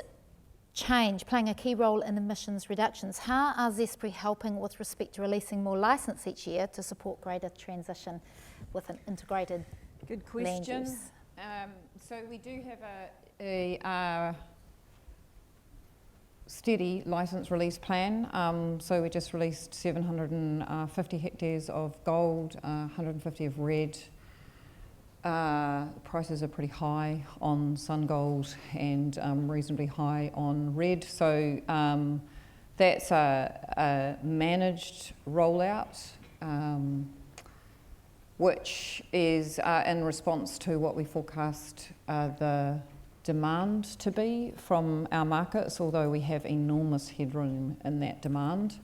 change playing a key role in emissions reductions, how are Zespri helping with respect to releasing more licence each year to support greater transition with an integrated Good land question. use? So we do have a steady licence release plan. So we just released 750 hectares of gold, 150 of red. Prices are pretty high on sun gold and reasonably high on red. So that's a managed rollout, which is in response to what we forecast the demand to be from our markets, although we have enormous headroom in that demand.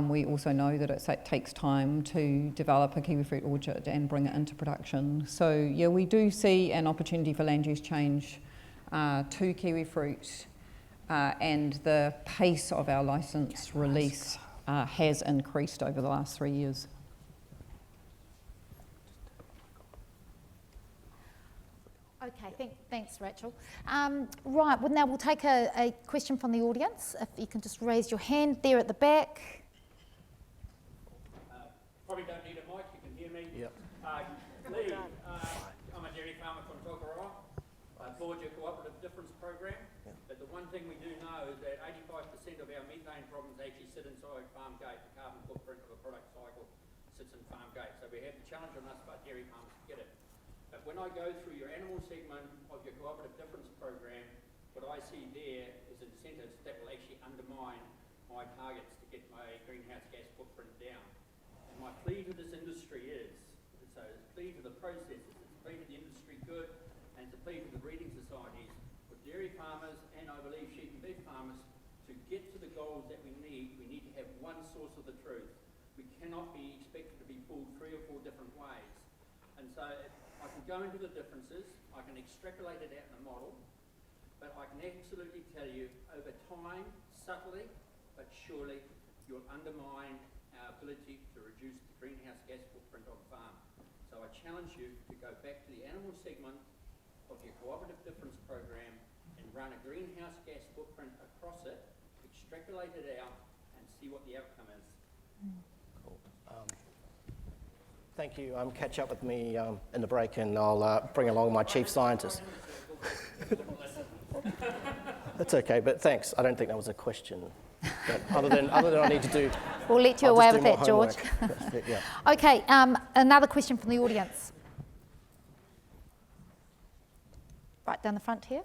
We also know that it takes time to develop a kiwifruit orchard and bring it into production. So yeah, we do see an opportunity for land use change to kiwifruit, and the pace of our licence release has increased over the last 3 years. Okay, thanks, Rachel. Right, well, now we'll take a question from the audience. If you can just raise your hand there at the back. Probably don't need a mic, you can hear me. Yep. Lee, I'm a dairy farmer from Tokoroa. I applaud your cooperative difference program, but the one thing we do know is that 85% of our methane problems actually sit inside farm gate. The carbon footprint of a product cycle sits in farm gate. So we have the challenge on us, but dairy farmers get it. But when I go through your animal segment of your cooperative difference program, what I see there is incentives that will actually undermine my targets to get my greenhouse gas footprint down. And my plea to this industry is, so it's a plea to the processors, it's a plea to the industry good, and it's a plea to the breeding societies, for dairy farmers and I believe sheep and beef farmers, to get to the goals that we need to have one source of the truth. We cannot be expected to be pulled 3 or 4 different ways. And so I can go into the differences, I can extrapolate it out in a model, but I can absolutely tell you over time, subtly, but surely, you'll undermine our ability to reduce the greenhouse gas footprint on farm. So I challenge you to go back to the animal segment of your cooperative difference program and run a greenhouse gas footprint across it, extrapolate it out, and see what the outcome is. Cool. Thank you. Catch up with me in the break, and I'll bring along my chief scientist. That's okay, but thanks. I don't think that was a question. But other than I need to do. We'll let you I'll away just with do more that, George. homework. That's it, yeah. Okay, another question from the audience. Right down the front here.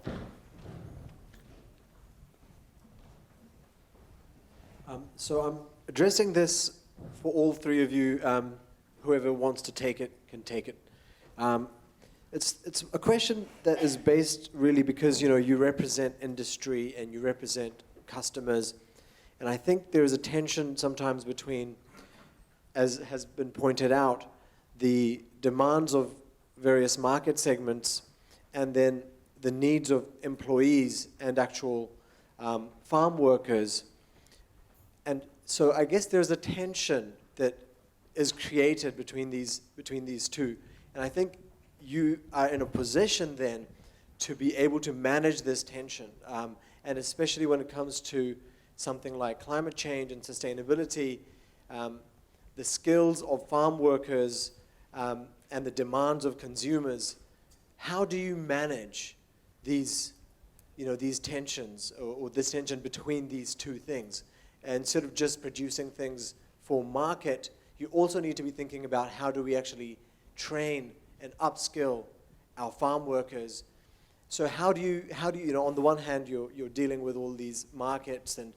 So I'm addressing this for all 3 of you. Whoever wants to take it can take it. It's a question that is based really because you represent industry and you represent customers, and I think there is a tension sometimes between, as has been pointed out, the demands of various market segments and then the needs of employees and actual farm workers. And so I guess there's a tension that is created between these two. And I think you are in a position then to be able to manage this tension. And especially when it comes to something like climate change and sustainability, the skills of farm workers and the demands of consumers, how do you manage these tensions or this tension between these two things? And instead of just producing things for market, you also need to be thinking about how do we actually train and upskill our farm workers. So how do you on the one hand you're dealing with all these markets and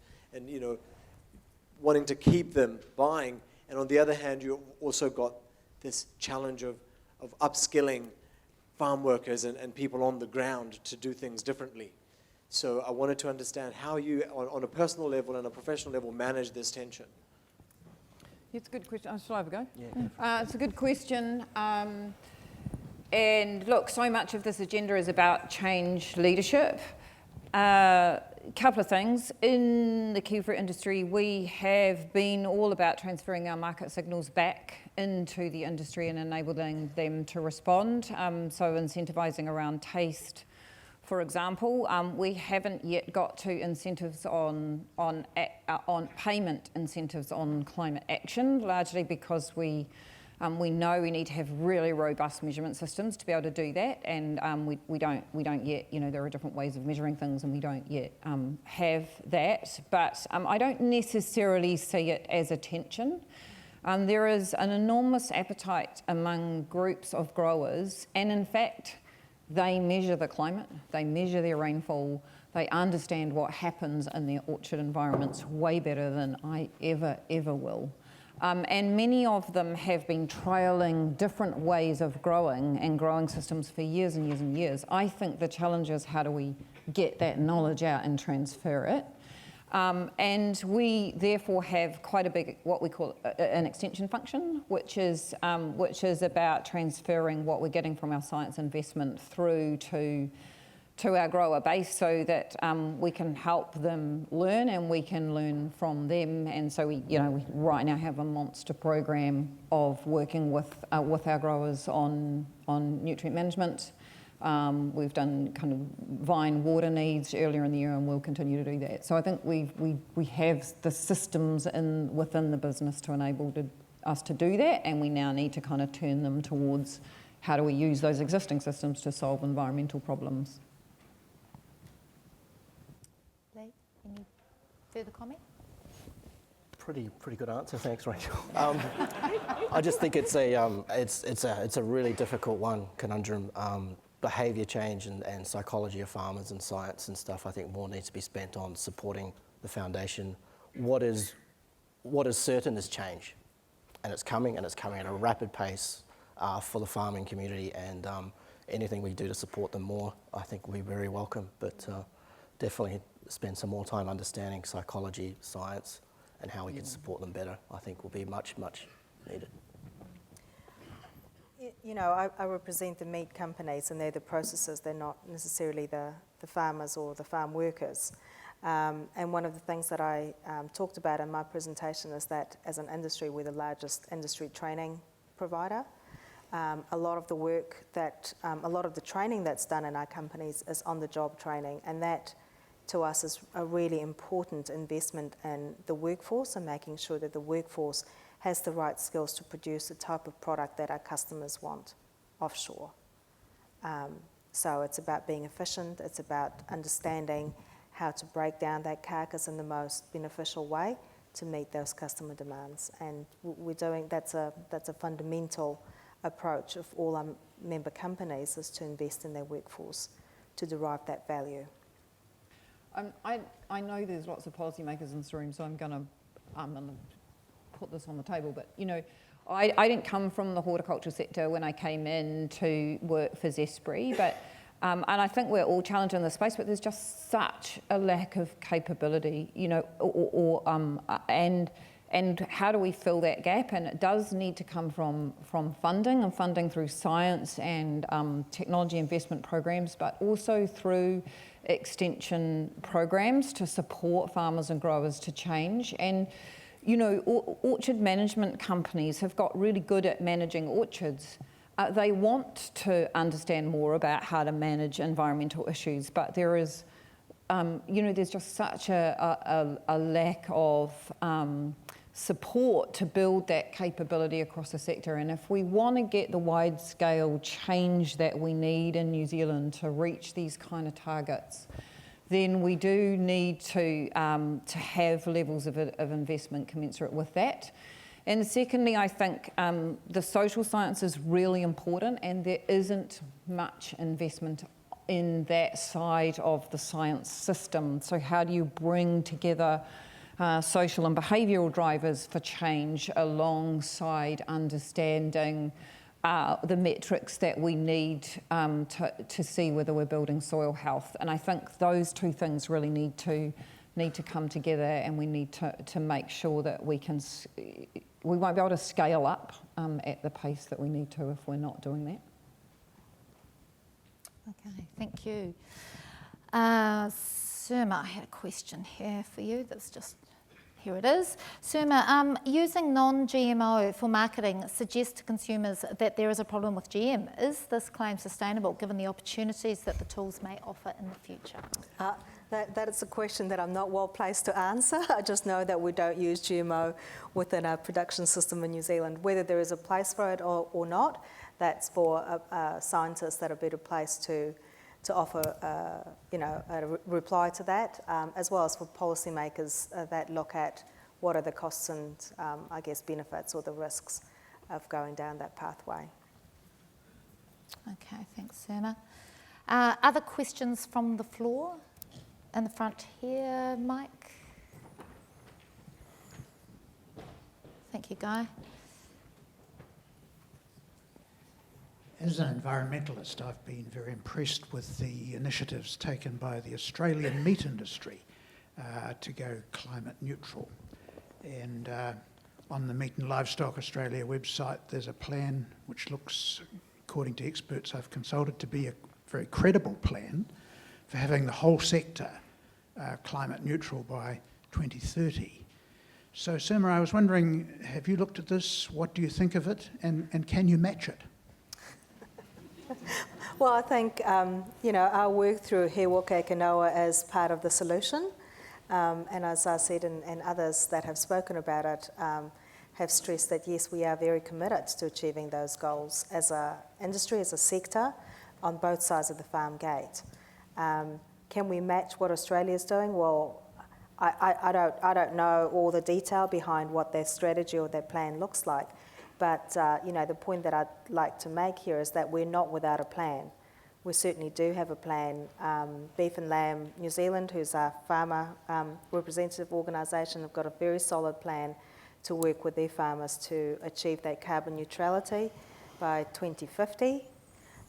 wanting to keep them buying, and on the other hand you've also got this challenge of upskilling farm workers and people on the ground to do things differently. So I wanted to understand how you, on a personal level and a professional level, manage this tension. It's a good question. Shall I have a go? Yeah. It's a good question. And look, so much of this agenda is about change leadership. Couple of things. In the kiwifruit industry, we have been all about transferring our market signals back into the industry and enabling them to respond. So incentivising around taste, for example. We haven't yet got to incentives on payment incentives on climate action, largely because we We know we need to have really robust measurement systems to be able to do that, and we don't yet, there are different ways of measuring things, and we don't yet have that. But I don't necessarily see it as a tension. There is an enormous appetite among groups of growers, and in fact, they measure the climate, they measure their rainfall, they understand what happens in their orchard environments way better than I ever will. And many of them have been trialling different ways of growing and growing systems for years and years and years. I think the challenge is how do we get that knowledge out and transfer it? And we therefore have quite a big, what we call an extension function, which is about transferring what we're getting from our science investment through to our grower base, so that we can help them learn and we can learn from them. And so we right now have a monster program of working with our growers on nutrient management. We've done kind of vine water needs earlier in the year, and we'll continue to do that. So I think we have the systems within the business to enable us to do that, and we now need to kind of turn them towards how do we use those existing systems to solve environmental problems. Any further comment? Pretty good answer, thanks, Rachel. I just think it's a really difficult conundrum. Behaviour change and psychology of farmers and science and stuff. I think more needs to be spent on supporting the foundation. What is certain is change, and it's coming at a rapid pace for the farming community. And anything we do to support them more, I think will be very welcome. But definitely spend some more time understanding psychology, science, and how we can support them better, I think will be much needed. I represent the meat companies, and they're the processors. They're not necessarily the farmers or the farm workers. And one of the things that I talked about in my presentation is that as an industry, we're the largest industry training provider. A lot of the training that's done in our companies is on-the-job training, and that to us is a really important investment in the workforce and making sure that the workforce has the right skills to produce the type of product that our customers want offshore. So it's about being efficient, it's about understanding how to break down that carcass in the most beneficial way to meet those customer demands. And that's a fundamental approach of all our member companies, is to invest in their workforce to derive that value. I know there's lots of policymakers in this room, so I'm going to put this on the table. But I didn't come from the horticulture sector when I came in to work for Zespri, but and I think we're all challenged in this space. But there's just such a lack of capability, and how do we fill that gap? And it does need to come from funding, and funding through science and technology investment programs, but also through extension programs to support farmers and growers to change. And orchard management companies have got really good at managing orchards. They want to understand more about how to manage environmental issues, but there is, there's just such a lack of support to build that capability across the sector. And if we want to get the wide-scale change that we need in New Zealand to reach these kind of targets, then we do need to have levels of investment commensurate with that. And secondly, I think the social science is really important, and there isn't much investment in that side of the science system. So how do you bring together social and behavioural drivers for change alongside understanding the metrics that we need to see whether we're building soil health? And I think those two things really need to come together, and we need to make sure that we won't be able to scale up at the pace that we need to if we're not doing that. Okay, thank you. Sirma, I had a question here for you that's just here it is. Sirma, using non-GMO for marketing suggests to consumers that there is a problem with GM. Is this claim sustainable given the opportunities that the tools may offer in the future? That is a question that I'm not well placed to answer. I just know that we don't use GMO within our production system in New Zealand. Whether there is a place for it or not, that's for scientists that are better placed to offer a reply to that, as well as for policymakers that look at what are the costs and, I guess, benefits or the risks of going down that pathway. Okay, thanks, Sirma. Other questions from the floor? In the front here, Mike. Thank you, Guy. As an environmentalist, I've been very impressed with the initiatives taken by the Australian meat industry to go climate neutral. And on the Meat and Livestock Australia website, there's a plan which looks, according to experts I've consulted, to be a very credible plan for having the whole sector climate neutral by 2030. So, Sirma, I was wondering, have you looked at this? What do you think of it? And can you match it? Well, I think, our work through He Waka Eke Noa as part of the solution, and as I said, and others that have spoken about it, have stressed that, yes, we are very committed to achieving those goals as an industry, as a sector, on both sides of the farm gate. Can we match what Australia is doing? Well, I don't know all the detail behind what their strategy or their plan looks like. But, the point that I'd like to make here is that we're not without a plan. We certainly do have a plan. Beef and Lamb New Zealand, who's our farmer representative organisation, have got a very solid plan to work with their farmers to achieve that carbon neutrality by 2050.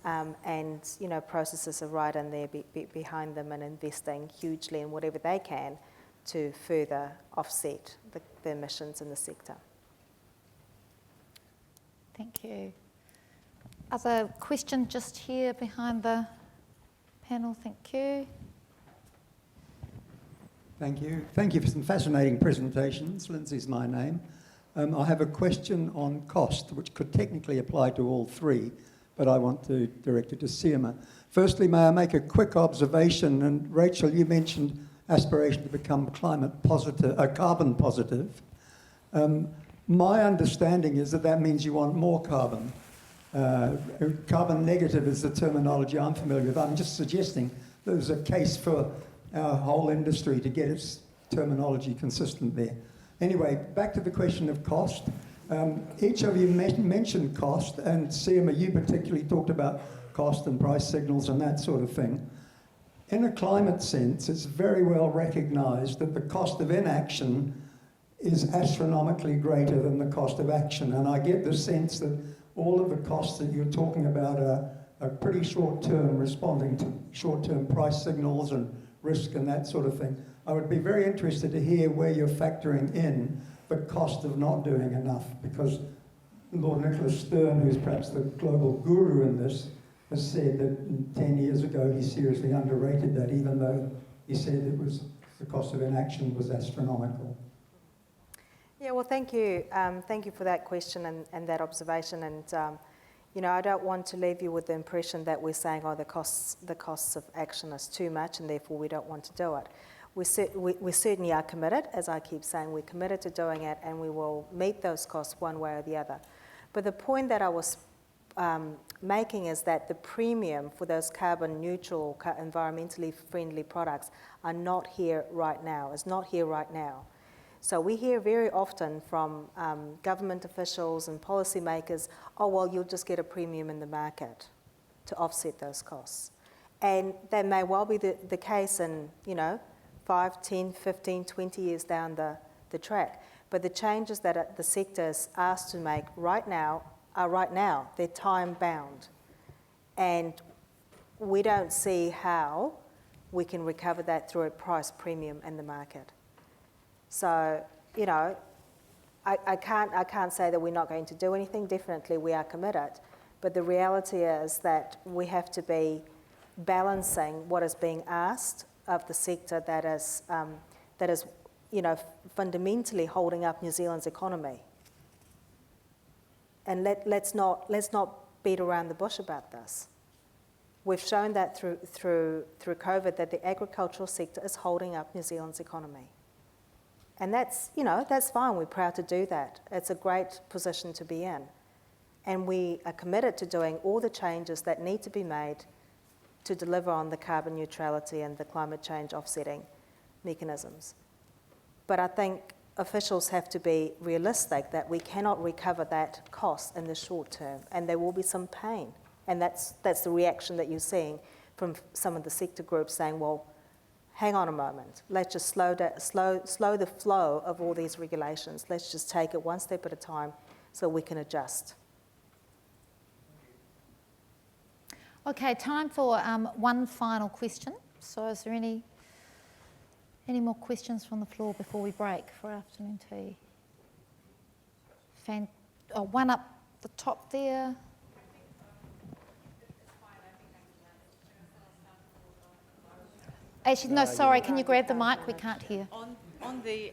And, processes are right in there behind them and investing hugely in whatever they can to further offset the emissions in the sector. Thank you. Other question just here behind the panel, thank you. Thank you. Thank you for some fascinating presentations. Lindsay's my name. I have a question on cost, which could technically apply to all three, but I want to direct it to Sirma. Firstly, may I make a quick observation? And Rachel, you mentioned aspiration to become carbon positive. My understanding is that means you want more carbon. Carbon negative is the terminology I'm familiar with. I'm just suggesting there's a case for our whole industry to get its terminology consistent there. Anyway, back to the question of cost. Each of you mentioned cost, and Sirma, you particularly talked about cost and price signals and that sort of thing. In a climate sense, it's very well recognised that the cost of inaction is astronomically greater than the cost of action. And I get the sense that all of the costs that you're talking about are pretty short-term, responding to short-term price signals and risk and that sort of thing. I would be very interested to hear where you're factoring in the cost of not doing enough, because Lord Nicholas Stern, who's perhaps the global guru in this, has said that 10 years ago he seriously underrated that, even though he said the cost of inaction was astronomical. Yeah, well, thank you. Thank you for that question and that observation. And, I don't want to leave you with the impression that we're saying, the costs of action is too much and therefore we don't want to do it. We certainly are committed, as I keep saying, we're committed to doing it and we will meet those costs one way or the other. But the point that I was making is that the premium for those carbon neutral, environmentally friendly products are not here right now, is not here right now. So we hear very often from government officials and policymakers, you'll just get a premium in the market to offset those costs. And that may well be the case in, 5, 10, 15, 20 years down the track. But the changes that the sector is asked to make right now are right now. They're time-bound. And we don't see how we can recover that through a price premium in the market. So, I can't say that we're not going to do anything. Definitely we are committed. But the reality is that we have to be balancing what is being asked of the sector that is fundamentally holding up New Zealand's economy. And let's not beat around the bush about this. We've shown that through COVID that the agricultural sector is holding up New Zealand's economy. And that's fine. We're proud to do that. It's a great position to be in. And we are committed to doing all the changes that need to be made to deliver on the carbon neutrality and the climate change offsetting mechanisms. But I think officials have to be realistic that we cannot recover that cost in the short term, and there will be some pain. And that's the reaction that you're seeing from some of the sector groups saying, well, hang on a moment, let's just slow the flow of all these regulations. Let's just take it one step at a time so we can adjust. Okay, time for one final question. So is there any more questions from the floor before we break for afternoon tea? One up the top there. Actually, no, sorry, can you grab the mic? We can't hear. On the,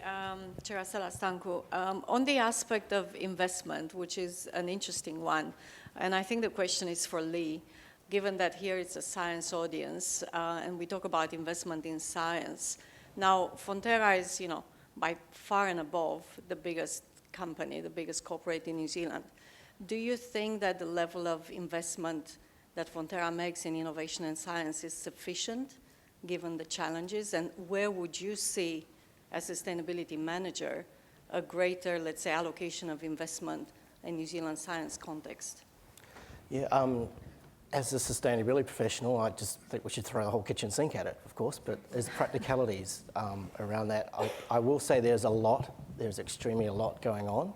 Chair Stanko, on the aspect of investment, which is an interesting one, and I think the question is for Lee, given that here it's a science audience, and we talk about investment in science. Now, Fonterra is, by far and above the biggest company, the biggest corporate in New Zealand. Do you think that the level of investment that Fonterra makes in innovation and science is sufficient, given the challenges? And where would you see, as sustainability manager, a greater, let's say, allocation of investment in New Zealand science context? Yeah, as a sustainability professional, I just think we should throw the whole kitchen sink at it, of course, but there's practicalities around that. I will say there's extremely a lot going on,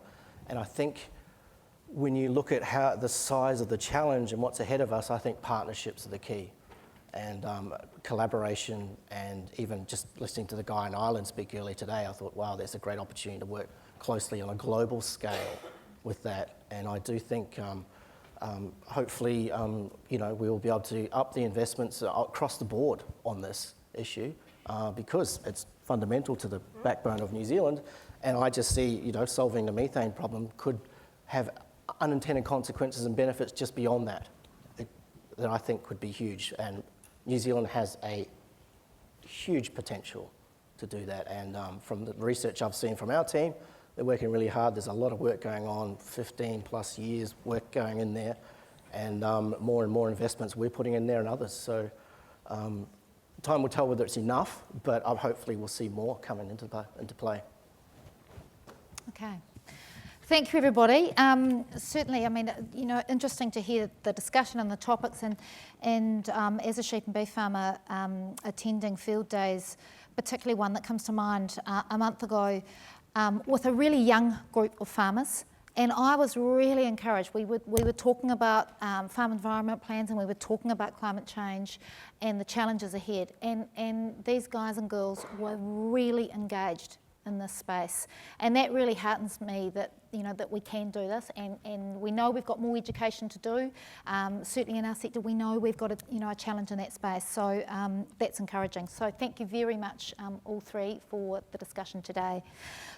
and I think when you look at how the size of the challenge and what's ahead of us, I think partnerships are the key, and collaboration, and even just listening to the guy in Ireland speak earlier today, I thought, wow, there's a great opportunity to work closely on a global scale with that, and I do think hopefully, we will be able to up the investments across the board on this issue because it's fundamental to the backbone of New Zealand. And I just see, solving the methane problem could have unintended consequences and benefits just beyond that I think could be huge. And New Zealand has a huge potential to do that. And from the research I've seen from our team, they're working really hard. There's a lot of work going on, 15 plus years work going in there, and more and more investments we're putting in there and others. So time will tell whether it's enough, but hopefully we'll see more coming into play. Okay. Thank you, everybody. Certainly, interesting to hear the discussion and the topics, and as a sheep and beef farmer attending field days, particularly one that comes to mind a month ago, with a really young group of farmers, and I was really encouraged. We were talking about farm environment plans, and we were talking about climate change and the challenges ahead, and these guys and girls were really engaged in this space, and that really heartens me that that we can do this, and we know we've got more education to do. Certainly in our sector, we know we've got a challenge in that space, so that's encouraging. So thank you very much, all three, for the discussion today.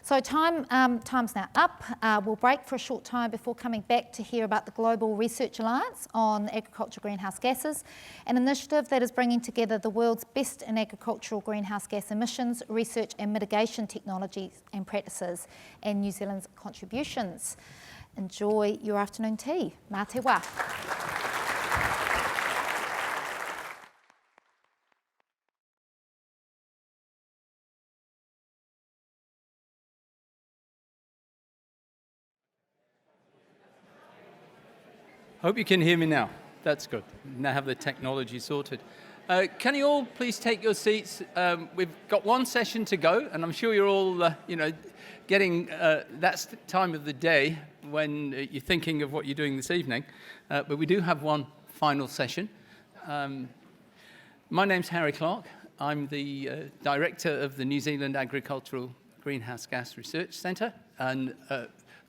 So time's now up. We'll break for a short time before coming back to hear about the Global Research Alliance on agricultural greenhouse gases, an initiative that is bringing together the world's best in agricultural greenhouse gas emissions, research and mitigation technologies and practices, and New Zealand's contributions. Enjoy your afternoon tea. Mā te wā. Hope you can hear me now. That's good. Now have the technology sorted. Can you all please take your seats? We've got one session to go, and I'm sure you're all, getting that's the time of the day when you're thinking of what you're doing this evening. But we do have one final session. My name's Harry Clark. I'm the director of the New Zealand Agricultural Greenhouse Gas Research Centre and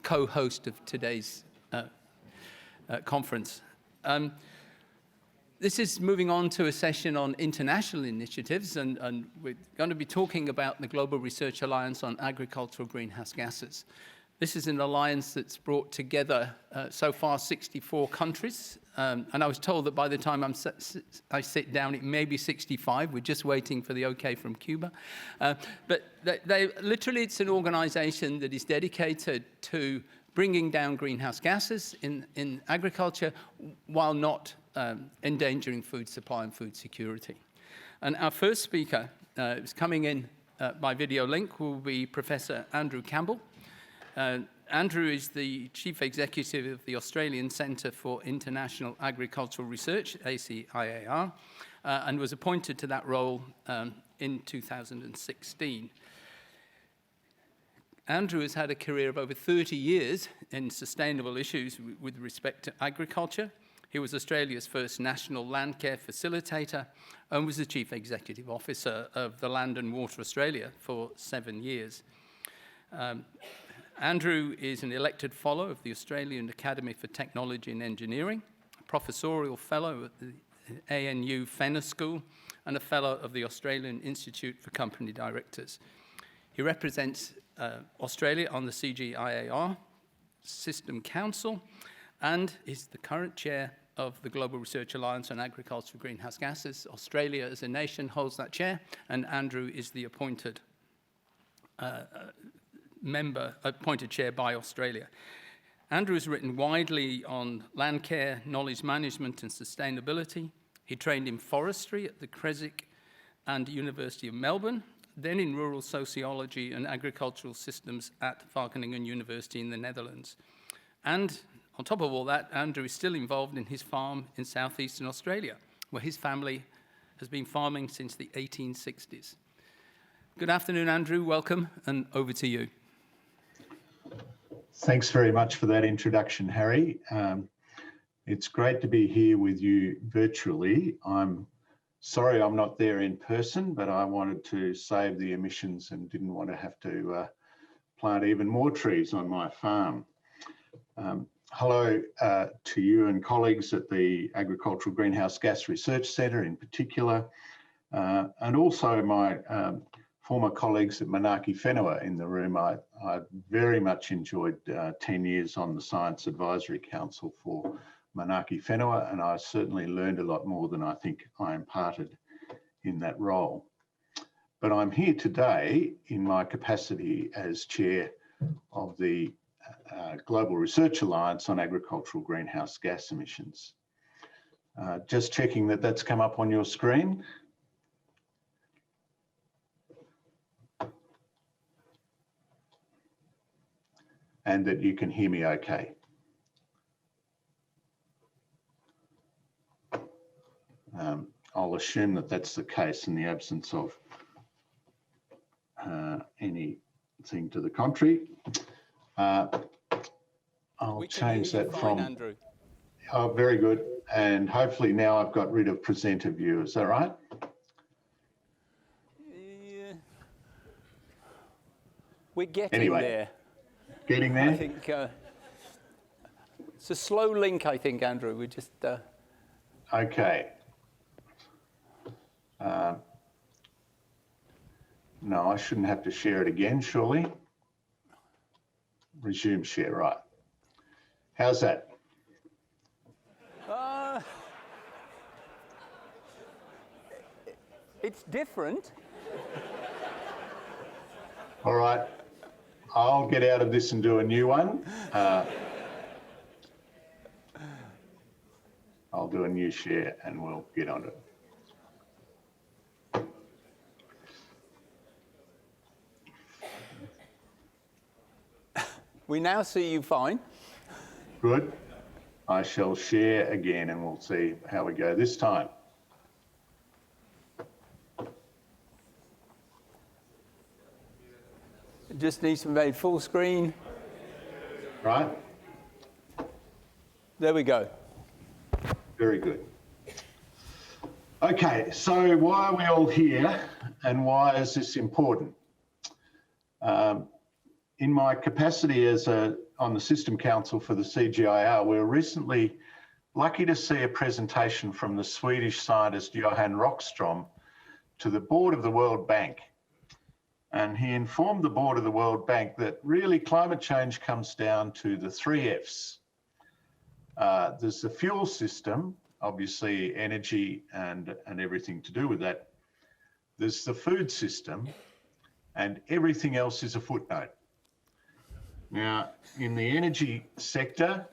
co-host of today's conference. This is moving on to a session on international initiatives, and we're going to be talking about the Global Research Alliance on Agricultural Greenhouse Gases. This is an alliance that's brought together so far 64 countries, and I was told that by the time I sit down it may be 65. We're just waiting for the okay from Cuba. But literally it's an organization that is dedicated to bringing down greenhouse gases in agriculture while not endangering food supply and food security. And our first speaker is coming in by video link will be Professor Andrew Campbell. Andrew is the Chief Executive of the Australian Centre for International Agricultural Research, ACIAR, and was appointed to that role in 2016. Andrew has had a career of over 30 years in sustainable issues with respect to agriculture. He was Australia's first national land care facilitator and was the Chief Executive Officer of the Land and Water Australia for 7 years. Andrew is an elected fellow of the Australian Academy for Technology and Engineering, a professorial fellow at the ANU Fenner School, and a fellow of the Australian Institute for Company Directors. He represents Australia on the CGIAR System Council and is the current chair of the Global Research Alliance on Agricultural Greenhouse Gases. Australia as a nation holds that chair, and Andrew is the appointed appointed chair by Australia. Andrew has written widely on land care, knowledge management and sustainability. He trained in forestry at the Creswick and University of Melbourne, then in rural sociology and agricultural systems at Wageningen University in the Netherlands. And on top of all that, Andrew is still involved in his farm in southeastern Australia, where his family has been farming since the 1860s. Good afternoon, Andrew. Welcome, and over to you. Thanks very much for that introduction, Harry. It's great to be here with you virtually. I'm sorry I'm not there in person, but I wanted to save the emissions and didn't want to have to plant even more trees on my farm. Hello to you and colleagues at the Agricultural Greenhouse Gas Research Centre in particular, and also my former colleagues at Manaaki Whenua in the room. I very much enjoyed 10 years on the Science Advisory Council for Manaaki Whenua, and I certainly learned a lot more than I think I imparted in that role. But I'm here today in my capacity as chair of the Global Research Alliance on Agricultural Greenhouse Gas Emissions. Just checking that that's come up on your screen. And that you can hear me okay. I'll assume that that's the case in the absence of anything to the contrary. I'll change that from... Andrew. Oh, very good. And hopefully now I've got rid of presenter view. Is that right? Yeah. We're getting there. Getting there? I think it's a slow link, I think, Andrew. We just... Okay. No, I shouldn't have to share it again, surely. Resume share, right. How's that? It's different. All right. I'll get out of this and do a new one. I'll do a new share and we'll get on it. We now see you fine. Good. I shall share again and we'll see how we go this time. It just needs to be made full screen. Right. There we go. Very good. Okay, so why are we all here and why is this important? In my capacity as on the System Council for the CGIAR, we were recently lucky to see a presentation from the Swedish scientist Johan Rockström to the board of the World Bank. And he informed the board of the World Bank that really climate change comes down to the 3 Fs. There's the fuel system, obviously energy and everything to do with that. There's the food system, and everything else is a footnote. Now, in the energy sector,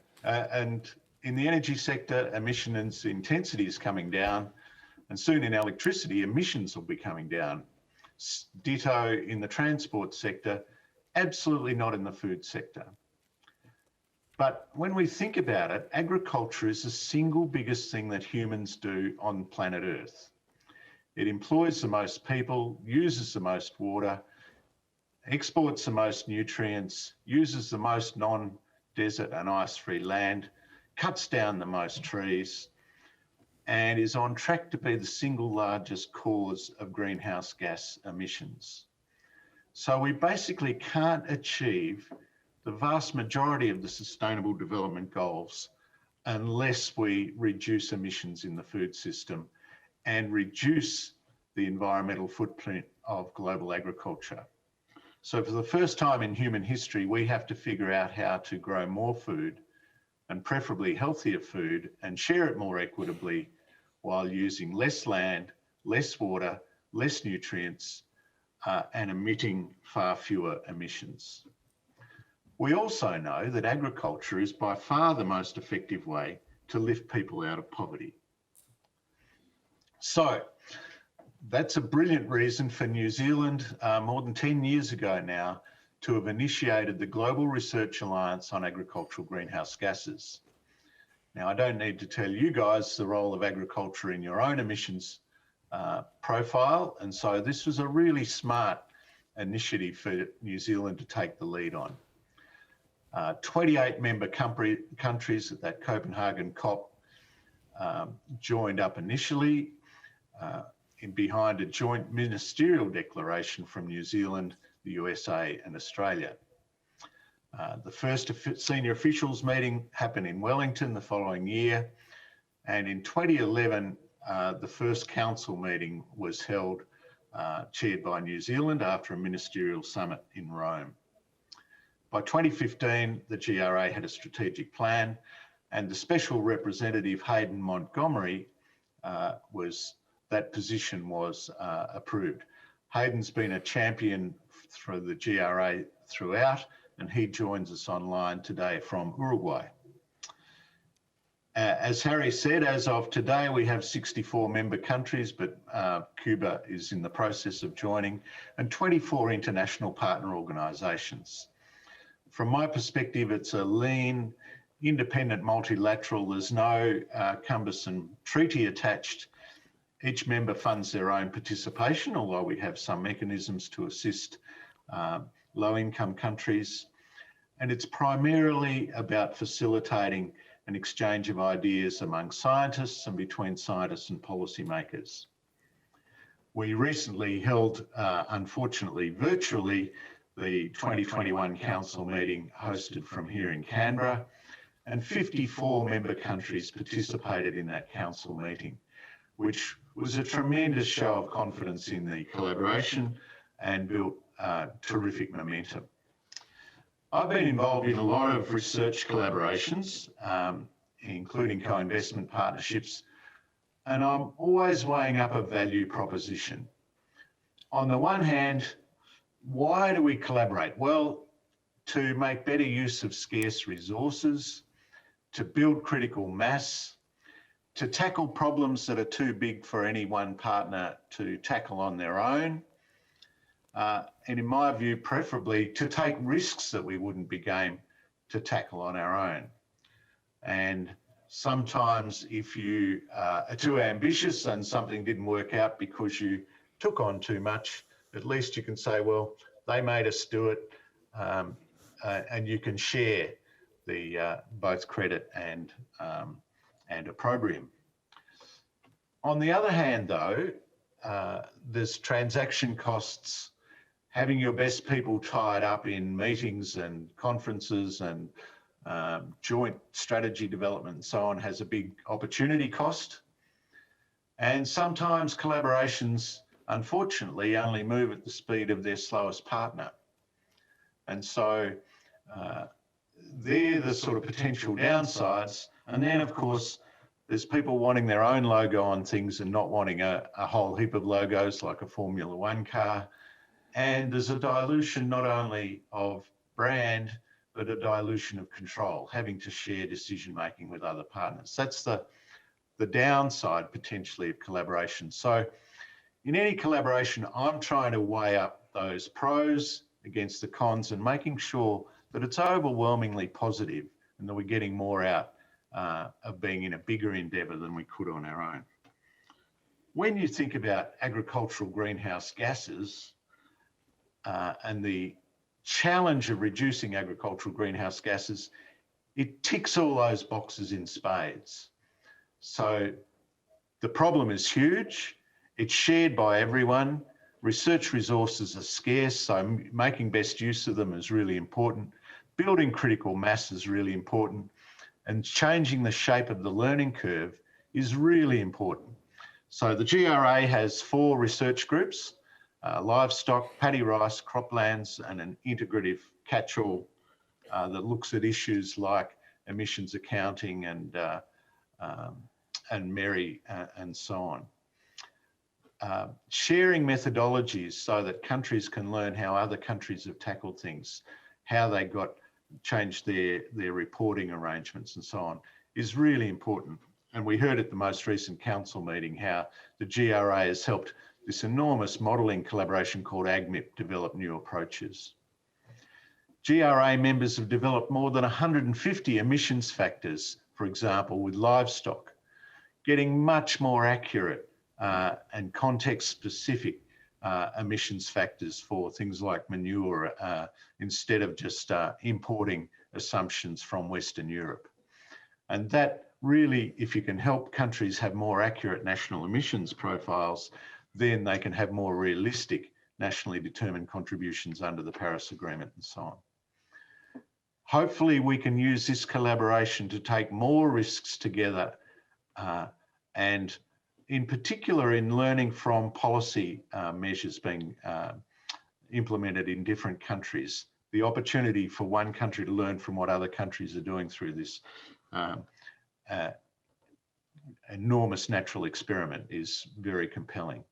emissions intensity is coming down, and soon in electricity, emissions will be coming down. Ditto in the transport sector, absolutely not in the food sector. But when we think about it, agriculture is the single biggest thing that humans do on planet Earth. It employs the most people, uses the most water, exports the most nutrients, uses the most non-desert and ice-free land, cuts down the most trees, and is on track to be the single largest cause of greenhouse gas emissions. So we basically can't achieve the vast majority of the Sustainable Development Goals unless we reduce emissions in the food system and reduce the environmental footprint of global agriculture. So for the first time in human history, we have to figure out how to grow more food, and preferably healthier food, and share it more equitably while using less land, less water, less nutrients, and emitting far fewer emissions. We also know that agriculture is by far the most effective way to lift people out of poverty. So that's a brilliant reason for New Zealand, more than 10 years ago now, to have initiated the Global Research Alliance on Agricultural Greenhouse Gases. Now, I don't need to tell you guys the role of agriculture in your own emissions profile, and so this was a really smart initiative for New Zealand to take the lead on. 28 member countries at that Copenhagen COP joined up initially behind a joint ministerial declaration from New Zealand, the USA and Australia. The first senior officials meeting happened in Wellington the following year, and in 2011 the first council meeting was held, chaired by New Zealand after a ministerial summit in Rome. By 2015, the GRA had a strategic plan, and the special representative Hayden Montgomery that position was approved. Hayden's been a champion through the GRA throughout, and he joins us online today from Uruguay. As Harry said, as of today, we have 64 member countries, but Cuba is in the process of joining, and 24 international partner organisations. From my perspective, it's a lean, independent multilateral. There's no cumbersome treaty attached. Each member funds their own participation, although we have some mechanisms to assist low-income countries. And it's primarily about facilitating an exchange of ideas among scientists and between scientists and policymakers. We recently held, unfortunately virtually, the 2021 Council meeting hosted from here in Canberra, and 54 member countries participated in that Council meeting, which was a tremendous show of confidence in the collaboration and built terrific momentum. I've been involved in a lot of research collaborations, including co-investment partnerships, and I'm always weighing up a value proposition. On the one hand, why do we collaborate? Well, to make better use of scarce resources, to build critical mass, to tackle problems that are too big for any one partner to tackle on their own, and in my view, preferably to take risks that we wouldn't be game to tackle on our own. And sometimes if you are too ambitious and something didn't work out because you took on too much, at least you can say, well, they made us do it, and you can share the both credit and opprobrium. On the other hand, though, there's transaction costs, having your best people tied up in meetings and conferences and joint strategy development and so on has a big opportunity cost. And sometimes collaborations, unfortunately, only move at the speed of their slowest partner. And so they're the sort of potential downsides. And then, of course, there's people wanting their own logo on things and not wanting a whole heap of logos like a Formula One car. And there's a dilution not only of brand, but a dilution of control, having to share decision-making with other partners. That's the downside, potentially, of collaboration. So in any collaboration, I'm trying to weigh up those pros against the cons and making sure that it's overwhelmingly positive and that we're getting more out of being in a bigger endeavour than we could on our own. When you think about agricultural greenhouse gases and the challenge of reducing agricultural greenhouse gases, it ticks all those boxes in spades. So the problem is huge. It's shared by everyone. Research resources are scarce, so making best use of them is really important. Building critical mass is really important. And changing the shape of the learning curve is really important. So the GRA has 4 research groups: livestock, paddy rice, croplands, and an integrative catch-all that looks at issues like emissions accounting and MERI and so on. Sharing methodologies so that countries can learn how other countries have tackled things, how they changed their reporting arrangements and so on, is really important. And we heard at the most recent council meeting how the GRA has helped this enormous modelling collaboration called AGMIP develop new approaches. GRA members have developed more than 150 emissions factors, for example, with livestock, getting much more accurate and context-specific emissions factors for things like manure instead of just importing assumptions from Western Europe. And that really, if you can help countries have more accurate national emissions profiles, then they can have more realistic nationally determined contributions under the Paris Agreement and so on. Hopefully we can use this collaboration to take more risks together and in particular in learning from policy measures being implemented in different countries. The opportunity for one country to learn from what other countries are doing through this enormous natural experiment is very compelling.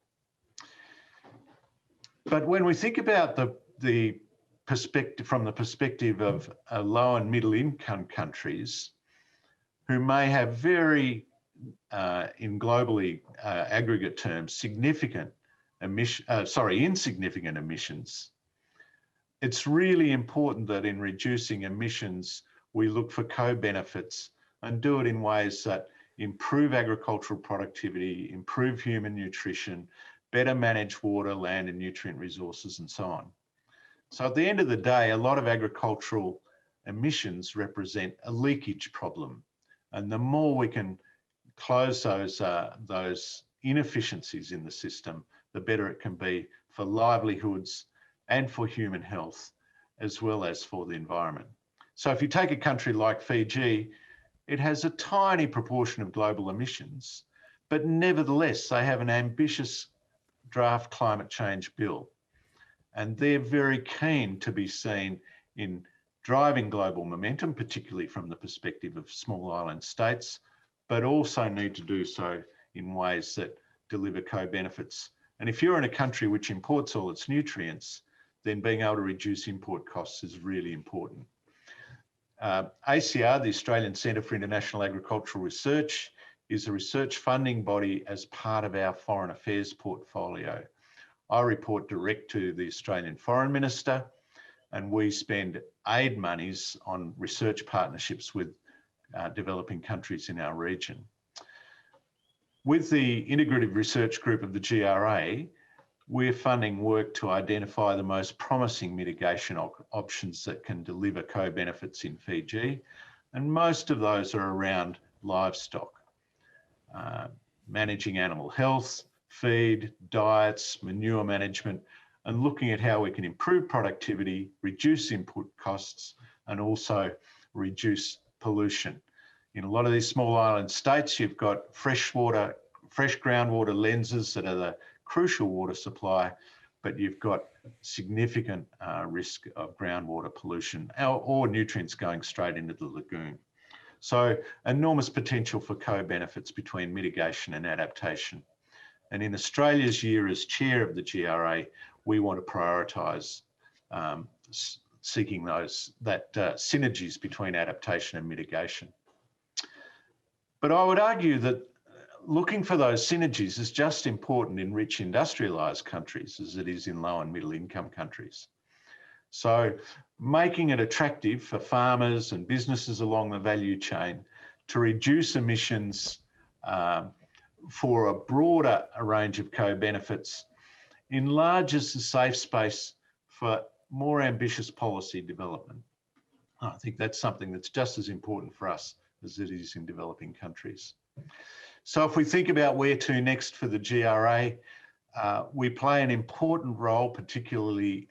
But when we think about the perspective, from the perspective of low and middle income countries who may have very, in globally aggregate terms, insignificant emissions, it's really important that in reducing emissions, we look for co-benefits and do it in ways that improve agricultural productivity, improve human nutrition, better manage water, land and nutrient resources and so on. So at the end of the day, a lot of agricultural emissions represent a leakage problem. And the more we can close those inefficiencies in the system, the better it can be for livelihoods and for human health, as well as for the environment. So if you take a country like Fiji, it has a tiny proportion of global emissions, but nevertheless, they have an ambitious draft climate change bill. And they're very keen to be seen in driving global momentum, particularly from the perspective of small island states, but also need to do so in ways that deliver co-benefits. And if you're in a country which imports all its nutrients, then being able to reduce import costs is really important. ACIAR, the Australian Centre for International Agricultural Research, is a research funding body as part of our foreign affairs portfolio. I report direct to the Australian Foreign Minister, and we spend aid monies on research partnerships with developing countries in our region. With the Integrative Research Group of the GRA, we're funding work to identify the most promising mitigation options that can deliver co-benefits in Fiji, and most of those are around livestock, managing animal health, feed, diets, manure management, and looking at how we can improve productivity, reduce input costs, and also reduce pollution. In a lot of these small island states, you've got fresh groundwater lenses that are the crucial water supply, but you've got significant risk of groundwater pollution or nutrients going straight into the lagoon. So enormous potential for co-benefits between mitigation and adaptation. And in Australia's year as chair of the GRA, we want to prioritise seeking synergies between adaptation and mitigation. But I would argue that looking for those synergies is just important in rich industrialised countries as it is in low and middle income countries. So making it attractive for farmers and businesses along the value chain to reduce emissions for a broader range of co-benefits enlarges the safe space for more ambitious policy development. I think that's something that's just as important for us as it is in developing countries. So if we think about where to next for the GRA, we play an important role, particularly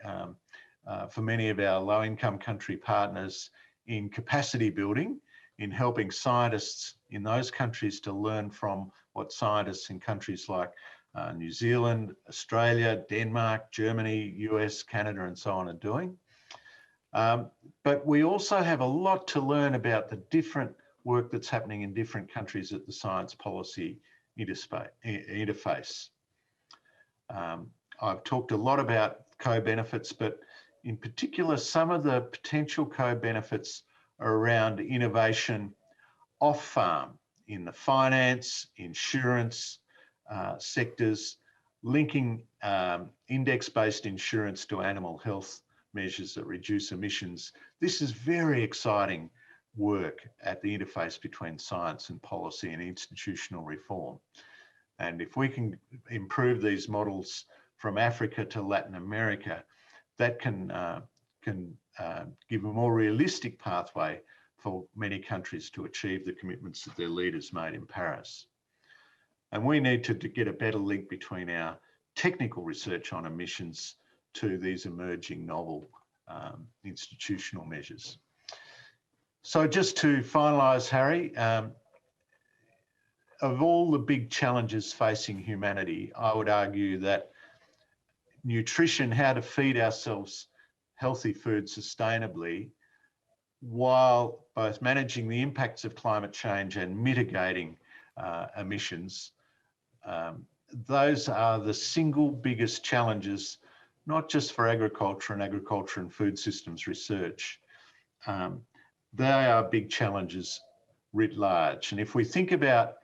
for many of our low-income country partners in capacity building, in helping scientists in those countries to learn from what scientists in countries like New Zealand, Australia, Denmark, Germany, US, Canada, and so on are doing. But we also have a lot to learn about the different work that's happening in different countries at the science policy interface. I've talked a lot about co-benefits, but in particular, some of the potential co-benefits are around innovation off-farm in the finance, insurance sectors, linking index-based insurance to animal health measures that reduce emissions. This is very exciting work at the interface between science and policy and institutional reform. And if we can improve these models from Africa to Latin America, that can give a more realistic pathway for many countries to achieve the commitments that their leaders made in Paris. And we need to get a better link between our technical research on emissions to these emerging novel institutional measures. So just to finalise, Harry, of all the big challenges facing humanity, I would argue that nutrition, how to feed ourselves healthy food sustainably, while both managing the impacts of climate change and mitigating emissions, those are the single biggest challenges, not just for agriculture and food systems research. They are big challenges writ large. And if we think about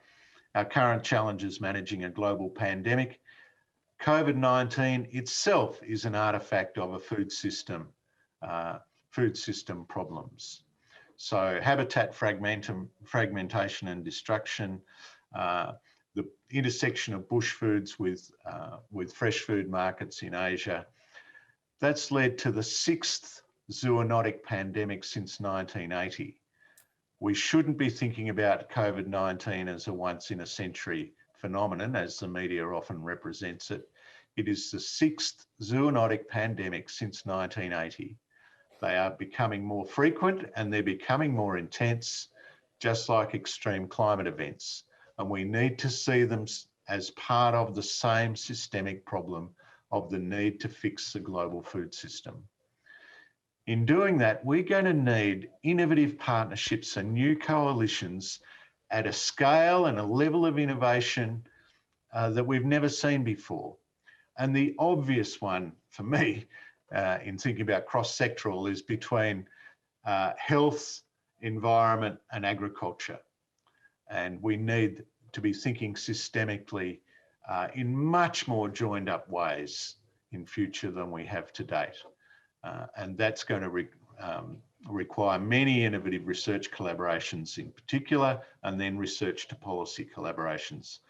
our current challenges managing a global pandemic, COVID-19 itself is an artifact of a food system problems. So habitat fragmentation and destruction, the intersection of bush foods with fresh food markets in Asia, that's led to the 6th zoonotic pandemic since 1980. We shouldn't be thinking about COVID-19 as a once-in-a-century phenomenon, as the media often represents it. It is the 6th zoonotic pandemic since 1980. They are becoming more frequent and they're becoming more intense, just like extreme climate events. And we need to see them as part of the same systemic problem of the need to fix the global food system. In doing that, we're going to need innovative partnerships and new coalitions at a scale and a level of innovation that we've never seen before. And the obvious one for me in thinking about cross-sectoral is between health, environment and agriculture. And we need to be thinking systemically in much more joined up ways in future than we have to date. And that's going to require many innovative research collaborations in particular, and then research to policy collaborations.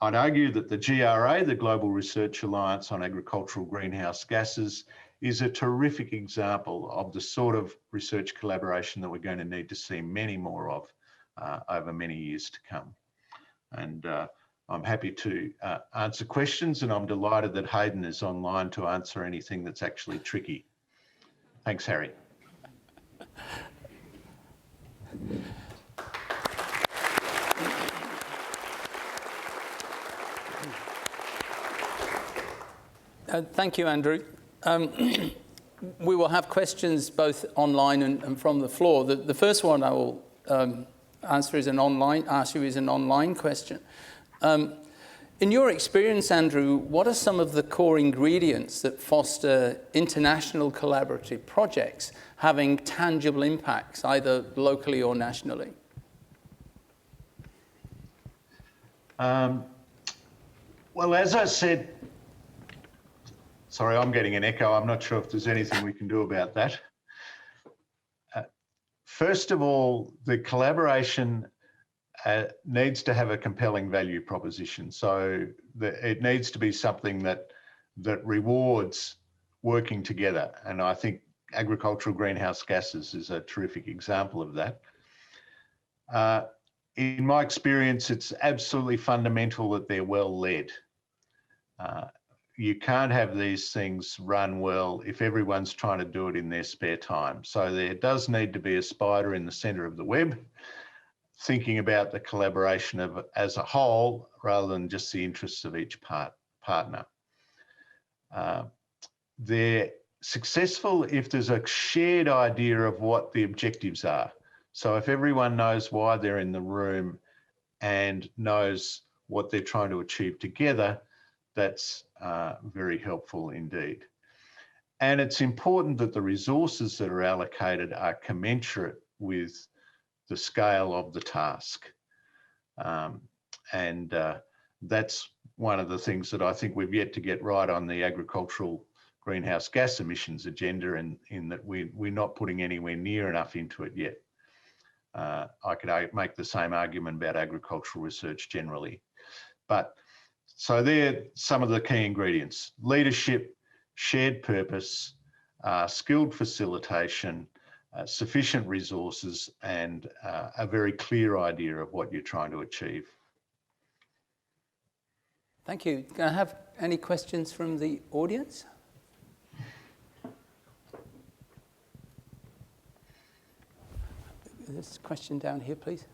I'd argue that the GRA, the Global Research Alliance on Agricultural Greenhouse Gases, is a terrific example of the sort of research collaboration that we're going to need to see many more of over many years to come. And I'm happy to answer questions, and I'm delighted that Howden is online to answer anything that's actually tricky. Thanks, Harry. Thank you, Andrew. We will have questions both online and from the floor. The first one I will ask you is an online question. In your experience, Andrew, what are some of the core ingredients that foster international collaborative projects having tangible impacts, either locally or nationally? Well, as I said, sorry, I'm getting an echo. I'm not sure if there's anything we can do about that. First of all, the collaboration needs to have a compelling value proposition. So it needs to be something that rewards working together. And I think agricultural greenhouse gases is a terrific example of that. In my experience, it's absolutely fundamental that they're well led. You can't have these things run well if everyone's trying to do it in their spare time. So there does need to be a spider in the centre of the web, thinking about the collaboration as a whole rather than just the interests of each partner. They're successful if there's a shared idea of what the objectives are. So if everyone knows why they're in the room and knows what they're trying to achieve together, that's very helpful indeed. And it's important that the resources that are allocated are commensurate with the scale of the task. That's one of the things that I think we've yet to get right on the agricultural greenhouse gas emissions agenda, in that we're not putting anywhere near enough into it yet. I could make the same argument about agricultural research generally. But so they're some of the key ingredients: leadership, shared purpose, skilled facilitation, sufficient resources, and a very clear idea of what you're trying to achieve. Thank you. Can I have any questions from the audience? This question down here, please.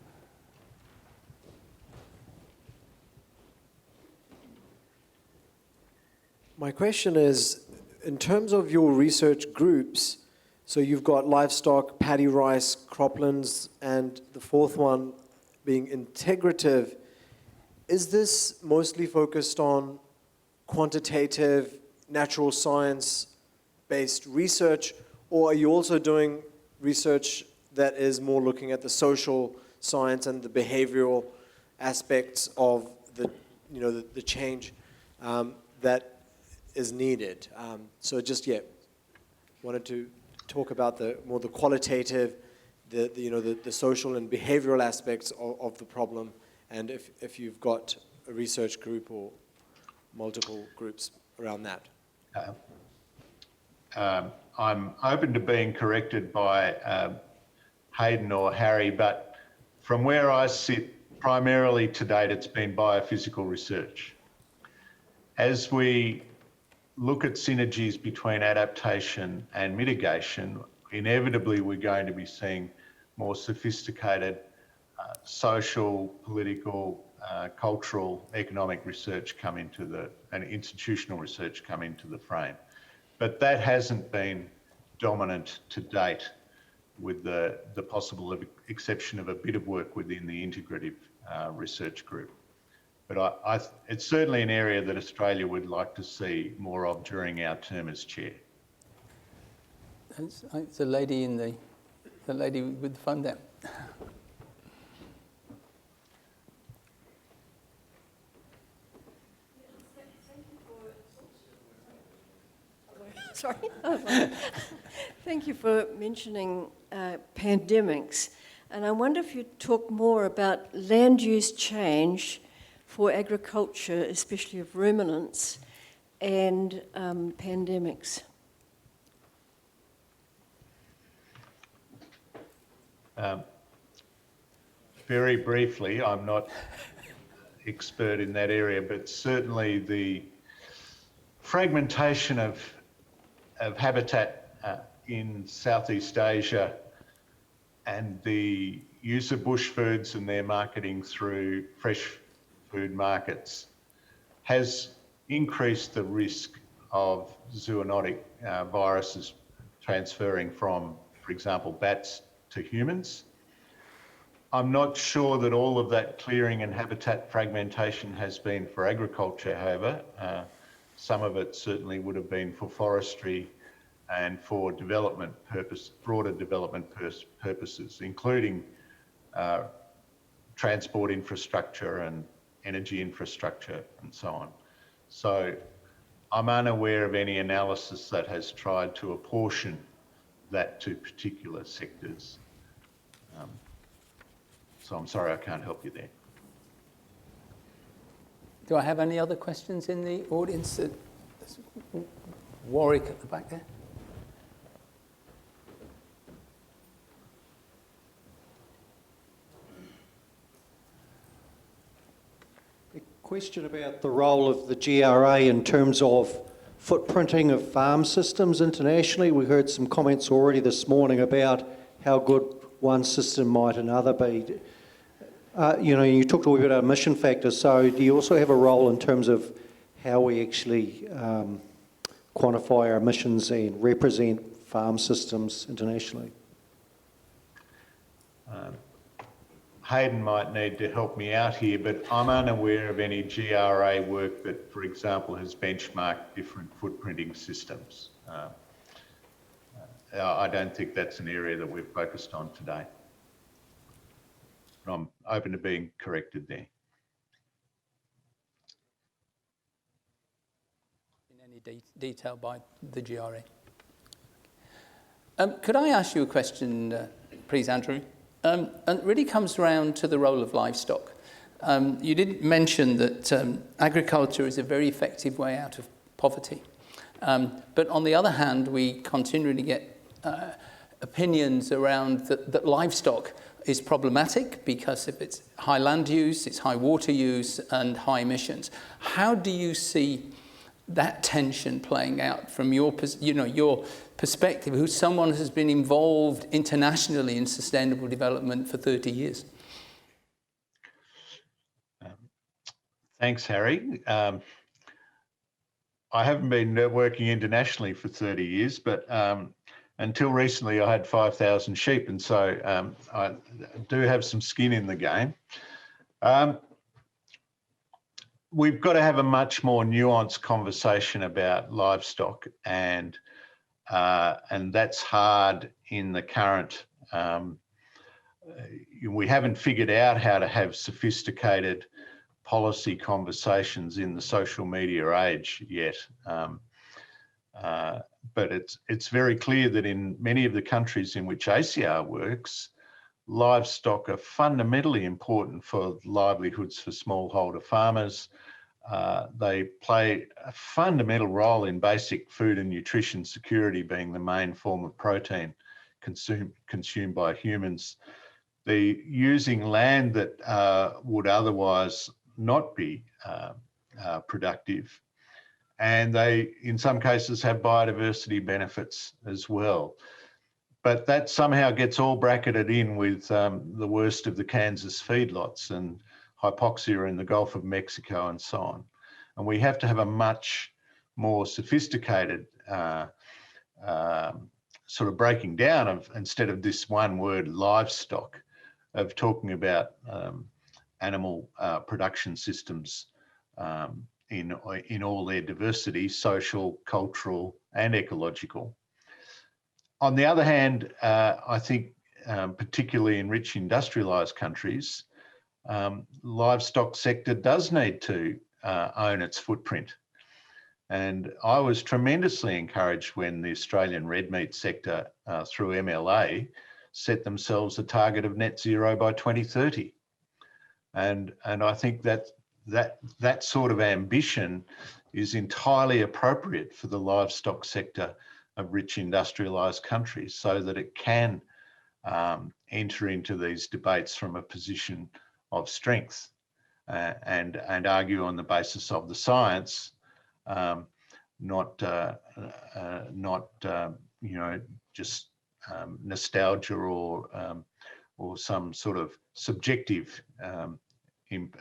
My question is, in terms of your research groups, so you've got livestock, paddy rice, croplands, and the fourth one being integrative, is this mostly focused on quantitative, natural science-based research, or are you also doing research that is more looking at the social science and the behavioral aspects of the change that is needed? So just, wanted to talk about the qualitative, the social and behavioral aspects of the problem, and if you've got a research group or multiple groups around that. I'm open to being corrected by Hayden or Harry, but from where I sit, primarily to date, it's been biophysical research. As we look at synergies between adaptation and mitigation, inevitably we're going to be seeing more sophisticated social, political, cultural, economic research come into and institutional research come into the frame. But that hasn't been dominant to date, with the possible exception of a bit of work within the integrative research group. But it's certainly an area that Australia would like to see more of during our term as chair. It's the lady the lady with the phone there. Sorry. Thank you for mentioning pandemics. And I wonder if you'd talk more about land use change for agriculture, especially of ruminants, and pandemics. Very briefly, I'm not expert in that area, but certainly the fragmentation of habitat in Southeast Asia and the use of bush foods and their marketing through fresh food markets has increased the risk of zoonotic viruses transferring from, for example, bats to humans. I'm not sure that all of that clearing and habitat fragmentation has been for agriculture, however. Some of it certainly would have been for forestry and for development purpose, broader development purposes, including transport infrastructure and energy infrastructure and so on. So I'm unaware of any analysis that has tried to apportion that to particular sectors. So I'm sorry I can't help you there. Do I have any other questions in the audience? Warwick at the back there. Question about the role of the GRA in terms of footprinting of farm systems internationally. We heard some comments already this morning about how good one system might another be. You talked a little bit about emission factors, so do you also have a role in terms of how we actually quantify our emissions and represent farm systems internationally? Hayden might need to help me out here, but I'm unaware of any GRA work that, for example, has benchmarked different footprinting systems. I don't think that's an area that we've focused on today. But I'm open to being corrected there. In any detail by the GRA. Could I ask you a question, please, Andrew? And it really comes around to the role of livestock. You did mention that agriculture is a very effective way out of poverty. But on the other hand, we continually get opinions around that livestock is problematic because if it's high land use, it's high water use and high emissions. How do you see that tension playing out from your perspective, who's someone who's been involved internationally in sustainable development for 30 years? Thanks, Harry. I haven't been working internationally for 30 years, but until recently I had 5,000 sheep, and so I do have some skin in the game. We've got to have a much more nuanced conversation about livestock, and that's hard in the current. We haven't figured out how to have sophisticated policy conversations in the social media age yet. But it's very clear that in many of the countries in which ACIAR works, livestock are fundamentally important for livelihoods for smallholder farmers. They play a fundamental role in basic food and nutrition security, being the main form of protein consumed by humans. Using land that would otherwise not be productive, and they, in some cases, have biodiversity benefits as well. But that somehow gets all bracketed in with the worst of the Kansas feedlots and hypoxia in the Gulf of Mexico and so on. And we have to have a much more sophisticated sort of breaking down of, instead of this one word livestock, of talking about animal production systems in all their diversity, social, cultural and ecological. On the other hand, I think particularly in rich industrialised countries, livestock sector does need to own its footprint. And I was tremendously encouraged when the Australian red meat sector through MLA set themselves a target of net zero by 2030. And I think that sort of ambition is entirely appropriate for the livestock sector of rich industrialised countries, so that it can enter into these debates from a position of strength and argue on the basis of the science, not just nostalgia or some sort of subjective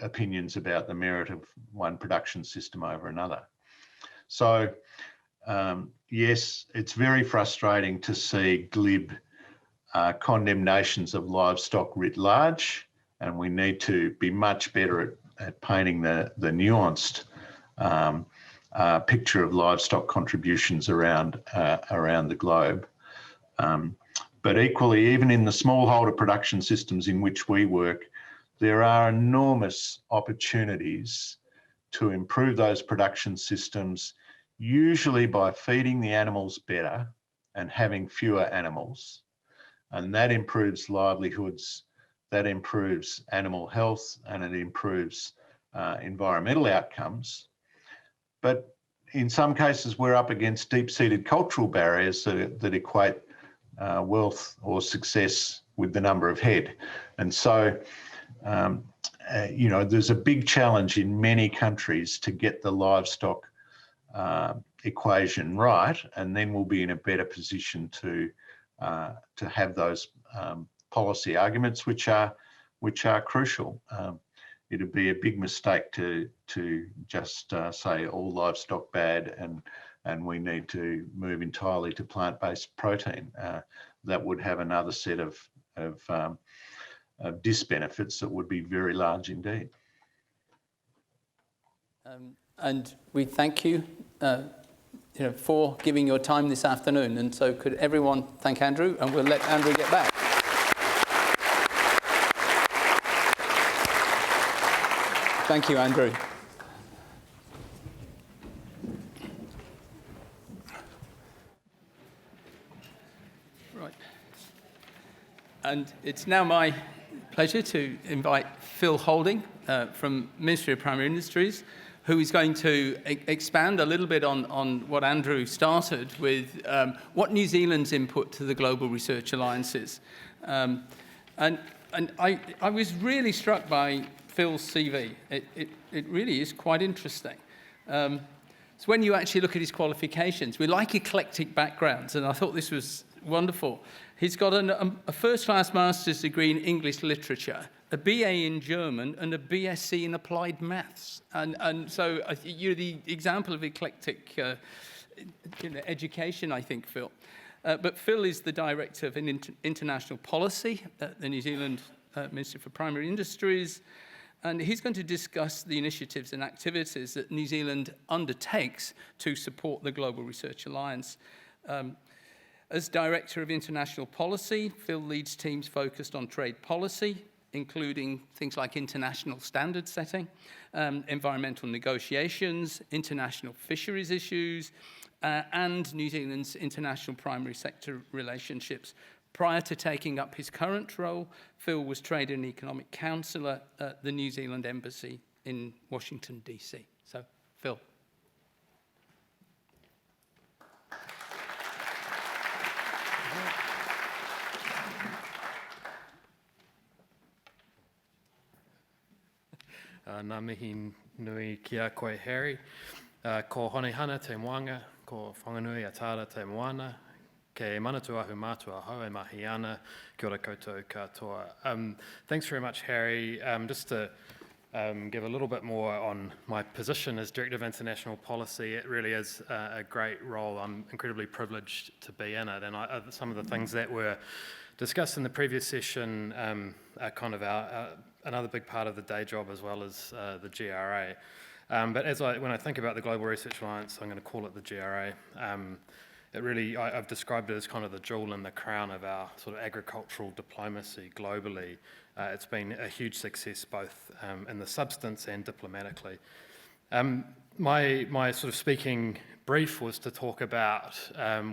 opinions about the merit of one production system over another. So yes, it's very frustrating to see glib condemnations of livestock writ large, and we need to be much better at painting the nuanced picture of livestock contributions around the globe. But equally, even in the smallholder production systems in which we work, there are enormous opportunities to improve those production systems, usually by feeding the animals better and having fewer animals. And that improves livelihoods, that improves animal health, and it improves environmental outcomes. But in some cases, we're up against deep-seated cultural barriers that equate wealth or success with the number of head. And so, you know, there's a big challenge in many countries to get the livestock equation right, and then we'll be in a better position to have those policy arguments which are crucial. It'd be a big mistake to just say all livestock bad and we need to move entirely to plant-based protein. That would have another set of disbenefits that would be very large indeed. And we thank you, for giving your time this afternoon. And so could everyone thank Andrew, and we'll let Andrew get back. Thank you, Andrew. Right. And it's now my pleasure to invite Phil Holding from Ministry of Primary Industries, who is going to expand a little bit on what Andrew started with, what New Zealand's input to the Global Research Alliance is. And I was really struck by Phil's CV. It really is quite interesting. So when you actually look at his qualifications, we like eclectic backgrounds, and I thought this was wonderful. He's got a first-class master's degree in English literature, a BA in German, and a BSc in applied maths. And so you're the example of eclectic education, I think, Phil. But Phil is the Director of International Policy at the New Zealand Ministry for Primary Industries, and he's going to discuss the initiatives and activities that New Zealand undertakes to support the Global Research Alliance. As Director of International Policy, Phil leads teams focused on trade policy, including things like international standard setting, environmental negotiations, international fisheries issues, and New Zealand's international primary sector relationships. Prior to taking up his current role, Phil was Trade and Economic Counsellor at the New Zealand Embassy in Washington, DC. So, Phil. Ngā mihi nui ki a koe Harry. Ko honehana te moanga, ko whanganui a tāra te moana, ke manatu ahu mātua hau e mahi ana, kia ora koutou katoa. Thanks very much, Harry. Just to give a little bit more on my position as Director of International Policy, it really is a great role. I'm incredibly privileged to be in it, and some of the things that were discussed in the previous session are kind of another big part of the day job as well as the GRA. But when I think about the Global Research Alliance, I'm going to call it the GRA. It really, I've described it as kind of the jewel in the crown of our sort of agricultural diplomacy globally. It's been a huge success both in the substance and diplomatically. My sort of speaking brief was to talk about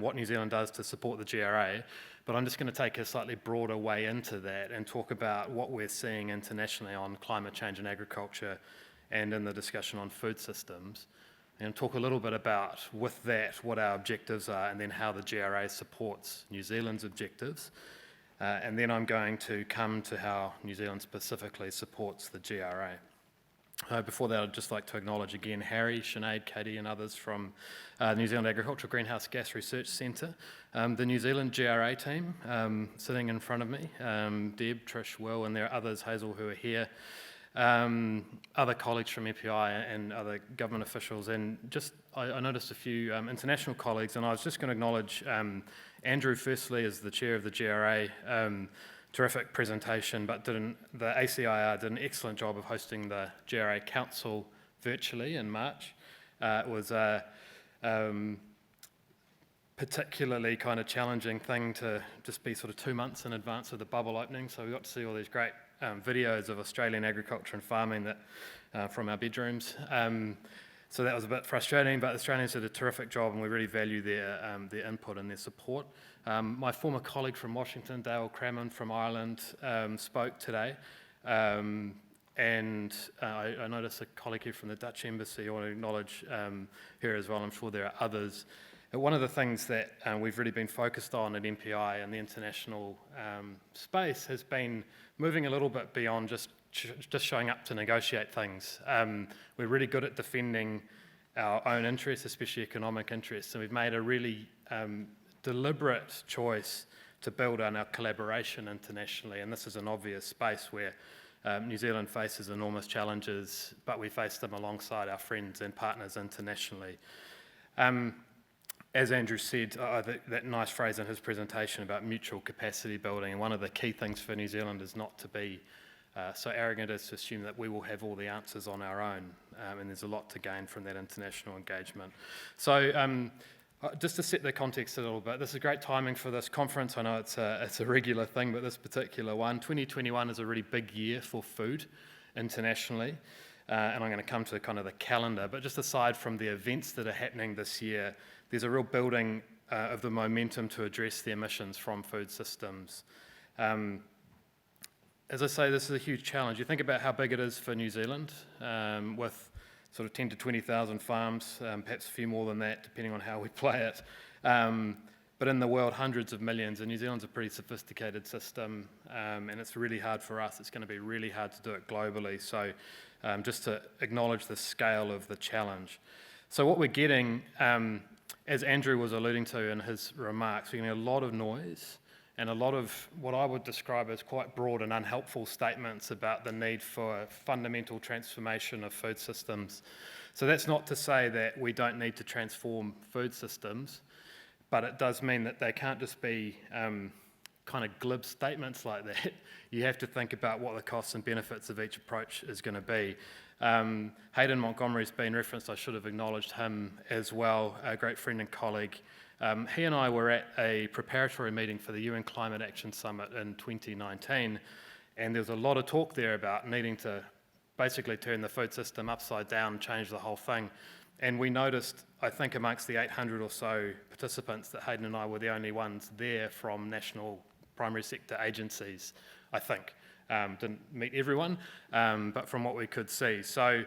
what New Zealand does to support the GRA, but I'm just going to take a slightly broader way into that and talk about what we're seeing internationally on climate change and agriculture and in the discussion on food systems, and talk a little bit about, with that, what our objectives are and then how the GRA supports New Zealand's objectives. And then I'm going to come to how New Zealand specifically supports the GRA. Before that, I'd just like to acknowledge again Harry, Sinead, Katie and others from New Zealand Agricultural Greenhouse Gas Research Centre, the New Zealand GRA team sitting in front of me, Deb, Trish, Will, and there are others, Hazel, who are here, other colleagues from MPI and other government officials, and just I noticed a few international colleagues, and I was just going to acknowledge Andrew firstly as the chair of the GRA. Terrific presentation, but the ACIAR did an excellent job of hosting the GRA Council virtually in March. It was a particularly kind of challenging thing to just be sort of 2 months in advance of the bubble opening, so we got to see all these great videos of Australian agriculture and farming that from our bedrooms. So that was a bit frustrating, but the Australians did a terrific job, and we really value their input and their support. My former colleague from Washington, Dale Crammond from Ireland, spoke today, and I noticed a colleague here from the Dutch Embassy. I want to acknowledge her as well. I'm sure there are others. One of the things that we've really been focused on at MPI and the international space has been moving a little bit beyond just showing up to negotiate things. We're really good at defending our own interests, especially economic interests, and we've made a really deliberate choice to build on our collaboration internationally, and this is an obvious space where New Zealand faces enormous challenges, but we face them alongside our friends and partners internationally. As Andrew said, that nice phrase in his presentation about mutual capacity building, and one of the key things for New Zealand is not to be so arrogant as to assume that we will have all the answers on our own, and there's a lot to gain from that international engagement. So just to set the context a little bit, this is great timing for this conference. I know it's a regular thing, but this particular one, 2021 is a really big year for food internationally, and I'm going to come to kind of the calendar, but just aside from the events that are happening this year, there's a real building of the momentum to address the emissions from food systems. As I say, this is a huge challenge. You think about how big it is for New Zealand, with sort of 10 to 20,000 farms, perhaps a few more than that, depending on how we play it. But in the world, hundreds of millions, and New Zealand's a pretty sophisticated system, and it's really hard for us. It's going to be really hard to do it globally. So just to acknowledge the scale of the challenge. So what we're getting, as Andrew was alluding to in his remarks, we're getting a lot of noise and a lot of what I would describe as quite broad and unhelpful statements about the need for fundamental transformation of food systems. So that's not to say that we don't need to transform food systems, but it does mean that they can't just be kind of glib statements like that. You have to think about what the costs and benefits of each approach is going to be. Hayden Montgomery's been referenced. I should have acknowledged him as well, a great friend and colleague. He and I were at a preparatory meeting for the UN Climate Action Summit in 2019, and there was a lot of talk there about needing to basically turn the food system upside down and change the whole thing. And we noticed, I think amongst the 800 or so participants, that Hayden and I were the only ones there from national primary sector agencies, I think. Didn't meet everyone, but from what we could see. So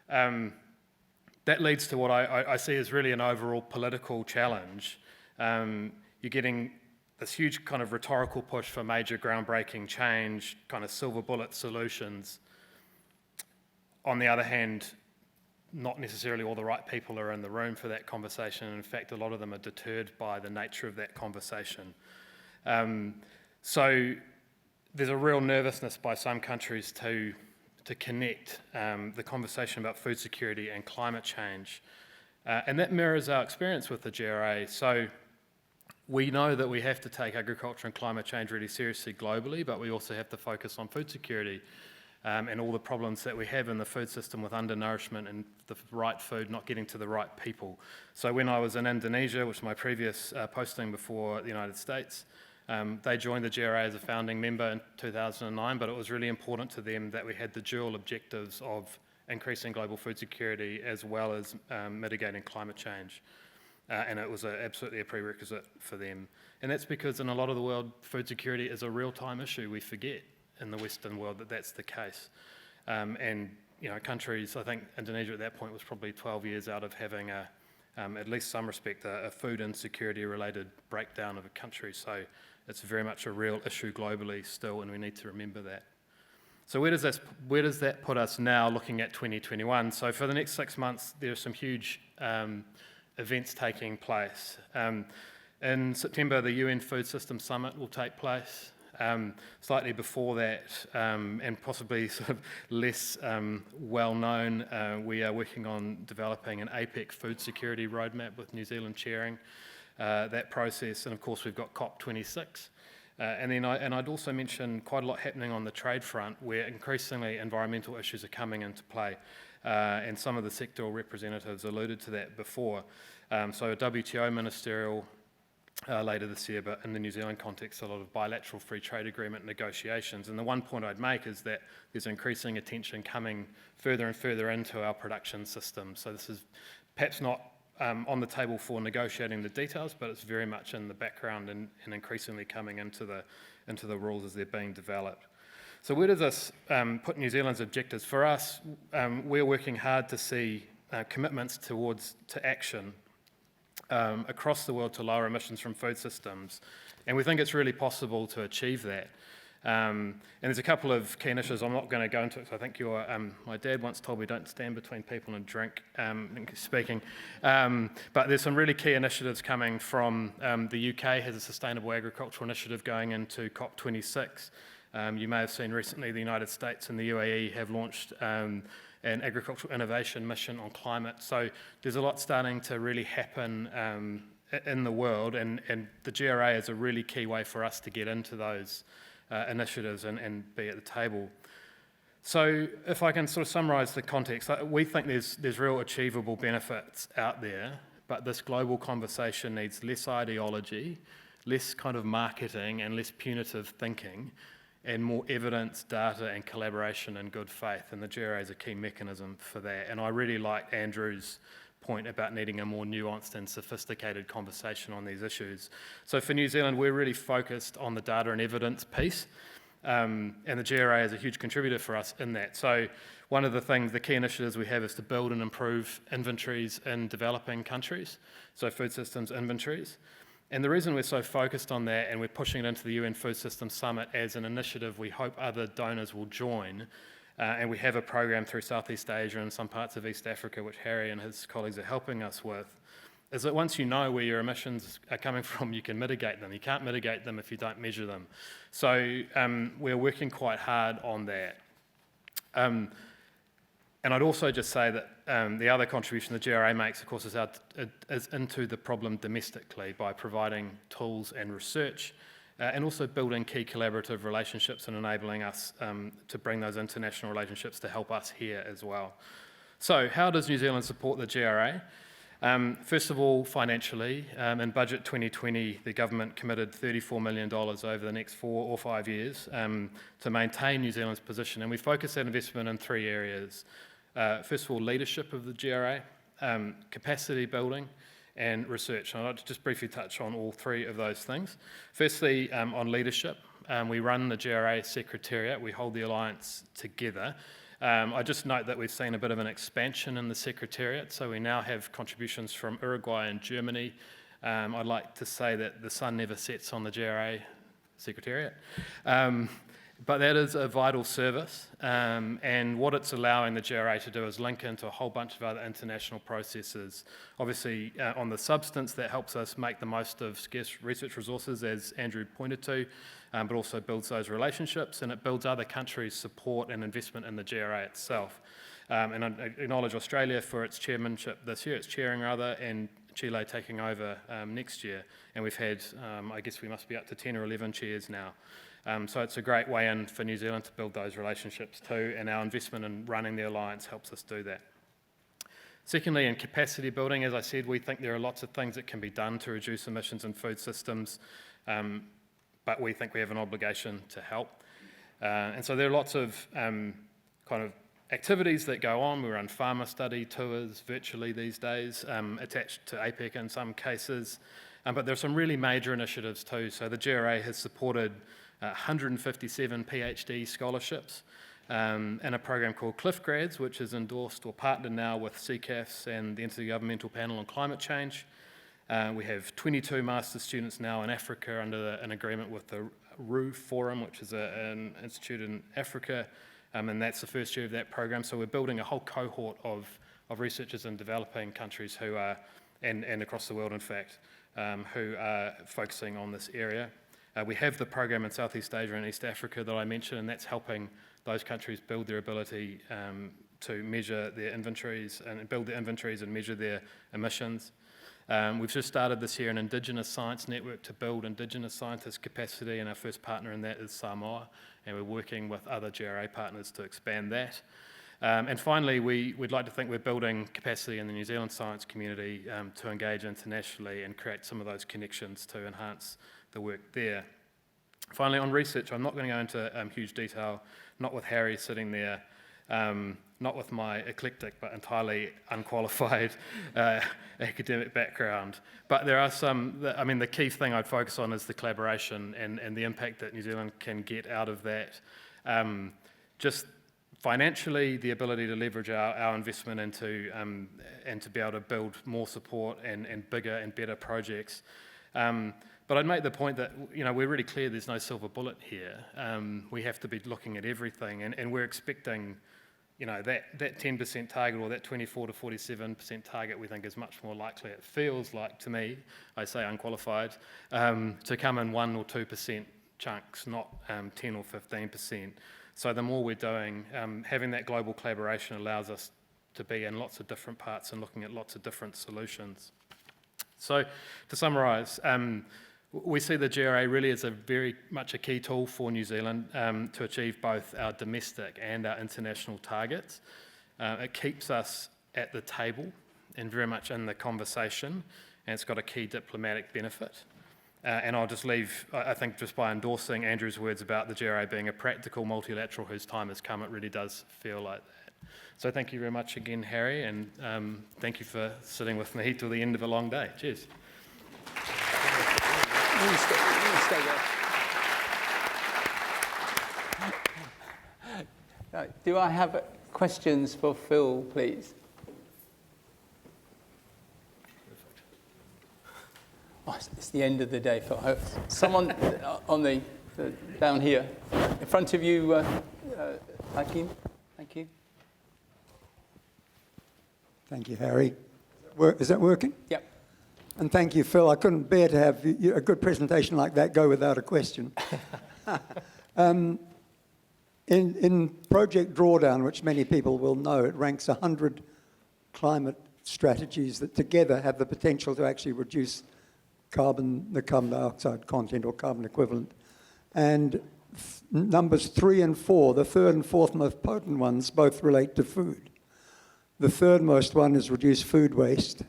that leads to what I see as really an overall political challenge. You're getting this huge kind of rhetorical push for major groundbreaking change, kind of silver bullet solutions. On the other hand, not necessarily all the right people are in the room for that conversation. In fact, a lot of them are deterred by the nature of that conversation. So there's a real nervousness by some countries to connect the conversation about food security and climate change. And that mirrors our experience with the GRA. So we know that we have to take agriculture and climate change really seriously globally, but we also have to focus on food security and all the problems that we have in the food system with undernourishment and the right food not getting to the right people. So when I was in Indonesia, which was my previous posting before the United States, they joined the GRA as a founding member in 2009, but it was really important to them that we had the dual objectives of increasing global food security as well as mitigating climate change. And it was absolutely a prerequisite for them. And that's because in a lot of the world, food security is a real-time issue. We forget in the Western world that that's the case. And countries, I think Indonesia at that point was probably 12 years out of having at least some respect, a food insecurity related breakdown of a country. So it's very much a real issue globally still, and we need to remember that. So where does that put us now looking at 2021? So for the next 6 months, there are some huge events taking place. In September, the UN Food System Summit will take place. Slightly before that, and possibly sort of less well known, we are working on developing an APEC food security roadmap with New Zealand chairing that process, and of course we've got COP26. And I'd also mention quite a lot happening on the trade front, where increasingly environmental issues are coming into play, and some of the sectoral representatives alluded to that before. So a WTO ministerial later this year, but in the New Zealand context, a lot of bilateral free trade agreement negotiations. And the one point I'd make is that there's increasing attention coming further and further into our production system. So this is perhaps not on the table for negotiating the details, but it's very much in the background and increasingly coming into the rules as they're being developed. So where does this put New Zealand's objectives? For us, we're working hard to see commitments to action across the world to lower emissions from food systems, and we think it's really possible to achieve that. And there's a couple of key initiatives I'm not going to go into, because I think my dad once told me don't stand between people and drink, speaking. But there's some really key initiatives coming from the UK has a sustainable agricultural initiative going into COP26. You may have seen recently the United States and the UAE have launched an agricultural innovation mission on climate. So there's a lot starting to really happen in the world, and the GRA is a really key way for us to get into those initiatives and be at the table. So if I can sort of summarise the context, we think there's real achievable benefits out there, but this global conversation needs less ideology, less kind of marketing and less punitive thinking, and more evidence, data and collaboration and good faith, and the GRA is a key mechanism for that. And I really like Andrew's point about needing a more nuanced and sophisticated conversation on these issues. So for New Zealand, we're really focused on the data and evidence piece, and the GRA is a huge contributor for us in that. So one of the key initiatives we have is to build and improve inventories in developing countries, so food systems inventories. And the reason we're so focused on that, and we're pushing it into the UN Food Systems Summit as an initiative we hope other donors will join, and we have a program through Southeast Asia and some parts of East Africa, which Harry and his colleagues are helping us with, is that once you know where your emissions are coming from, you can mitigate them. You can't mitigate them if you don't measure them. So we're working quite hard on that. And I'd also just say that the other contribution the GRA makes, of course, is into the problem domestically by providing tools and research, and also building key collaborative relationships and enabling us to bring those international relationships to help us here as well. So how does New Zealand support the GRA? First of all, financially, in Budget 2020, the government committed $34 million over the next 4 or 5 years to maintain New Zealand's position, and we focus that investment in 3 areas. First of all, leadership of the GRA, capacity building, and research. And I'd like to just briefly touch on all 3 of those things. Firstly, on leadership, we run the GRA Secretariat, we hold the alliance together. I just note that we've seen a bit of an expansion in the Secretariat, so we now have contributions from Uruguay and Germany. I'd like to say that the sun never sets on the GRA Secretariat. But that is a vital service, and what it's allowing the GRA to do is link into a whole bunch of other international processes. Obviously, on the substance, that helps us make the most of scarce research resources, as Andrew pointed to, but also builds those relationships, and it builds other countries' support and investment in the GRA itself. And I acknowledge Australia for its chairmanship this year, its chairing rather, and Chile taking over next year. And we've had, I guess we must be up to 10 or 11 chairs now. So it's a great way in for New Zealand to build those relationships too, and our investment in running the alliance helps us do that. Secondly, in capacity building, as I said, we think there are lots of things that can be done to reduce emissions in food systems, but we think we have an obligation to help. And so there are lots of kind of activities that go on. We run farmer study tours virtually these days, attached to APEC in some cases, but there are some really major initiatives too. So the GRA has supported 157 PhD scholarships in a program called Cliff Grads, which is endorsed or partnered now with CCAFS and the Intergovernmental Panel on Climate Change. We have 22 master's students now in Africa under an agreement with the RU Forum, which is an institute in Africa, and that's the first year of that program. So we're building a whole cohort of researchers in developing countries who are, and across the world in fact, who are focusing on this area. We have the program in Southeast Asia and East Africa that I mentioned, and that's helping those countries build their ability to measure their inventories and build their inventories and measure their emissions. We've just started this year an Indigenous Science Network to build Indigenous scientist capacity, and our first partner in that is Samoa, and we're working with other GRA partners to expand that. And finally, we'd like to think we're building capacity in the New Zealand science community to engage internationally and create some of those connections to enhance the work there. Finally, on research, I'm not going to go into huge detail, not with Harry sitting there, not with my eclectic but entirely unqualified academic background. But there are some, I mean, the key thing I'd focus on is the collaboration and the impact that New Zealand can get out of that. Just financially, the ability to leverage our investment into and to be able to build more support and bigger and better projects. But I'd make the point that, you know, we're really clear there's no silver bullet here. We have to be looking at everything, and we're expecting, you know, that 10% target or that 24 to 47% target we think is much more likely. It feels like, to me, I say unqualified, to come in 1 or 2% chunks, not 10 or 15%. So the more we're doing, having that global collaboration allows us to be in lots of different parts and looking at lots of different solutions. So to summarise, we see the GRA really as a very much a key tool for New Zealand to achieve both our domestic and our international targets. It keeps us at the table and very much in the conversation, and it's got a key diplomatic benefit. And I'll just leave, I think, just by endorsing Andrew's words about the GRA being a practical multilateral whose time has come. It really does feel like that. So thank you very much again, Harry, and thank you for sitting with me till the end of a long day. Cheers. Do I have questions for Phil, please? Oh, it's the end of the day, Phil. Someone on the down here, in front of you, Hakeem. Thank you. Thank you, Harry. Is that working? Yep. And thank you, Phil. I couldn't bear to have a good presentation like that go without a question. In Project Drawdown, which many people will know, it ranks 100 climate strategies that together have the potential to actually reduce the carbon dioxide content or carbon equivalent. And numbers 3 and 4, the third and fourth most potent ones, both relate to food. The third most one is reduce food waste.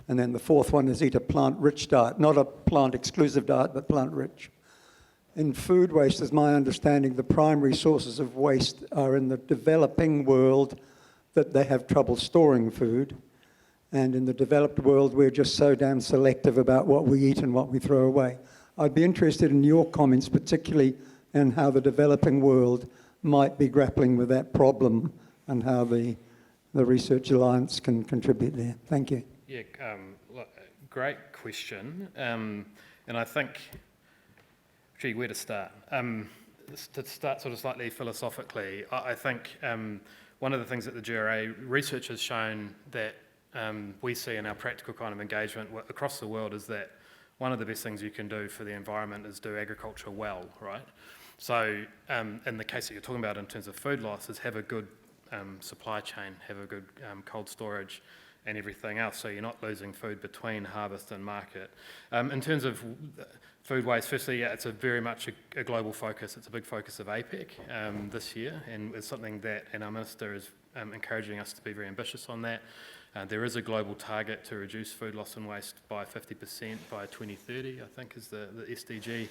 And then the fourth one is eat a plant-rich diet, not a plant-exclusive diet, but plant-rich. In food waste, as my understanding, the primary sources of waste are in the developing world that they have trouble storing food. And in the developed world, we're just so damn selective about what we eat and what we throw away. I'd be interested in your comments, particularly in how the developing world might be grappling with that problem and how the Research Alliance can contribute there. Thank you. Yeah, great question. And I think, gee, where to start? To start sort of slightly philosophically, I think one of the things that the GRA research has shown that we see in our practical kind of engagement across the world is that one of the best things you can do for the environment is do agriculture well, right? So in the case that you're talking about in terms of food loss is have a good supply chain, have a good cold storage and everything else, so you're not losing food between harvest and market. In terms of food waste, firstly, yeah, it's very much a global focus. It's a big focus of APEC this year, and it's something that, and our Minister is encouraging us to be very ambitious on that. There is a global target to reduce food loss and waste by 50% by 2030, I think is the SDG.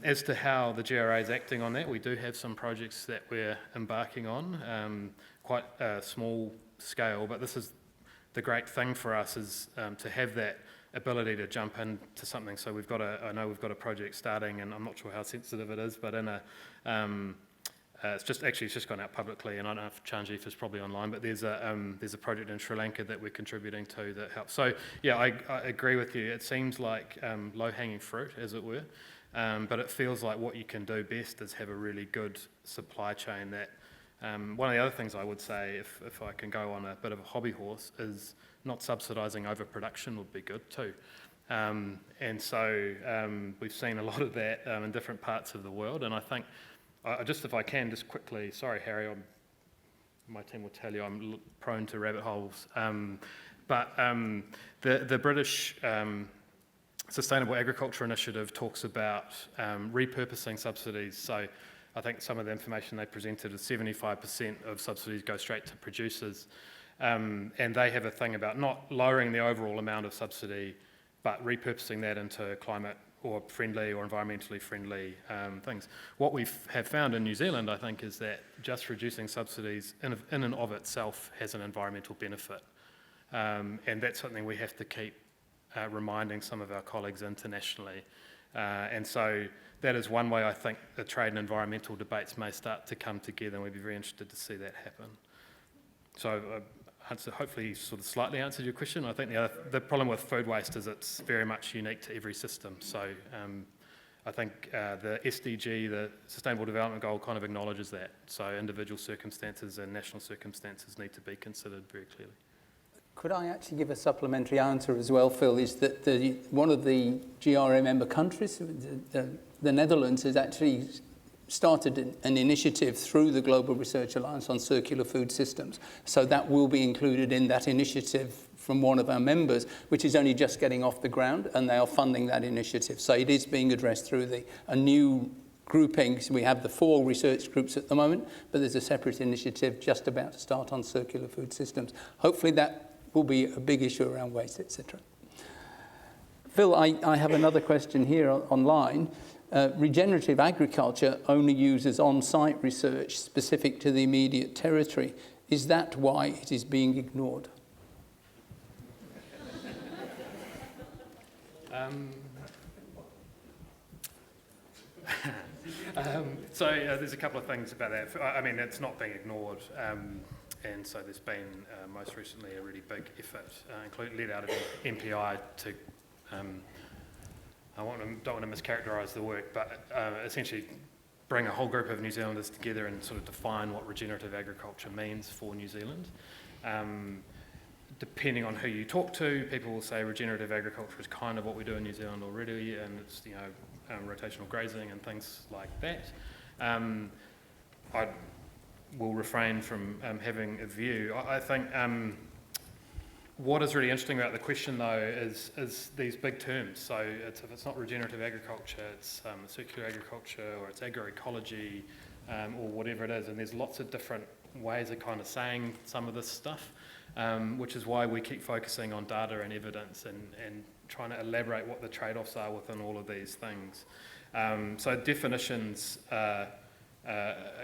As to how the GRA is acting on that, we do have some projects that we're embarking on, quite small scale, but this is the great thing for us is to have that ability to jump into something. So I know we've got a project starting, and I'm not sure how sensitive it is, but in a, it's just gone out publicly, and I don't know if Chanjeev is probably online, but there's a project in Sri Lanka that we're contributing to that helps. So yeah, I agree with you. It seems like low-hanging fruit, as it were, but it feels like what you can do best is have a really good supply chain that. One of the other things I would say, if I can go on a bit of a hobby horse, is not subsidising overproduction would be good too. And so we've seen a lot of that in different parts of the world. And I think, just if I can, just quickly, sorry, Harry, my team will tell you I'm prone to rabbit holes. But the British Sustainable Agriculture Initiative talks about repurposing subsidies. So I think some of the information they presented is 75% of subsidies go straight to producers. And they have a thing about not lowering the overall amount of subsidy, but repurposing that into climate or friendly or environmentally friendly things. What we have found in New Zealand, I think, is that just reducing subsidies in and of itself has an environmental benefit. And that's something we have to keep reminding some of our colleagues internationally. And so that is one way I think the trade and environmental debates may start to come together, and we'd be very interested to see that happen. So hopefully sort of slightly answered your question. I think the problem with food waste is it's very much unique to every system. So I think the SDG, the Sustainable Development Goal, kind of acknowledges that. So individual circumstances and national circumstances need to be considered very clearly. Could I actually give a supplementary answer as well, Phil, is that one of the GRA member countries, the Netherlands, has actually started an initiative through the Global Research Alliance on Circular Food Systems. So that will be included in that initiative from one of our members, which is only just getting off the ground, and they are funding that initiative. So it is being addressed through a new grouping. So we have the 4 research groups at the moment, but there's a separate initiative just about to start on circular food systems. Hopefully that will be a big issue around waste, etc. Phil, I have another question here online. Regenerative agriculture only uses on-site research specific to the immediate territory. Is that why it is being ignored? So there's a couple of things about that. I mean, it's not being ignored. And so there's been most recently a really big effort, led out of MPI to, don't want to mischaracterise the work, but essentially bring a whole group of New Zealanders together and sort of define what regenerative agriculture means for New Zealand. Depending on who you talk to, people will say regenerative agriculture is kind of what we do in New Zealand already, and it's rotational grazing and things like that. I will refrain from having a view. I think what is really interesting about the question, though, is these big terms. So if it's not regenerative agriculture, it's circular agriculture, or it's agroecology, or whatever it is. And there's lots of different ways of kind of saying some of this stuff, which is why we keep focusing on data and evidence and trying to elaborate what the trade-offs are within all of these things. So definitions are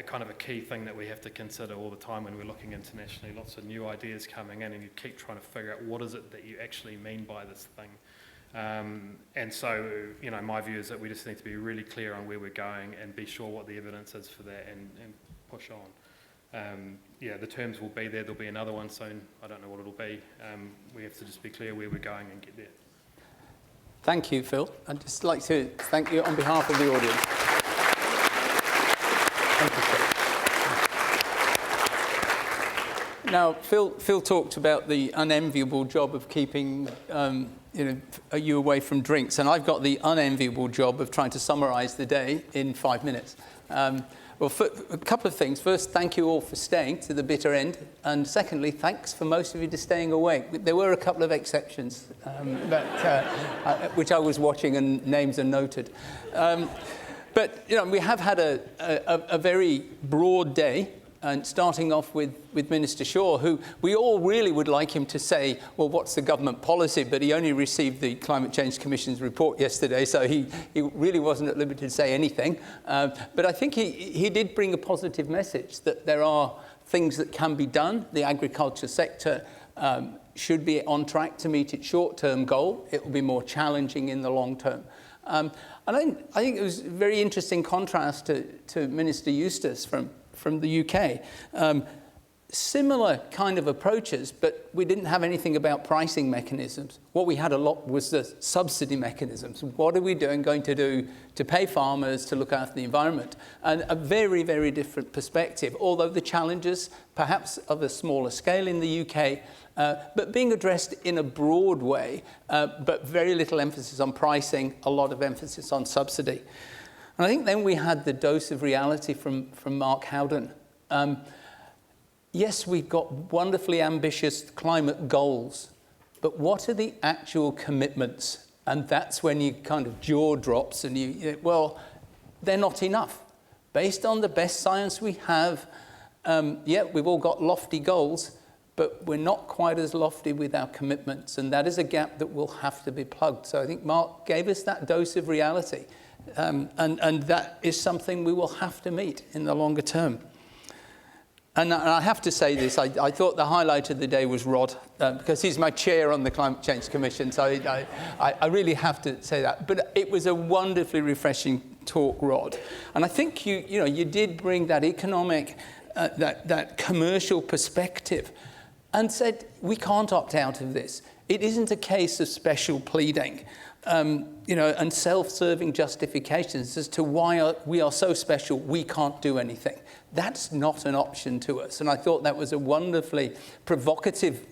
kind of a key thing that we have to consider all the time when we're looking internationally. Lots of new ideas coming in, and you keep trying to figure out what is it that you actually mean by this thing. And so, my view is that we just need to be really clear on where we're going and be sure what the evidence is for that and push on. The terms will be there. There'll be another one soon. I don't know what it'll be. We have to just be clear where we're going and get there. Thank you, Phil. I'd just like to thank you on behalf of the audience. Thank you, Phil. Now, Phil talked about the unenviable job of keeping you away from drinks, and I've got the unenviable job of trying to summarise the day in 5 minutes. Well, a couple of things. First, thank you all for staying to the bitter end. And secondly, thanks for most of you to staying awake. There were a couple of exceptions, which I was watching and names are noted. But we have had a very broad day, and starting off with Minister Shaw, who we all really would like him to say, well, what's the government policy? But he only received the Climate Change Commission's report yesterday, so he really wasn't at liberty to say anything. But I think he did bring a positive message that there are things that can be done. The agriculture sector should be on track to meet its short-term goal. It will be more challenging in the long term. And I think it was a very interesting contrast to Minister Eustice from the UK. similar kind of approaches, but we didn't have anything about pricing mechanisms. What we had a lot was the subsidy mechanisms. What are we going to do to pay farmers to look after the environment? And a very, very different perspective, although the challenges perhaps of a smaller scale in the UK, but being addressed in a broad way, but very little emphasis on pricing, a lot of emphasis on subsidy. And I think then we had the dose of reality from Mark Howden. Yes, we've got wonderfully ambitious climate goals, but what are the actual commitments? And that's when you kind of jaw drops and well, they're not enough. Based on the best science we have, we've all got lofty goals, but we're not quite as lofty with our commitments, and that is a gap that will have to be plugged. So I think Mark gave us that dose of reality, and that is something we will have to meet in the longer term. And I have to say this, I thought the highlight of the day was Rod, because he's my chair on the Climate Change Commission, so I really have to say that. But it was a wonderfully refreshing talk, Rod. And I think you did bring that economic, that commercial perspective and said, we can't opt out of this. It isn't a case of special pleading, and self-serving justifications as to why we are so special, we can't do anything. That's not an option to us. And I thought that was a wonderfully provocative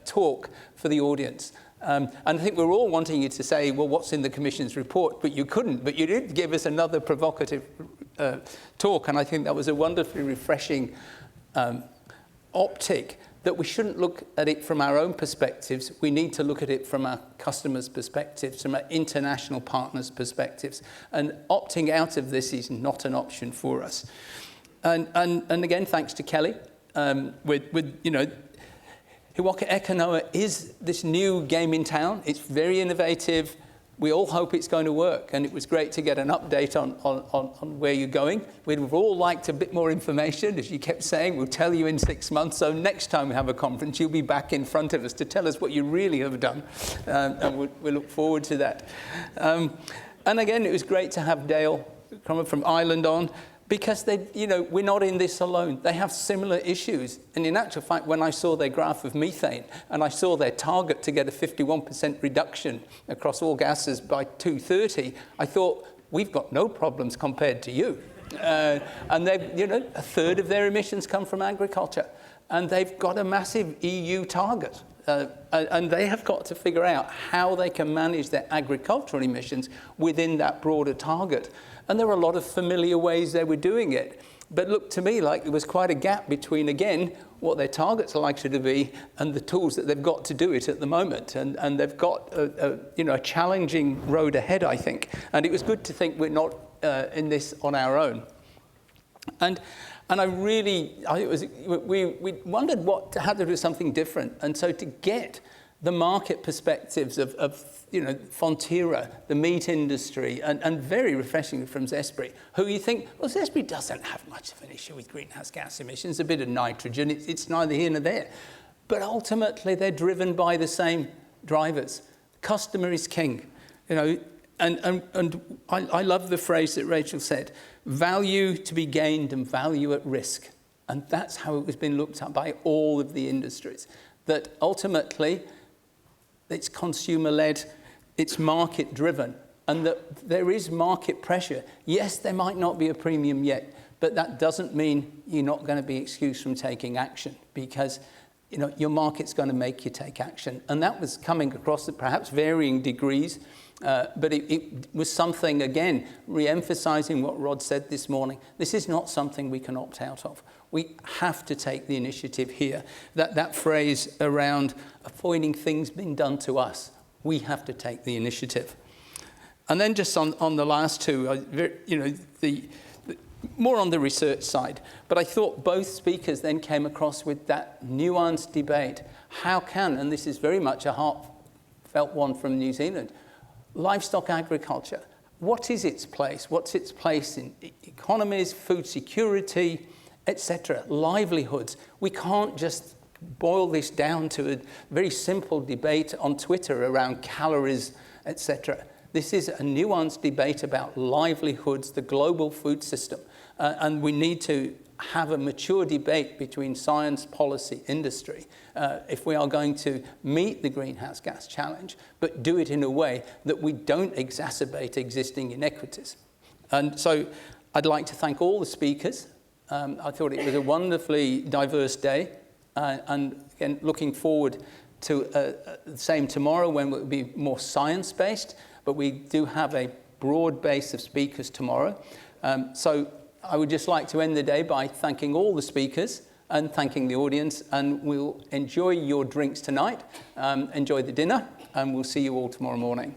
talk for the audience. And I think we're all wanting you to say, well, what's in the Commission's report? But you couldn't. But you did give us another provocative talk. And I think that was a wonderfully refreshing optic, that we shouldn't look at it from our own perspectives. We need to look at it from our customers' perspectives, from our international partners' perspectives. And opting out of this is not an option for us. And again, thanks to Kelly, Hiwaka Ekanoa is this new game in town. It's very innovative. We all hope it's going to work. And it was great to get an update on where you're going. We'd have all liked a bit more information, as you kept saying. We'll tell you in 6 months. So next time we have a conference, you'll be back in front of us to tell us what you really have done. And we look forward to that. And again, it was great to have Dale from Ireland on, because we're not in this alone. They have similar issues. And in actual fact, when I saw their graph of methane and I saw their target to get a 51% reduction across all gases by 2030, I thought, we've got no problems compared to you. And they've, a third of their emissions come from agriculture. And they've got a massive EU target. And they have got to figure out how they can manage their agricultural emissions within that broader target. And there were a lot of familiar ways they were doing it. But looked to me like there was quite a gap between, again, what their targets are likely to be and the tools that they've got to do it at the moment. And they've got a challenging road ahead, I think. And it was good to think we're not in this on our own. And we wondered how to do something different. And so to get the market perspectives of Fonterra, the meat industry, and very refreshing from Zespri, who you think, well, Zespri doesn't have much of an issue with greenhouse gas emissions, a bit of nitrogen, it's neither here nor there. But ultimately, they're driven by the same drivers. Customer is king, and I love the phrase that Rachel said, value to be gained and value at risk. And that's how it was being looked at by all of the industries, that ultimately, it's consumer-led, it's market-driven, and that there is market pressure. Yes, there might not be a premium yet, but that doesn't mean you're not going to be excused from taking action, because your market's going to make you take action. And that was coming across at perhaps varying degrees, but it was something, again, re-emphasising what Rod said this morning. This is not something we can opt out of. We have to take the initiative here. That phrase around avoiding things being done to us, we have to take the initiative. And then just on the last two, more on the research side. But I thought both speakers then came across with that nuanced debate. How can, and this is very much a heartfelt one from New Zealand, livestock agriculture, what is its place? What's its place in economies, food security, etc., livelihoods? We can't just boil this down to a very simple debate on Twitter around calories, etc. This is a nuanced debate about livelihoods, the global food system, and we need to have a mature debate between science, policy, industry, if we are going to meet the greenhouse gas challenge, but do it in a way that we don't exacerbate existing inequities. And so I'd like to thank all the speakers. I thought it was a wonderfully diverse day, and again, looking forward to the same tomorrow when it will be more science-based, but we do have a broad base of speakers tomorrow. So I would just like to end the day by thanking all the speakers and thanking the audience, and we'll enjoy your drinks tonight, enjoy the dinner, and we'll see you all tomorrow morning.